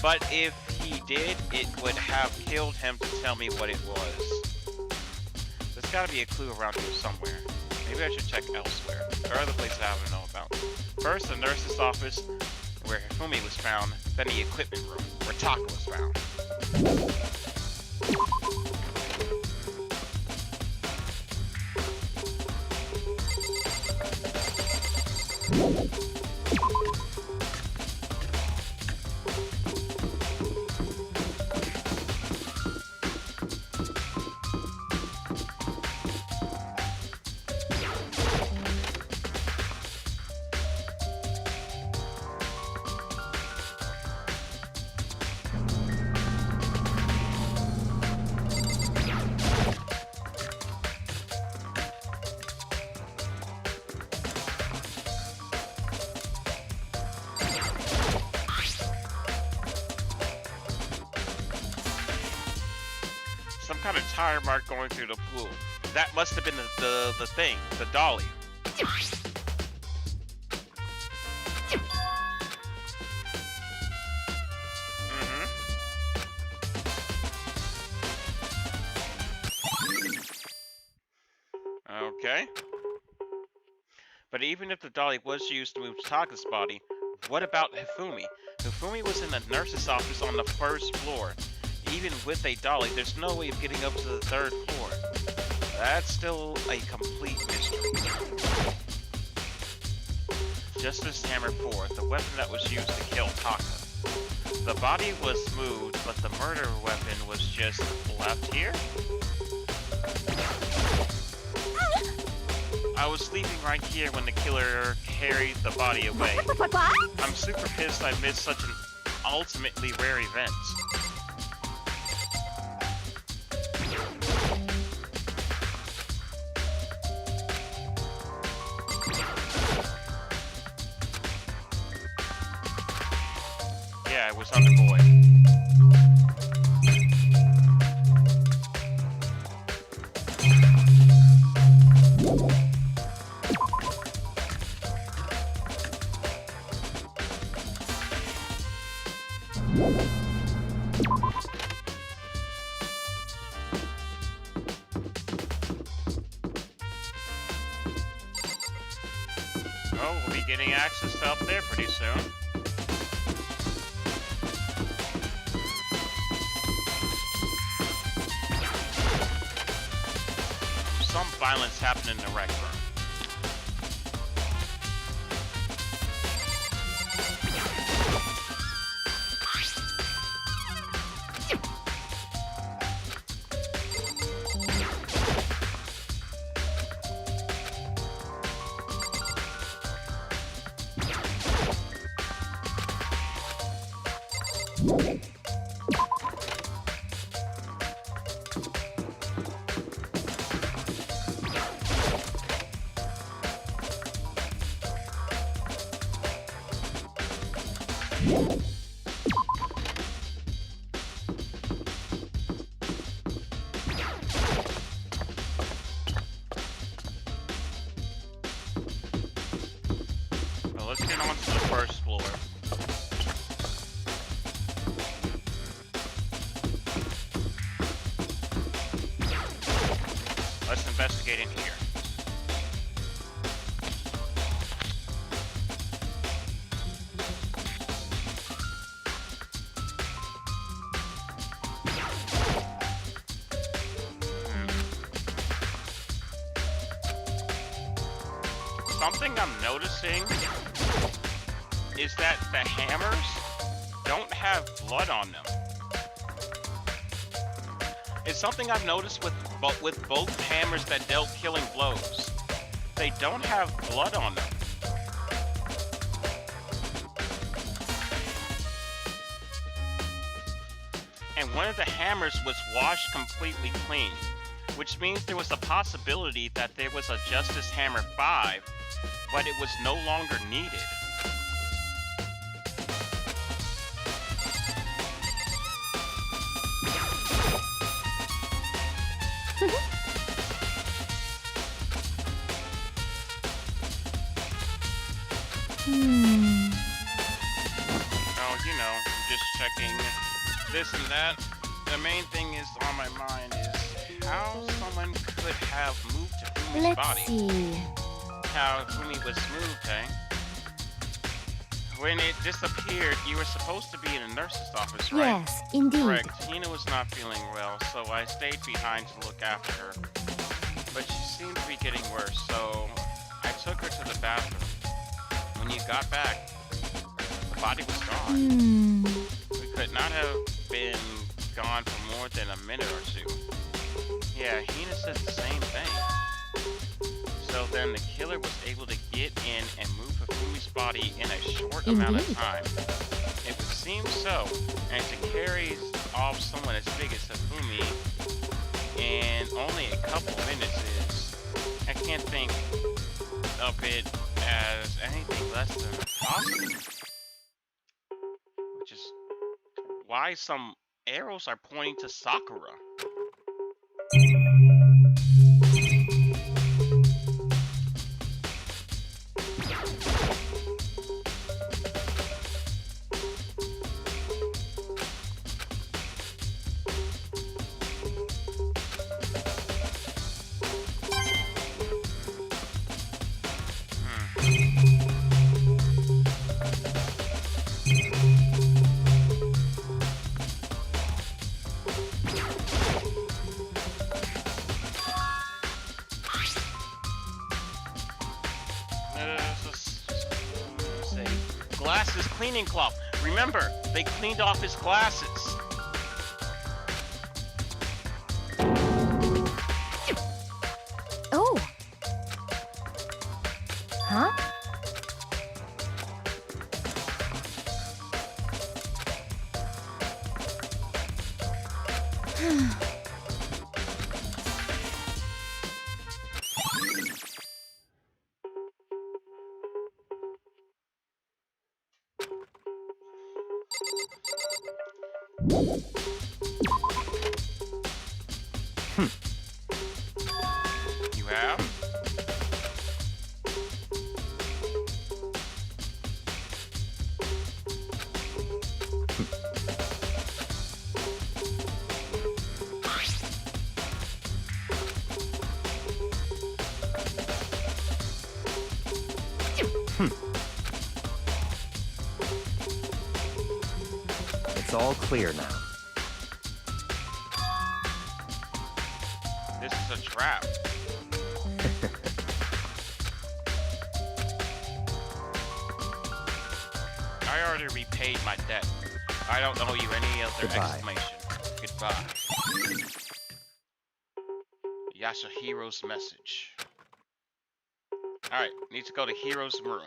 Speaker 1: But if he did, it would have killed him to tell me what it was. There's gotta be a clue around here somewhere. Maybe I should check elsewhere. There are other places I don't know about. First, the nurse's office, where Hifumi was found, then the equipment room, where Taka was found. Some kind of tire mark going through the pool. That must have been the thing, the dolly. Okay. But even if the dolly was used to move Taka's body, what about Hifumi? Hifumi was in the nurse's office on the 1st floor. Even with a dolly, there's no way of getting up to the 3rd floor. That's still a complete mystery. Justice Hammer 4, the weapon that was used to kill Taka. The body was moved, but the murder weapon was just left here? I was sleeping right here when the killer carried the body away.
Speaker 2: What?
Speaker 1: I'm super pissed I missed such an ultimately rare event. Yeah, it was Under Boy. Oh, we'll be getting access to up there pretty soon. violence happen in the rec room. Well, let's get on to the first floor. Let's investigate in here. Something I'm noticing is that the hammers don't have blood on them. It's something I've noticed with both hammers that dealt killing blows. They don't have blood on them. And one of the hammers was washed completely clean, which means there was a possibility that there was a Justice Hammer 5, but it was no longer needed. Oh, you know, just checking this and that. The main thing is on my mind is how someone could have moved to Fumi's body.
Speaker 2: Let's see.
Speaker 1: How Fumi was moved, eh? When it disappeared, you were supposed to be in a nurse's office, right?
Speaker 2: Yes, indeed.
Speaker 1: Correct. Hina was not feeling well, so I stayed behind to look after her. But she seemed to be getting worse, so I took her to the bathroom. When you got back, the body was gone. We could not have been gone for more than a minute or two. Yeah, Hina said the same thing. So then the killer was able to get in and move Fumi's body in a short amount of time. It would seem so, and to carry off someone as big as Fumi in only a couple minutes is, I can't think of it as anything less than possible. Which is why some arrows are pointing to Sakura. Glasses cleaning cloth. Remember, they cleaned off his glasses.
Speaker 2: Oh. Huh?
Speaker 1: You have?
Speaker 8: It's all clear now.
Speaker 1: This is a trap. I already repaid my debt. I don't owe you any other
Speaker 8: Goodbye.
Speaker 1: explanation. Goodbye. Yasuhiro's message. Alright, need to go to Hiro's room.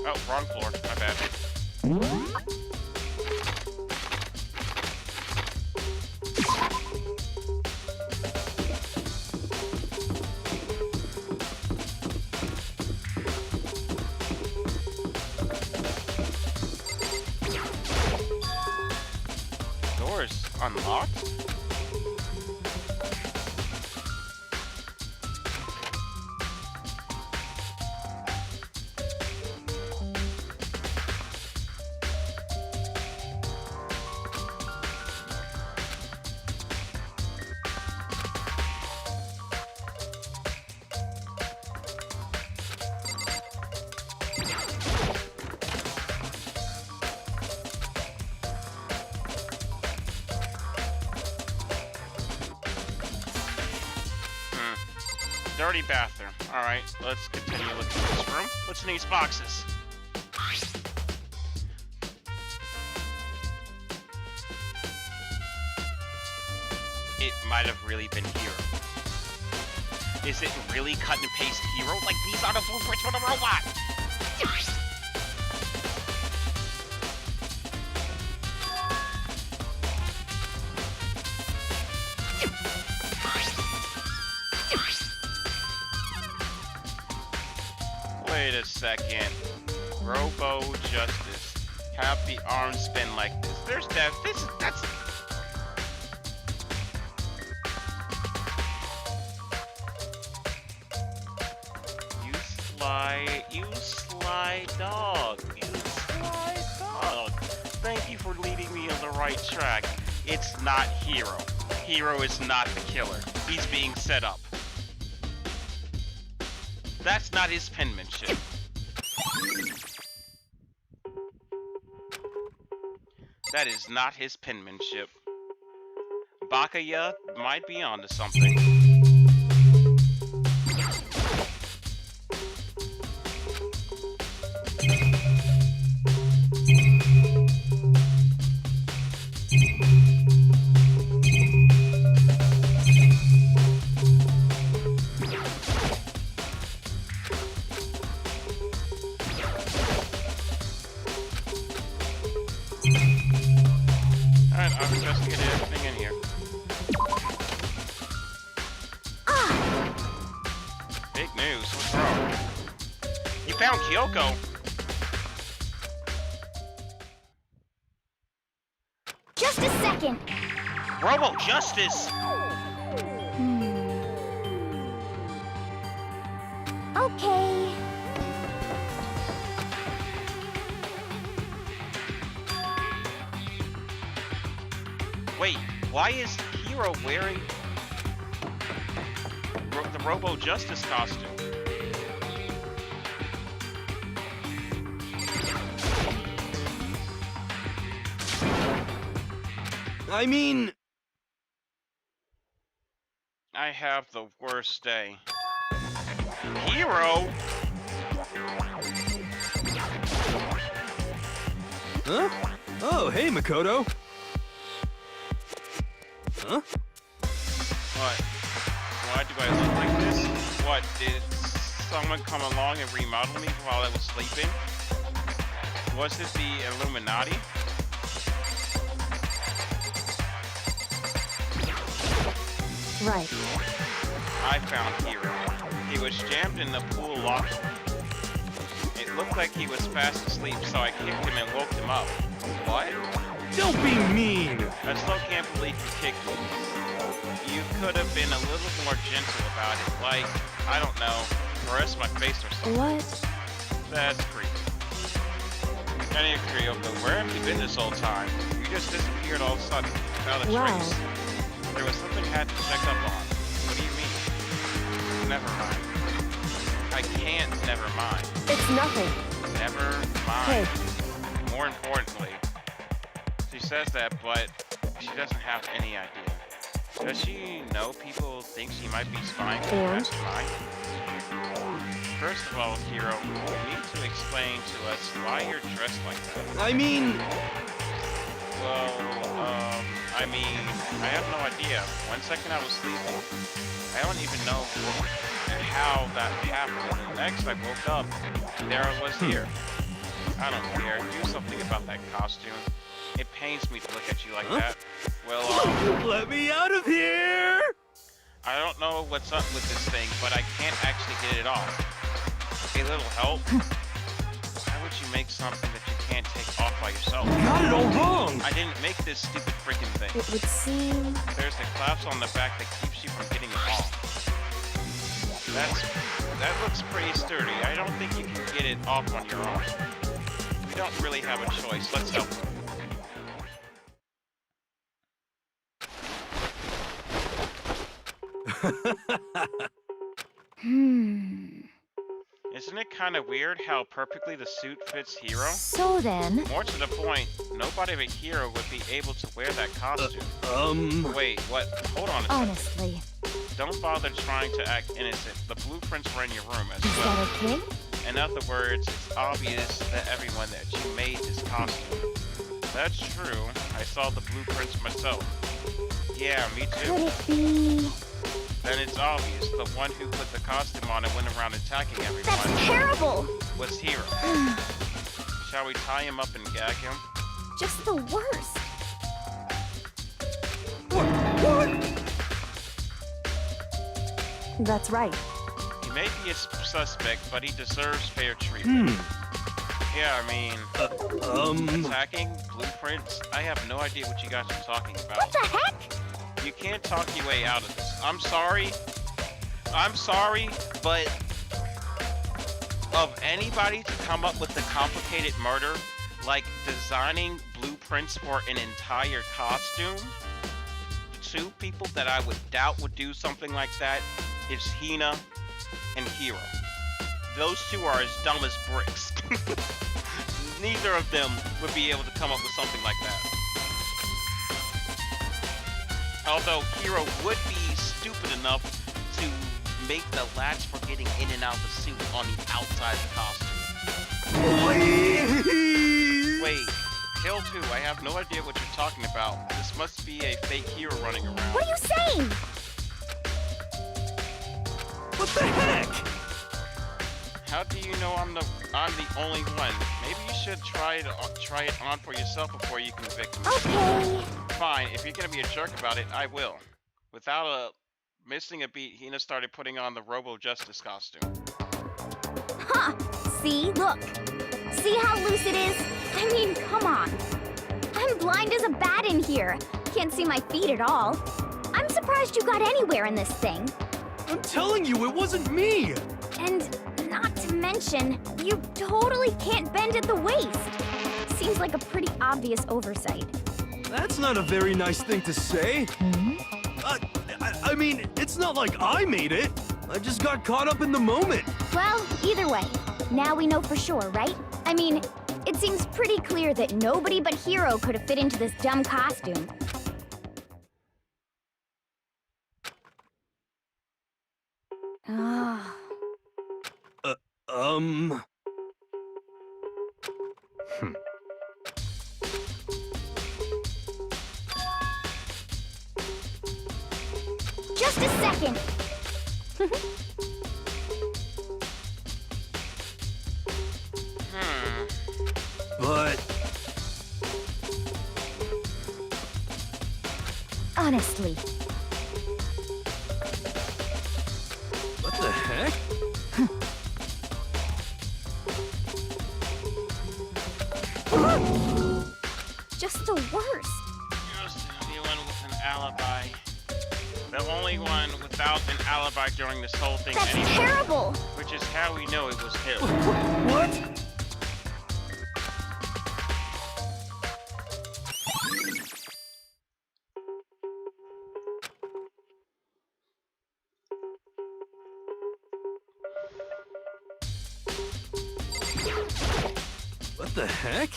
Speaker 1: Oh, wrong floor. My bad. Doors unlocked? Dirty bathroom. Alright, let's continue looking at this room. What's in these boxes? It might have really been Hero. Is it really cut and paste Hero? Like, these are the blueprints for the robot! Wait a second. Robo Justice. Have the arm spin like this. There's that. That's. You sly dog. Thank you for leading me on the right track. It's not Hero. Hero is not the killer. He's being set up. That's not his penmanship. That is not his penmanship. Bakaya might be onto something. Alright, I've investigated everything in here. Big news, what's wrong? You found Kyoko!
Speaker 2: Just a second.
Speaker 1: Robo Justice!
Speaker 2: Okay.
Speaker 1: Wait, why is Hero wearing the Robo Justice costume?
Speaker 9: I mean...
Speaker 1: I have the worst day. Hero?
Speaker 9: Huh? Oh, hey, Makoto. Huh?
Speaker 1: What? Why do I look like this? What, did someone come along and remodel me while I was sleeping? Was it the Illuminati?
Speaker 5: Right.
Speaker 1: I found Hero. He was jammed in the pool locker. It looked like he was fast asleep, so I kicked him and woke him up. What?
Speaker 9: Don't be mean!
Speaker 1: I still can't believe you kicked me. You could have been a little more gentle about it, like, I don't know, caress my face or something.
Speaker 5: What?
Speaker 1: That's creepy. Anyway, Kyoko, where have you been this whole time? You just disappeared all of a sudden, without a
Speaker 5: Wow.
Speaker 1: trace. There was something I had to check up on. What do you mean? Never mind. I can't never mind.
Speaker 5: It's nothing.
Speaker 1: Never mind.
Speaker 5: Hey.
Speaker 1: More importantly, she says that, but she doesn't have any idea. Does she know people thinks he might be spying on
Speaker 5: And?
Speaker 1: Mastermind. First of all, Hero, you need to explain to us why you're dressed like that.
Speaker 9: I mean,
Speaker 1: Well, I have no idea. One second I was sleeping. I don't even know how that happened. And the next I woke up, and there I was here. I don't care. Do something about that costume. It pains me to look at you like that. Well,
Speaker 9: let me out of here!
Speaker 1: I don't know what's up with this thing, but I can't actually get it off. A little help? Why would you make something that you can't take off by yourself?
Speaker 9: Got it all wrong!
Speaker 1: I didn't make this stupid freaking thing.
Speaker 5: It would seem...
Speaker 1: There's the clasp on the back that keeps you from getting it off. That looks pretty sturdy. I don't think you can get it off on your own. We don't really have a choice. Let's help. Isn't it kind of weird how perfectly the suit fits Hero?
Speaker 2: So then,
Speaker 1: More to the point, nobody but Hero would be able to wear that costume. Wait, what? Hold on a second.
Speaker 2: honestly,
Speaker 1: Don't bother trying to act innocent. The blueprints were in your room as
Speaker 2: is
Speaker 1: well.
Speaker 2: that okay?
Speaker 1: In other words, it's obvious to everyone that you made this costume. That's true. I saw the blueprints myself. Yeah, me too.
Speaker 2: Could it be...
Speaker 1: Then it's obvious. The one who put the costume on and went around attacking everyone
Speaker 2: That's terrible!
Speaker 1: was Hero. Shall we tie him up and gag him?
Speaker 2: Just the worst.
Speaker 5: That's right.
Speaker 1: He may be a suspect, but he deserves fair treatment. Yeah, I mean, attacking blueprints? I have no idea what you guys are talking about.
Speaker 2: What the heck?
Speaker 1: You can't talk your way out of this. I'm sorry, but of anybody to come up with a complicated murder, like designing blueprints for an entire costume, two people that I would doubt would do something like that is Hina and Hero. Those two are as dumb as bricks. Neither of them would be able to come up with something like that. Although Hero would be stupid enough to make the latch for getting in and out of the suit on the outside of the costume.
Speaker 9: Please!
Speaker 1: Wait, Hill 2, I have no idea what you're talking about. This must be a fake Hero running around.
Speaker 2: What are you saying?
Speaker 9: What the heck?
Speaker 1: How do you know I'm the only one? Maybe you should try it on for yourself before you convict me.
Speaker 2: Okay.
Speaker 1: Fine, if you're gonna be a jerk about it, I will. Without missing a beat, Hina started putting on the Robo Justice costume.
Speaker 2: Huh. See? Look. See how loose it is? I mean, come on. I'm blind as a bat in here. Can't see my feet at all. I'm surprised you got anywhere in this thing.
Speaker 9: I'm telling you, it wasn't me!
Speaker 2: And not to mention, you totally can't bend at the waist. Seems like a pretty obvious oversight.
Speaker 9: That's not a very nice thing to say. I mean, it's not like I made it. I just got caught up in the moment.
Speaker 2: Well, either way, now we know for sure, right? I mean, it seems pretty clear that nobody but Hero could have fit into this dumb costume. Ah. Just a second.
Speaker 9: But
Speaker 2: Honestly.
Speaker 9: what the heck?
Speaker 2: Just the worst.
Speaker 1: Just the only one with an alibi. The only one without an alibi during this whole thing
Speaker 2: That's
Speaker 1: anyway.
Speaker 2: terrible.
Speaker 1: Which is how we know it was him.
Speaker 9: What? What the heck?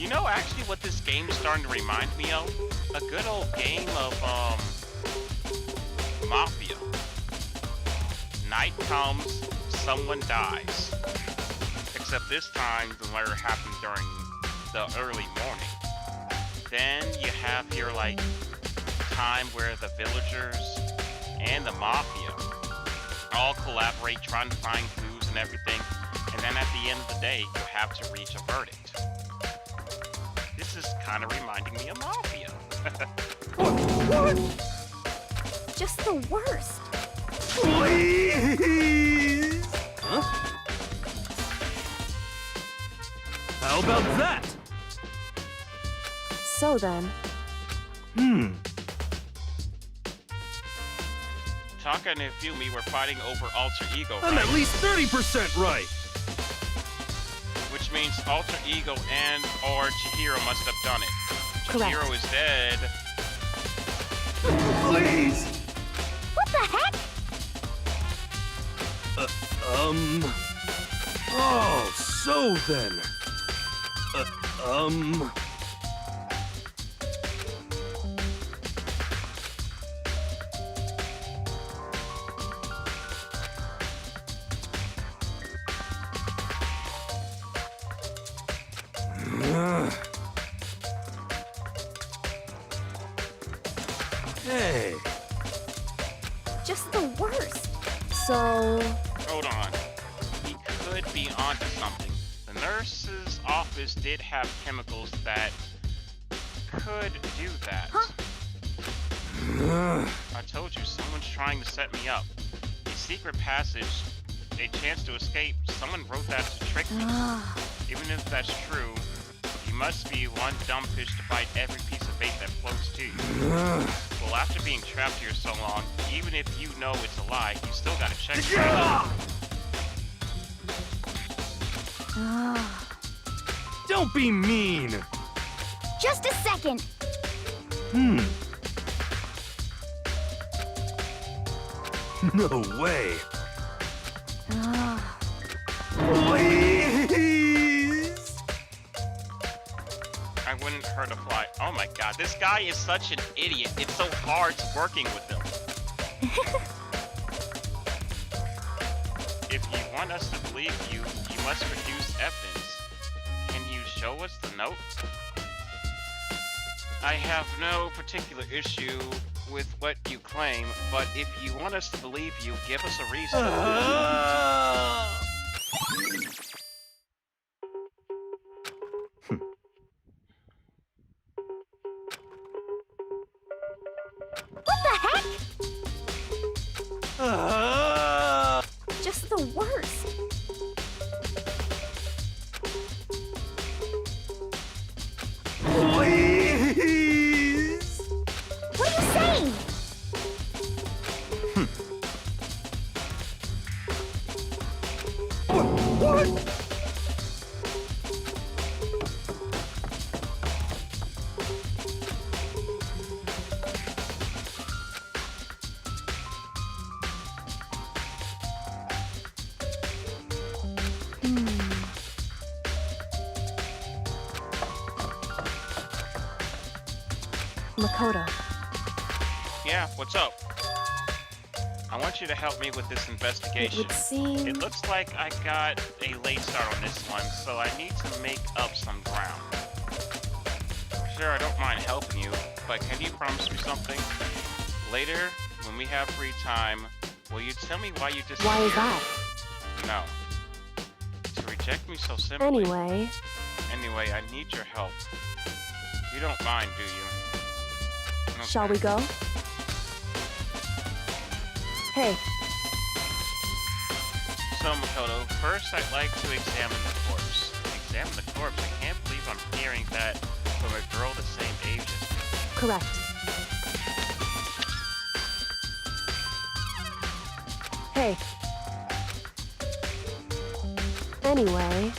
Speaker 1: You know, actually, what this game is starting to remind me of? A good old game of, Mafia. Night comes, someone dies. Except this time, the murder happened during the early morning. Then you have your, like, time where the villagers and the Mafia all collaborate trying to find clues and everything. And then at the end of the day, you have to reach a verdict. This is kind of reminding me of Mafia.
Speaker 9: What?
Speaker 2: Just the worst.
Speaker 9: Please! Huh? How about that?
Speaker 5: So then,
Speaker 1: Taka and Ifumi were fighting over Alter Ego,
Speaker 9: I'm
Speaker 1: right?
Speaker 9: at least 30% right.
Speaker 1: Which means Alter Ego and or Chihiro must have done it.
Speaker 5: Correct.
Speaker 1: Chihiro is dead.
Speaker 9: Please!
Speaker 2: What the heck?
Speaker 9: Oh, so then. Hey.
Speaker 2: Just the worst.
Speaker 5: so
Speaker 1: Hold on. He could be onto something. The nurse's office did have chemicals that could do that.
Speaker 2: Huh?
Speaker 1: I told you, someone's trying to set me up. A secret passage, a chance to escape. Someone wrote that to trick me. Even if that's true, you must be one dumb fish to bite every piece of bait that floats to you. Well, after being trapped here so long, even if you know it's a lie, you still gotta check it out.
Speaker 9: Don't be mean.
Speaker 2: Just a second.
Speaker 9: No way. Please.
Speaker 1: I wouldn't hurt a fly. Oh my god, this guy is such an idiot. It's so hard working with him. If you want us to believe you, you must produce evidence. Can you show us the note? I have no particular issue with what you claim, but if you want us to believe you, give us a reason.
Speaker 2: What the heck? Just the worst.
Speaker 9: Please.
Speaker 2: What are you saying?
Speaker 9: What?
Speaker 5: Makoto.
Speaker 1: Yeah, what's up? I want you to help me with this
Speaker 5: It
Speaker 1: investigation.
Speaker 5: would seem
Speaker 1: It looks like I got a late start on this one, so I need to make up some ground. Sure, I don't mind helping you, but can you promise me something? Later, when we have free time, will you tell me why you disappeared?
Speaker 5: why is that?
Speaker 1: No. To reject me so simply.
Speaker 5: Anyway,
Speaker 1: Anyway, I need your help. You don't mind, do you? Okay.
Speaker 5: shall we go? Hey,
Speaker 1: So, Makoto, first I'd like to examine the corpse. Examine the corpse? I can't believe I'm hearing that from a girl the same age as me.
Speaker 5: correct. Hey. Anyway,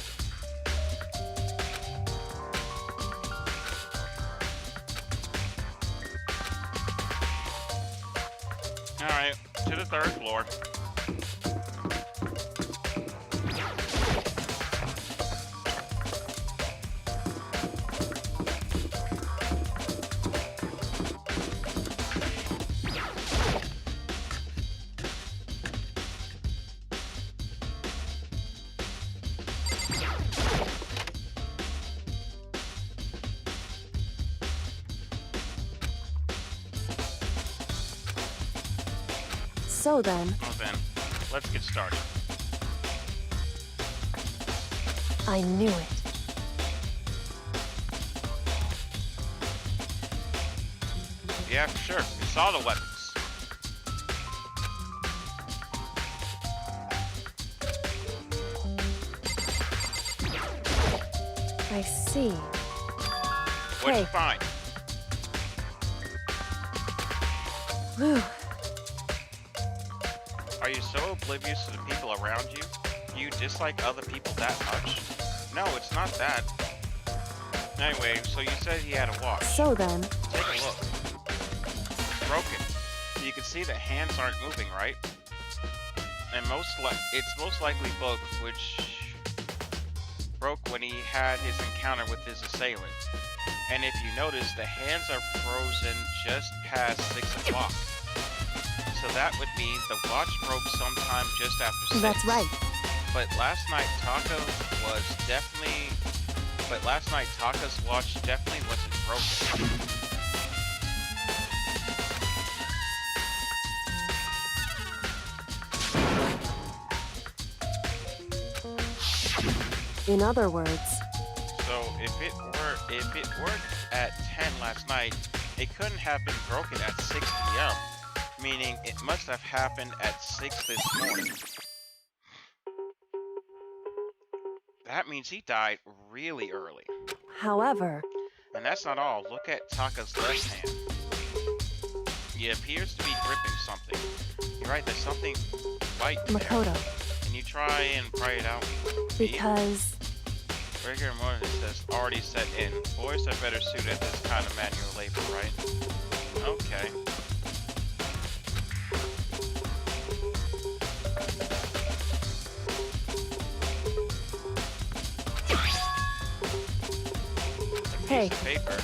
Speaker 1: Alright, to the third floor.
Speaker 5: So then,
Speaker 1: Well then, let's get started.
Speaker 5: I knew it.
Speaker 1: Yeah, for sure. We saw the weapons.
Speaker 5: I see.
Speaker 1: What'd
Speaker 5: Hey.
Speaker 1: you find?
Speaker 5: Whew.
Speaker 1: Are you so oblivious to the people around you? Do you dislike other people that much? No, it's not that. Anyway, so you said he had a watch.
Speaker 5: So then,
Speaker 1: Take a look. Broken. You can see the hands aren't moving, right? And it's most likely broke when he had his encounter with his assailant. And if you notice, the hands are frozen just past 6 o'clock. So that would mean the watch broke sometime just after 6.
Speaker 5: that's right.
Speaker 1: But last night Taka's watch definitely wasn't broken.
Speaker 5: In other words,
Speaker 1: So if it worked at 10 last night, it couldn't have been broken at 6 p.m. Meaning it must have happened at 6 this morning. That means he died really early.
Speaker 5: however,
Speaker 1: And that's not all. Look at Taka's left hand. He appears to be gripping something. You're right, there's something white there.
Speaker 5: Makoto,
Speaker 1: Can you try and pry it out?
Speaker 5: because
Speaker 1: Rigor mortis has already set in. Boys are better suited at this kind of manual labor, right? Okay.
Speaker 5: Hey.
Speaker 1: Piece of paper.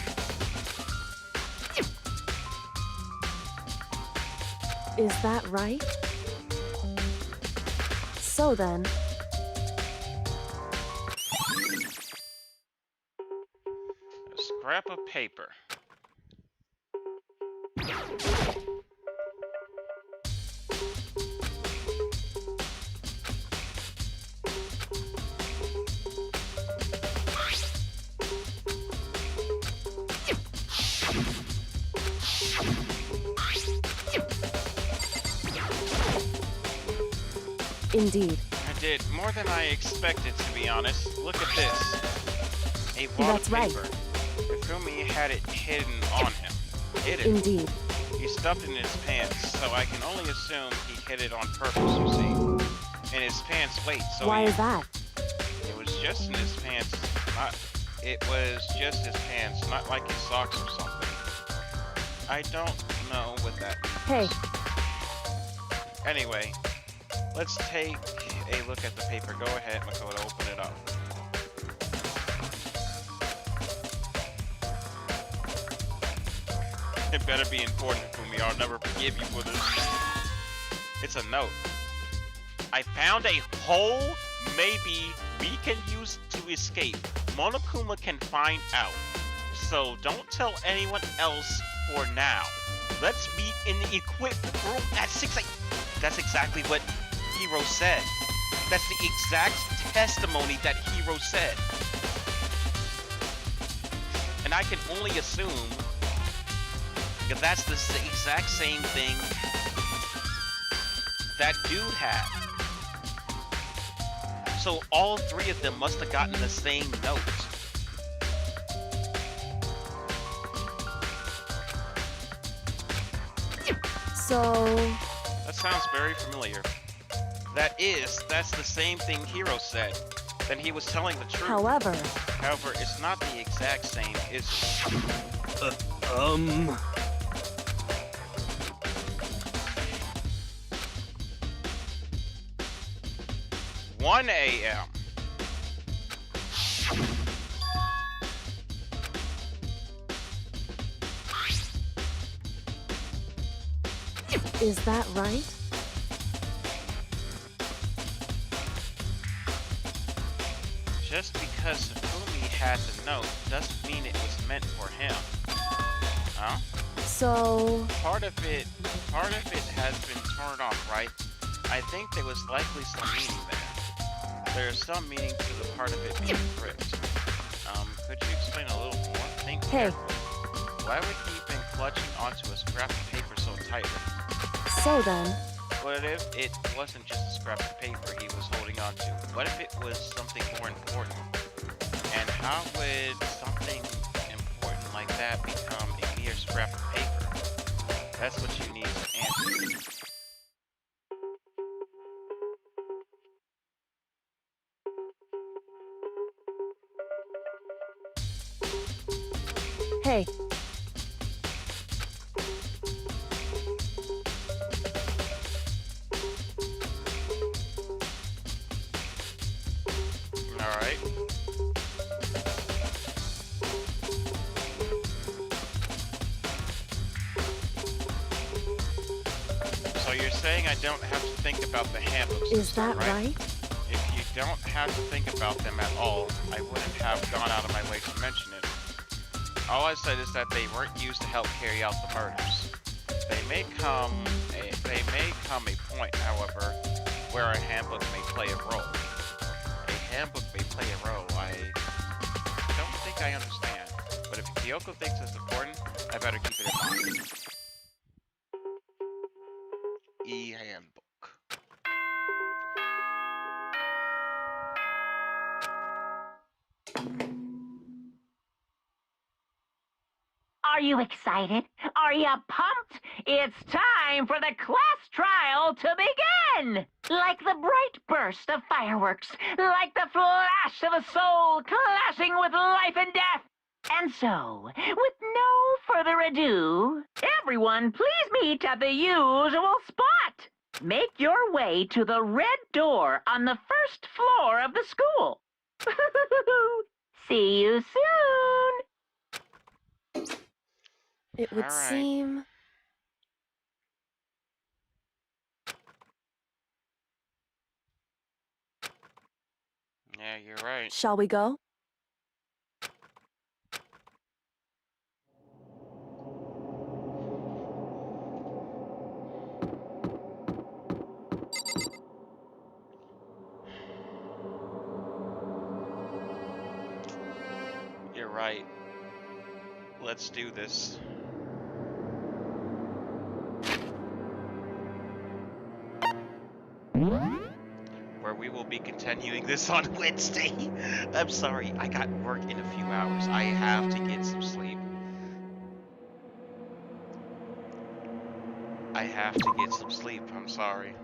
Speaker 5: is that right? So then,
Speaker 1: A scrap of paper.
Speaker 5: indeed,
Speaker 1: I did more than I expected, to be honest. Look at this. A wad
Speaker 5: That's
Speaker 1: of
Speaker 5: right.
Speaker 1: paper. Ifumi had it hidden on him. Hidden.
Speaker 5: indeed.
Speaker 1: He stuffed it in his pants, so I can only assume he hid it on purpose, you see. In his pants, wait, so
Speaker 5: Why
Speaker 1: he,
Speaker 5: is that?
Speaker 1: it was just in his pants, it was just his pants, not like his socks or something. I don't know what that means.
Speaker 5: Hey,
Speaker 1: Anyway, let's take a look at the paper. Go ahead, Makoto, open it up. It better be important, Fumi. I'll never forgive you for this. It's a note. I found a hole maybe we can use to escape. Monokuma can find out. So don't tell anyone else for now. Let's meet in the equipment room at 6 a.m. That's exactly what Hiro said. That's the exact testimony that Hiro said. And I can only assume because that's the exact same thing that dude had. So all three of them must have gotten the same note.
Speaker 5: so
Speaker 1: That sounds very familiar. That's the same thing Hiro said. Then he was telling the truth.
Speaker 5: however,
Speaker 1: However, it's not the exact same, is it? 1 a.m.
Speaker 5: is that right?
Speaker 1: Just because Fumi had the note doesn't mean it was meant for him. Huh?
Speaker 5: So...
Speaker 1: Part of it has been turned off, right? I think there was likely some meaning there. There's some meaning to the part of it being bricked. Could you explain a little more? Think
Speaker 5: Hey.
Speaker 1: carefully. Why would he have been clutching onto a scrap of paper so tightly?
Speaker 5: So then...
Speaker 1: What if it wasn't just a scrap of paper he was holding on to? What if it was something more important? And how would something important like that become a mere scrap of paper? That's what you need to answer.
Speaker 5: Hey.
Speaker 1: Alright. So you're saying I don't have to think about the handbooks?
Speaker 5: Is that right?
Speaker 1: If you don't have to think about them at all, I wouldn't have gone out of my way to mention it. All I said is that they weren't used to help carry out the murders. They may come a point, however, where a handbook may play a role. A handbook may play a role. I don't think I understand. But if Kyoko thinks it's important, I better keep it in mind. E-handbook.
Speaker 7: Are you excited? Are you pumped? It's time for the class trial to begin! Like the bright burst of fireworks, like the flash of a soul clashing with life and death. And so, with no further ado, everyone please meet at the usual spot. Make your way to the red door on the first floor of the school. See you soon!
Speaker 5: It would
Speaker 1: All right.
Speaker 5: seem...
Speaker 1: Yeah, you're right.
Speaker 5: Shall we go?
Speaker 1: You're right. Let's do this. Where we will be continuing this on Wednesday. I'm sorry, I got work in a few hours. I have to get some sleep. I have to get some sleep, I'm sorry.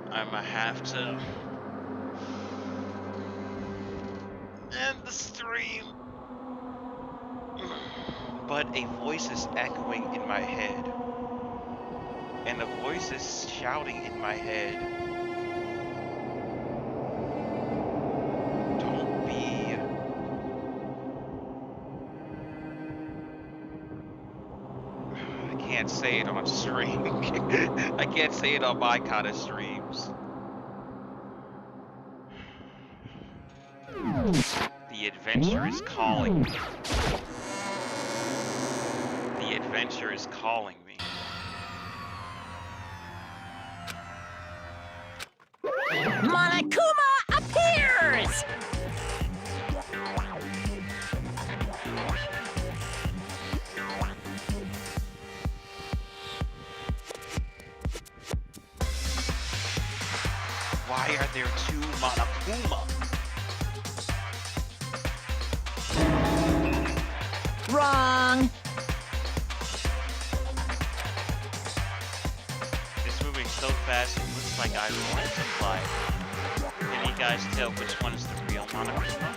Speaker 1: I'ma have to end the stream. But a voice is echoing in my head. And a voice is shouting in my head. Don't be... I can't say it on stream. I can't say it on my kind of streams. The adventure is calling me. The adventure is calling me.
Speaker 4: Monokuma appears!
Speaker 1: Why are there two Monokuma?
Speaker 4: Wrong!
Speaker 1: It's moving so fast, it looks like I multiplied. Can you guys tell which one is the real Monokuma?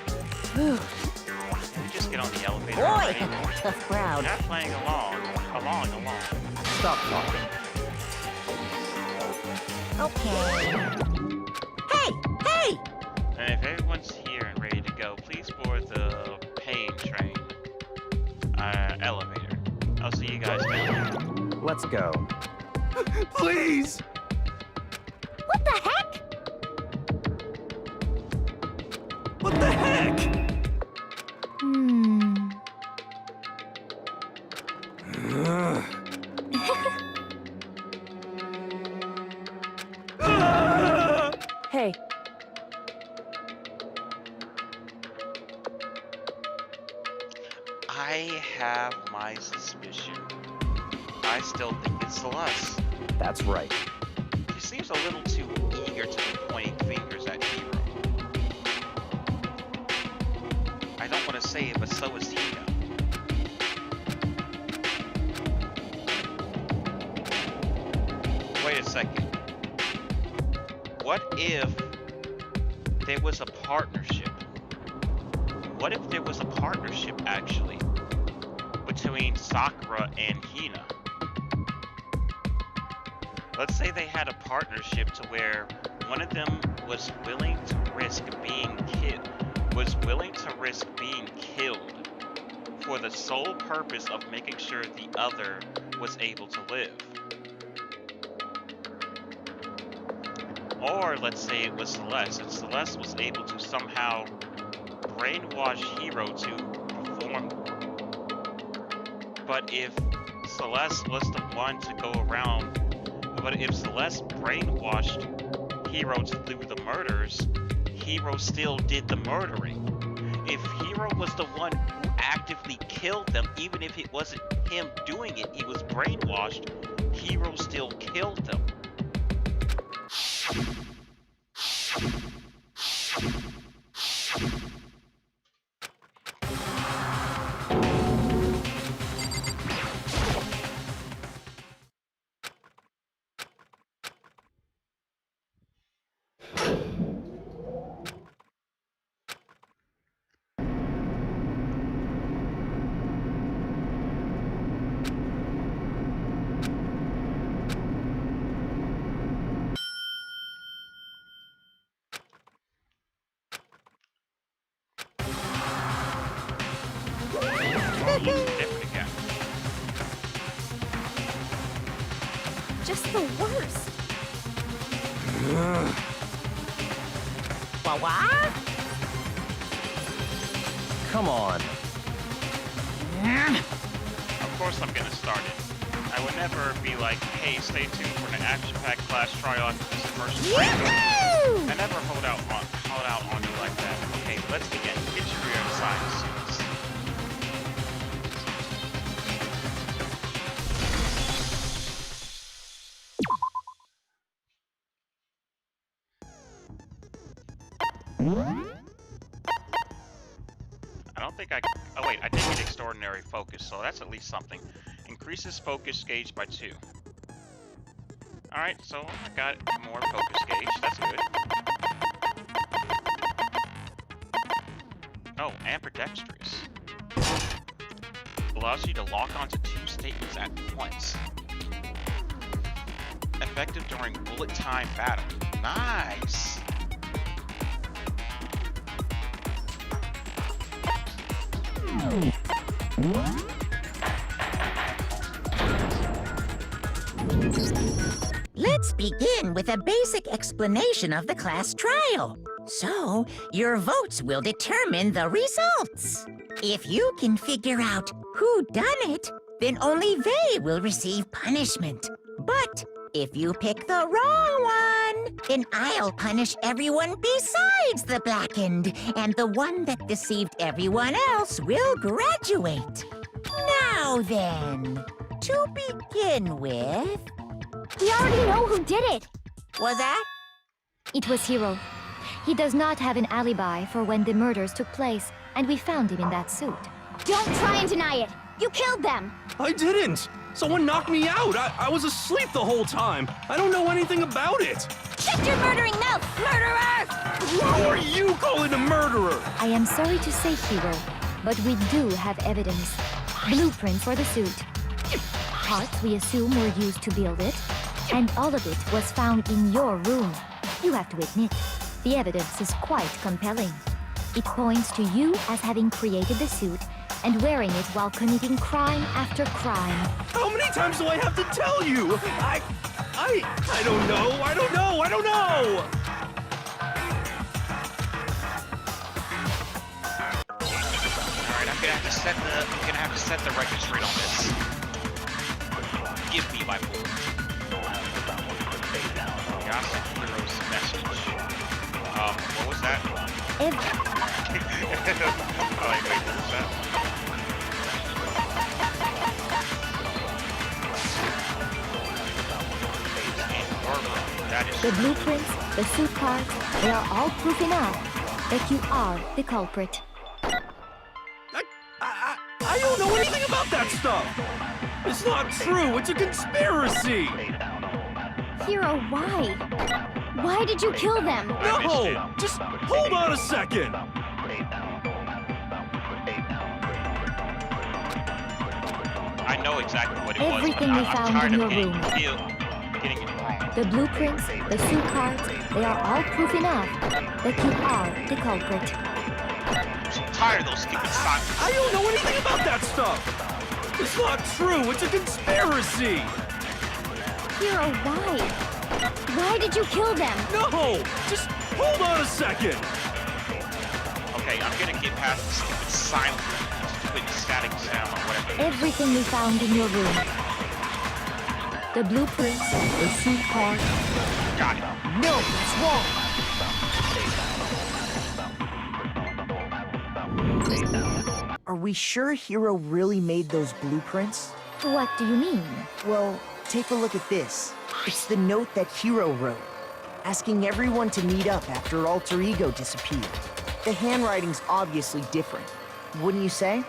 Speaker 1: Can we just get on the elevator
Speaker 4: Boy,
Speaker 1: already?
Speaker 4: tough crowd.
Speaker 1: Not playing along.
Speaker 8: Stop talking.
Speaker 4: Okay. Hey!
Speaker 1: And if everyone's here and ready to go, please board the pain train elevator. I'll see you guys later.
Speaker 8: Let's go.
Speaker 9: Please!
Speaker 2: What the heck?
Speaker 9: What the heck?
Speaker 5: Hey,
Speaker 1: I have my suspicion. I still think it's Celeste.
Speaker 8: That's right.
Speaker 1: She seems a little too eager to be pointing fingers at Hero. I don't want to say it, but so is Hina. Wait a second. What if there was a partnership? What if there was a partnership, actually, between Sakura and Hina? Let's say they had a partnership to where one of them was willing to risk being killed for the sole purpose of making sure the other was able to live. Or let's say it was Celeste, and Celeste was able to somehow brainwash Hero to perform. But if Celeste was the one to go around, but if Celeste brainwashed Hero to do the murders, Hero still did the murdering. If Hero was the one who actively killed them, even if it wasn't him doing it, he was brainwashed, Hero still killed them. Different again.
Speaker 2: Just the worst.
Speaker 4: What?
Speaker 8: Come on.
Speaker 1: Of course I'm gonna start it. I would never be like, hey, stay tuned for an action-packed class tryout for this immersion training. I never hold out on you like that. Okay, let's begin. Get your rear assigned suits. I don't think I... Oh wait, I did get extraordinary focus, so that's at least something. Increases focus gauge by 2. Alright, so I got more focus gauge. That's good. Oh, ambidextrous. Allows you to lock onto 2 statements at once. Effective during bullet time battle. Nice!
Speaker 4: Let's begin with a basic explanation of the class trial. So, your votes will determine the results. If you can figure out who done it, then only they will receive punishment. But if you pick the wrong one, then I'll punish everyone besides the blackened, and the one that deceived everyone else will graduate. Now then, to begin with...
Speaker 2: We already know who did it.
Speaker 4: Was that?
Speaker 10: It was Hiro. He does not have an alibi for when the murders took place, and we found him in that suit.
Speaker 2: Don't try and deny it. You killed them.
Speaker 9: I didn't! Someone knocked me out! I was asleep the whole time! I don't know anything about it!
Speaker 2: Shut your murdering mouth, murderer!
Speaker 9: Who are you calling a murderer?
Speaker 10: I am sorry to say, Hiro, but we do have evidence. Blueprint for the suit. Parts we assume were used to build it, and all of it was found in your room. You have to admit, the evidence is quite compelling. It points to you as having created the suit and wearing it while committing crime after crime.
Speaker 9: How many times do I have to tell you? I don't know.
Speaker 1: Alright, I'm gonna have to set the record straight on this. Give me my board. Yasuhiro's message. What was that?
Speaker 10: Ev-
Speaker 1: Oh, wait, what was that? That is
Speaker 10: the blueprints, the suit cards, they are all proof enough that you are the culprit.
Speaker 9: I don't know anything about that stuff! It's not true! It's a conspiracy!
Speaker 2: Hero, why? Why did you kill them?
Speaker 9: No! Just hold on a second!
Speaker 1: I know exactly what it
Speaker 10: Everything
Speaker 1: was,
Speaker 10: we
Speaker 1: but I'm
Speaker 10: found
Speaker 1: tired
Speaker 10: in
Speaker 1: of
Speaker 10: your
Speaker 1: getting it wrong.
Speaker 10: The blueprints, the suit cards, they are all proof enough that you are the culprit.
Speaker 1: I'm so tired of those stupid signs.
Speaker 9: I don't know anything about that stuff! It's not true! It's a conspiracy!
Speaker 2: Hero, why? Why did you kill them?
Speaker 9: No! Just hold on a second!
Speaker 1: Okay, I'm gonna get past the stupid silent, stupid static sound or whatever.
Speaker 10: Everything we found in your room. The blueprints, the suit cards.
Speaker 1: Got it.
Speaker 4: No, it's wrong. Are we sure Hero really made those blueprints?
Speaker 10: What do you mean?
Speaker 4: Well, take a look at this. It's the note that Hero wrote, asking everyone to meet up after Alter Ego disappeared. The handwriting's obviously different, wouldn't you say?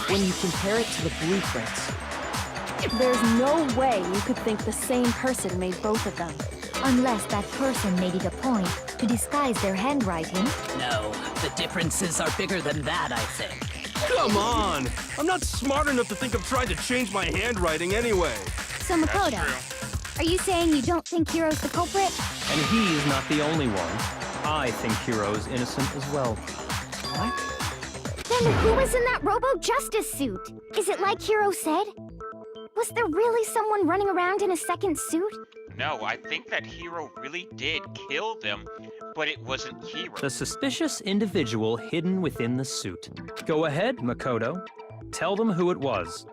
Speaker 4: When you compare it to the blueprints.
Speaker 5: There's no way you could think the same person made both of them.
Speaker 10: Unless that person made it a point to disguise their handwriting.
Speaker 11: No, the differences are bigger than that, I think.
Speaker 9: Come on! I'm not smart enough to think of trying to change my handwriting anyway.
Speaker 2: So Makoto, are you saying you don't think Hero's the culprit?
Speaker 8: And he's not the only one. I think Hero's innocent as well.
Speaker 4: What?
Speaker 2: Then who was in that Robo-Justice suit? Is it like Hero said? Was there really someone running around in a second suit?
Speaker 1: No, I think that Hero really did kill them, but it wasn't Hero.
Speaker 8: The suspicious individual hidden within the suit. Go ahead, Makoto. Tell them who it was.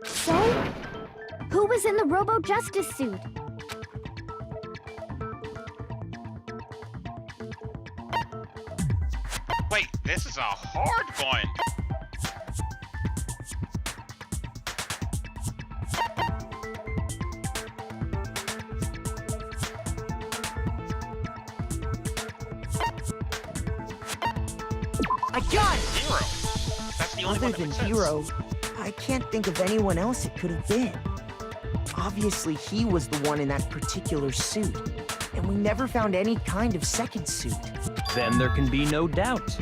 Speaker 2: So, who was in the Robo-Justice suit?
Speaker 1: Wait, this is a hard one.
Speaker 4: I got it!
Speaker 1: Hero. That's the only
Speaker 4: Other
Speaker 1: one that
Speaker 4: than
Speaker 1: makes sense.
Speaker 4: Hero, I can't think of anyone else it could have been. Obviously, he was the one in that particular suit, and we never found any kind of second suit.
Speaker 8: Then there can be no doubt.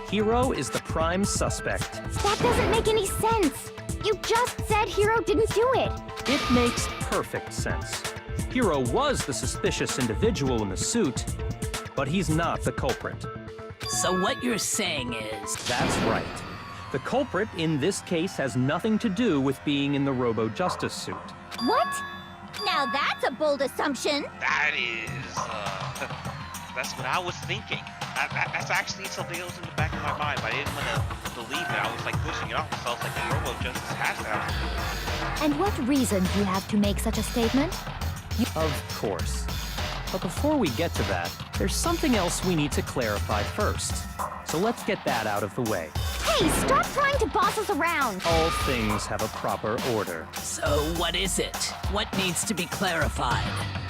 Speaker 8: Hero is the prime suspect.
Speaker 2: That doesn't make any sense. You just said Hero didn't do it.
Speaker 8: It makes perfect sense. Hero was the suspicious individual in the suit, but he's not the culprit.
Speaker 11: So what you're saying is...
Speaker 8: That's right. The culprit in this case has nothing to do with being in the Robo-Justice suit.
Speaker 2: What? Now that's a bold assumption.
Speaker 1: That is, that's what I was thinking. That's actually something else in the back of my mind, but I didn't want to believe it. I was like pushing it off, so I was like, the Robo-Justice has to have.
Speaker 10: And what reason do you have to make such a statement?
Speaker 8: Of course. But before we get to that, there's something else we need to clarify first. So let's get that out of the way.
Speaker 2: Hey, stop trying to boss us around.
Speaker 8: All things have a proper order.
Speaker 11: So what is it? What needs to be clarified?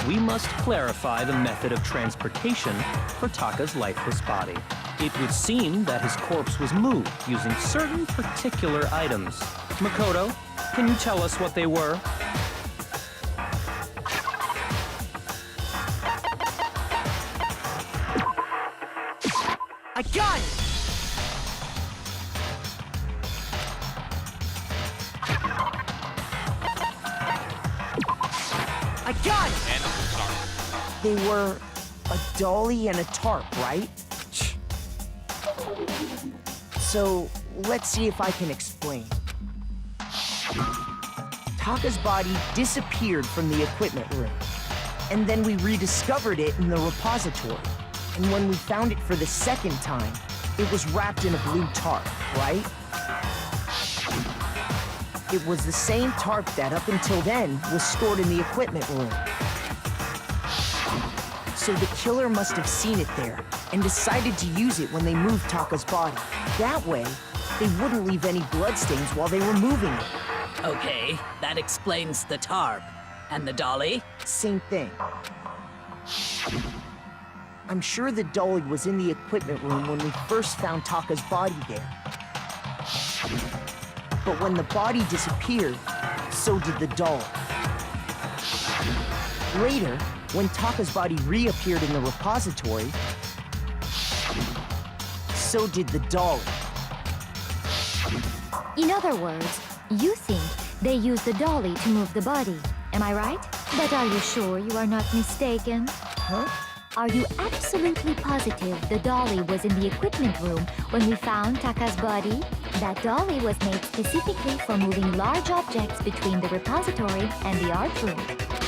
Speaker 8: We must clarify the method of transportation for Taka's lifeless body. It would seem that his corpse was moved using certain particular items. Makoto, can you tell us what they were?
Speaker 4: I got it! I got it!
Speaker 1: And sorry.
Speaker 4: They were a dolly and a tarp, right? So, let's see if I can explain. Taka's body disappeared from the equipment room, and then we rediscovered it in the repository. And when we found it for the second time, it was wrapped in a blue tarp, right? It was the same tarp that, up until then, was stored in the equipment room.
Speaker 12: So the killer must have seen it there and decided to use it when they moved Taka's body. That way, they wouldn't leave any bloodstains while they were moving it.
Speaker 11: Okay, that explains the tarp. And the dolly?
Speaker 12: Same thing. I'm sure the dolly was in the equipment room when we first found Taka's body there. But when the body disappeared, so did the dolly. Later, when Taka's body reappeared in the repository, so did the dolly.
Speaker 10: In other words, you think they used the dolly to move the body. Am I right? But are you sure you are not mistaken?
Speaker 12: Huh?
Speaker 10: Are you absolutely positive the dolly was in the equipment room when we found Taka's body? That dolly was made specifically for moving large objects between the repository and the art room.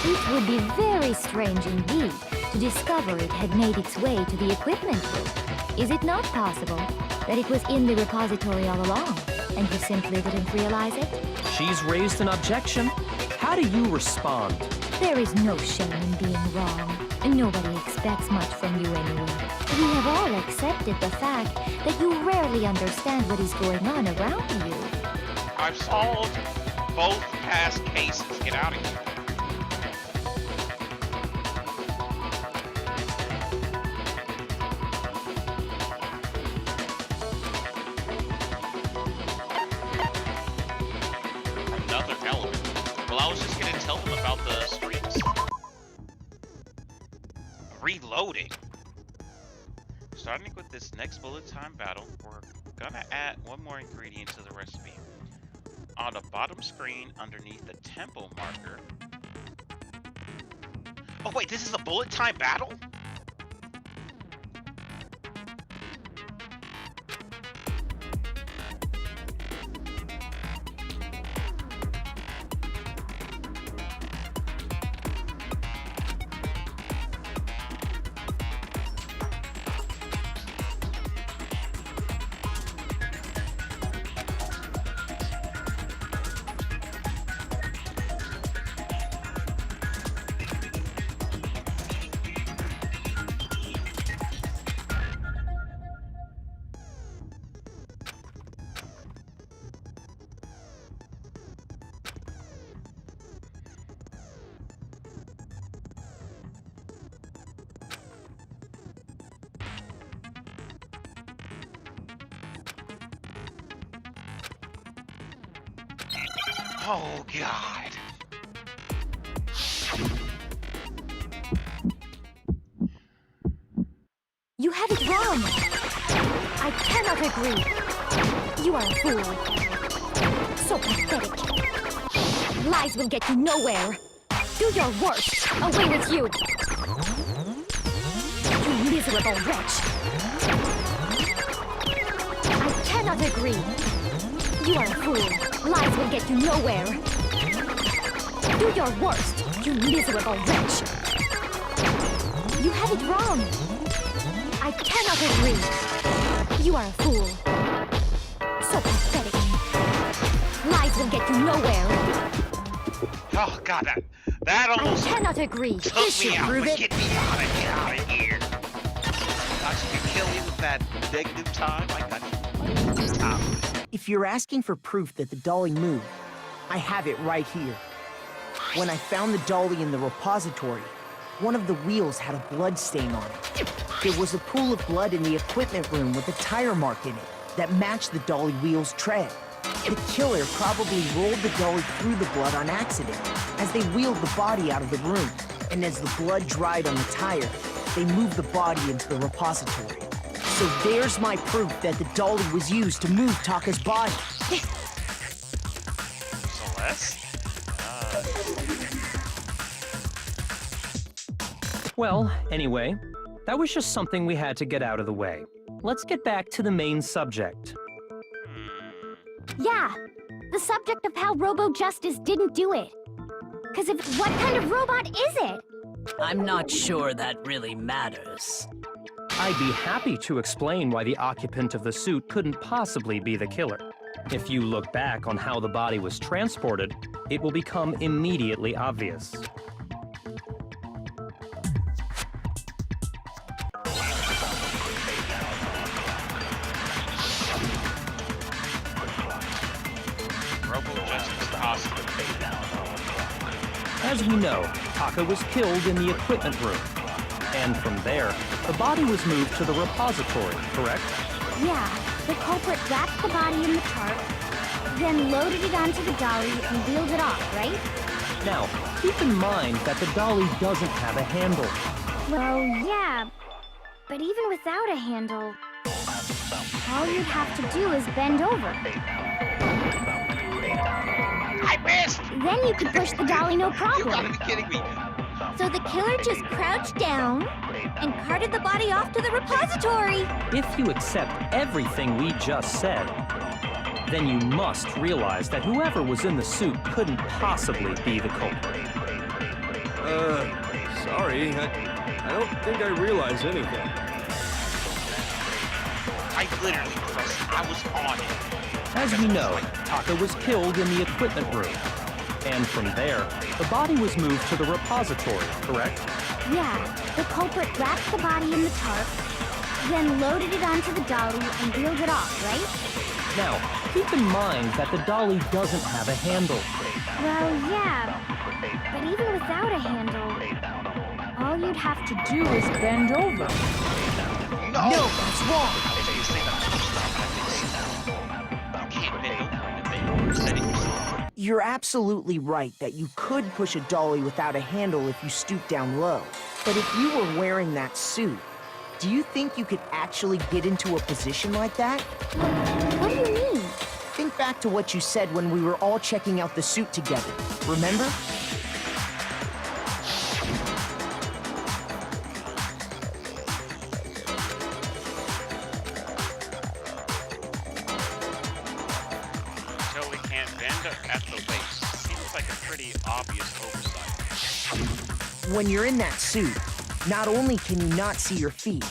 Speaker 10: It would be very strange indeed to discover it had made its way to the equipment room. Is it not possible that it was in the repository all along, and you simply didn't realize it?
Speaker 8: She's raised an objection. How do you respond?
Speaker 10: There is no shame in being wrong. Nobody expects much from you anyway. We have all accepted the fact that you rarely understand what is going on around you.
Speaker 1: I've solved both past cases. Get out of here. Another element. Well, I was just gonna tell them about the streaks. Reloading. Starting with this next bullet time battle, we're gonna add one more ingredient to the recipe. On the bottom screen underneath the tempo marker. Oh wait, this is a bullet time battle? Oh God.
Speaker 10: You have it wrong. I cannot agree. You are a fool. So pathetic. Lies will get you nowhere. Do your worst. Away with you. You miserable wretch. I cannot agree. You are a fool. Lies will get you nowhere. Do your worst, you miserable wretch. You have it wrong. I cannot agree. You are a fool. So pathetic. Lies will get you nowhere.
Speaker 1: Oh God, that almost
Speaker 10: I cannot agree.
Speaker 1: took
Speaker 10: This
Speaker 1: me
Speaker 10: should
Speaker 1: out.
Speaker 10: prove it.
Speaker 1: Get me out of here. Thought you could kill me with that negative time. I got you.
Speaker 12: If you're asking for proof that the dolly moved, I have it right here. When I found the dolly in the repository, one of the wheels had a blood stain on it. There was a pool of blood in the equipment room with a tire mark in it that matched the dolly wheel's tread. The killer probably rolled the dolly through the blood on accident as they wheeled the body out of the room. And as the blood dried on the tire, they moved the body into the repository. So there's my proof that the dolly was used to move Taka's body.
Speaker 1: Celeste?
Speaker 8: Well, anyway, that was just something we had to get out of the way. Let's get back to the main subject.
Speaker 2: Yeah, the subject of how Robo Justice didn't do it. Because what kind of robot is it?
Speaker 11: I'm not sure that really matters.
Speaker 8: I'd be happy to explain why the occupant of the suit couldn't possibly be the killer. If you look back on how the body was transported, it will become immediately obvious.
Speaker 1: Robo Justice costume.
Speaker 8: As we know, Taka was killed in the equipment room. And from there, the body was moved to the repository, correct?
Speaker 2: Yeah, the culprit wrapped the body in the tarp, then loaded it onto the dolly and wheeled it off, right?
Speaker 8: Now, keep in mind that the dolly doesn't have a handle.
Speaker 2: Well, yeah, but even without a handle, all you'd have to do is bend over.
Speaker 1: I missed!
Speaker 2: Then you could push the dolly no
Speaker 1: You gotta
Speaker 2: problem.
Speaker 1: be kidding me.
Speaker 2: So the killer just crouched down and carted the body off to the repository.
Speaker 8: If you accept everything we just said, then you must realize that whoever was in the suit couldn't possibly be the culprit.
Speaker 9: Sorry. I don't think I realize anything.
Speaker 1: I literally pressed. I was on it.
Speaker 8: As we know, Taka was killed in the equipment room. And from there, the body was moved to the repository, correct?
Speaker 2: Yeah, the culprit wrapped the body in the tarp, then loaded it onto the dolly and wheeled it off, right?
Speaker 8: Now, keep in mind that the dolly doesn't have a handle.
Speaker 2: Well, yeah, but even without a handle, all you'd have to do is bend over.
Speaker 1: No,
Speaker 12: that's wrong.
Speaker 1: You can't bend over anything. You said it yourself.
Speaker 12: You're absolutely right that you could push a dolly without a handle if you stoop down low. But if you were wearing that suit, do you think you could actually get into a position like that?
Speaker 2: What do you mean?
Speaker 12: Think back to what you said when we were all checking out the suit together. Remember?
Speaker 1: Totally can't bend at the waist. Seems like a pretty obvious oversight.
Speaker 12: When you're in that suit, not only can you not see your feet,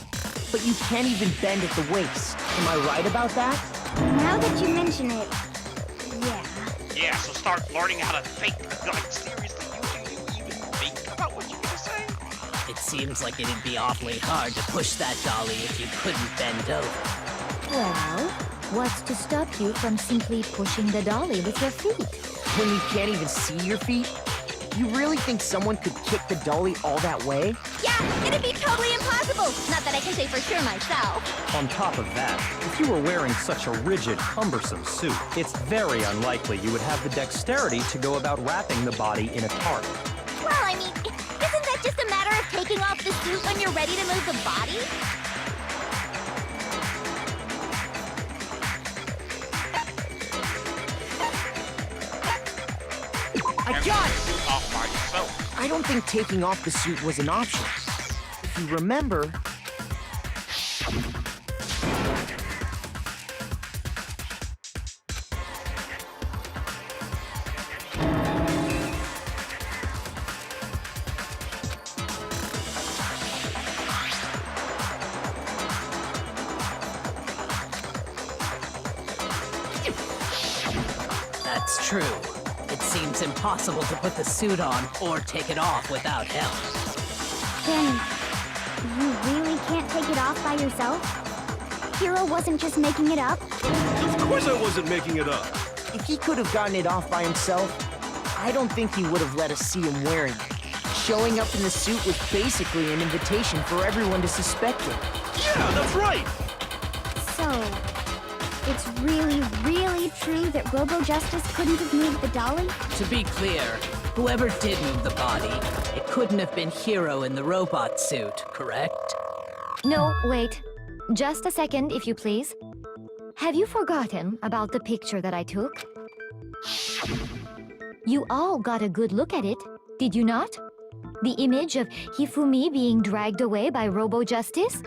Speaker 12: but you can't even bend at the waist. Am I right about that?
Speaker 2: Now that you mention it, yeah.
Speaker 1: Yeah, so start learning how to fake. Like, seriously, you even think about what you're gonna say?
Speaker 11: It seems like it'd be awfully hard to push that dolly if you couldn't bend over.
Speaker 10: Well, what's to stop you from simply pushing the dolly with your feet?
Speaker 12: When you can't even see your feet? You really think someone could kick the dolly all that way?
Speaker 2: Yeah, it'd be totally impossible. Not that I can say for sure myself.
Speaker 8: On top of that, if you were wearing such a rigid, cumbersome suit, it's very unlikely you would have the dexterity to go about wrapping the body in a tarp.
Speaker 2: Well, I mean, isn't that just a matter of taking off the suit when you're ready to move the body?
Speaker 12: I got it!
Speaker 1: Off by yourself.
Speaker 12: I don't think taking off the suit was an option. If you remember...
Speaker 11: That's true. It seems impossible to put the suit on or take it off without help.
Speaker 2: Then, you really can't take it off by yourself? Hero wasn't just making it up?
Speaker 9: Of course I wasn't making it up.
Speaker 12: If he could have gotten it off by himself, I don't think he would have let us see him wearing it. Showing up in the suit was basically an invitation for everyone to suspect him.
Speaker 9: Yeah, that's right.
Speaker 2: So, it's really, really true that Robo Justice couldn't have moved the dolly?
Speaker 11: To be clear, whoever did move the body, it couldn't have been Hero in the robot suit, correct?
Speaker 10: No, wait. Just a second, if you please. Have you forgotten about the picture that I took? You all got a good look at it, did you not? The image of Hifumi being dragged away by Robo Justice?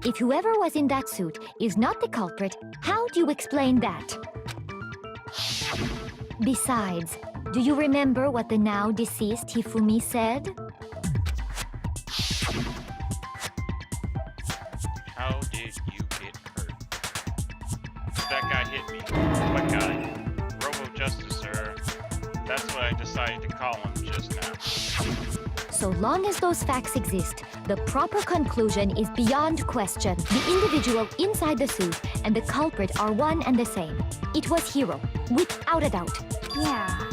Speaker 10: If whoever was in that suit is not the culprit, how do you explain that? Besides, do you remember what the now deceased Hifumi said?
Speaker 1: How did you get hurt? That guy hit me. What guy? Robo Justice, sir. That's what I decided to call him just now.
Speaker 10: So long as those facts exist, the proper conclusion is beyond question. The individual inside the suit and the culprit are one and the same. It was Hiro, without a doubt.
Speaker 2: Yeah,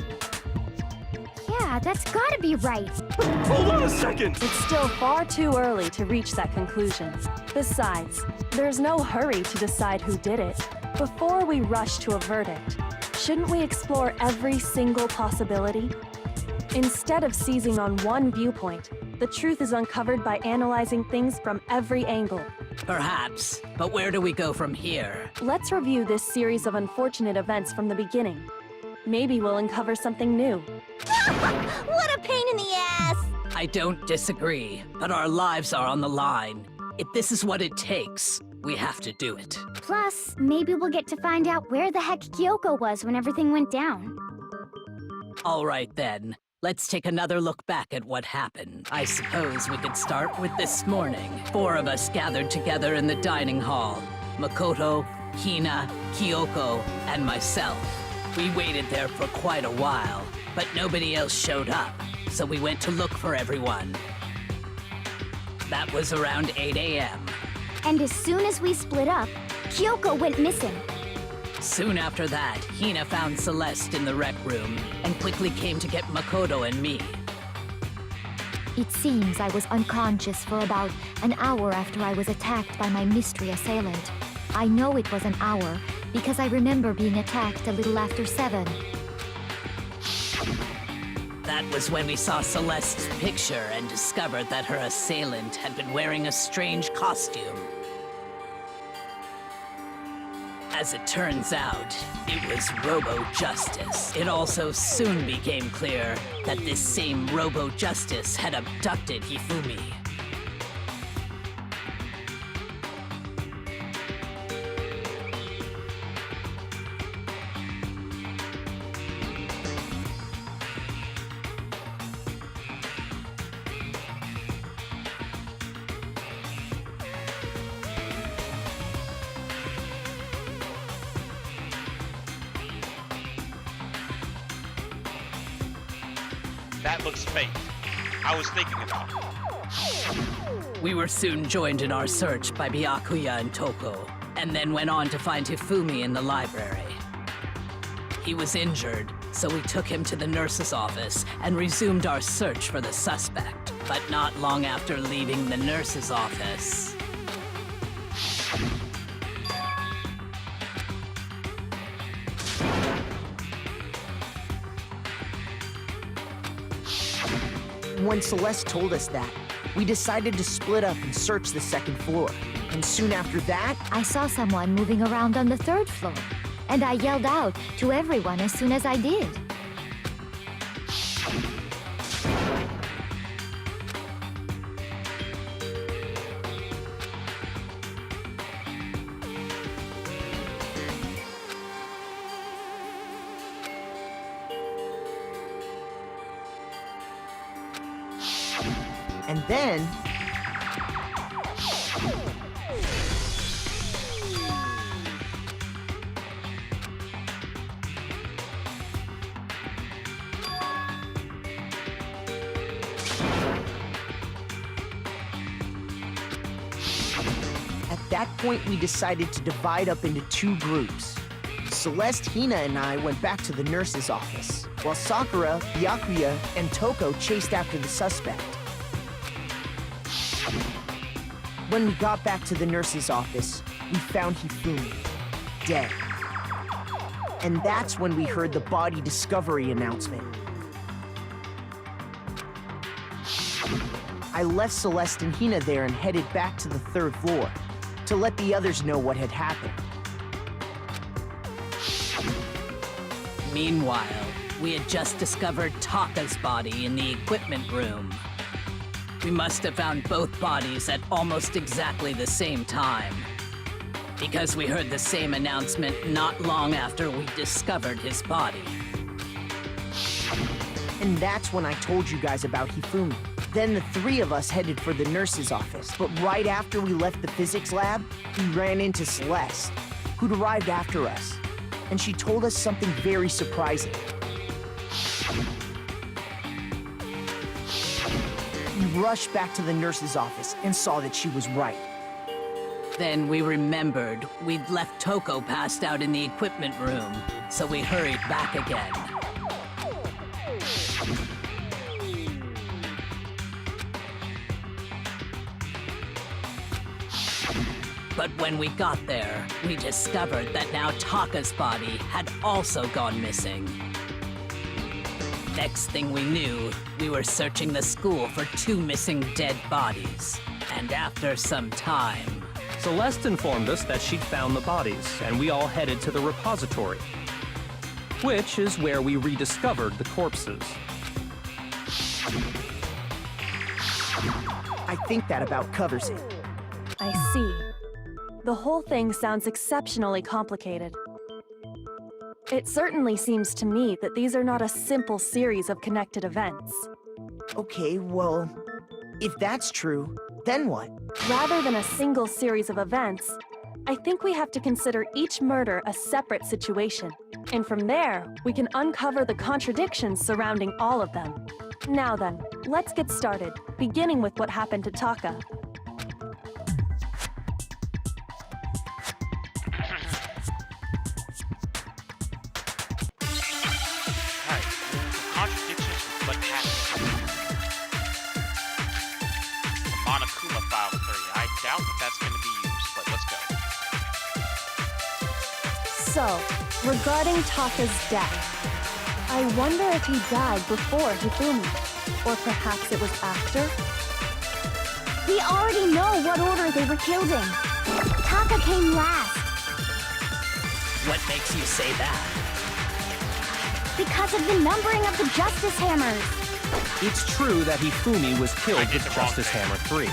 Speaker 2: that's gotta be right.
Speaker 9: Hold on a second!
Speaker 5: It's still far too early to reach that conclusion. Besides, there's no hurry to decide who did it. Before we rush to a verdict, shouldn't we explore every single possibility? Instead of seizing on one viewpoint, the truth is uncovered by analyzing things from every angle.
Speaker 11: Perhaps, but where do we go from here?
Speaker 5: Let's review this series of unfortunate events from the beginning. Maybe we'll uncover something new.
Speaker 2: What a pain in the ass!
Speaker 11: I don't disagree, but our lives are on the line. If this is what it takes, we have to do it.
Speaker 2: Plus, maybe we'll get to find out where the heck Kyoko was when everything went down.
Speaker 11: All right then, let's take another look back at what happened. I suppose we could start with this morning. 4 of us gathered together in the dining hall. Makoto, Hina, Kyoko, and myself. We waited there for quite a while, but nobody else showed up, so we went to look for everyone. That was around 8 a.m.
Speaker 2: And as soon as we split up, Kyoko went missing.
Speaker 11: Soon after that, Hina found Celeste in the rec room and quickly came to get Makoto and me.
Speaker 10: It seems I was unconscious for about an hour after I was attacked by my mystery assailant. I know it was an hour because I remember being attacked a little after 7.
Speaker 11: That was when we saw Celeste's picture and discovered that her assailant had been wearing a strange costume. As it turns out, it was Robo-Justice. It also soon became clear that this same Robo-Justice had abducted Hifumi.
Speaker 1: That looks fake. I was thinking about it.
Speaker 11: We were soon joined in our search by Byakuya and Toko, and then went on to find Hifumi in the library. He was injured, so we took him to the nurse's office and resumed our search for the suspect. But not long after leaving the nurse's office...
Speaker 12: When Celeste told us that, we decided to split up and search the second floor. And soon after that,
Speaker 10: I saw someone moving around on the 3rd floor, and I yelled out to everyone as soon as I did.
Speaker 12: and then... At that point, we decided to divide up into 2 groups. Celeste, Hina, and I went back to the nurse's office, while Sakura, Byakuya, and Toko chased after the suspect. When we got back to the nurse's office, we found Hifumi, dead. And that's when we heard the body discovery announcement. I left Celeste and Hina there and headed back to the 3rd floor to let the others know what had happened.
Speaker 11: Meanwhile, we had just discovered Taka's body in the equipment room. We must have found both bodies at almost exactly the same time, because we heard the same announcement not long after we discovered his body.
Speaker 12: And that's when I told you guys about Hifumi. Then the 3 of us headed for the nurse's office, but right after we left the physics lab, we ran into Celeste, who'd arrived after us. And she told us something very surprising. rushed back to the nurse's office and saw that she was right.
Speaker 11: Then we remembered we'd left Toko passed out in the equipment room, so we hurried back again. But when we got there, we discovered that now Taka's body had also gone missing. Next thing we knew, we were searching the school for 2 missing dead bodies. And after some time...
Speaker 8: Celeste informed us that she'd found the bodies, and we all headed to the repository, which is where we rediscovered the corpses.
Speaker 12: I think that about covers it.
Speaker 5: I see. The whole thing sounds exceptionally complicated. It certainly seems to me that these are not a simple series of connected events.
Speaker 12: Okay, well, if that's true, then what?
Speaker 5: Rather than a single series of events, I think we have to consider each murder a separate situation. And from there, we can uncover the contradictions surrounding all of them. Now then, let's get started, beginning with what happened to Taka.
Speaker 1: Contradictions with what happened. The Monokuma file theory. I doubt that that's going to be used, but let's go.
Speaker 5: So, regarding Taka's death, I wonder if he died before Hifumi, or perhaps it was after?
Speaker 2: We already know what order they were killed in. Taka came last.
Speaker 11: What makes you say that?
Speaker 2: Because of the numbering of the Justice Hammers.
Speaker 8: It's true that Hifumi was killed
Speaker 1: I did
Speaker 8: with
Speaker 1: the wrong
Speaker 8: Justice
Speaker 1: thing.
Speaker 8: Hammer 3,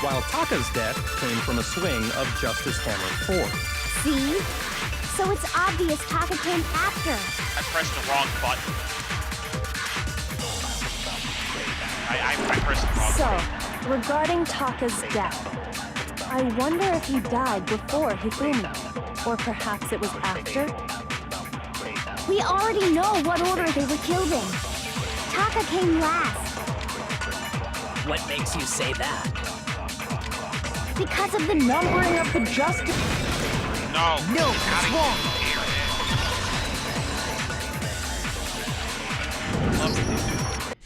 Speaker 8: while Taka's death came from a swing of Justice Hammer 4.
Speaker 2: See? So it's obvious Taka came after.
Speaker 1: I pressed the wrong button. I pressed the wrong
Speaker 5: So,
Speaker 1: button.
Speaker 5: regarding Taka's death, I wonder if he died before Hifumi, or perhaps it was after?
Speaker 2: We already know what order they were killed in. Taka came last.
Speaker 11: What makes you say that?
Speaker 2: Because of the numbering of the Justice...
Speaker 1: No,
Speaker 12: that's wrong.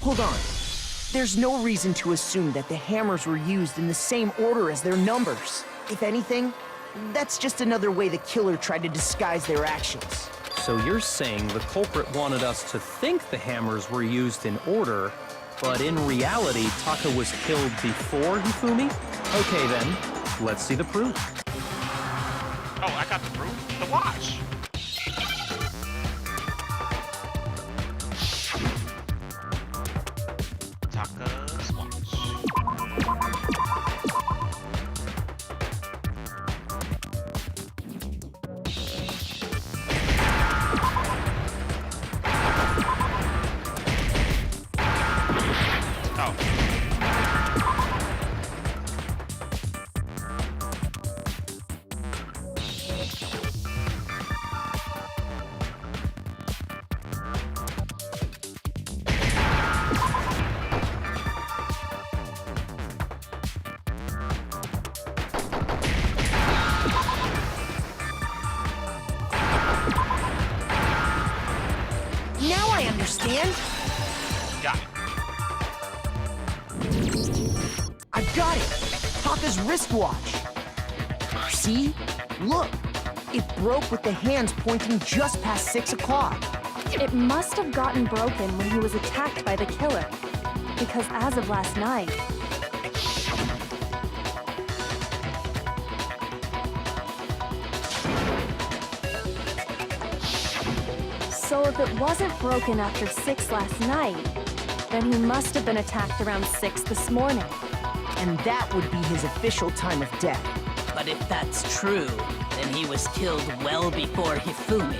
Speaker 12: Hold on. There's no reason to assume that the hammers were used in the same order as their numbers. If anything, that's just another way the killer tried to disguise their actions.
Speaker 8: So you're saying the culprit wanted us to think the hammers were used in order, but in reality, Taka was killed before Hifumi? Okay then, let's see the proof.
Speaker 1: Oh, I got the proof. The watch. Taka's watch.
Speaker 12: Now I understand.
Speaker 1: Got it.
Speaker 12: I've got it. Taka's wristwatch. See? Look. It broke with the hands pointing just past 6 o'clock.
Speaker 5: It must have gotten broken when he was attacked by the killer, because as of last night, so if it wasn't broken after 6 last night, then he must have been attacked around 6 this morning.
Speaker 12: And that would be his official time of death.
Speaker 11: But if that's true, then he was killed well before Hifumi.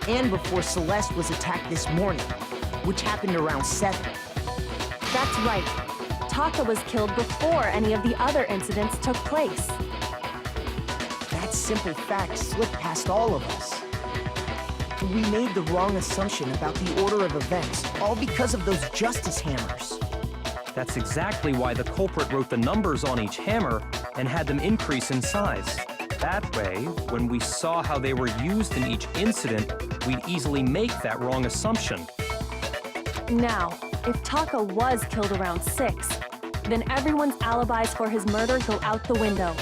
Speaker 12: And before Celeste was attacked this morning, which happened around 7.
Speaker 5: That's right. Taka was killed before any of the other incidents took place.
Speaker 12: That simple fact slipped past all of us. We made the wrong assumption about the order of events, all because of those justice hammers.
Speaker 8: That's exactly why the culprit wrote the numbers on each hammer and had them increase in size. That way, when we saw how they were used in each incident, we'd easily make that wrong assumption.
Speaker 5: Now, if Taka was killed around 6, then everyone's alibis for his murder go out the window.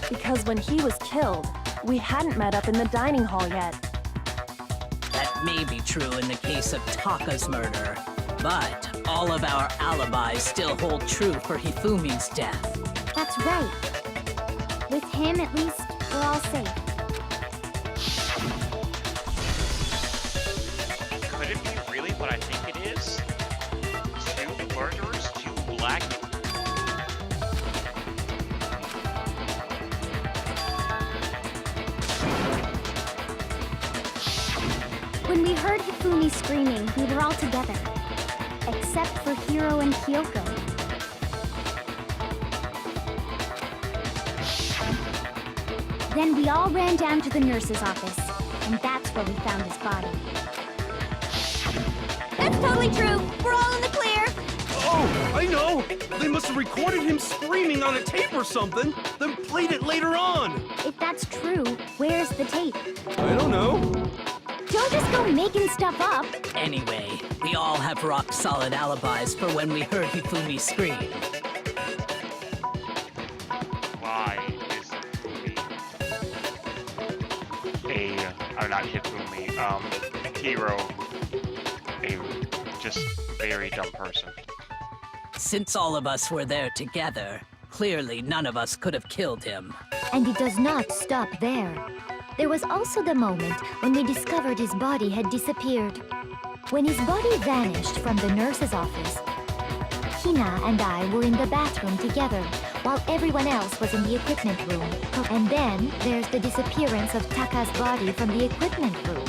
Speaker 5: Because when he was killed, we hadn't met up in the dining hall yet.
Speaker 11: That may be true in the case of Taka's murder, but all of our alibis still hold true for Hifumi's death.
Speaker 2: That's right. With him, at least, we're all safe.
Speaker 1: Could it be really what I think it is? 2 murderers, 2 black.
Speaker 2: When we heard Hifumi screaming, we were all together. Except for Hiro and Kyoko. Then we all ran down to the nurse's office, and that's where we found his body. That's totally true! We're all in the clear!
Speaker 9: Oh, I know! They must have recorded him screaming on a tape or something, then played it later on!
Speaker 2: If that's true, where's the tape?
Speaker 9: I don't know.
Speaker 2: Don't just go making stuff up!
Speaker 11: Anyway, we all have rock-solid alibis for when we heard Hifumi scream.
Speaker 1: Why is not Hifumi, Hiro, a just very dumb person?
Speaker 11: Since all of us were there together, clearly none of us could have killed him.
Speaker 10: And it does not stop there. There was also the moment when we discovered his body had disappeared. When his body vanished from the nurse's office, Hina and I were in the bathroom together, while everyone else was in the equipment room. And then there's the disappearance of Taka's body from the equipment room.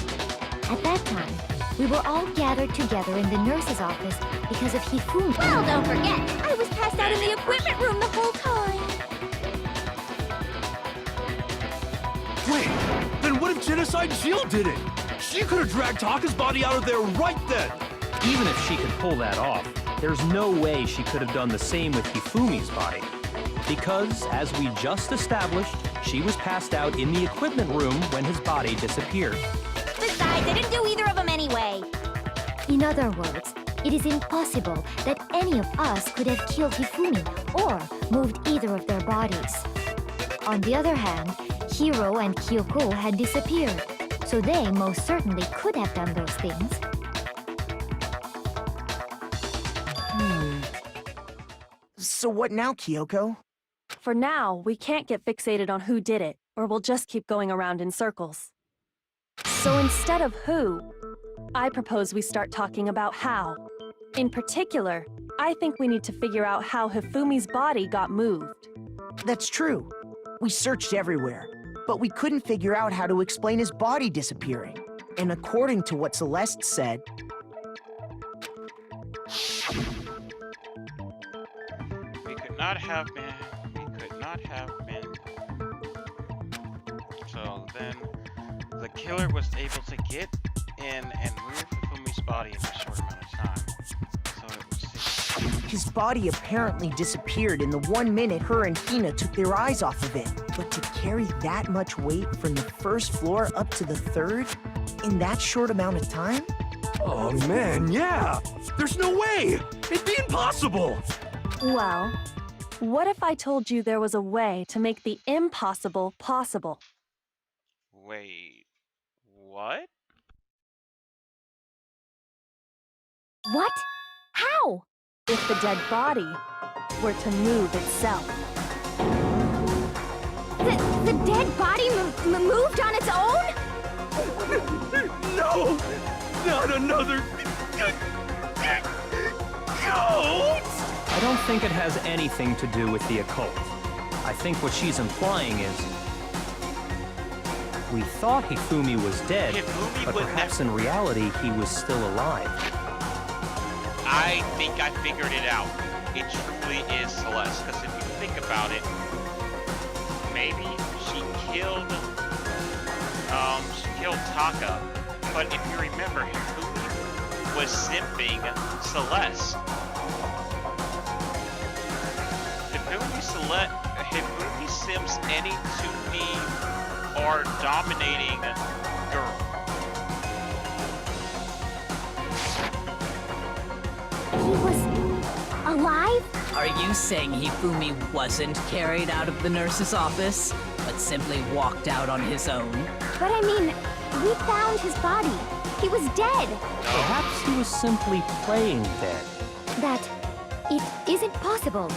Speaker 10: At that time, we were all gathered together in the nurse's office because of Hifumi.
Speaker 2: Well, don't forget, I was passed out in the equipment room the whole time.
Speaker 9: Wait, then what if Genocide Jill did it? She could have dragged Taka's body out of there right then!
Speaker 8: Even if she could pull that off, there's no way she could have done the same with Hifumi's body. Because, as we just established, she was passed out in the equipment room when his body disappeared.
Speaker 2: Besides, I didn't do either of them anyway.
Speaker 10: In other words, it is impossible that any of us could have killed Hifumi or moved either of their bodies. On the other hand, Hiro and Kyoko had disappeared, so they most certainly could have done those things.
Speaker 12: So what now, Kyoko?
Speaker 5: For now, we can't get fixated on who did it, or we'll just keep going around in circles. So instead of who, I propose we start talking about how. In particular, I think we need to figure out how Hifumi's body got moved.
Speaker 12: That's true. We searched everywhere, but we couldn't figure out how to explain his body disappearing. And according to what Celeste said,
Speaker 1: We could not have been. So then, the killer was able to get in and move Hifumi's body in a short amount of time. So it was
Speaker 12: his body apparently disappeared in the 1 minute her and Hina took their eyes off of it. But to carry that much weight from the first floor up to the 3rd in that short amount of time?
Speaker 9: Oh man, yeah! There's no way! It'd be impossible!
Speaker 5: Well, what if I told you there was a way to make the impossible possible?
Speaker 1: Wait, what?
Speaker 2: What? How?
Speaker 5: If the dead body were to move itself.
Speaker 2: The dead body moved on its own?
Speaker 9: No! Not another... goat!
Speaker 8: I don't think it has anything to do with the occult. I think what she's implying is... we thought Hifumi was dead, but perhaps in reality he was still alive.
Speaker 1: I think I figured it out. It truly is Celeste, because if you think about it, maybe she killed killed Taka, but if you remember, Hifumi was simping Celeste. Hifumi simps any 2D or dominating girl.
Speaker 2: He was alive?
Speaker 11: Are you saying Hifumi wasn't carried out of the nurse's office, but simply walked out on his own?
Speaker 2: But I mean, we found his body. He was dead.
Speaker 8: Perhaps he was simply playing dead.
Speaker 2: That it isn't possible.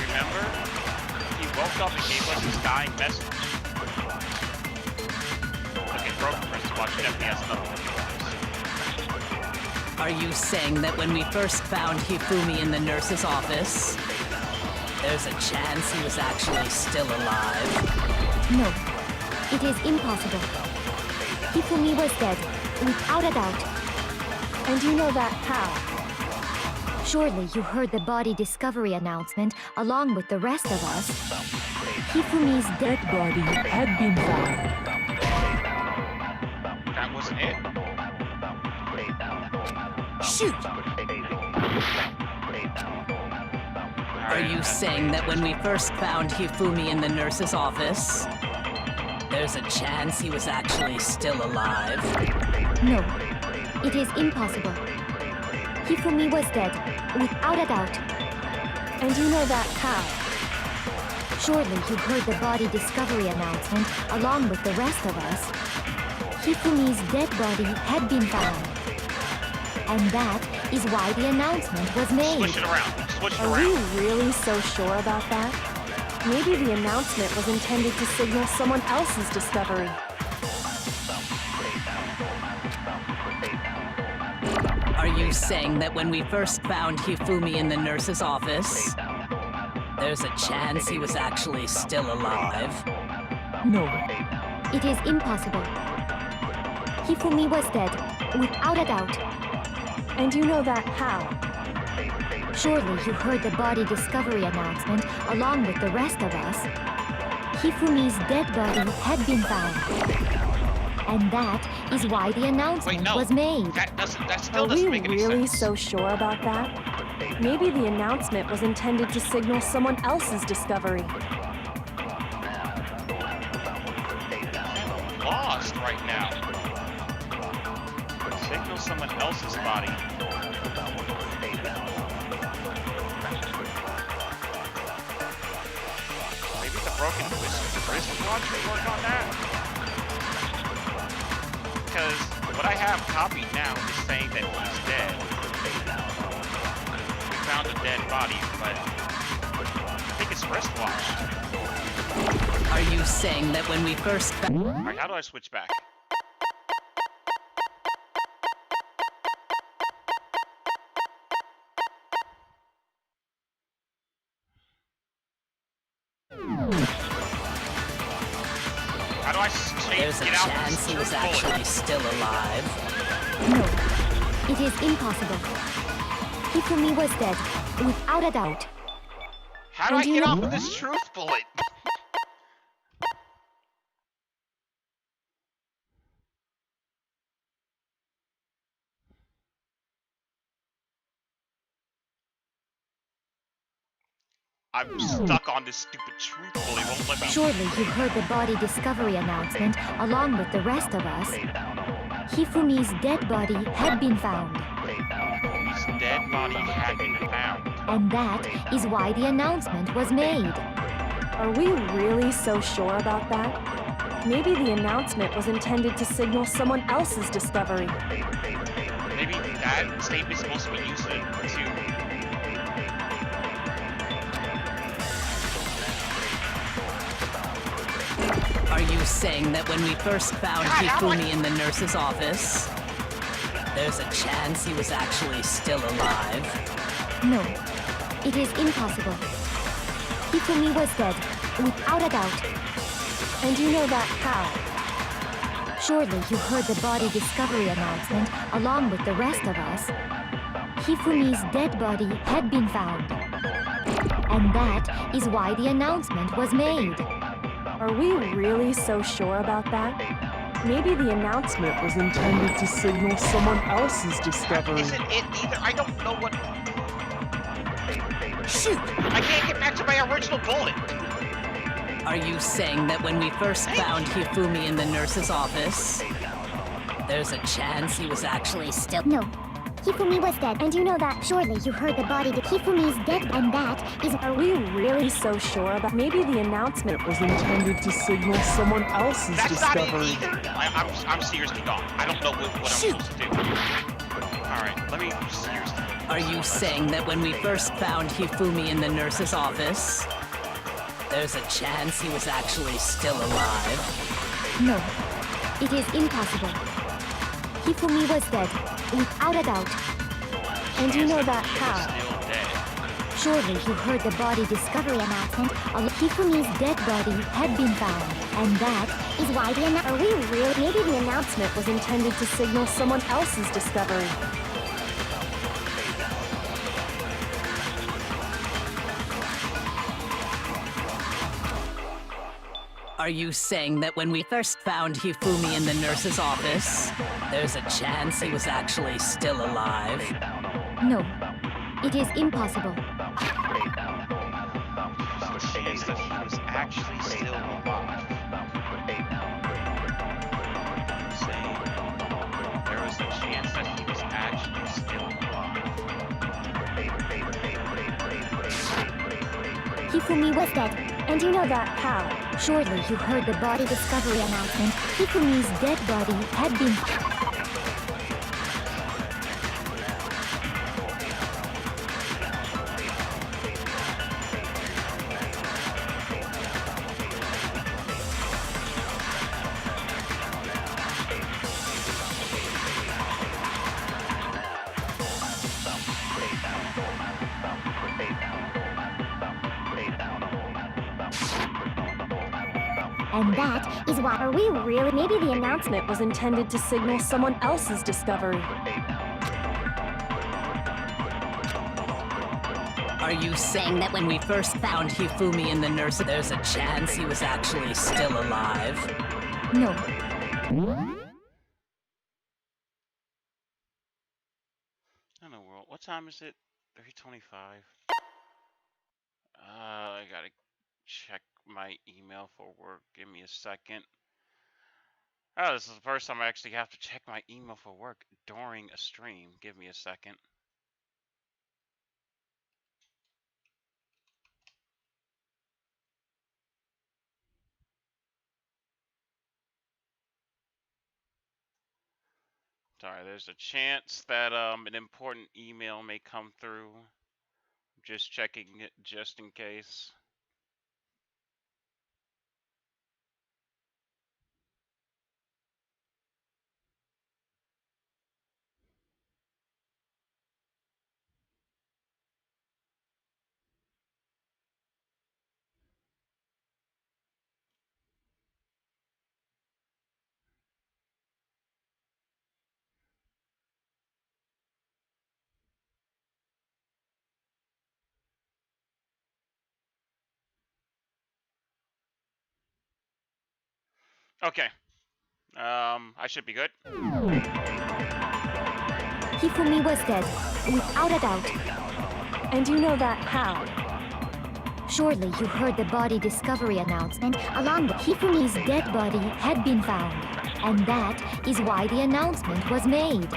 Speaker 1: Remember? He woke up and gave us his dying message. Okay, Broken Prince Watch definitely has another one.
Speaker 11: Are you saying that when we first found Hifumi in the nurse's office, there's a chance he was actually still alive?
Speaker 10: No, it is impossible. Hifumi was dead, without a doubt.
Speaker 5: And you know that how?
Speaker 10: Surely you heard the body discovery announcement along with the rest of us. Hifumi's dead body had been found.
Speaker 1: That wasn't it.
Speaker 12: Shoot!
Speaker 11: Are you saying that when we first found Hifumi in the nurse's office, there's a chance he was actually still alive?
Speaker 10: No, it is impossible. Hifumi was dead, without a doubt.
Speaker 5: And you know that how?
Speaker 10: Surely you heard the body discovery announcement along with the rest of us. Hifumi's dead body had been found. And that is why the announcement was made.
Speaker 1: Switch it around. Switch it
Speaker 5: Are
Speaker 1: around.
Speaker 5: we really so sure about that? Maybe the announcement was intended to signal someone else's discovery.
Speaker 11: Are you saying that when we first found Hifumi in the nurse's office, there's a chance he was actually still alive?
Speaker 10: No. It is impossible. Hifumi was dead, without a doubt.
Speaker 5: And you know that how?
Speaker 10: Surely you heard the body discovery announcement along with the rest of us. Hifumi's dead body had been found. And that is why the announcement was made.
Speaker 1: That still
Speaker 5: Are
Speaker 1: doesn't
Speaker 5: we
Speaker 1: make any
Speaker 5: really
Speaker 1: sense.
Speaker 5: so sure about that? Maybe the announcement was intended to signal someone else's discovery.
Speaker 1: I'm lost right now. Signal someone else's body. Maybe the broken wristwatch will work on that? Because what I have copied now is saying that he's dead. We found a dead body, but I think it's wristwatch.
Speaker 11: Are you saying that when we first
Speaker 1: Alright, how do I switch back? How do I
Speaker 11: There's a
Speaker 1: get out
Speaker 11: chance he was
Speaker 1: bullet?
Speaker 11: actually still alive?
Speaker 10: No, it is impossible. Hifumi was dead, without a doubt.
Speaker 1: How do I get off of this truth bullet? I'm stuck on this stupid truth bullet. It won't let me.
Speaker 10: Surely you heard the body discovery announcement along with the rest of us. Hifumi's dead body had been found.
Speaker 1: His dead body had been found.
Speaker 10: And that is why the announcement was made.
Speaker 5: Are we really so sure about that? Maybe the announcement was intended to signal someone else's discovery.
Speaker 1: Maybe that statement's supposed to be used to
Speaker 11: Are you saying that when we first found Hifumi in the nurse's office, there's a chance he was actually still alive?
Speaker 10: No, it is impossible. Hifumi was dead, without a doubt.
Speaker 5: And you know that how?
Speaker 10: Surely you heard the body discovery announcement along with the rest of us. Hifumi's dead body had been found. And that is why the announcement was made.
Speaker 5: Are we really so sure about that? Maybe the announcement was
Speaker 9: Intended to signal someone else's discovery.
Speaker 1: Isn't it either? I don't know what.
Speaker 12: Shoot!
Speaker 1: I can't get back to my original bullet.
Speaker 11: Are you saying that when we first found Hifumi in the nurse's office, there's a chance he was actually still...
Speaker 6: No. Hifumi was dead, and you know that. Surely you heard the body that Hifumi is dead, and that is...
Speaker 5: Are we really so sure about... Maybe the announcement was intended to signal someone else's
Speaker 1: That's
Speaker 5: discovery.
Speaker 1: not it either. I'm seriously gone. I don't know what I'm supposed to do. Alright, let me seriously...
Speaker 11: Are you saying that when we first found Hifumi in the nurse's office, there's a chance he was actually still alive?
Speaker 10: No, it is impossible. Hifumi was dead, without a doubt.
Speaker 5: And you know that how?
Speaker 1: Still dead.
Speaker 10: Surely you heard the body discovery announcement. Hifumi's dead body had been found, and that is why the
Speaker 5: Are we really? Maybe the announcement was intended to signal someone else's discovery.
Speaker 11: Are you saying that when we first found Hifumi in the nurse's office, there's a chance he was actually still alive?
Speaker 10: No, it is impossible.
Speaker 1: There's a chance that he was actually still alive. Saying there was a chance that he was actually still alive.
Speaker 10: Hifumi was dead,
Speaker 5: And you know that how?
Speaker 10: surely you heard the body discovery announcement. Hifumi's dead body had been... And that is why...
Speaker 5: Are we really? Maybe the announcement was intended to signal someone else's discovery.
Speaker 11: Are you saying that when we first found Hifumi in the nurse, there's a chance he was actually still alive?
Speaker 10: No.
Speaker 1: In the world, what time is it? 3:25. I gotta check my email for work. Give me a second. Oh, this is the first time I actually have to check my email for work during a stream. Give me a second. Sorry, there's a chance that an important email may come through. Just checking it just in case. Okay. I should be good.
Speaker 10: Hifumi was dead, without a doubt.
Speaker 5: And you know that how?
Speaker 10: Surely you heard the body discovery announcement. Along with Hifumi's dead body had been found. And that is why the announcement was made.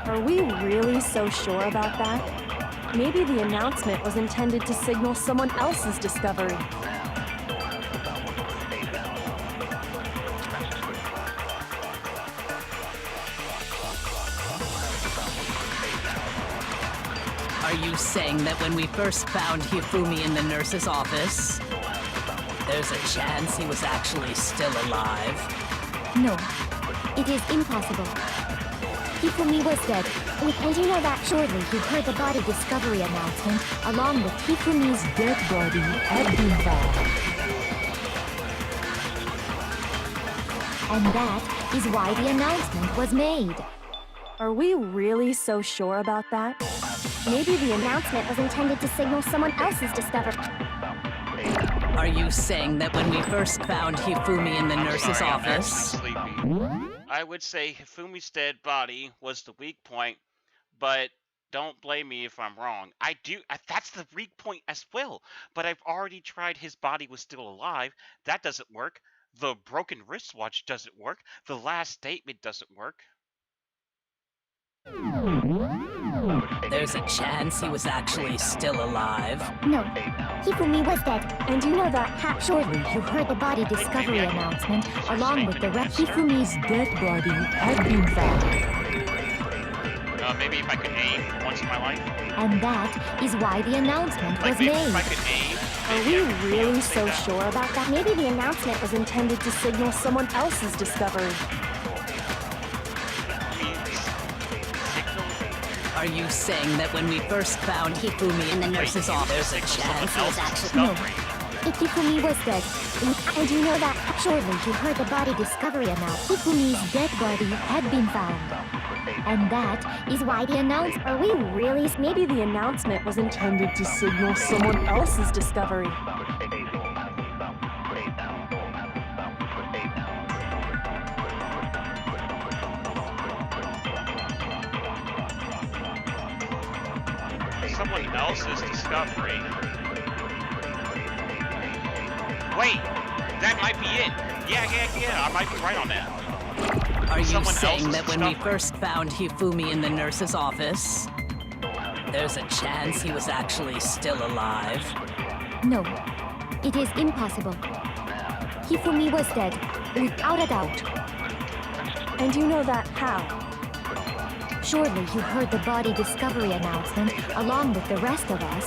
Speaker 5: Are we really so sure about that? Maybe the announcement was intended to signal someone else's discovery.
Speaker 11: Are you saying that when we first found Hifumi in the nurse's office, there's a chance he was actually still alive?
Speaker 10: No, it is impossible. Hifumi was dead, and you know that. Surely you heard the body discovery announcement. Along with Hifumi's dead body had been found. And that is why the announcement was made.
Speaker 5: Are we really so sure about that?
Speaker 6: Maybe the announcement was intended to signal someone else's discovery.
Speaker 11: Are you saying that when we first found Hifumi in the nurse's
Speaker 1: Sorry,
Speaker 11: office?
Speaker 1: I'm actually sleepy. I would say Hifumi's dead body was the weak point, but don't blame me if I'm wrong. That's the weak point as well. But I've already tried his body was still alive. That doesn't work. The broken wristwatch doesn't work. The last statement doesn't work.
Speaker 11: There's a chance he was actually still alive.
Speaker 6: No, Hifumi was dead.
Speaker 5: And you know that
Speaker 6: Shortly, you heard the body discovery announcement, along with the rest.
Speaker 4: Hifumi's dead body had been found.
Speaker 1: Maybe if I could aim once in my life.
Speaker 6: And that is why the announcement was
Speaker 1: Maybe
Speaker 6: made.
Speaker 1: if I could aim.
Speaker 5: Are
Speaker 1: maybe
Speaker 5: we
Speaker 1: I could be able
Speaker 5: really
Speaker 1: to say
Speaker 5: so
Speaker 1: that.
Speaker 5: sure about that? Maybe the announcement was intended to signal someone else's discovery.
Speaker 11: Are you saying that when we first found Hifumi in the nurse's office, there's a chance he was actually...
Speaker 6: No, Hifumi was dead. And you know that shortly you heard the body discovery announcement. Hifumi's dead body had been found. And that is why the announcement...
Speaker 5: Are we really... Maybe the announcement was intended to signal someone else's discovery.
Speaker 1: Someone else's discovery. Wait, that might be it. Yeah, I might be right on that.
Speaker 11: Are you
Speaker 1: Someone
Speaker 11: saying
Speaker 1: else's
Speaker 11: that when we
Speaker 1: discovery.
Speaker 11: first found Hifumi in the nurse's office, there's a chance he was actually still alive?
Speaker 6: No, it is impossible. Hifumi was dead, without a doubt.
Speaker 5: And you know that how?
Speaker 6: Surely you heard the body discovery announcement along with the rest of us.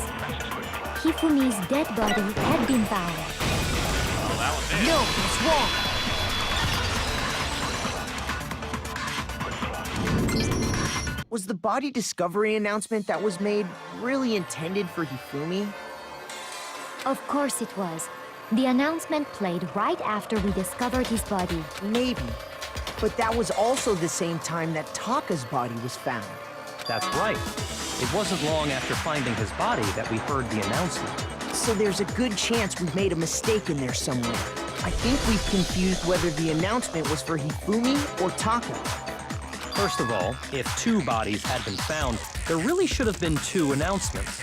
Speaker 6: Hifumi's dead body had been found.
Speaker 1: Oh, that was it.
Speaker 12: No, it's wrong. Was the body discovery announcement that was made really intended for Hifumi?
Speaker 6: Of course it was. The announcement played right after we discovered his body.
Speaker 12: Maybe. But that was also the same time that Taka's body was found.
Speaker 8: That's right. It wasn't long after finding his body that we heard the announcement.
Speaker 12: So there's a good chance we've made a mistake in there somewhere. I think we've confused whether the announcement was for Hifumi or Taka.
Speaker 8: First of all, if two bodies had been found, there really should have been two announcements.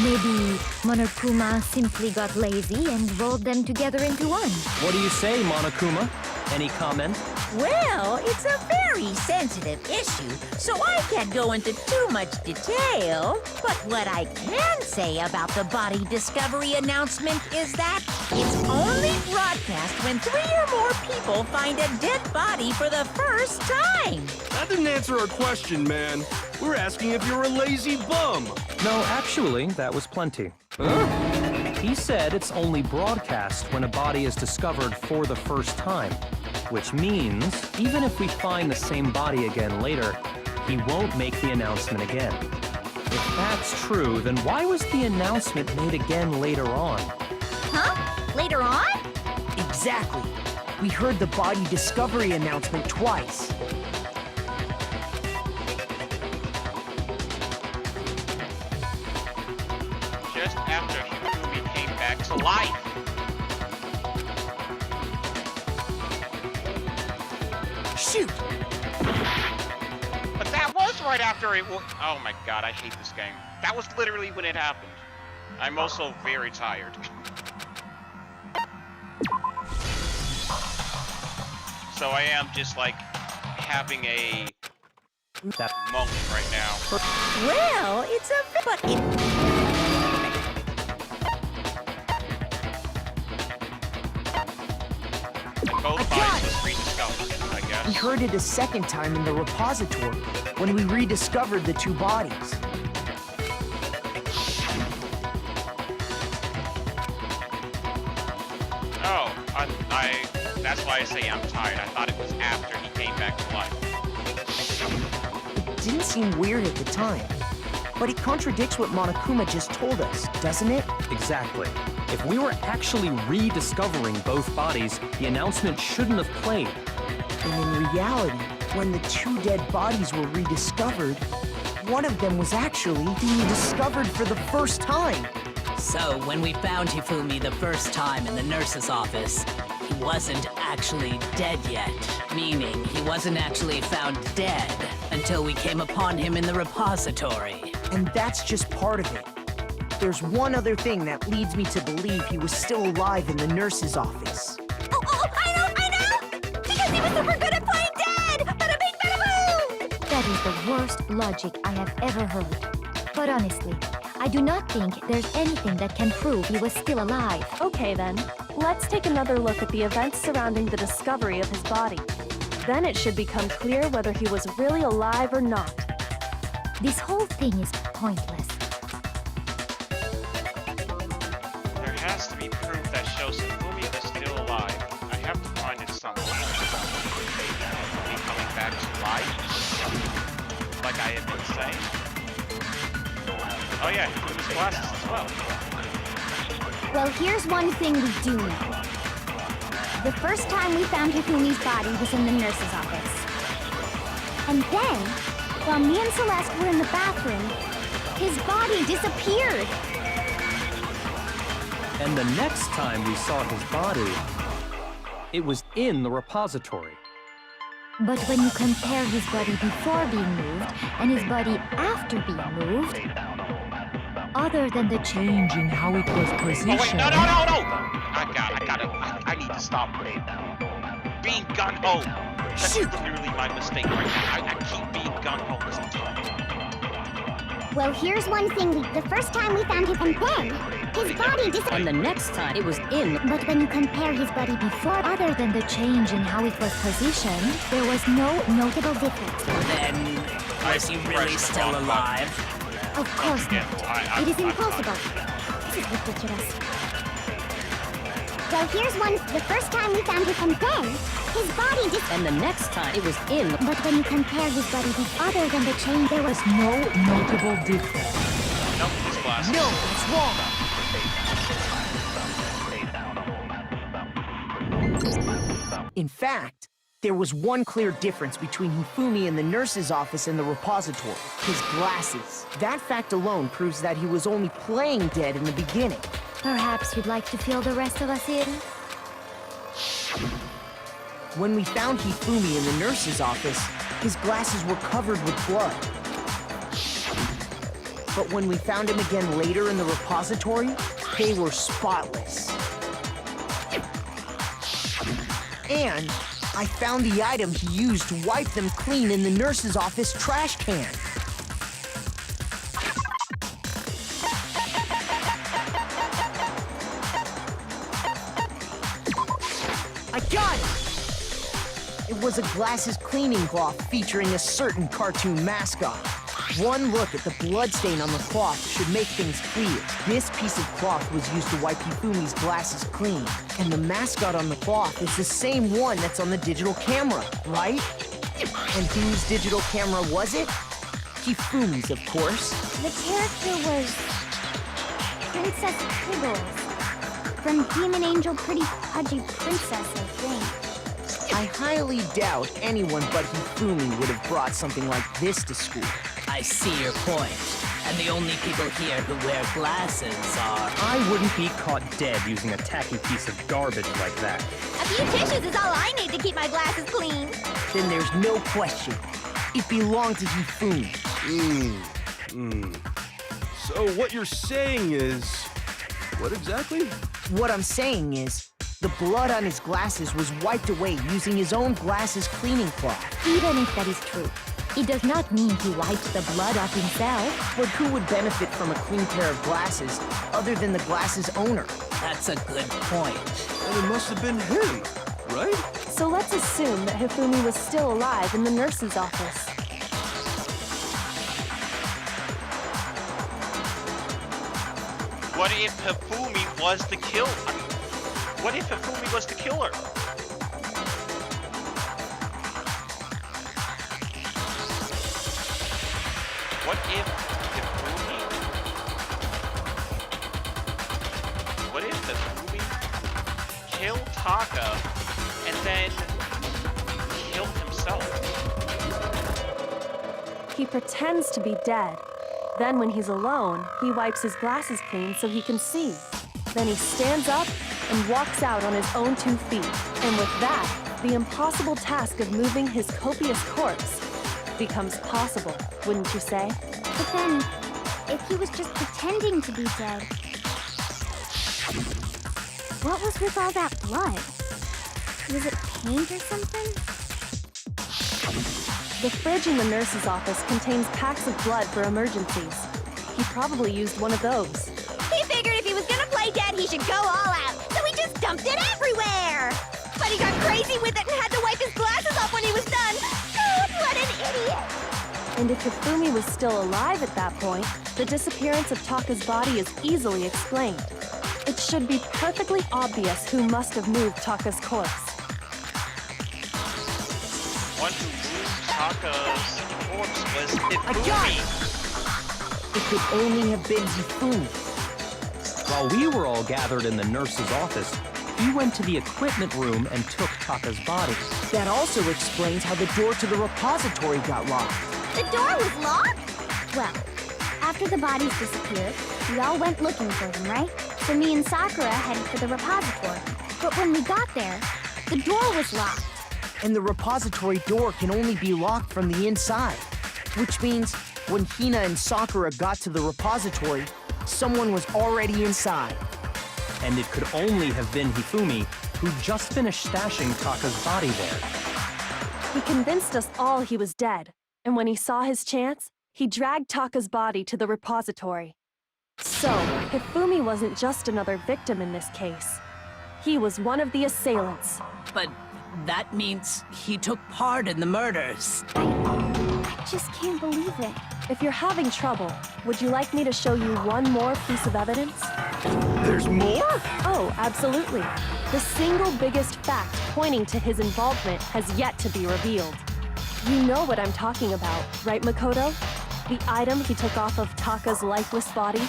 Speaker 6: Maybe Monokuma simply got lazy and rolled them together into one.
Speaker 8: What do you say, Monokuma? Any comment?
Speaker 4: Well, it's a very sensitive issue, so I can't go into too much detail. But what I can say about the body discovery announcement is that it's only broadcast when 3 or more people find a dead body for the first time.
Speaker 9: That didn't answer our question, man. We're asking if you're a lazy bum.
Speaker 8: No, actually, that was plenty. He said it's only broadcast when a body is discovered for the first time, which means even if we find the same body again later, he won't make the announcement again. If that's true, then why was the announcement made again later on?
Speaker 2: Huh? Later on?
Speaker 12: Exactly. We heard the body discovery announcement twice.
Speaker 1: Just after Hifumi came back to life.
Speaker 12: Shoot!
Speaker 1: But that was right after it was. Oh my god, I hate this game. That was literally when it happened. I'm also very tired. So I am just like having a
Speaker 8: That
Speaker 1: moment right now.
Speaker 4: Well, it's a... but it...
Speaker 1: Both bodies was rediscovered, I
Speaker 12: We
Speaker 1: guess.
Speaker 12: heard it a second time in the repository when we rediscovered the two bodies.
Speaker 1: Oh, that's why I say I'm tired. I thought it was after he came back to life.
Speaker 12: It didn't seem weird at the time, but it contradicts what Monokuma just told us, doesn't it?
Speaker 8: exactly. If we were actually rediscovering both bodies, the announcement shouldn't have played.
Speaker 12: And in reality, when the two dead bodies were rediscovered, one of them was actually being discovered for the first time.
Speaker 11: So, when we found Hifumi the first time in the nurse's office, he wasn't actually dead yet. Meaning, he wasn't actually found dead until we came upon him in the repository.
Speaker 12: And that's just part of it. There's one other thing that leads me to believe he was still alive in the nurse's office.
Speaker 2: Oh, I know! Because he was super good at playing dead! Bada bing, bada boom!
Speaker 6: That is the worst logic I have ever heard. But honestly, I do not think there's anything that can prove he was still alive.
Speaker 5: Okay then, let's take another look at the events surrounding the discovery of his body. Then it should become clear whether he was really alive or not.
Speaker 6: This whole thing is pointless.
Speaker 1: There has to be proof that shows Hifumi is still alive. I have to find it somewhere. Hifumi coming back to life? Like I have been saying? Oh yeah, Hifumi's glasses as well.
Speaker 2: Well, here's one thing we do know. The first time we found Hifumi's body was in the nurse's office. And then, while me and Celeste were in the bathroom, his body disappeared.
Speaker 8: And the next time we saw his body, it was in the repository.
Speaker 6: But when you compare his body before being moved and his body after being moved, other than the change in how it was positioned...
Speaker 1: Oh wait, no! I need to stop being gung-ho. That's literally my mistake right now. I keep being gung-ho this time.
Speaker 2: Well, here's one thing. The first time we found him, and then his body disappeared.
Speaker 11: And the next time, it was in...
Speaker 2: But when you compare his body before,
Speaker 6: Other than the change in how it was positioned, there was no notable difference.
Speaker 11: Then, was he really still alive?
Speaker 2: of course not. It is impossible. This is ridiculous. Well, here's one. The first time we found him, and then his body disappeared.
Speaker 11: And the next time, it was in...
Speaker 2: But when you compare his body before, other than the change,
Speaker 6: There was no notable difference.
Speaker 1: Nope, his glasses.
Speaker 12: No, it's wrong. In fact, there was one clear difference between Hifumi in the nurse's office and the repository. His glasses. That fact alone proves that he was only playing dead in the beginning.
Speaker 6: Perhaps you'd like to fill the rest of us in?
Speaker 12: When we found Hifumi in the nurse's office, his glasses were covered with blood. But when we found him again later in the repository, they were spotless. And I found the item he used to wipe them clean in the nurse's office trash can. I got it! It was a glasses cleaning cloth featuring a certain cartoon mascot. One look at the bloodstain on the cloth should make things clear. This piece of cloth was used to wipe Hifumi's glasses clean. And the mascot on the cloth is the same one that's on the digital camera, right? And whose digital camera was it? Hifumi's, of course.
Speaker 2: The character was Princess Piggles from Demon Angel Pretty Pudgy Princess, I think.
Speaker 12: I highly doubt anyone but Hifumi would have brought something like this to school.
Speaker 11: I see your point. And the only people here who wear glasses are...
Speaker 8: I wouldn't be caught dead using a tacky piece of garbage like that.
Speaker 2: A few tissues is all I need to keep my glasses clean.
Speaker 12: Then there's no question. It belonged to Hifumi.
Speaker 9: So what you're saying is... what exactly?
Speaker 12: What I'm saying is, the blood on his glasses was wiped away using his own glasses cleaning cloth.
Speaker 6: Even if that is true, it does not mean he wiped the blood off himself.
Speaker 12: But who would benefit from a clean pair of glasses other than the glasses owner?
Speaker 11: That's a good point.
Speaker 9: And it must have been him, right?
Speaker 5: So let's assume that Hifumi was still alive in the nurse's office.
Speaker 1: What if Hifumi was the killer? What if Hifumi was the killer? What if Hifumi... What if Hifumi killed Taka and then killed himself?
Speaker 5: He pretends to be dead. Then when he's alone, he wipes his glasses clean so he can see. Then he stands up and walks out on his own 2 feet. And with that, the impossible task of moving his copious corpse becomes possible, wouldn't you say?
Speaker 2: But then, if he was just pretending to be dead, what was with all that blood? Was it paint or something?
Speaker 5: The fridge in the nurse's office contains packs of blood for emergencies. He probably used one of those.
Speaker 2: He figured if he was gonna play dead, he should go all out, so he just dumped it everywhere! But he got crazy with it and had to wipe his glasses off when he was done! God, what an idiot!
Speaker 5: And if Hifumi was still alive at that point, the disappearance of Taka's body is easily explained. It should be perfectly obvious who must have moved Taka's corpse.
Speaker 1: One who moved Taka's corpse was
Speaker 12: got
Speaker 1: Hifumi.
Speaker 12: It could only have been Hifumi.
Speaker 8: While we were all gathered in the nurse's office, he went to the equipment room and took Taka's body.
Speaker 12: That also explains how the door to the repository got locked.
Speaker 2: The door was locked? Well, after the bodies disappeared, we all went looking for them, right? So me and Sakura headed for the repository. But when we got there, the door was locked.
Speaker 12: And the repository door can only be locked from the inside. Which means when Hina and Sakura got to the repository, someone was already inside.
Speaker 8: And it could only have been Hifumi, who just finished stashing Taka's body there.
Speaker 5: He convinced us all he was dead, and when he saw his chance, he dragged Taka's body to the repository. So, Hifumi wasn't just another victim in this case. He was one of the assailants.
Speaker 11: But that means he took part in the murders.
Speaker 2: I just can't believe it.
Speaker 5: If you're having trouble, would you like me to show you one more piece of evidence?
Speaker 9: There's more?
Speaker 5: Oh, absolutely. The single biggest fact pointing to his involvement has yet to be revealed. You know what I'm talking about, right, Makoto? The item he took off of Taka's lifeless body?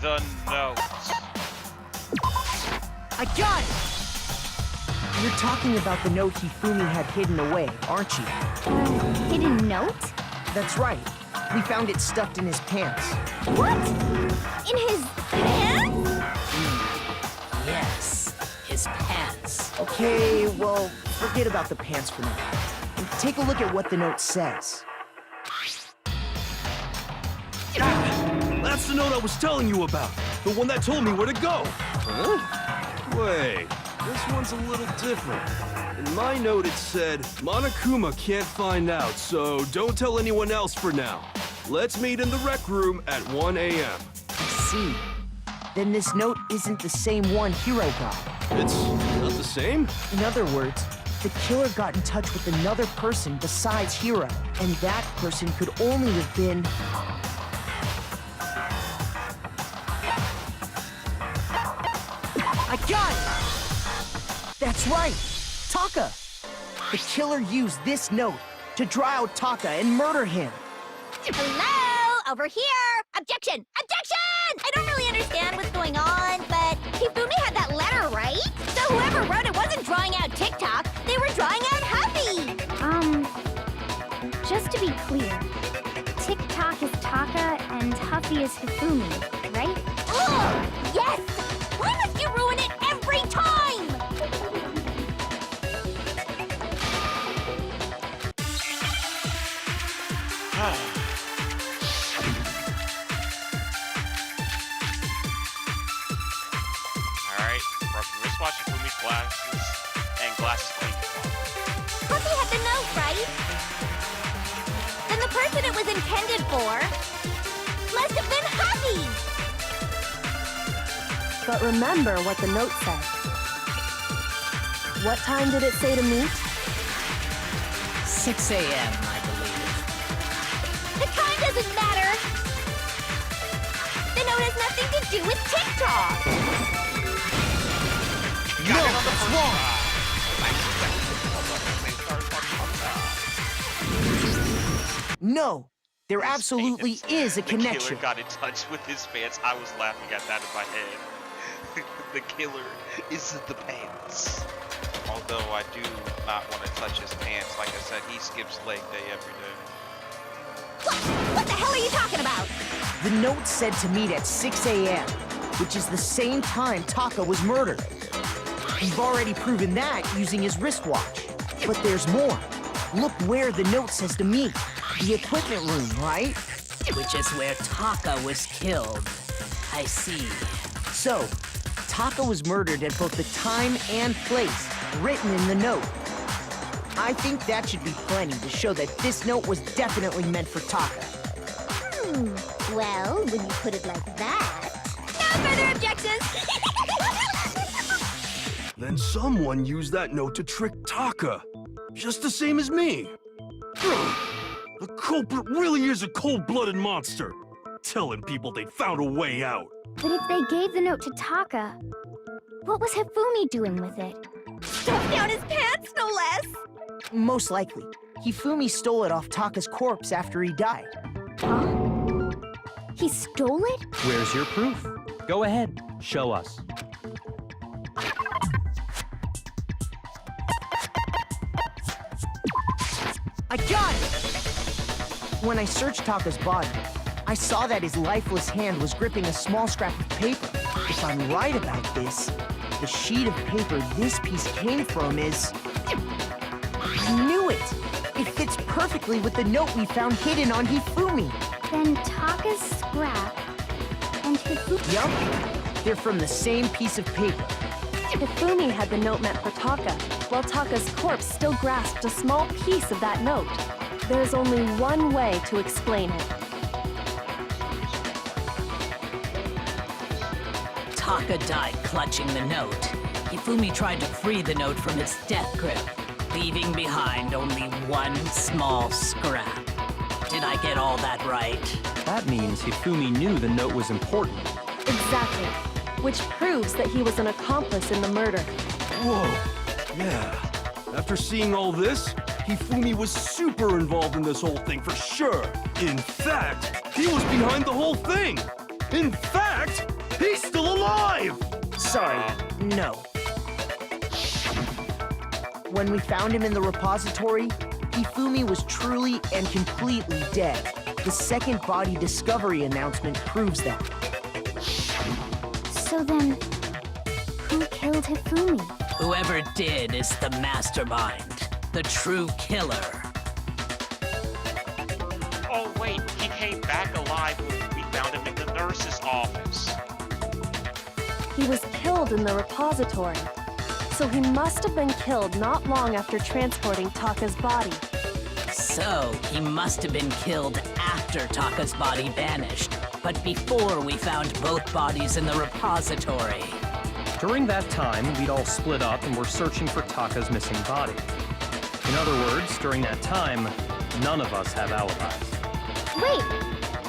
Speaker 1: The notes.
Speaker 12: I got it! You're talking about the note Hifumi had hidden away, aren't you?
Speaker 2: Hidden note?
Speaker 12: That's right. We found it stuffed in his pants.
Speaker 2: What? In his pants?
Speaker 11: Yes, his pants.
Speaker 12: Okay, well, forget about the pants for now. And take a look at what the note says.
Speaker 9: That's the note I was telling you about. The one that told me where to go. Huh? Wait, this one's a little different. In my note it said, Monokuma can't find out, so don't tell anyone else for now. Let's meet in the rec room at 1 a.m.
Speaker 12: I see. Then this note isn't the same one Hiro got.
Speaker 9: It's not the same?
Speaker 12: In other words, the killer got in touch with another person besides Hiro, and that person could only have been... I got it! That's right! Taka! The killer used this note to draw out Taka and murder him.
Speaker 2: Hello? Over here! Objection! Objection! I don't really understand what's going on, but Hifumi had that letter, right? So whoever wrote it wasn't drawing out TikTok, they were drawing out Huffy! Just to be clear, TikTok is Taka and Huffy is Hifumi, right? Oh, yes! Why must you ruin it every time?
Speaker 1: Alright, broken wristwatch, Hifumi's glasses, and glasses cleaned.
Speaker 2: Huffy had the note, right? Then the person it was intended for must have been Huffy!
Speaker 5: But remember what the note said. What time did it say to meet?
Speaker 11: 6 a.m., I believe.
Speaker 2: The time doesn't matter! The note has nothing to do with TikTok!
Speaker 1: Got it on the first try.
Speaker 12: No, there absolutely is a
Speaker 1: The killer
Speaker 12: connection.
Speaker 1: got in touch with his fans. I was laughing at that in my head.
Speaker 13: The killer is the pants.
Speaker 1: Although I do not want to touch his pants. Like I said, he skips leg day every day.
Speaker 2: What the hell are you talking about?
Speaker 12: The note said to meet at 6 a.m., which is the same time Taka was murdered. We've already proven that using his wristwatch. But there's more. Look where the note says to meet. The equipment room, right?
Speaker 11: Which is where Taka was killed. I see.
Speaker 12: So, Taka was murdered at both the time and place written in the note. I think that should be plenty to show that this note was definitely meant for Taka.
Speaker 6: Well, when you put it like that...
Speaker 2: No further objections!
Speaker 9: Then someone used that note to trick Taka. Just the same as me. The culprit really is a cold-blooded monster. Telling people they found a way out.
Speaker 2: But if they gave the note to Taka, what was Hifumi doing with it? Stuffed down his pants, no less!
Speaker 12: Most likely. Hifumi stole it off Taka's corpse after he died.
Speaker 2: Huh? He stole it?
Speaker 8: Where's your proof? Go ahead, show us.
Speaker 12: I got it! When I searched Taka's body, I saw that his lifeless hand was gripping a small scrap of paper. If I'm right about this, the sheet of paper this piece came from is... I knew it! It fits perfectly with the note we found hidden on Hifumi.
Speaker 2: Then Taka's scrap and Hifumi...
Speaker 12: Yup. They're from the same piece of paper.
Speaker 5: Hifumi had the note meant for Taka, while Taka's corpse still grasped a small piece of that note. There's only one way to explain it.
Speaker 11: Taka died clutching the note. Hifumi tried to free the note from its death grip, leaving behind only one small scrap. Did I get all that right?
Speaker 8: That means Hifumi knew the note was important.
Speaker 5: Exactly. Which proves that he was an accomplice in the murder.
Speaker 9: Whoa. Yeah. After seeing all this, Hifumi was super involved in this whole thing for sure. In fact, he was behind the whole thing. In fact, he's still alive!
Speaker 12: Sorry, no. When we found him in the repository, Hifumi was truly and completely dead. The second body discovery announcement proves that.
Speaker 2: So then, who killed Hifumi?
Speaker 11: Whoever did is the mastermind, the true killer.
Speaker 1: Oh wait, he came back alive when we found him in the nurse's office.
Speaker 5: He was killed in the repository. So he must have been killed not long after transporting Taka's body.
Speaker 11: So, he must have been killed after Taka's body vanished, but before we found both bodies in the repository.
Speaker 8: During that time, we'd all split up and were searching for Taka's missing body. In other words, during that time, none of us have alibis.
Speaker 2: Wait,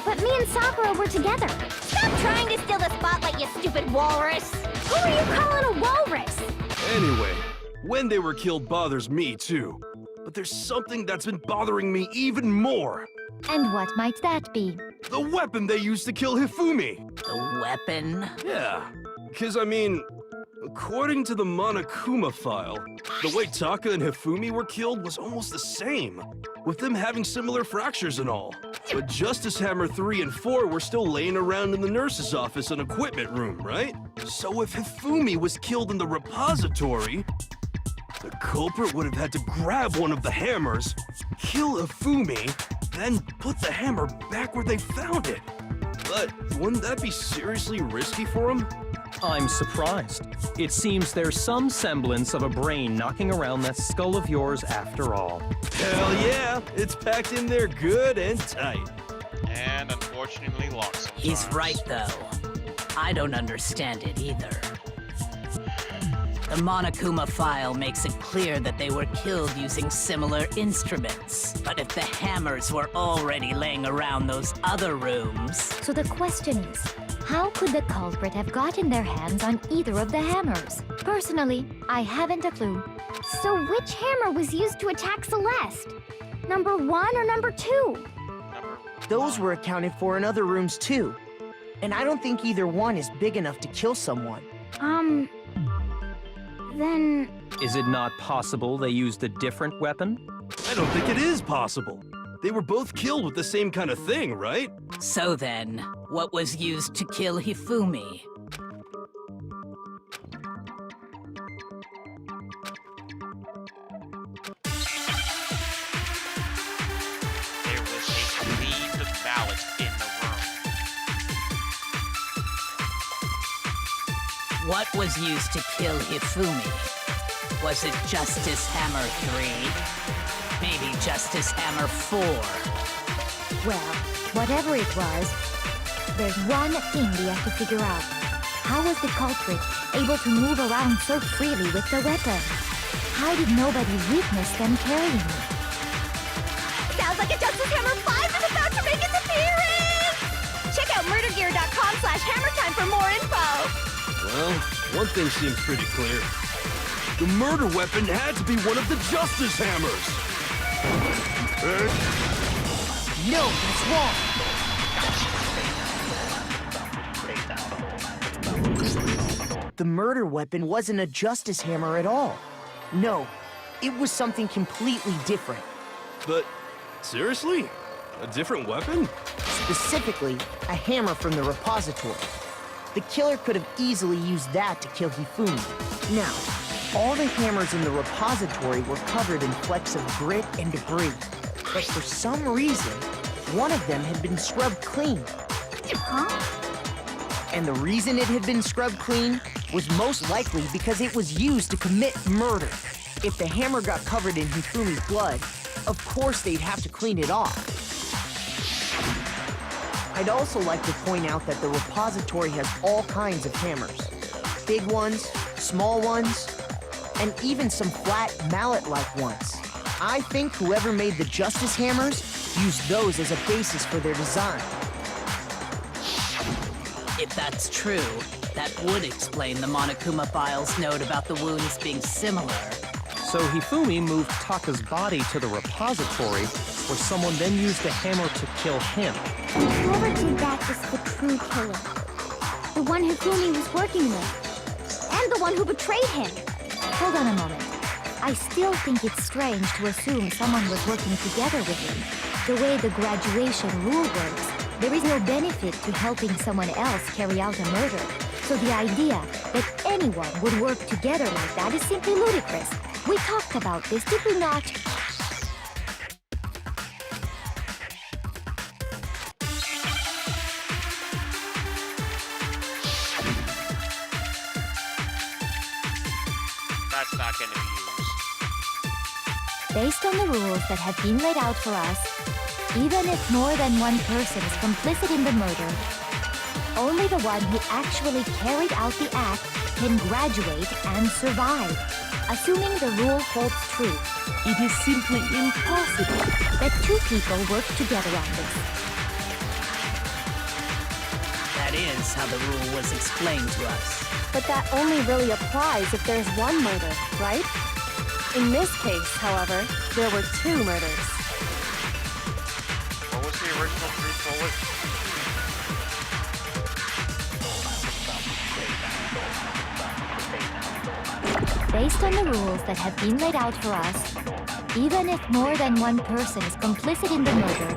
Speaker 2: but me and Sakura were together. Stop trying to steal the spotlight, you stupid walrus! Who are you calling a walrus?
Speaker 9: Anyway, when they were killed bothers me too. But there's something that's been bothering me even more.
Speaker 10: And what might that be?
Speaker 9: The weapon they used to kill Hifumi.
Speaker 11: The weapon?
Speaker 9: Yeah, because I mean, according to the Monokuma file, the way Taka and Hifumi were killed was almost the same, with them having similar fractures and all. But Justice Hammer 3 and 4 were still laying around in the nurse's office and equipment room, right? So if Hifumi was killed in the repository, the culprit would have had to grab one of the hammers, kill Hifumi, then put the hammer back where they found it. But wouldn't that be seriously risky for him?
Speaker 8: I'm surprised. It seems there's some semblance of a brain knocking around that skull of yours after all.
Speaker 9: Hell yeah, it's packed in there good and tight.
Speaker 1: And unfortunately lost sometimes.
Speaker 11: He's right, though. I don't understand it either. The Monokuma file makes it clear that they were killed using similar instruments. But if the hammers were already laying around those other rooms...
Speaker 10: So the question is, how could the culprit have gotten their hands on either of the hammers? Personally, I haven't a clue.
Speaker 2: So which hammer was used to attack Celeste? Number 1 or number 2?
Speaker 12: Those were accounted for in other rooms too. And I don't think either one is big enough to kill someone.
Speaker 2: Then...
Speaker 8: Is it not possible they used a different weapon?
Speaker 9: I don't think it is possible. They were both killed with the same kind of thing, right?
Speaker 11: So then, what was used to kill Hifumi?
Speaker 1: There was a cleaved mallet in the room.
Speaker 11: What was used to kill Hifumi? Was it Justice Hammer 3? Maybe Justice Hammer 4?
Speaker 6: Well, whatever it was, there's one thing we have to figure out. How was the culprit able to move around so freely with the weapon? How did nobody witness them carrying it?
Speaker 2: Sounds like a Justice Hammer 5 is about to make its appearance! Check out murdergear.com/hammertime for more info!
Speaker 9: Well, one thing seems pretty clear. The murder weapon had to be one of the Justice Hammers!
Speaker 12: No, that's wrong! The murder weapon wasn't a Justice Hammer at all. No, it was something completely different.
Speaker 9: But, seriously? A different weapon?
Speaker 12: Specifically, a hammer from the repository. The killer could have easily used that to kill Hifumi. Now, all the hammers in the repository were covered in flecks of grit and debris. But for some reason, one of them had been scrubbed clean.
Speaker 2: Huh?
Speaker 12: And the reason it had been scrubbed clean was most likely because it was used to commit murder. If the hammer got covered in Hifumi's blood, of course they'd have to clean it off. I'd also like to point out that the repository has all kinds of hammers. Big ones, small ones, and even some flat mallet-like ones. I think whoever made the Justice Hammers used those as a basis for their design.
Speaker 11: If that's true, that would explain the Monokuma file's note about the wounds being similar.
Speaker 8: So Hifumi moved Taka's body to the repository, where someone then used the hammer to kill him.
Speaker 2: Whoever did that is the true killer. The one Hifumi was working with. And the one who betrayed him.
Speaker 6: Hold on a moment. I still think it's strange to assume someone was working together with him. The way the graduation rule works, there is no benefit to helping someone else carry out a murder. So the idea that anyone would work together like that is simply ludicrous. We talked about this, did we not?
Speaker 1: That's not going to be used.
Speaker 6: Based on the rules that have been laid out for us, even if more than one person is complicit in the murder, only the one who actually carried out the act can graduate and survive. Assuming the rule holds true, it is simply impossible that two people work together on this.
Speaker 11: That is how the rule was explained to us.
Speaker 5: But that only really applies if there's one murder, right? In this case, however, there were two murders.
Speaker 1: What was the original truth bullet?
Speaker 6: Based on the rules that have been laid out for us, even if more than one person is complicit in the murder,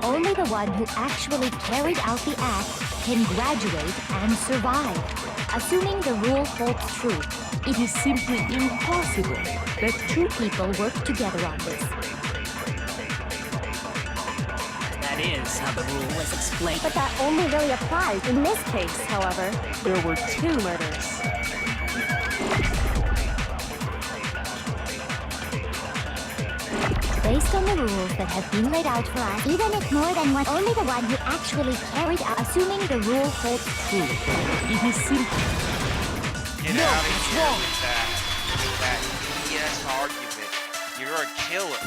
Speaker 6: only the one who actually carried out the act can graduate and survive. Assuming the rule holds true, it is simply impossible that two people work together on this.
Speaker 11: That is how the rule was explained.
Speaker 5: But that only really applies in this case, however. There were two murders.
Speaker 6: Based on the rules that have been laid out for us, even if more than one, only the one who actually carried out, assuming the rule holds true, it is simple.
Speaker 1: Get out of here with that BS argument. You're a killer.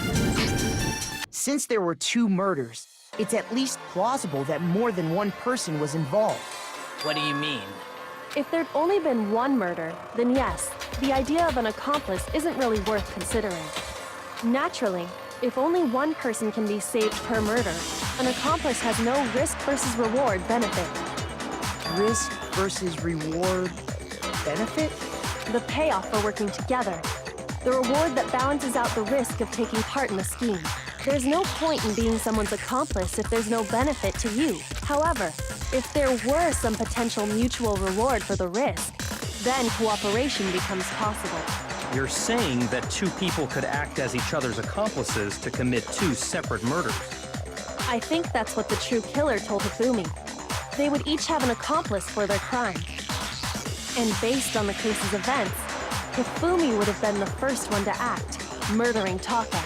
Speaker 12: Since there were two murders, it's at least plausible that more than one person was involved.
Speaker 11: What do you mean?
Speaker 5: If there'd only been one murder, then yes, the idea of an accomplice isn't really worth considering. Naturally, if only one person can be saved per murder, an accomplice has no risk versus reward benefit.
Speaker 12: risk versus reward benefit?
Speaker 5: The payoff for working together. The reward that balances out the risk of taking part in the scheme. There's no point in being someone's accomplice if there's no benefit to you. However, if there were some potential mutual reward for the risk, then cooperation becomes possible.
Speaker 8: You're saying that two people could act as each other's accomplices to commit two separate murders.
Speaker 5: I think that's what the true killer told Hifumi. They would each have an accomplice for their crime. And based on the case's events, Hifumi would have been the first one to act, murdering Taka.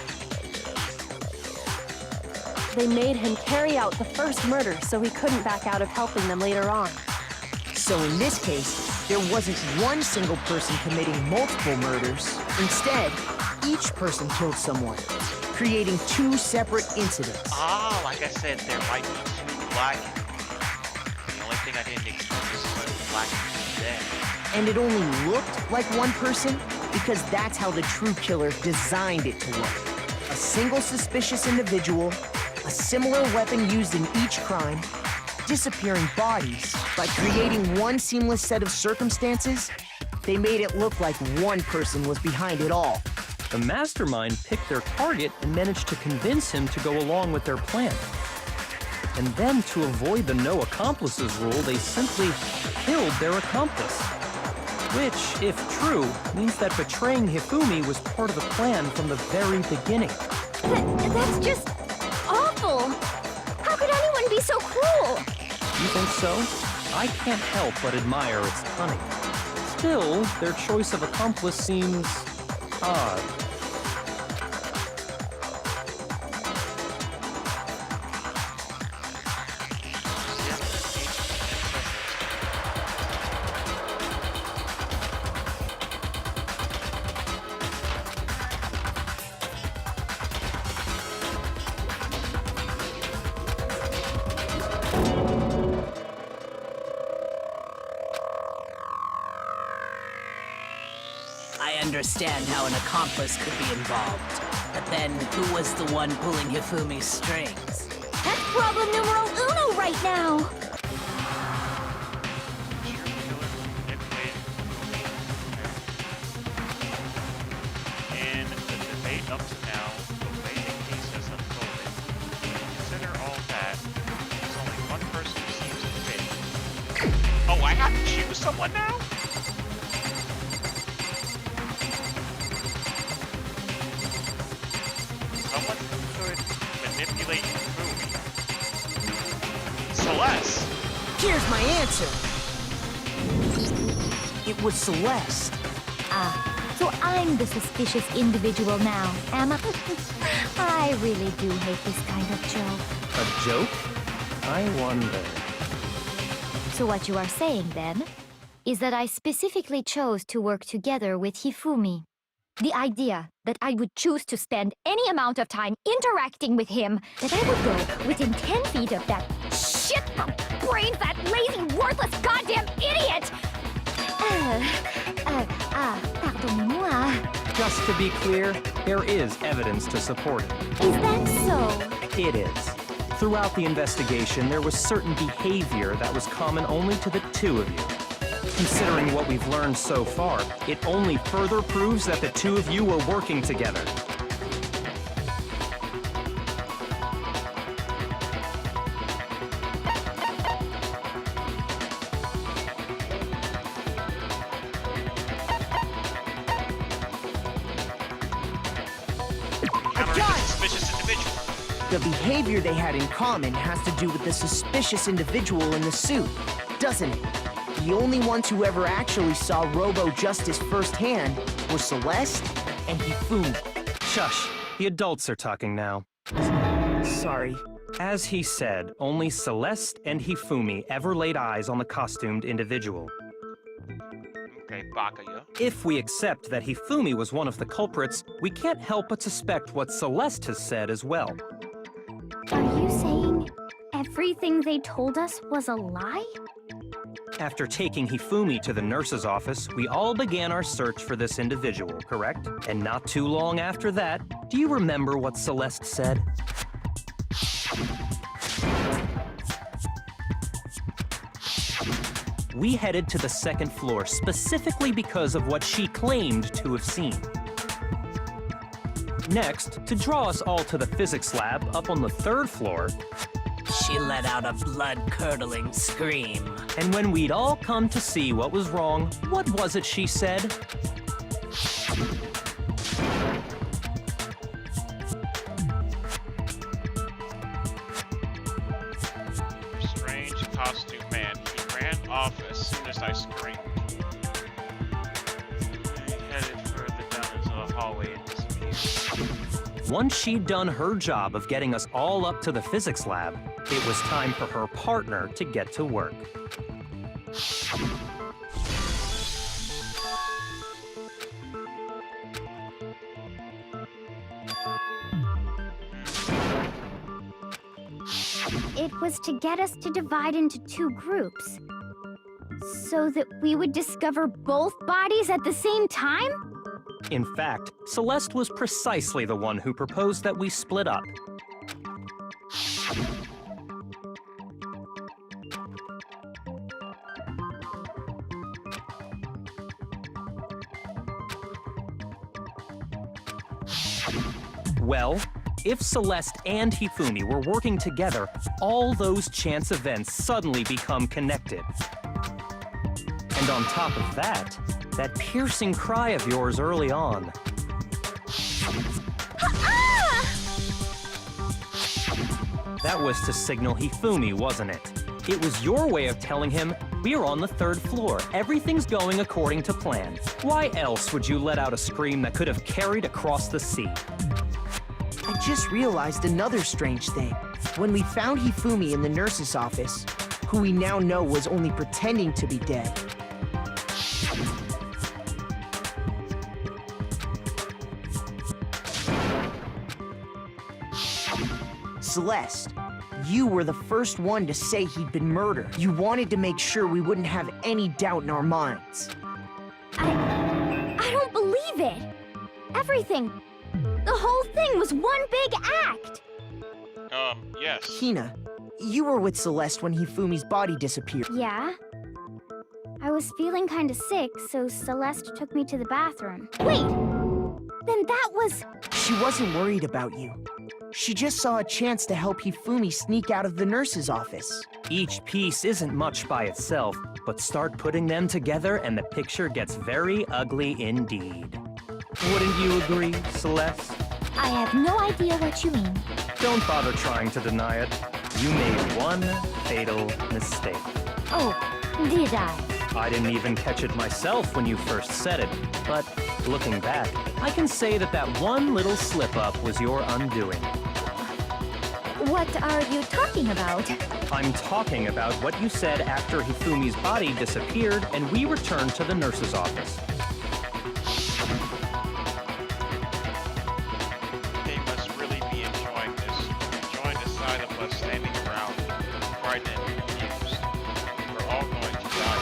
Speaker 5: They made him carry out the first murder so he couldn't back out of helping them later on.
Speaker 12: So in this case, there wasn't one single person committing multiple murders. Instead, each person killed someone, creating two separate incidents.
Speaker 1: Ah, like I said, there might be two black. The only thing I didn't expect was what black is dead.
Speaker 12: And it only looked like one person because that's how the true killer designed it to look. A single suspicious individual, a similar weapon used in each crime, disappearing bodies. By creating one seamless set of circumstances, they made it look like one person was behind it all.
Speaker 8: The mastermind picked their target and managed to convince him to go along with their plan. And then, to avoid the no accomplices rule, they simply killed their accomplice. Which, if true, means that betraying Hifumi was part of the plan from the very beginning.
Speaker 2: That's just awful. How could anyone be so cruel?
Speaker 8: You think so? I can't help but admire its cunning. Still, their choice of accomplice seems odd.
Speaker 11: I understand how an accomplice could be involved. But then, who was the one pulling Hifumi's strings?
Speaker 2: That's problem numero uno right now.
Speaker 1: And the debate up to now, the way the case has unfolded, consider all that, there's only one person who seems to fit. Oh, I have to choose someone now? Someone who could manipulate Hifumi. Celeste!
Speaker 12: Here's my answer. It was Celeste.
Speaker 10: Ah, so I'm the suspicious individual now, am I? I really do hate this kind of joke.
Speaker 8: A joke? I wonder.
Speaker 10: So what you are saying, then, is that I specifically chose to work together with Hifumi. The idea that I would choose to spend any amount of time interacting with him, that I would go within 10 feet of that shit brain fat, lazy, worthless, goddamn idiot! Pardonnez-moi.
Speaker 8: Just to be clear, there is evidence to support it.
Speaker 10: Is that so?
Speaker 8: It is. Throughout the investigation, there was certain behavior that was common only to the two of you. Considering what we've learned so far, it only further proves that the two of you were working together.
Speaker 1: Suspicious individual.
Speaker 12: The behavior they had in common has to do with the suspicious individual in the suit, doesn't it? The only ones who ever actually saw Robo-Justice firsthand were Celeste and Hifumi.
Speaker 8: Shush, the adults are talking now.
Speaker 12: Sorry.
Speaker 8: As he said, only Celeste and Hifumi ever laid eyes on the costumed individual.
Speaker 1: Okay, Bakuya.
Speaker 8: If we accept that Hifumi was one of the culprits, we can't help but suspect what Celeste has said as well.
Speaker 2: Are you saying everything they told us was a lie?
Speaker 8: After taking Hifumi to the nurse's office, we all began our search for this individual, correct? And not too long after that, do you remember what Celeste said? we headed to the second floor specifically because of what she claimed to have seen. Next, to draw us all to the physics lab up on the third floor,
Speaker 11: She let out a blood-curdling scream.
Speaker 8: and when we'd all come to see what was wrong, what was it she said?
Speaker 1: Strange costume man. He ran off as soon as I screamed. He headed further down into the hallway and disappeared.
Speaker 8: Once she'd done her job of getting us all up to the physics lab, it was time for her partner to get to work.
Speaker 2: It was to get us to divide into two groups. So that we would discover both bodies at the same time?
Speaker 8: In fact, Celeste was precisely the one who proposed that we split up. Well, if Celeste and Hifumi were working together, all those chance events suddenly become connected. And on top of that, that piercing cry of yours early on. That was to signal Hifumi, wasn't it? It was your way of telling him, we're on the third floor, everything's going according to plan. Why else would you let out a scream that could have carried across the sea?
Speaker 12: I just realized another strange thing. When we found Hifumi in the nurse's office, who we now know was only pretending to be dead, Celeste, you were the first one to say he'd been murdered. You wanted to make sure we wouldn't have any doubt in our minds.
Speaker 2: I don't believe it. Everything. The whole thing was one big act.
Speaker 1: Yes.
Speaker 12: Hina, you were with Celeste when Hifumi's body disappeared.
Speaker 2: Yeah? I was feeling kinda sick, so Celeste took me to the bathroom. Wait! Then that was...
Speaker 12: She wasn't worried about you. She just saw a chance to help Hifumi sneak out of the nurse's office.
Speaker 8: Each piece isn't much by itself, but start putting them together and the picture gets very ugly indeed. Wouldn't you agree, Celeste?
Speaker 10: I have no idea what you mean.
Speaker 8: Don't bother trying to deny it. You made one fatal mistake.
Speaker 10: Oh, did I?
Speaker 8: I didn't even catch it myself when you first said it, but looking back, I can say that that one little slip-up was your undoing.
Speaker 10: What are you talking about?
Speaker 8: I'm talking about what you said after Hifumi's body disappeared and we returned to the nurse's office.
Speaker 1: They must really be enjoying this. Enjoying the sight of us standing around, frightened and confused. We're all going to die.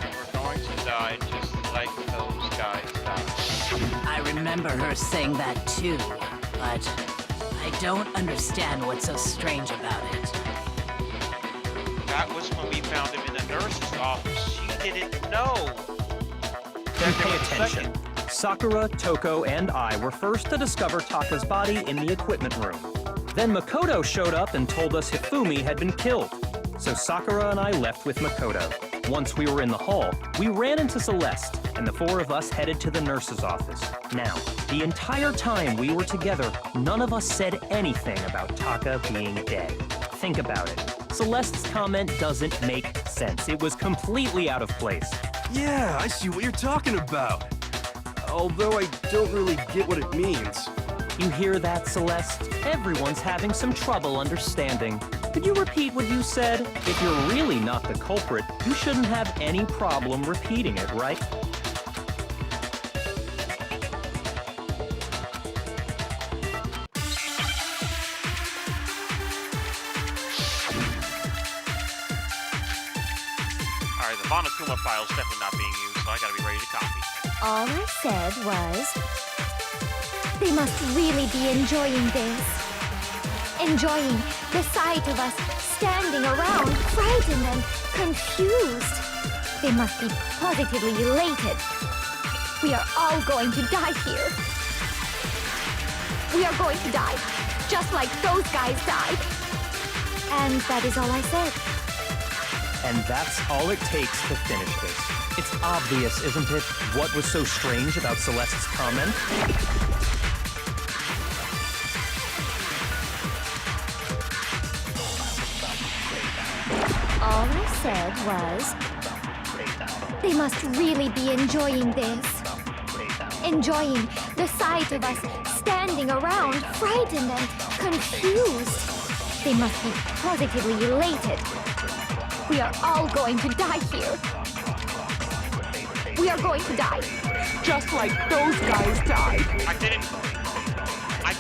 Speaker 1: We're going to die just like those guys died.
Speaker 11: I remember her saying that too, but I don't understand what's so strange about it.
Speaker 1: That was when we found him in the nurse's office. She didn't know.
Speaker 8: Then pay attention. Sakura, Toko, and I were first to discover Taka's body in the equipment room. Then Makoto showed up and told us Hifumi had been killed. So Sakura and I left with Makoto. Once we were in the hall, we ran into Celeste, and the four of us headed to the nurse's office. Now, the entire time we were together, none of us said anything about Taka being dead. Think about it. Celeste's comment doesn't make sense. It was completely out of place.
Speaker 9: Yeah, I see what you're talking about. Although I don't really get what it means.
Speaker 8: You hear that, Celeste? Everyone's having some trouble understanding. Could you repeat what you said? If you're really not the culprit, you shouldn't have any problem repeating it, right?
Speaker 1: Alright, the Monokuma file's definitely not being used, so I gotta be ready to copy.
Speaker 10: All I said was, they must really be enjoying this. Enjoying the sight of us standing around, frightened and
Speaker 2: confused. They must be positively elated. We are all going to die here. We are going to die, just like those guys died. And that is all I said.
Speaker 8: And that's all it takes to finish this. It's obvious, isn't it, what was so strange about Celeste's comment?
Speaker 2: All I said was, they must really be enjoying this. Enjoying the sight of us standing around, frightened and confused. They must be positively elated. We are all going to die here. We are going to die, just like those guys died.
Speaker 1: I didn't. I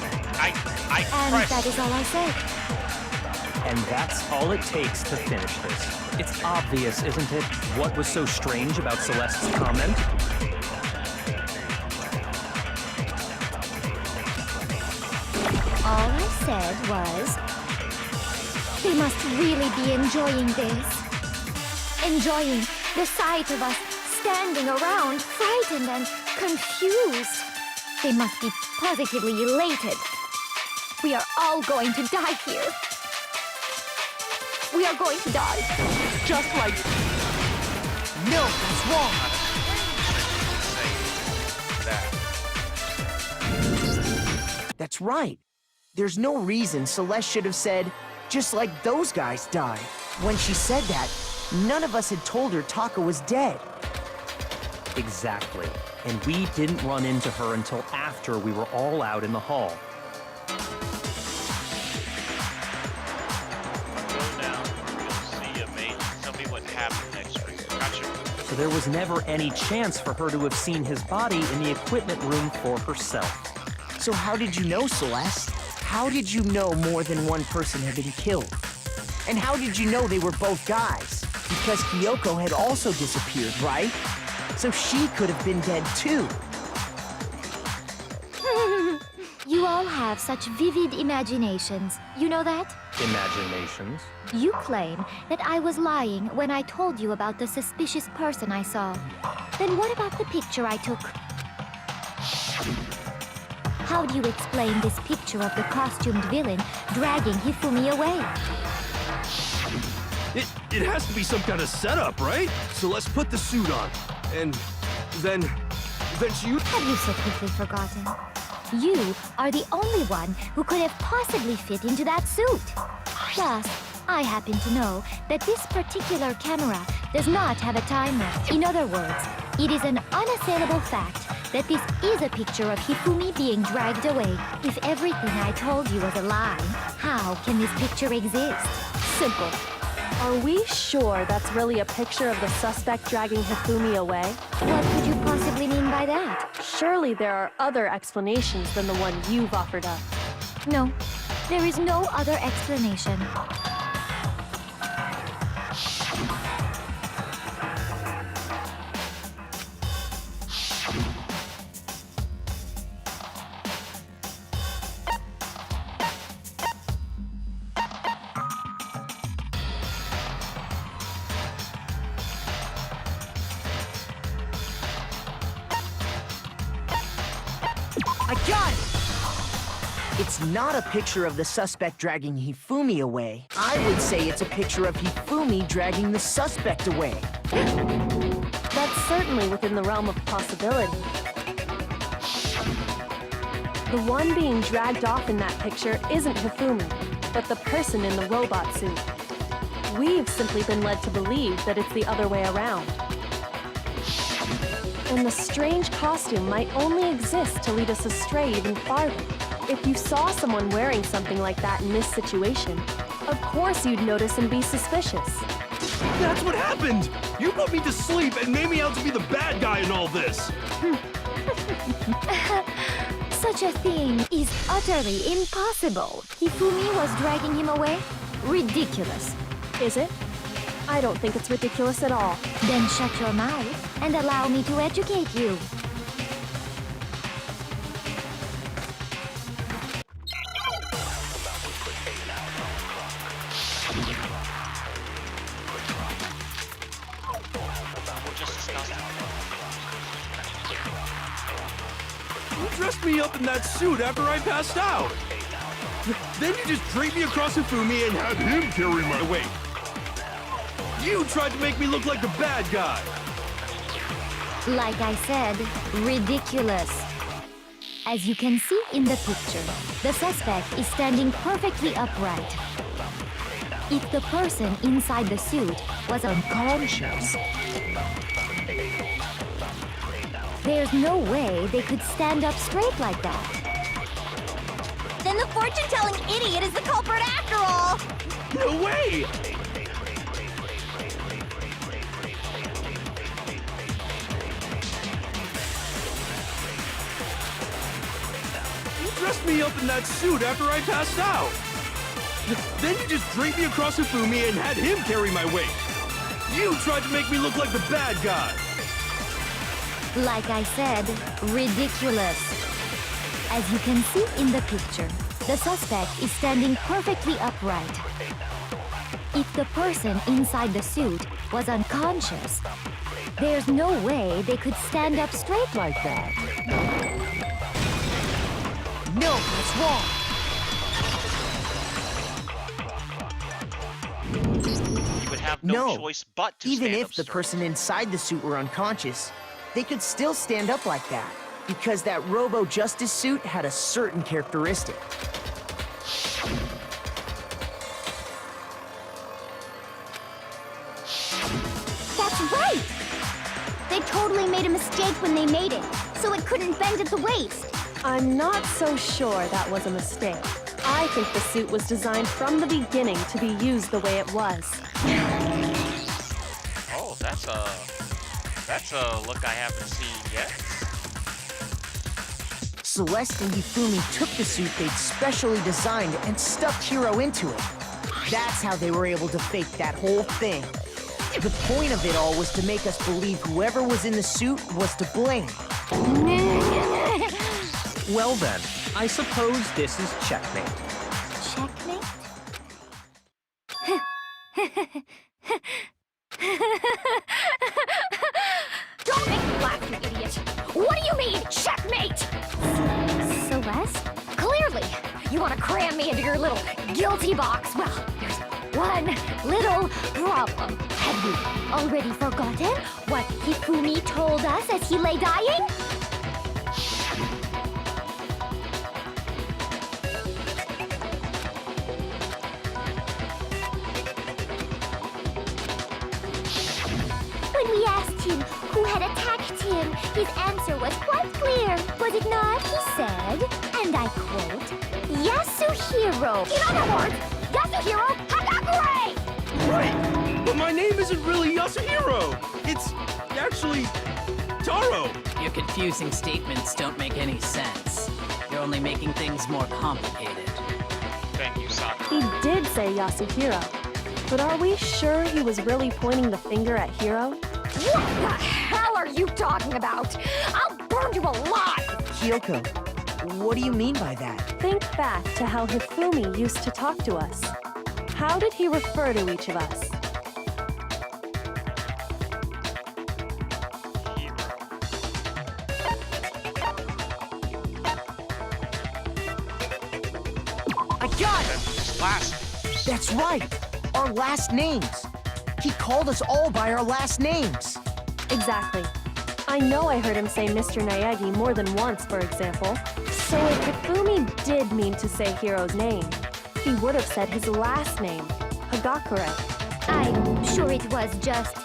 Speaker 2: And
Speaker 1: pressed.
Speaker 2: that is all I said.
Speaker 8: And that's all it takes to finish this. It's obvious, isn't it, what was so strange about Celeste's comment?
Speaker 2: All I said was, they must really be enjoying this. Enjoying the sight of us standing around, frightened and confused. They must be positively elated. We are all going to die here. We are going to die, just like...
Speaker 12: No, that's wrong. That's right. There's no reason Celeste should have said, just like those guys died. When she said that, none of us had told her Taka was dead.
Speaker 8: Exactly. And we didn't run into her until after we were all out in the hall.
Speaker 1: Go down. You'll see a mate. Tell me what happened next week. Gotcha.
Speaker 8: So there was never any chance for her to have seen his body in the equipment room for herself.
Speaker 12: So how did you know, Celeste? How did you know more than one person had been killed? And how did you know they were both guys? Because Kyoko had also disappeared, right? So she could have been dead too.
Speaker 2: You all have such vivid imaginations. You know that?
Speaker 8: Imaginations?
Speaker 2: You claim that I was lying when I told you about the suspicious person I saw. Then what about the picture I took? How do you explain this picture of the costumed villain dragging Hifumi away?
Speaker 9: It has to be some kind of setup, right? So let's put the suit on. And then she...
Speaker 2: Have you so quickly forgotten? You are the only one who could have possibly fit into that suit. Plus, I happen to know that this particular camera does not have a timer. In other words, it is an unassailable fact that this is a picture of Hifumi being dragged away. If everything I told you was a lie, how can this picture exist?
Speaker 5: Simple. Are we sure that's really a picture of the suspect dragging Hifumi away?
Speaker 2: What could you possibly mean by that?
Speaker 5: Surely there are other explanations than the one you've offered up.
Speaker 2: No, there is no other explanation.
Speaker 12: I got it! It's not a picture of the suspect dragging Hifumi away. I would say it's a picture of Hifumi dragging the suspect away.
Speaker 5: That's certainly within the realm of possibility. The one being dragged off in that picture isn't Hifumi, but the person in the robot suit. We've simply been led to believe that it's the other way around. And the strange costume might only exist to lead us astray even farther. If you saw someone wearing something like that in this situation, of course you'd notice and be suspicious.
Speaker 9: That's what happened! You put me to sleep and made me out to be the bad guy in all this!
Speaker 2: Such a thing is utterly impossible. Hifumi was dragging him away? Ridiculous.
Speaker 5: Is it? I don't think it's ridiculous at all.
Speaker 2: Then shut your mouth and allow me to educate you.
Speaker 9: You dressed me up in that suit after I passed out. Then you just draped me across Hifumi and had him carry my weight. You tried to make me look like the bad guy.
Speaker 10: Like I said, ridiculous. As you can see in the picture, the suspect is standing perfectly upright. If the person inside the suit was unconscious, there's no way they could stand up straight like that.
Speaker 2: Then the fortune-telling idiot is the culprit after all!
Speaker 9: No way! You dressed me up in that suit after I passed out. Then you just draped me across Hifumi and had him carry my weight. You tried to make me look like the bad guy.
Speaker 10: Like I said, ridiculous. As you can see in the picture, the suspect is standing perfectly upright. If the person inside the suit was unconscious, there's no way they could stand up straight like that.
Speaker 12: No, it's wrong.
Speaker 1: You would have no choice but to
Speaker 12: even
Speaker 1: stand
Speaker 12: if
Speaker 1: up
Speaker 12: the
Speaker 1: straight.
Speaker 12: person inside the suit were unconscious, they could still stand up like that, because that Robo-Justice suit had a certain characteristic.
Speaker 2: That's right! They totally made a mistake when they made it, so it couldn't bend at the waist.
Speaker 5: I'm not so sure that was a mistake. I think the suit was designed from the beginning to be used the way it was.
Speaker 1: Oh, that's a look I haven't seen yet.
Speaker 12: Celeste and Hifumi took the suit they'd specially designed and stuffed Hiro into it. That's how they were able to fake that whole thing. The point of it all was to make us believe whoever was in the suit was to blame.
Speaker 8: Well then, I suppose this is checkmate.
Speaker 2: Checkmate? Don't make me laugh, you idiot! What do you mean, checkmate? Celeste? Clearly! You want to cram me into your little guilty box. Well, there's one little problem.
Speaker 10: Have you already forgotten what Hifumi told us as he lay dying? When we asked him who had attacked him, his answer was quite clear, was it not? He said, and I quote, Yasuhiro.
Speaker 2: In other words, Yasuhiro Hagakure!
Speaker 9: Right! But my name isn't really Yasuhiro! It's actually Taro!
Speaker 11: Your confusing statements don't make any sense. You're only making things more complicated.
Speaker 1: Thank you, Sakura.
Speaker 5: He did say Yasuhiro. But are we sure he was really pointing the finger at Hiro?
Speaker 2: What the hell are you talking about? I'll burn you alive!
Speaker 12: Kyoko, what do you mean by that?
Speaker 5: Think back to how Hifumi used to talk to us. How did he refer to each of us?
Speaker 12: I got it!
Speaker 1: Last.
Speaker 12: That's right! Our last names! He called us all by our last names!
Speaker 5: Exactly. I know I heard him say Mr. Naegi more than once, for example. So if Hifumi did mean to say Hiro's name, he would have said his last name, Hagakure.
Speaker 10: I'm sure it was just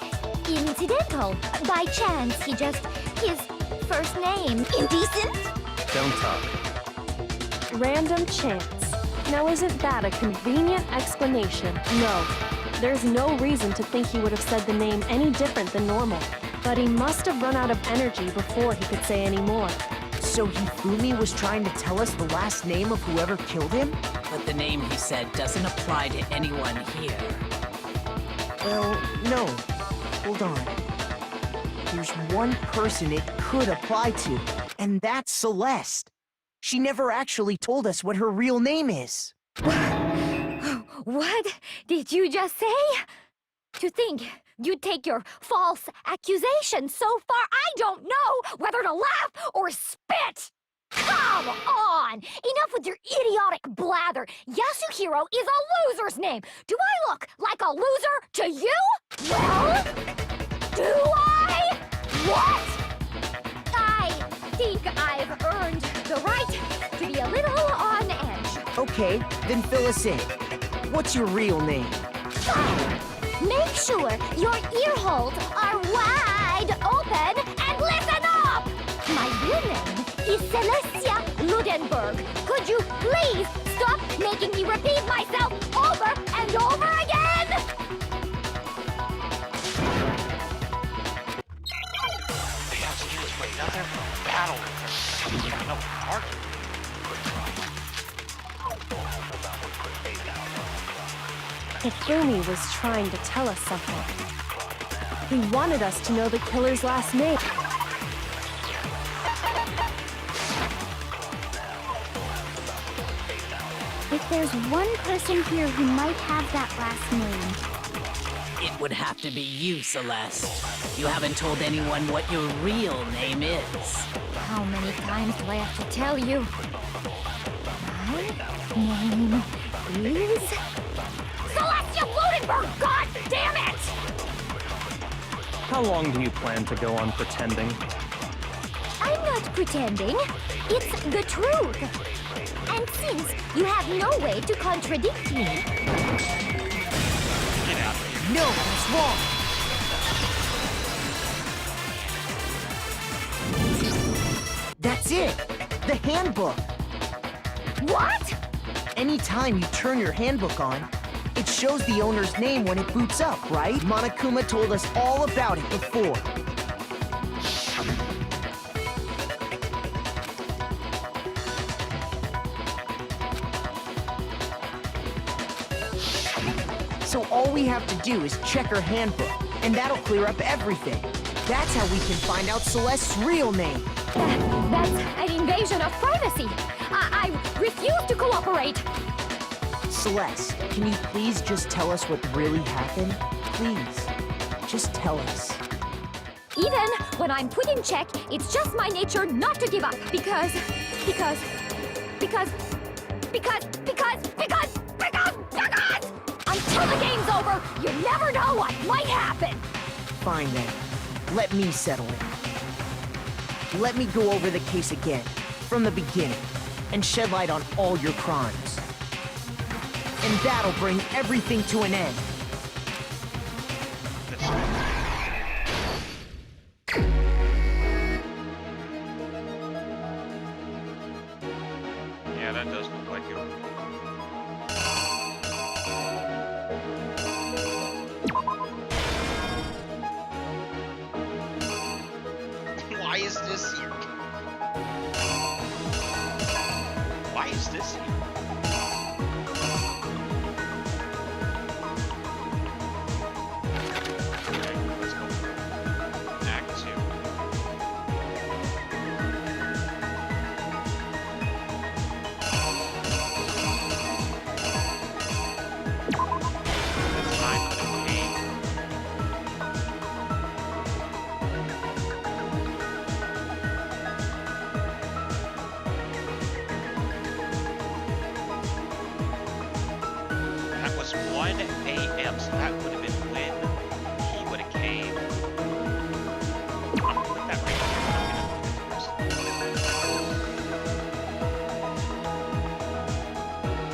Speaker 10: incidental. By chance, his first name.
Speaker 2: Indecent?
Speaker 8: Don't talk.
Speaker 5: Random chance. Now isn't that a convenient explanation? No. There's no reason to think he would have said the name any different than normal. But he must have run out of energy before he could say any more.
Speaker 12: So Hifumi was trying to tell us the last name of whoever killed him?
Speaker 11: But the name he said doesn't apply to anyone here.
Speaker 12: Well, no. Hold on. There's one person it could apply to, and that's Celeste. She never actually told us what her real name is.
Speaker 10: What did you just say? To think
Speaker 2: you'd take your false accusation so far I don't know whether to laugh or spit! Come on! Enough with your idiotic blather! Yasuhiro is a loser's name! Do I look like a loser to you? Well? Do I? What? I think I've earned the right to be a little on edge.
Speaker 12: Okay, then fill us in. What's your real name?
Speaker 2: Fine. Make sure your ear holes are wide open and listen up! My real name is Celestia Ludenberg. Could you please stop making me repeat myself over and over again?
Speaker 1: They have to use another battle with no target.
Speaker 5: Ifumi was trying to tell us something. He wanted us to know the killer's last name.
Speaker 2: If there's one person here who might have that last name,
Speaker 11: It would have to be you, Celeste. You haven't told anyone what your real name is.
Speaker 2: how many times do I have to tell you? My name is Celestia Ludenberg! God damn it!
Speaker 8: How long do you plan to go on pretending?
Speaker 2: I'm not pretending. It's the truth. And since you have no way to contradict me,
Speaker 1: Get out of here.
Speaker 12: No, that's wrong. That's it. The handbook.
Speaker 2: what?
Speaker 12: Anytime you turn your handbook on, it shows the owner's name when it boots up, right? Monokuma told us all about it before. So all we have to do is check her handbook, and that'll clear up everything. That's how we can find out Celeste's real name.
Speaker 2: That's an invasion of privacy. I refuse to cooperate.
Speaker 12: Celeste, can you please just tell us what really happened? Please, just tell us.
Speaker 2: Even when I'm put in check, it's just my nature not to give up because until the game's over, you never know what might happen.
Speaker 12: Fine then. Let me settle it. Let me go over the case again, from the beginning, and shed light on all your crimes. And that'll bring everything to an end.
Speaker 1: Yeah, that does look like you.
Speaker 13: Why is this here?
Speaker 1: Why is this here? Okay, let's go. Act 2. The time of the game. That was 1 a.m., so that would have been when he would have came. I'm gonna put that right here. I'm gonna look at this.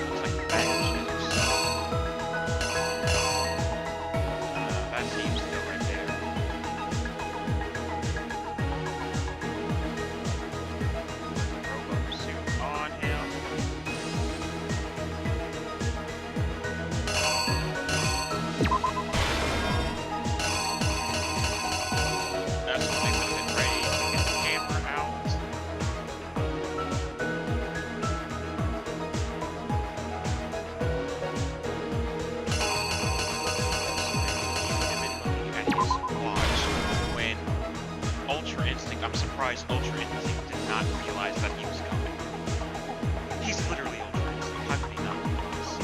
Speaker 1: Looks like a bag of chips. That seems to go right there. Robo suit on him. That's when they would have been ready to get the camera out. He would have been looking at his watch when Ultra Instinct, I'm surprised Ultra Instinct did not realize that he was coming. He's literally Ultra Instinct. How could he not realize?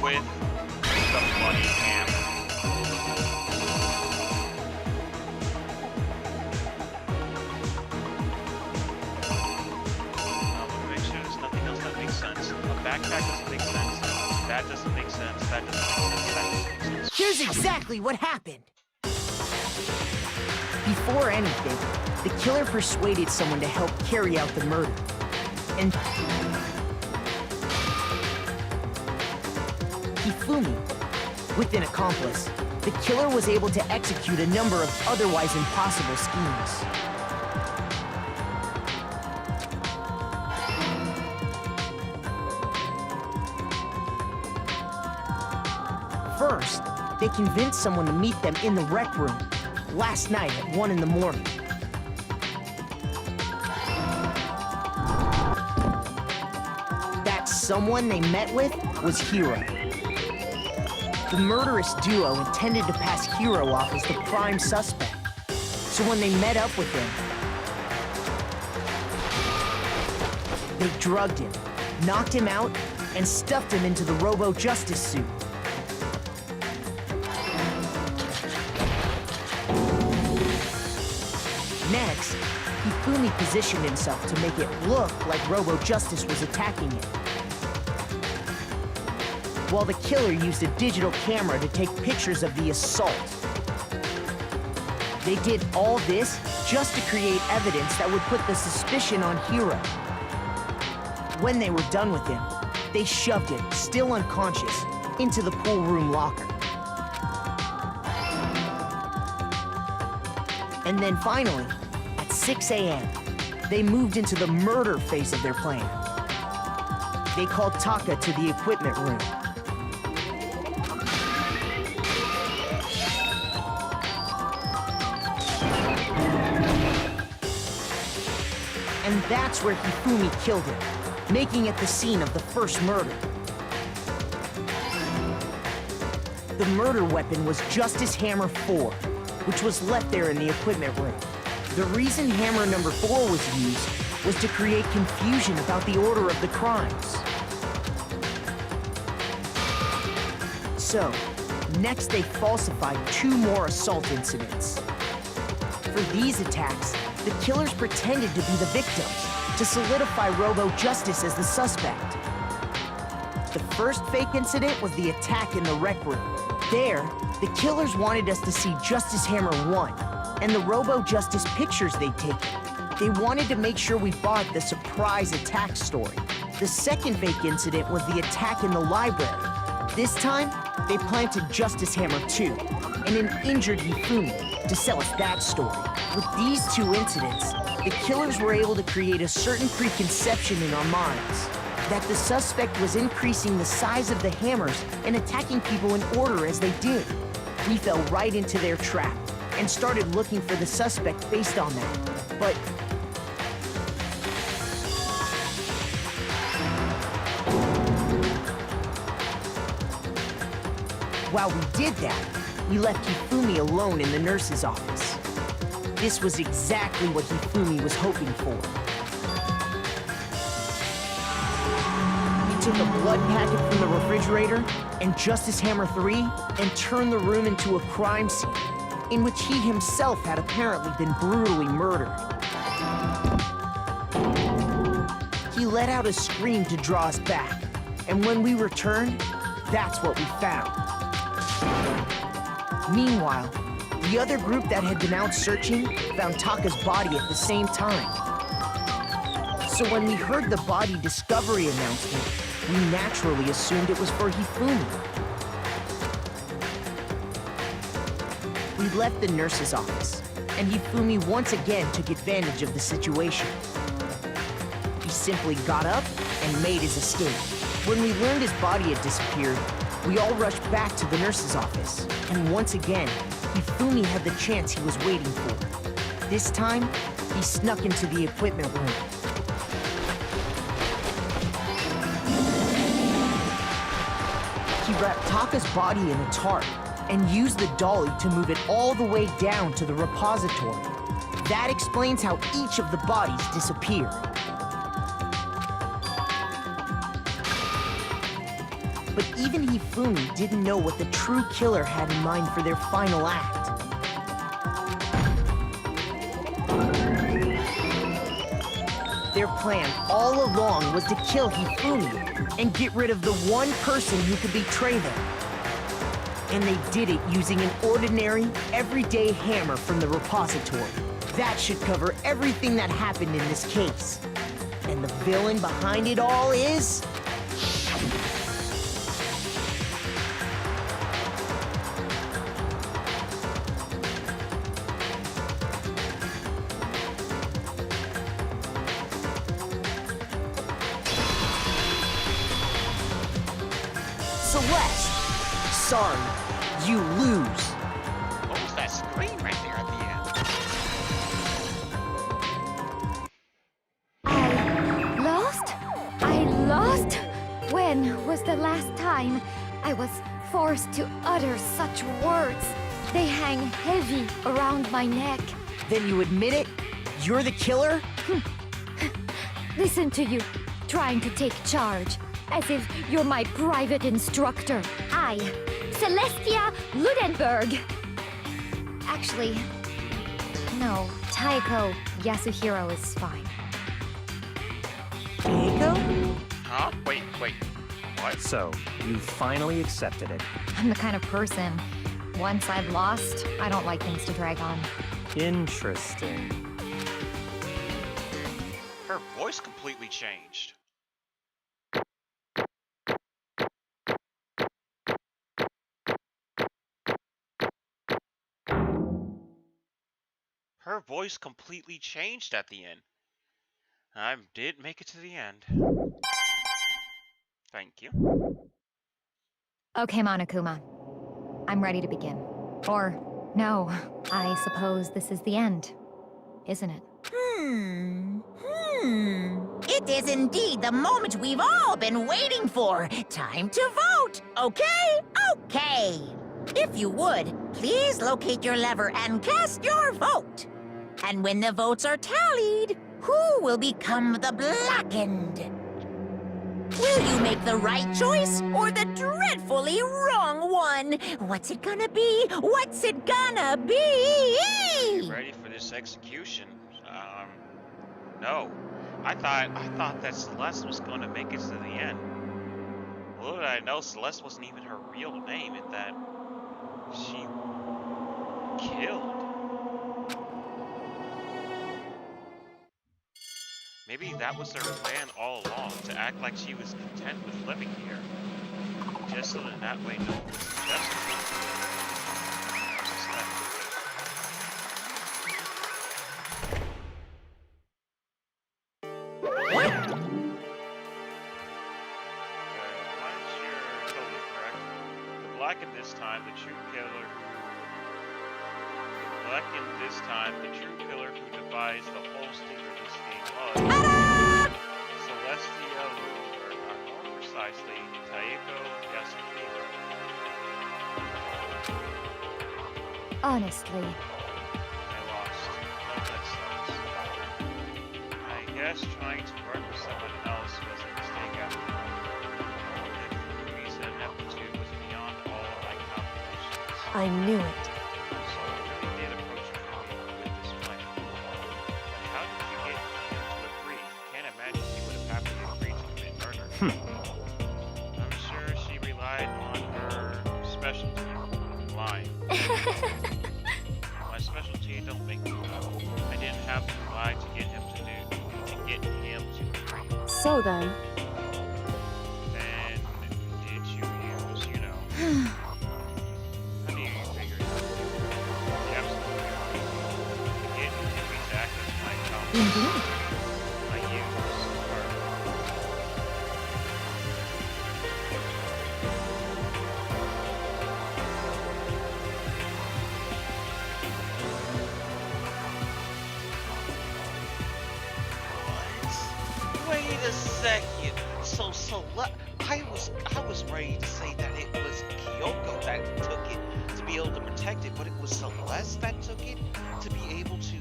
Speaker 1: with the money hammer. Make sure there's nothing else that makes sense. A backpack doesn't make sense. That doesn't make sense. That doesn't make sense. That doesn't make sense.
Speaker 12: Here's exactly what happened. Before anything, the killer persuaded someone to help carry out the murder. And Hifumi, with an accomplice, the killer was able to execute a number of otherwise impossible schemes. First, they convinced someone to meet them in the rec room last night at 1 in the morning. That someone they met with was Hiro. The murderous duo intended to pass Hiro off as the prime suspect. So when they met up with him, they drugged him, knocked him out, and stuffed him into the Robo-Justice suit. Next, Hifumi positioned himself to make it look like Robo-Justice was attacking him, while the killer used a digital camera to take pictures of the assault. They did all this just to create evidence that would put the suspicion on Hiro. When they were done with him, they shoved him, still unconscious, into the pool room locker. And then finally, at 6 a.m., they moved into the murder phase of their plan. They called Taka to the equipment room. And that's where Hifumi killed him, making it the scene of the first murder. The murder weapon was Justice Hammer 4, which was left there in the equipment room. The reason Hammer number 4 was used was to create confusion about the order of the crimes. So, next they falsified 2 more assault incidents. For these attacks, the killers pretended to be the victims to solidify Robo-Justice as the suspect. The first fake incident was the attack in the rec room. There, the killers wanted us to see Justice Hammer 1 and the Robo-Justice pictures they'd taken. They wanted to make sure we bought the surprise attack story. The second fake incident was the attack in the library. This time, they planted Justice Hammer 2 and an injured Hifumi to sell us that story. With these 2 incidents, the killers were able to create a certain preconception in our minds that the suspect was increasing the size of the hammers and attacking people in order as they did. We fell right into their trap and started looking for the suspect based on that. But while we did that, we left Hifumi alone in the nurse's office. This was exactly what Hifumi was hoping for. He took a blood packet from the refrigerator and Justice Hammer 3 and turned the room into a crime scene in which he himself had apparently been brutally murdered. He let out a scream to draw us back, and when we returned, that's what we found. Meanwhile, the other group that had been out searching found Taka's body at the same time. So when we heard the body discovery announcement, we naturally assumed it was for Hifumi. We left the nurse's office, and Hifumi once again took advantage of the situation. He simply got up and made his escape. When we learned his body had disappeared, we all rushed back to the nurse's office, and once again, Hifumi had the chance he was waiting for. This time, he snuck into the equipment room. He wrapped Taka's body in a tarp and used the dolly to move it all the way down to the repository. That explains how each of the bodies disappeared. But even Hifumi didn't know what the true killer had in mind for their final act. Their plan all along was to kill Hifumi and get rid of the one person who could betray them. And they did it using an ordinary, everyday hammer from the repository. That should cover everything that happened in this case. And the villain behind it all is... Celeste! Sorry, you lose.
Speaker 1: What was that scream right there at the end?
Speaker 10: I lost? When was the last time I was forced to utter such words? They hang heavy around my neck.
Speaker 12: Then you admit it? You're the killer?
Speaker 10: Listen to you, trying to take charge, as if you're my private instructor. I, Celestia Ludenberg. Actually, no, Taiko Yasuhiro is fine.
Speaker 12: Taiko?
Speaker 1: Huh? Wait. What?
Speaker 8: So, you finally accepted it.
Speaker 10: I'm the kind of person, once I've lost, I don't like things to drag on.
Speaker 8: Interesting.
Speaker 1: Her voice completely changed. Her voice completely changed at the end. I did make it to the end. Thank you.
Speaker 10: Okay, Monokuma. I'm ready to begin. Or, no, I suppose this is the end, isn't it?
Speaker 4: It is indeed the moment we've all been waiting for. Time to vote, okay? Okay. If you would, please locate your lever and cast your vote. And when the votes are tallied, who will become the blackened? Will you make the right choice or the dreadfully wrong one? What's it gonna be? What's it gonna be?
Speaker 1: Get ready for this execution. No. I thought that Celeste was going to make it to the end. Little did I know Celeste wasn't even her real name, and that she killed. Maybe that was their plan all along, to act like she was content with living here. Just so that way no one would suggest Blackened this time, the true killer who devised the whole sting of this game was Celestia Ludenberg, or more precisely, Taiko Yasuhiro.
Speaker 10: Honestly.
Speaker 1: I lost. Oh, that sucks. I guess trying to work with someone else was a mistake after all.
Speaker 5: I knew it.
Speaker 1: So I really did approach Kirby with this plan. But how did you get him to agree? Can't imagine he would have happily agreed to commit murder. I'm sure she relied on her specialty, lying. My specialty don't make me up. I didn't have to lie to get him to agree.
Speaker 5: So then.
Speaker 1: Then did you use,
Speaker 10: Indeed.
Speaker 13: Wait a second. So I was ready to say that it was Kyoko that took it to be able to protect it, but it was Celeste that took it to be able to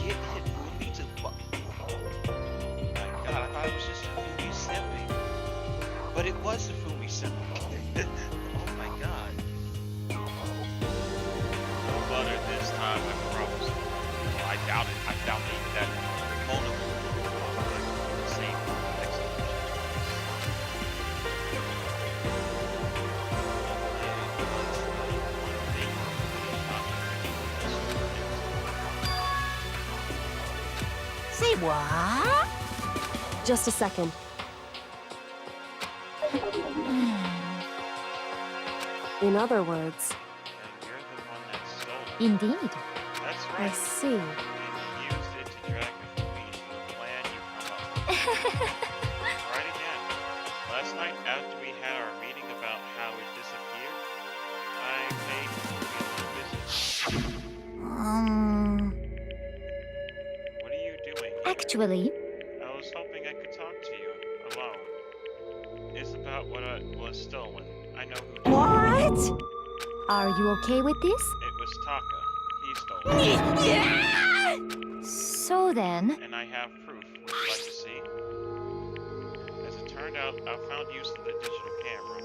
Speaker 13: get Hifumi to fuck. Oh my god, I thought it was just Hifumi simping. But it was Hifumi symbol. Oh my god.
Speaker 1: No butter this time, I promise. I doubt it. I doubt that Mona will the same explanation.
Speaker 4: Say what?
Speaker 5: Just a second. In other words,
Speaker 1: And you're the one that stole it.
Speaker 10: Indeed.
Speaker 1: That's
Speaker 5: I
Speaker 1: right.
Speaker 5: see.
Speaker 1: And you used it to drag Hifumi into the plan you come up with. Right again. Last night, after we had our meeting about how it disappeared, I made Hifumi a little busy. What are you doing here?
Speaker 10: Actually,
Speaker 1: I was hoping I could talk to you alone. It's about what was stolen. I know who did it.
Speaker 4: What?
Speaker 10: are you okay with this?
Speaker 1: It was Taka. He stole it.
Speaker 4: Yeah!
Speaker 10: So then,
Speaker 1: And I have proof. Would you like to see? As it turned out, I found use of the digital camera.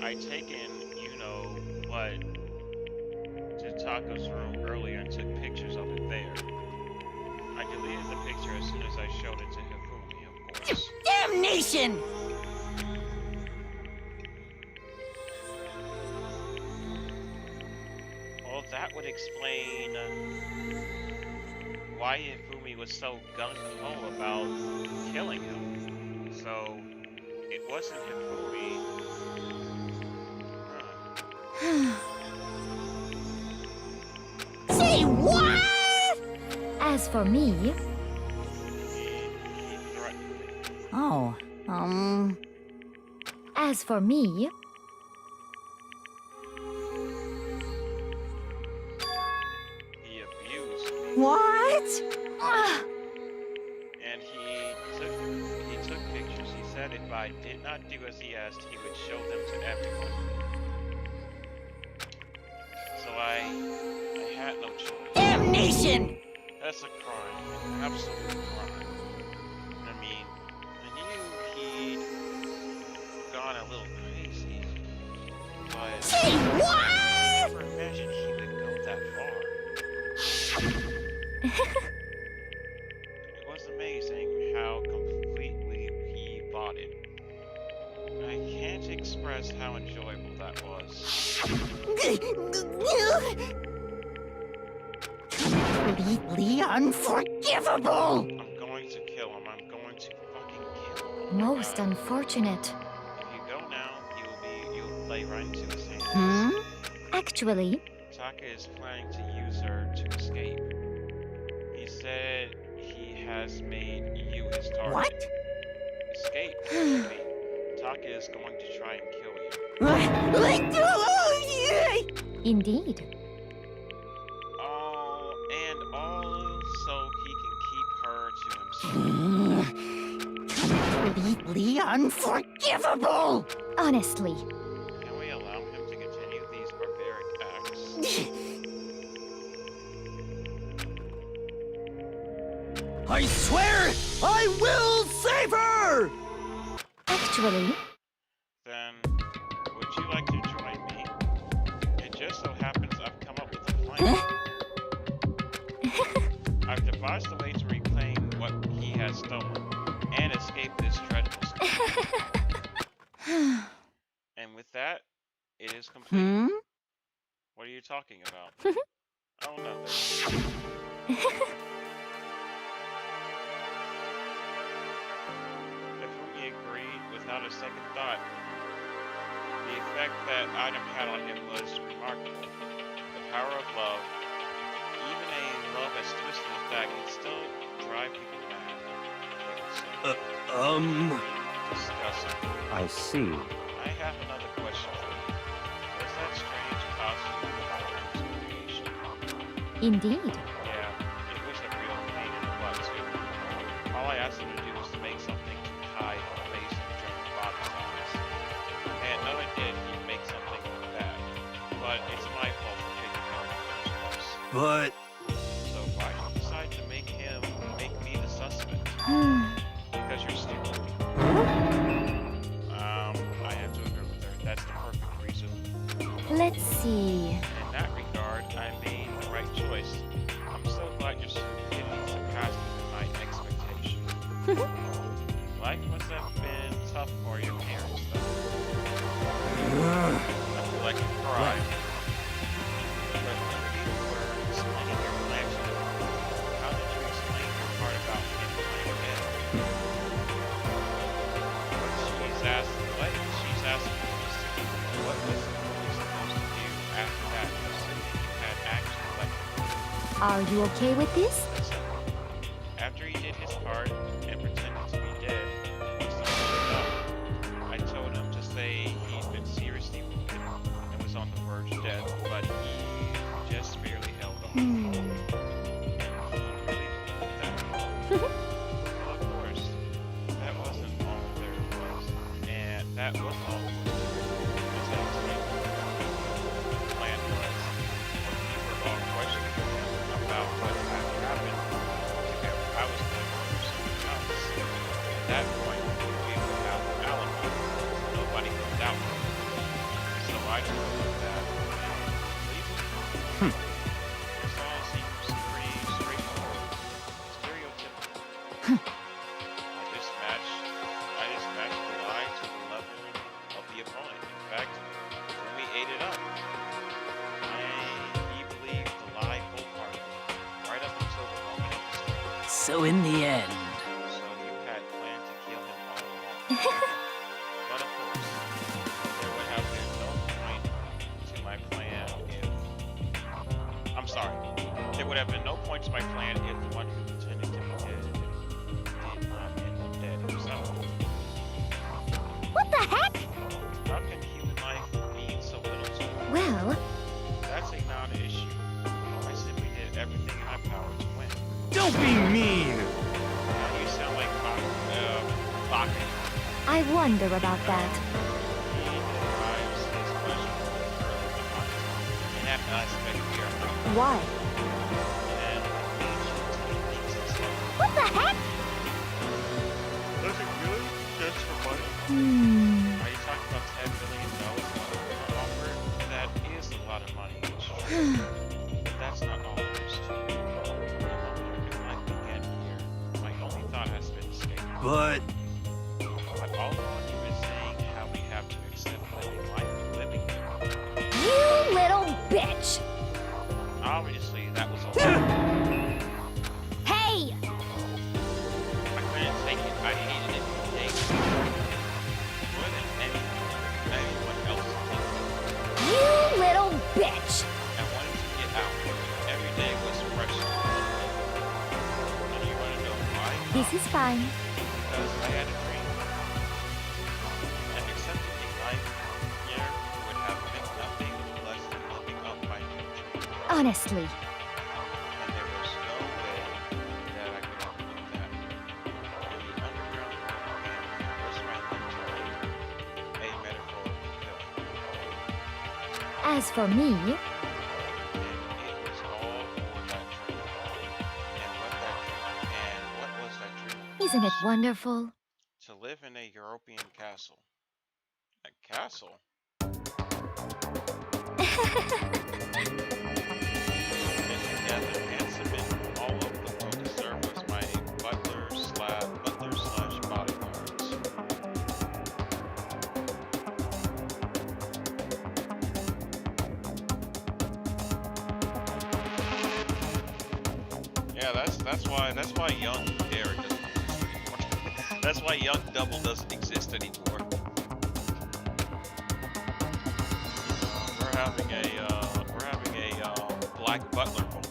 Speaker 1: I taken, you know what, to Taka's room earlier and took pictures of it there. I deleted the picture as soon as I showed it to Hifumi, of course.
Speaker 4: Damnation!
Speaker 1: Well, that would explain why Hifumi was so gung-ho about killing him. So, it wasn't Hifumi. Huh.
Speaker 4: Say what?
Speaker 10: as for me,
Speaker 1: He threatened me.
Speaker 4: Oh,
Speaker 10: as for me,
Speaker 1: He abused me.
Speaker 4: what?
Speaker 1: And he took pictures. He said if I did not do as he asked, he would show them to everyone. So I had no choice.
Speaker 4: Damnation!
Speaker 1: That's a crime, an absolute crime. I mean, I knew he'd gone a little crazy, but
Speaker 4: Say
Speaker 1: I
Speaker 4: what?
Speaker 1: never imagined he would go that far. It was amazing how completely he bought it. I can't express how enjoyable that was.
Speaker 4: Completely unforgivable!
Speaker 1: I'm going to kill him. I'm going to fucking kill him.
Speaker 10: most unfortunate.
Speaker 1: If you go now, you'll play right into his hands.
Speaker 4: Hmm?
Speaker 10: Actually,
Speaker 1: Taka is planning to use her to escape. He said he has made you his target.
Speaker 4: What?
Speaker 1: Escape, baby. Taka is going to try and kill you.
Speaker 10: indeed.
Speaker 1: All so he can keep her to himself.
Speaker 4: Completely unforgivable!
Speaker 10: Honestly,
Speaker 1: Can we allow him to continue these barbaric acts?
Speaker 9: I swear I will save her!
Speaker 10: actually,
Speaker 1: Then, would you like to join me? It just so happens I've come up with a plan. I've devised a way to reclaim what he has stolen and escape this dreadful state. And with that, it is complete.
Speaker 4: Hmm?
Speaker 1: What are you talking about? Oh, nothing. Hifumi agreed without a second thought. The effect that item had on him was remarkable. The power of love, even a love as twisted as that, can still drive people mad. Disgusting.
Speaker 8: I see.
Speaker 1: I have another question for you. Was that strange costume Hifumu's creation?
Speaker 10: indeed.
Speaker 1: Yeah, it was a real pain in the butt too. All I asked him to do was to make something to hide the face of German body size. And no, it did. He'd make something bad. But it's my fault for picking him in the first place.
Speaker 9: But
Speaker 1: So why did you decide to make me the suspect? Because you're stupid. Life must have been tough for your parents, though. I feel like you cried. But when you were explaining your plan to them, how did you explain your part about him playing dead? She's asking me, what was the movie supposed to do after that? Assuming you had actually let him.
Speaker 10: Are you okay with this?
Speaker 1: Listen, after he did his part and pretended to be dead, he started up. I told him to say he'd been seriously wounded and was on the verge of death, but he just barely held on. And he really believed that. Well, of course, that wasn't all there was. And that was all there was. As I explained, the plan was, we were all questioning him about what had happened. Together, I was going to do something else. At that point, we would have an alibi. Nobody could doubt me. So I told him that, and believe me, this all seems pretty straightforward, stereotypical. I just matched the lie to the level of the opponent. In fact, when we ate it up, he believed the lie wholeheartedly, right up until the moment of the story.
Speaker 11: So in the end,
Speaker 1: So you had planned to kill him all along. But of course, there would have been no point to my plan if... I'm sorry. There would have been no point to my plan if the one who pretended to be dead did not end up dead himself.
Speaker 2: What the heck?
Speaker 1: How can human life mean so little to you?
Speaker 2: Well,
Speaker 1: That's a non-issue. I simply did everything in my power to win.
Speaker 9: Don't be mean!
Speaker 1: Now you sound like Baka.
Speaker 10: I wonder about that.
Speaker 1: He derives his pleasure from the hunt. In that aspect, we are not.
Speaker 10: Why?
Speaker 1: And ancient techniques and stuff.
Speaker 2: what the heck?
Speaker 1: Does it really? Just for money? Are you talking about $10 million offer? That is a lot of money. It's true. But that's not all there is to it. The moment human life began here, my only thought has been escape.
Speaker 9: But
Speaker 1: But all along you've been saying how we have to accept living life living here.
Speaker 2: You little bitch!
Speaker 1: Obviously, that was all.
Speaker 2: Hey!
Speaker 1: I couldn't take it. I hated it for days. More than anyone else did.
Speaker 2: You little bitch!
Speaker 1: I wanted to get out. Every day was fresh. And you want to know why?
Speaker 10: This is fine.
Speaker 1: Because I had a dream. And accepting a life here would have meant nothing less than living up my new dream.
Speaker 10: Honestly.
Speaker 1: And there was no way that I could ever do that. And the underground and risk my life to live a metaphorical kill.
Speaker 10: As for me,
Speaker 1: And it was all for that dream. And what was that dream?
Speaker 10: isn't it wonderful?
Speaker 1: To live in a European castle. A castle? And together, handsome men all over the world to serve as my butler/bodyguards. Yeah, that's why young Derek doesn't exist anymore. That's why young Double doesn't exist anymore. We're having a black butler moment.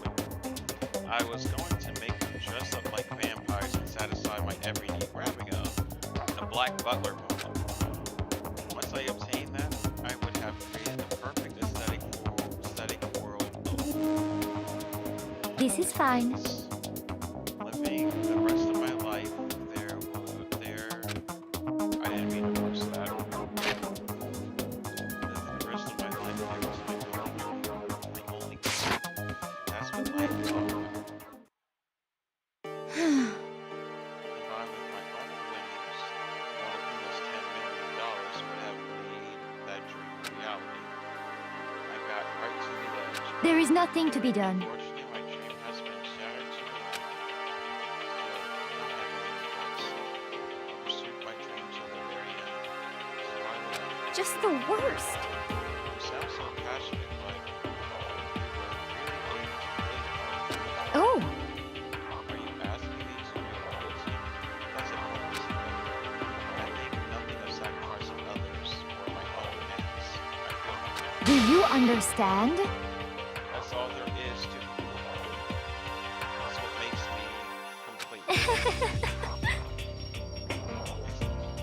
Speaker 1: I was going to make them dress up like vampires and satisfy my every need. We're having a black butler moment. Once I obtained that, I would have created the perfect aesthetic world of
Speaker 10: This is fine.
Speaker 1: living the rest of my life I didn't mean to push that. The rest of my life there was my only goal. That's what life is all about. Combined with my own winnings, one of whom was $10 million would have made that dream reality. I got right to the edge.
Speaker 10: There is nothing to be done.
Speaker 1: Unfortunately, my dream has been shattered too. Still, don't have any regrets.
Speaker 2: just the worst.
Speaker 13: You sound so passionate, but
Speaker 2: Oh,
Speaker 13: are you asking me to realize that's a purpose? I think nothing of sacrificing others or my own ends. I feel
Speaker 10: Do you understand?
Speaker 13: that's all there is to it. That's what makes me complete.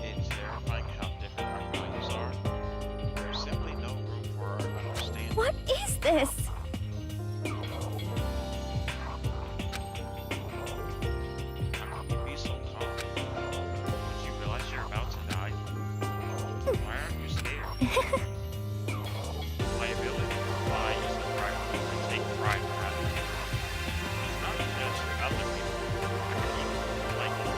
Speaker 13: It's terrifying how different our values are. There's simply no room for our understanding.
Speaker 2: what is this?
Speaker 13: How can you be so calm? Don't you realize you're about to die? Why aren't you scared? My ability to lie is a priority. I take pride in that. It's not just other people. I can even like it.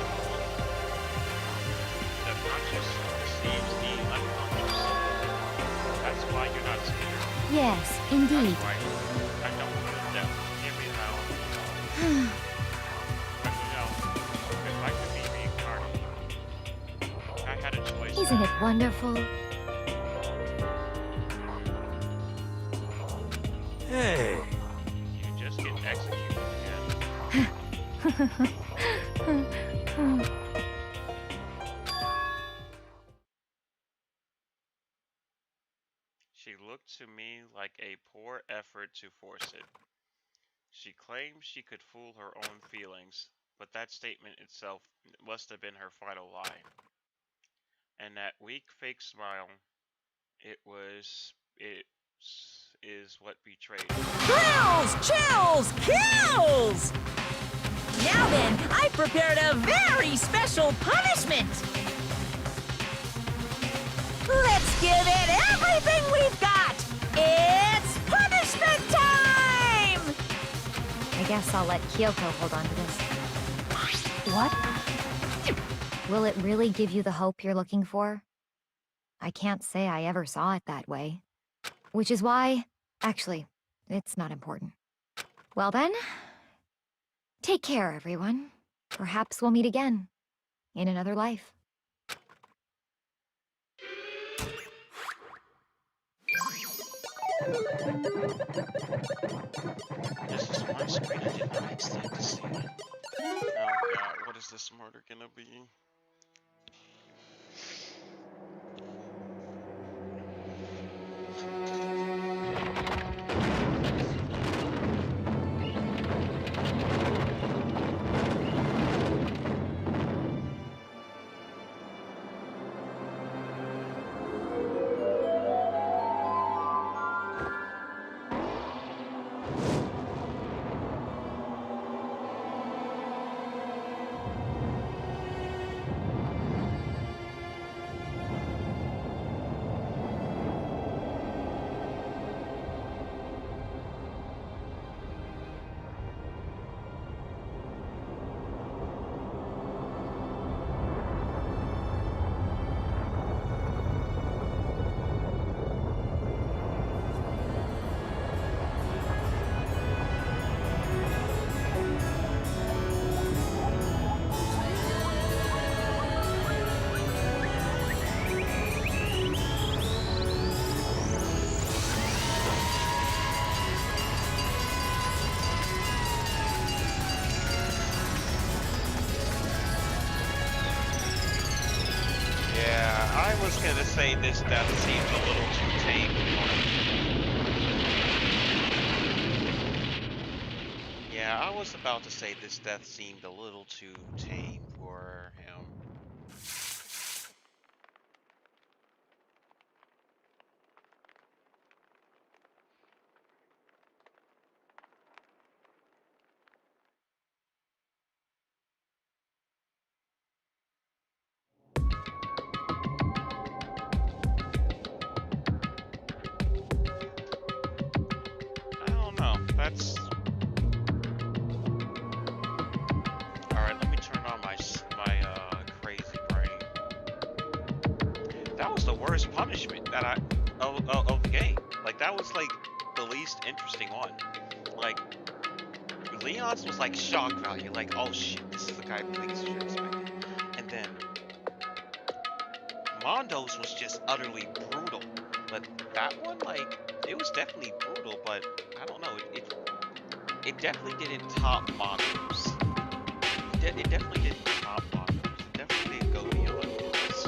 Speaker 13: The conscious deceives the unconscious. That's why you're not scared.
Speaker 10: Yes, indeed.
Speaker 13: That's right. I don't feel death. Hear me now. But you know, if I could be reincarnated, I had a choice.
Speaker 10: Isn't it wonderful?
Speaker 9: Hey,
Speaker 13: You just get executed again. She looked to me like a poor effort to force it. She claimed she could fool her own feelings, but that statement itself must have been her final lie. And that weak fake smile, it is what betrayed her.
Speaker 4: Thrills, chills, kills! Now then, I prepared a very special punishment! Let's give it everything we've got! It's punishment time!
Speaker 10: I guess I'll let Kyoko hold on to this. What? Will it really give you the hope you're looking for? I can't say I ever saw it that way. Which is why... Actually, it's not important. Well then, take care, everyone. Perhaps we'll meet again. In another life.
Speaker 13: This is one screen I did not expect to see. Oh god, what is this murder gonna be? I was gonna say this death seems a little too tame. Yeah, I was about to say this death seemed a little too tame for him. I don't know. That's all right. Let me turn on my crazy brain. That was the worst punishment that of the game. Like that was like the least interesting one. Like Leon's was like shock value. Like oh shit, this is the guy who thinks you should expect it. And then Mondo's was just utterly brutal, but that one, like, it was definitely brutal, but I don't know, it definitely didn't top Mondo's. It definitely didn't top Mondo's. It definitely didn't go beyond this.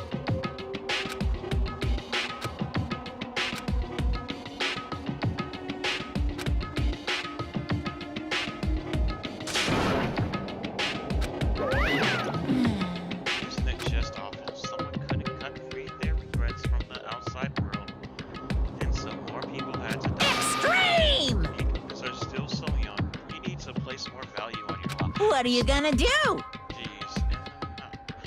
Speaker 13: Isn't it just awful? Someone couldn't cut free their regrets from the outside world, and so more people had to die.
Speaker 4: Extreme!
Speaker 13: Because they're still so young. You need to place more value on your life.
Speaker 4: What are you gonna do?
Speaker 13: Jeez.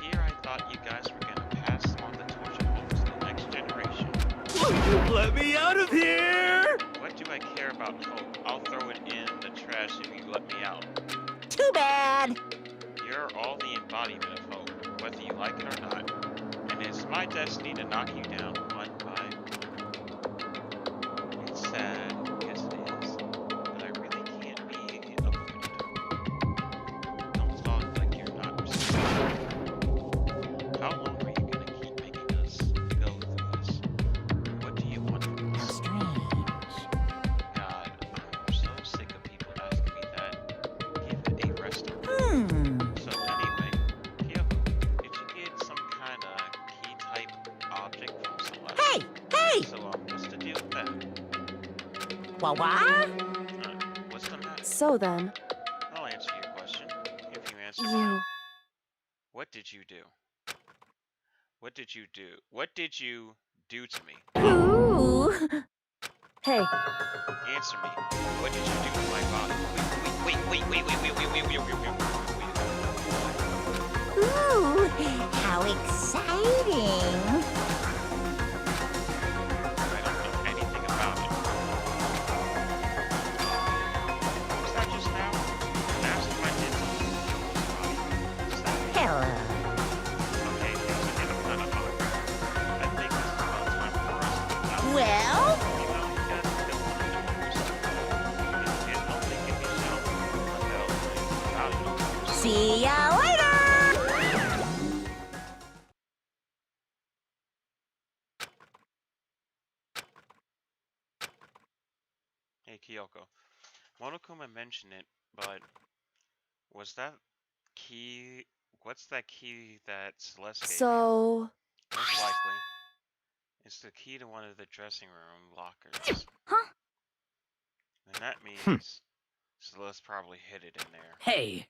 Speaker 13: Here I thought you guys were gonna pass on the torch of hope to the next generation.
Speaker 9: Let me out of here!
Speaker 13: What do I care about hope? I'll throw it in the trash if you let me out.
Speaker 4: Too bad.
Speaker 13: You're all the embodiment of hope, whether you like it or not. And it's my destiny to knock you down one by one. It's sad, yes it is, but I really can't be avoided. Don't talk like you're not receiving. How long are you gonna keep making us go through this? What do you want from us?
Speaker 4: Strange.
Speaker 13: God, I'm so sick of people asking me that. Give it a rest. So anyway, Kyoko, did you get some kind of key type object from somebody?
Speaker 4: Hey! Hey!
Speaker 13: So what's the deal with that?
Speaker 4: What?
Speaker 13: What's the matter?
Speaker 5: So then,
Speaker 13: I'll answer your question. If you answer
Speaker 5: you.
Speaker 13: what did you do? What did you do? What did you do to me?
Speaker 4: Ooh.
Speaker 5: Hey,
Speaker 13: Answer me. What did you do to my body? Wait.
Speaker 4: Ooh, how exciting!
Speaker 13: I don't know anything about it. Was that just now? Asked if I did something to Kyoko's body. Does that mean?
Speaker 4: Hello.
Speaker 13: Okay, things are getting kind of hard. I think this is about time for us to get out.
Speaker 4: Well,
Speaker 13: You know, you guys still want to do yourself. It only can be shown without it, of course.
Speaker 4: see ya later!
Speaker 13: Hey Kyoko, Monokuma mentioned it, but was that key? What's that key that Celeste gave you?
Speaker 5: so.
Speaker 13: Most likely, it's the key to one of the dressing room lockers.
Speaker 2: Huh?
Speaker 13: And that means Celeste probably hid it in there.
Speaker 11: Hey,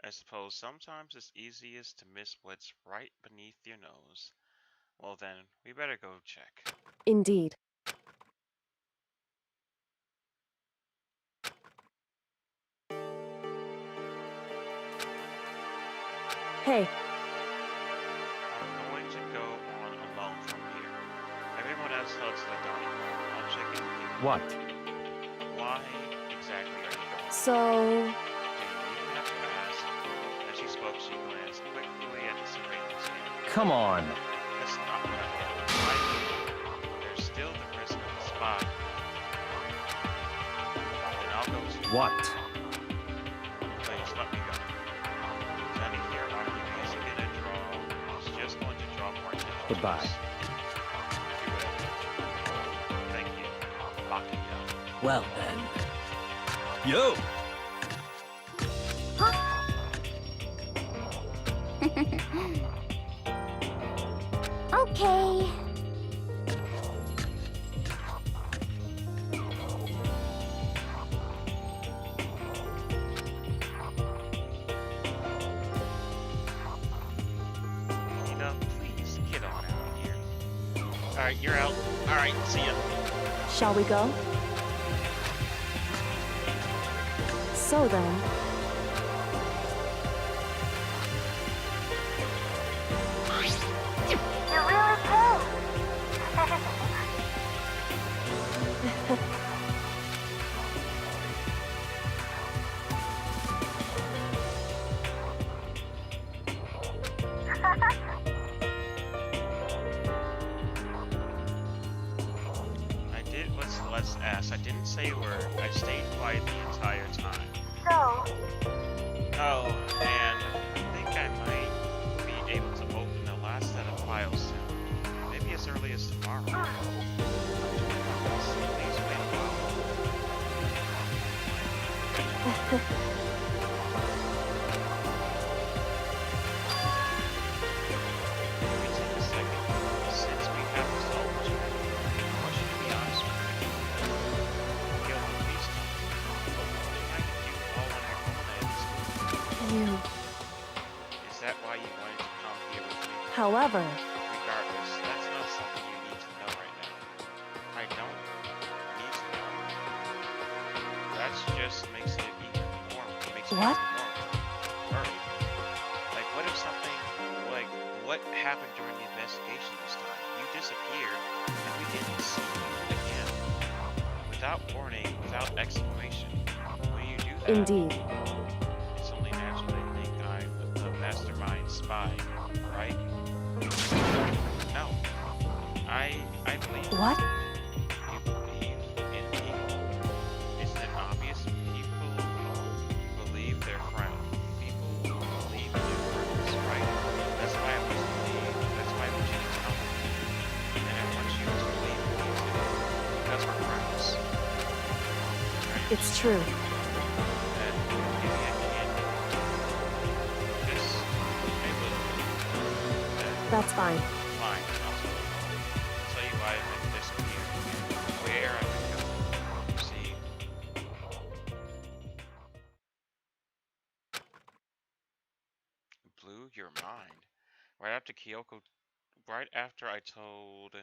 Speaker 13: I suppose sometimes it's easiest to miss what's right beneath your nose. Well then, we better go check.
Speaker 5: Indeed. Hey,
Speaker 13: I'm going to go on alone from here. Everyone else heads to the dining hall. I'll check in with you.
Speaker 8: What?
Speaker 13: Why exactly are you going?
Speaker 5: so.
Speaker 13: Do you even have to ask? As she spoke, she glanced quickly at the surveillance camera.
Speaker 8: Come on.
Speaker 13: That's not what I meant. There's still the risk of a spy. Then I'll go to
Speaker 8: What?
Speaker 13: Please let me go. Jenny here, are you easy gonna draw? It's just going to draw more attention. to
Speaker 8: Goodbye.
Speaker 13: us. Do whatever. Thank you. Lock it down.
Speaker 11: well then.
Speaker 9: Yo!
Speaker 2: Okay.
Speaker 13: Nina, please get on out of here. Alright, you're out. Alright, see ya.
Speaker 5: Shall we go? So then.
Speaker 6: You're really cool.
Speaker 13: I did what Celeste asked. I didn't say a word. I stayed quiet the entire time.
Speaker 6: So,
Speaker 13: Oh, and I think I might be able to open the last set of files soon. early as tomorrow. Please wait a while. Let me take a second. Since we have resolved this matter, I want you to be honest with me. Yo, please tell me. Tonight you all on your own ends.
Speaker 5: You.
Speaker 13: Is that why you wanted to come here with me?
Speaker 5: However,
Speaker 13: Regardless, that's not something you need to know right now. I don't need to know. That just makes it even more. Makes it
Speaker 5: What?
Speaker 13: even more worried. Like, what if something, like, what happened during the investigation this time? You disappeared, and we didn't see you again. Without warning, without explanation. When you do that,
Speaker 5: indeed.
Speaker 13: it's only natural they think I'm the mastermind spy, right? No. I believe.
Speaker 5: What?
Speaker 13: You believe in people. Isn't it obvious? People believe their friend. People believe in their friends, right? That's why I want you to believe. That's why I want you to tell me. And I want you to believe in me too. Because we're friends. Right?
Speaker 5: It's true.
Speaker 13: Then maybe I can't. Just maybe.
Speaker 5: That's fine.
Speaker 13: Fine. I'll tell you why I've been disappeared. Where I've been going. See? Blew your mind. Right after I told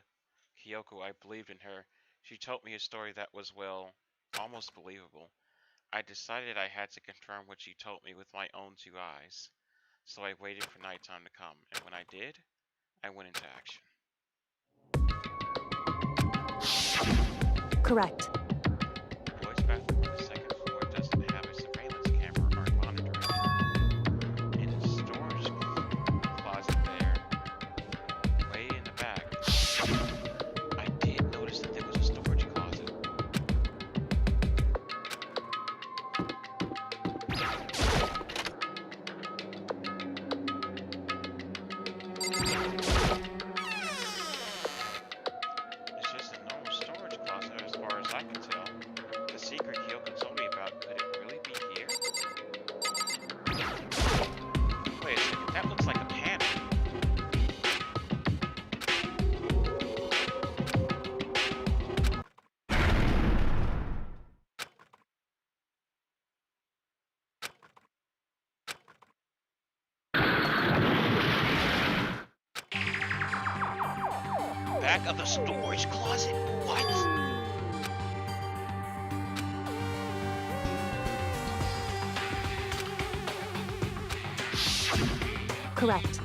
Speaker 13: Kyoko I believed in her, she told me a story that was, well, almost believable. I decided I had to confirm what she told me with my own two eyes. So I waited for nighttime to come, and when I did, I went into action.
Speaker 5: Correct.
Speaker 13: The boys' bathroom on the second floor doesn't have a surveillance camera or monitoring it. In the storage closet there, way in the back, I did notice that there was a storage closet. It's just a normal storage closet as far as I can tell. The secret Kyoko told me about, could it really be here? Wait a second, that looks like a panel. Back of the storage closet? What?
Speaker 5: Correct.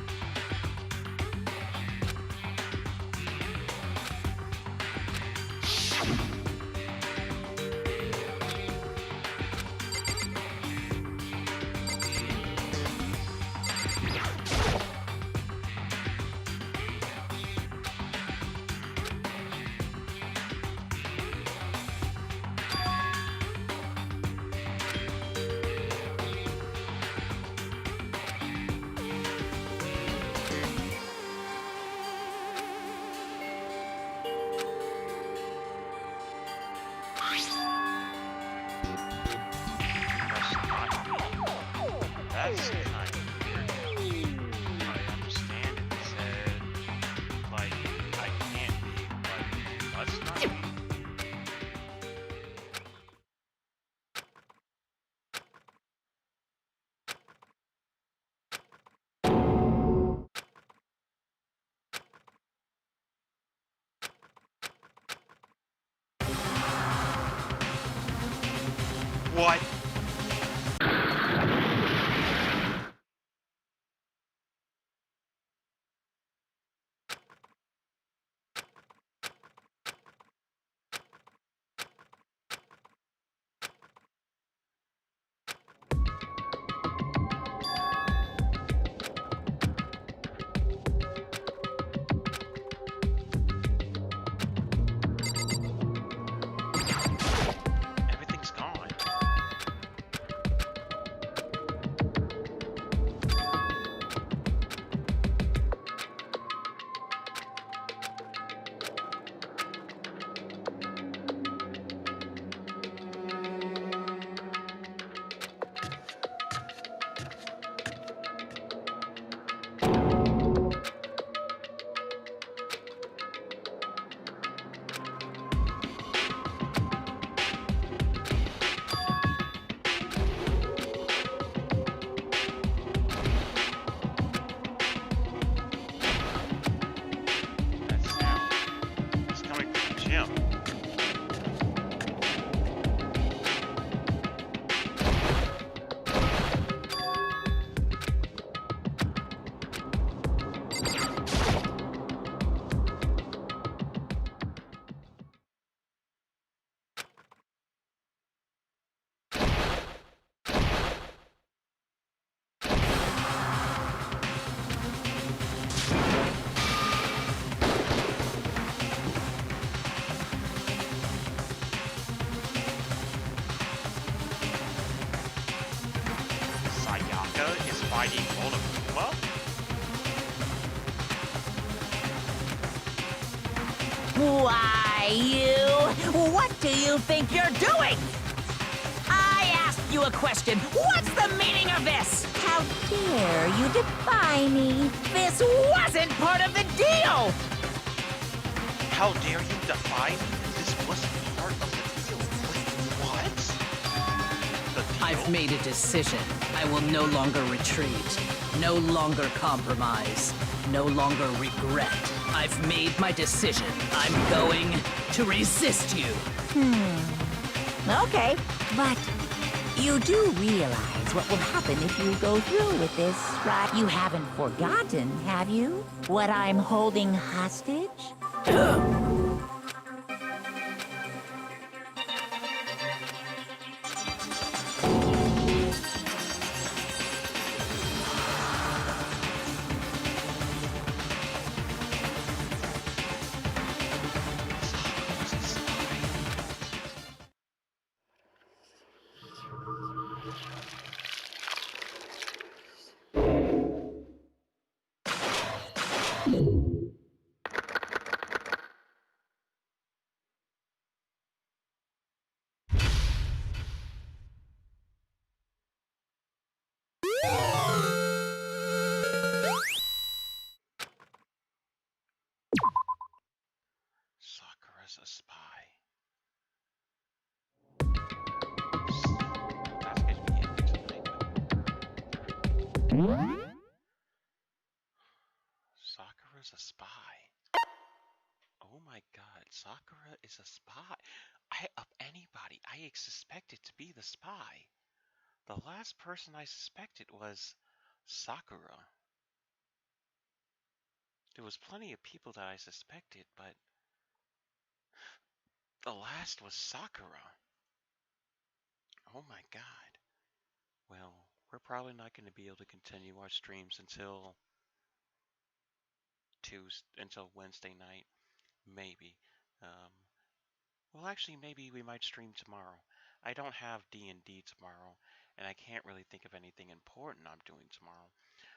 Speaker 13: That's kind of weird. I understand it said, like, I can't be, but let's not be. What? Everything's gone.
Speaker 1: Sokka is fighting Monokuma?
Speaker 4: Why, what do you think you're doing? I asked you a question. What's the meaning of this? How dare you defy me? This wasn't part of the deal!
Speaker 13: How dare you defy me? This wasn't part of the deal. Wait, what? The deal?
Speaker 11: I've made a decision. I will no longer retreat, no longer compromise, no longer regret. I've made my decision. I'm going to resist you.
Speaker 4: Okay, but you do realize what will happen if you go through with this, right? You haven't forgotten, have you? What I'm holding hostage?
Speaker 1: Sakura's a spy. That's going to be it for tonight. Sakura's a spy. Oh my god, Sakura is a spy. Of anybody, I suspected to be the spy. The last person I suspected was Sakura. There was plenty of people that I suspected, but the last was Sakura. Oh my god. Well, we're probably not going to be able to continue our streams until Wednesday night, maybe. Um, well, actually, maybe we might stream tomorrow. I don't have D&D tomorrow, and I can't really think of anything important I'm doing tomorrow.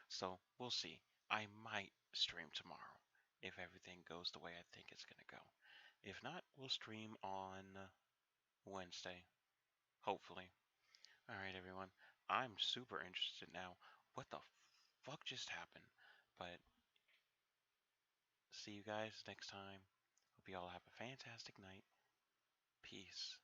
Speaker 1: So, we'll see. I might stream tomorrow if everything goes the way I think it's going to go. If not, we'll stream on Wednesday, hopefully. Alright, everyone. I'm super interested now. What the fuck just happened? But see you guys next time. Hope you all have a fantastic night. Peace.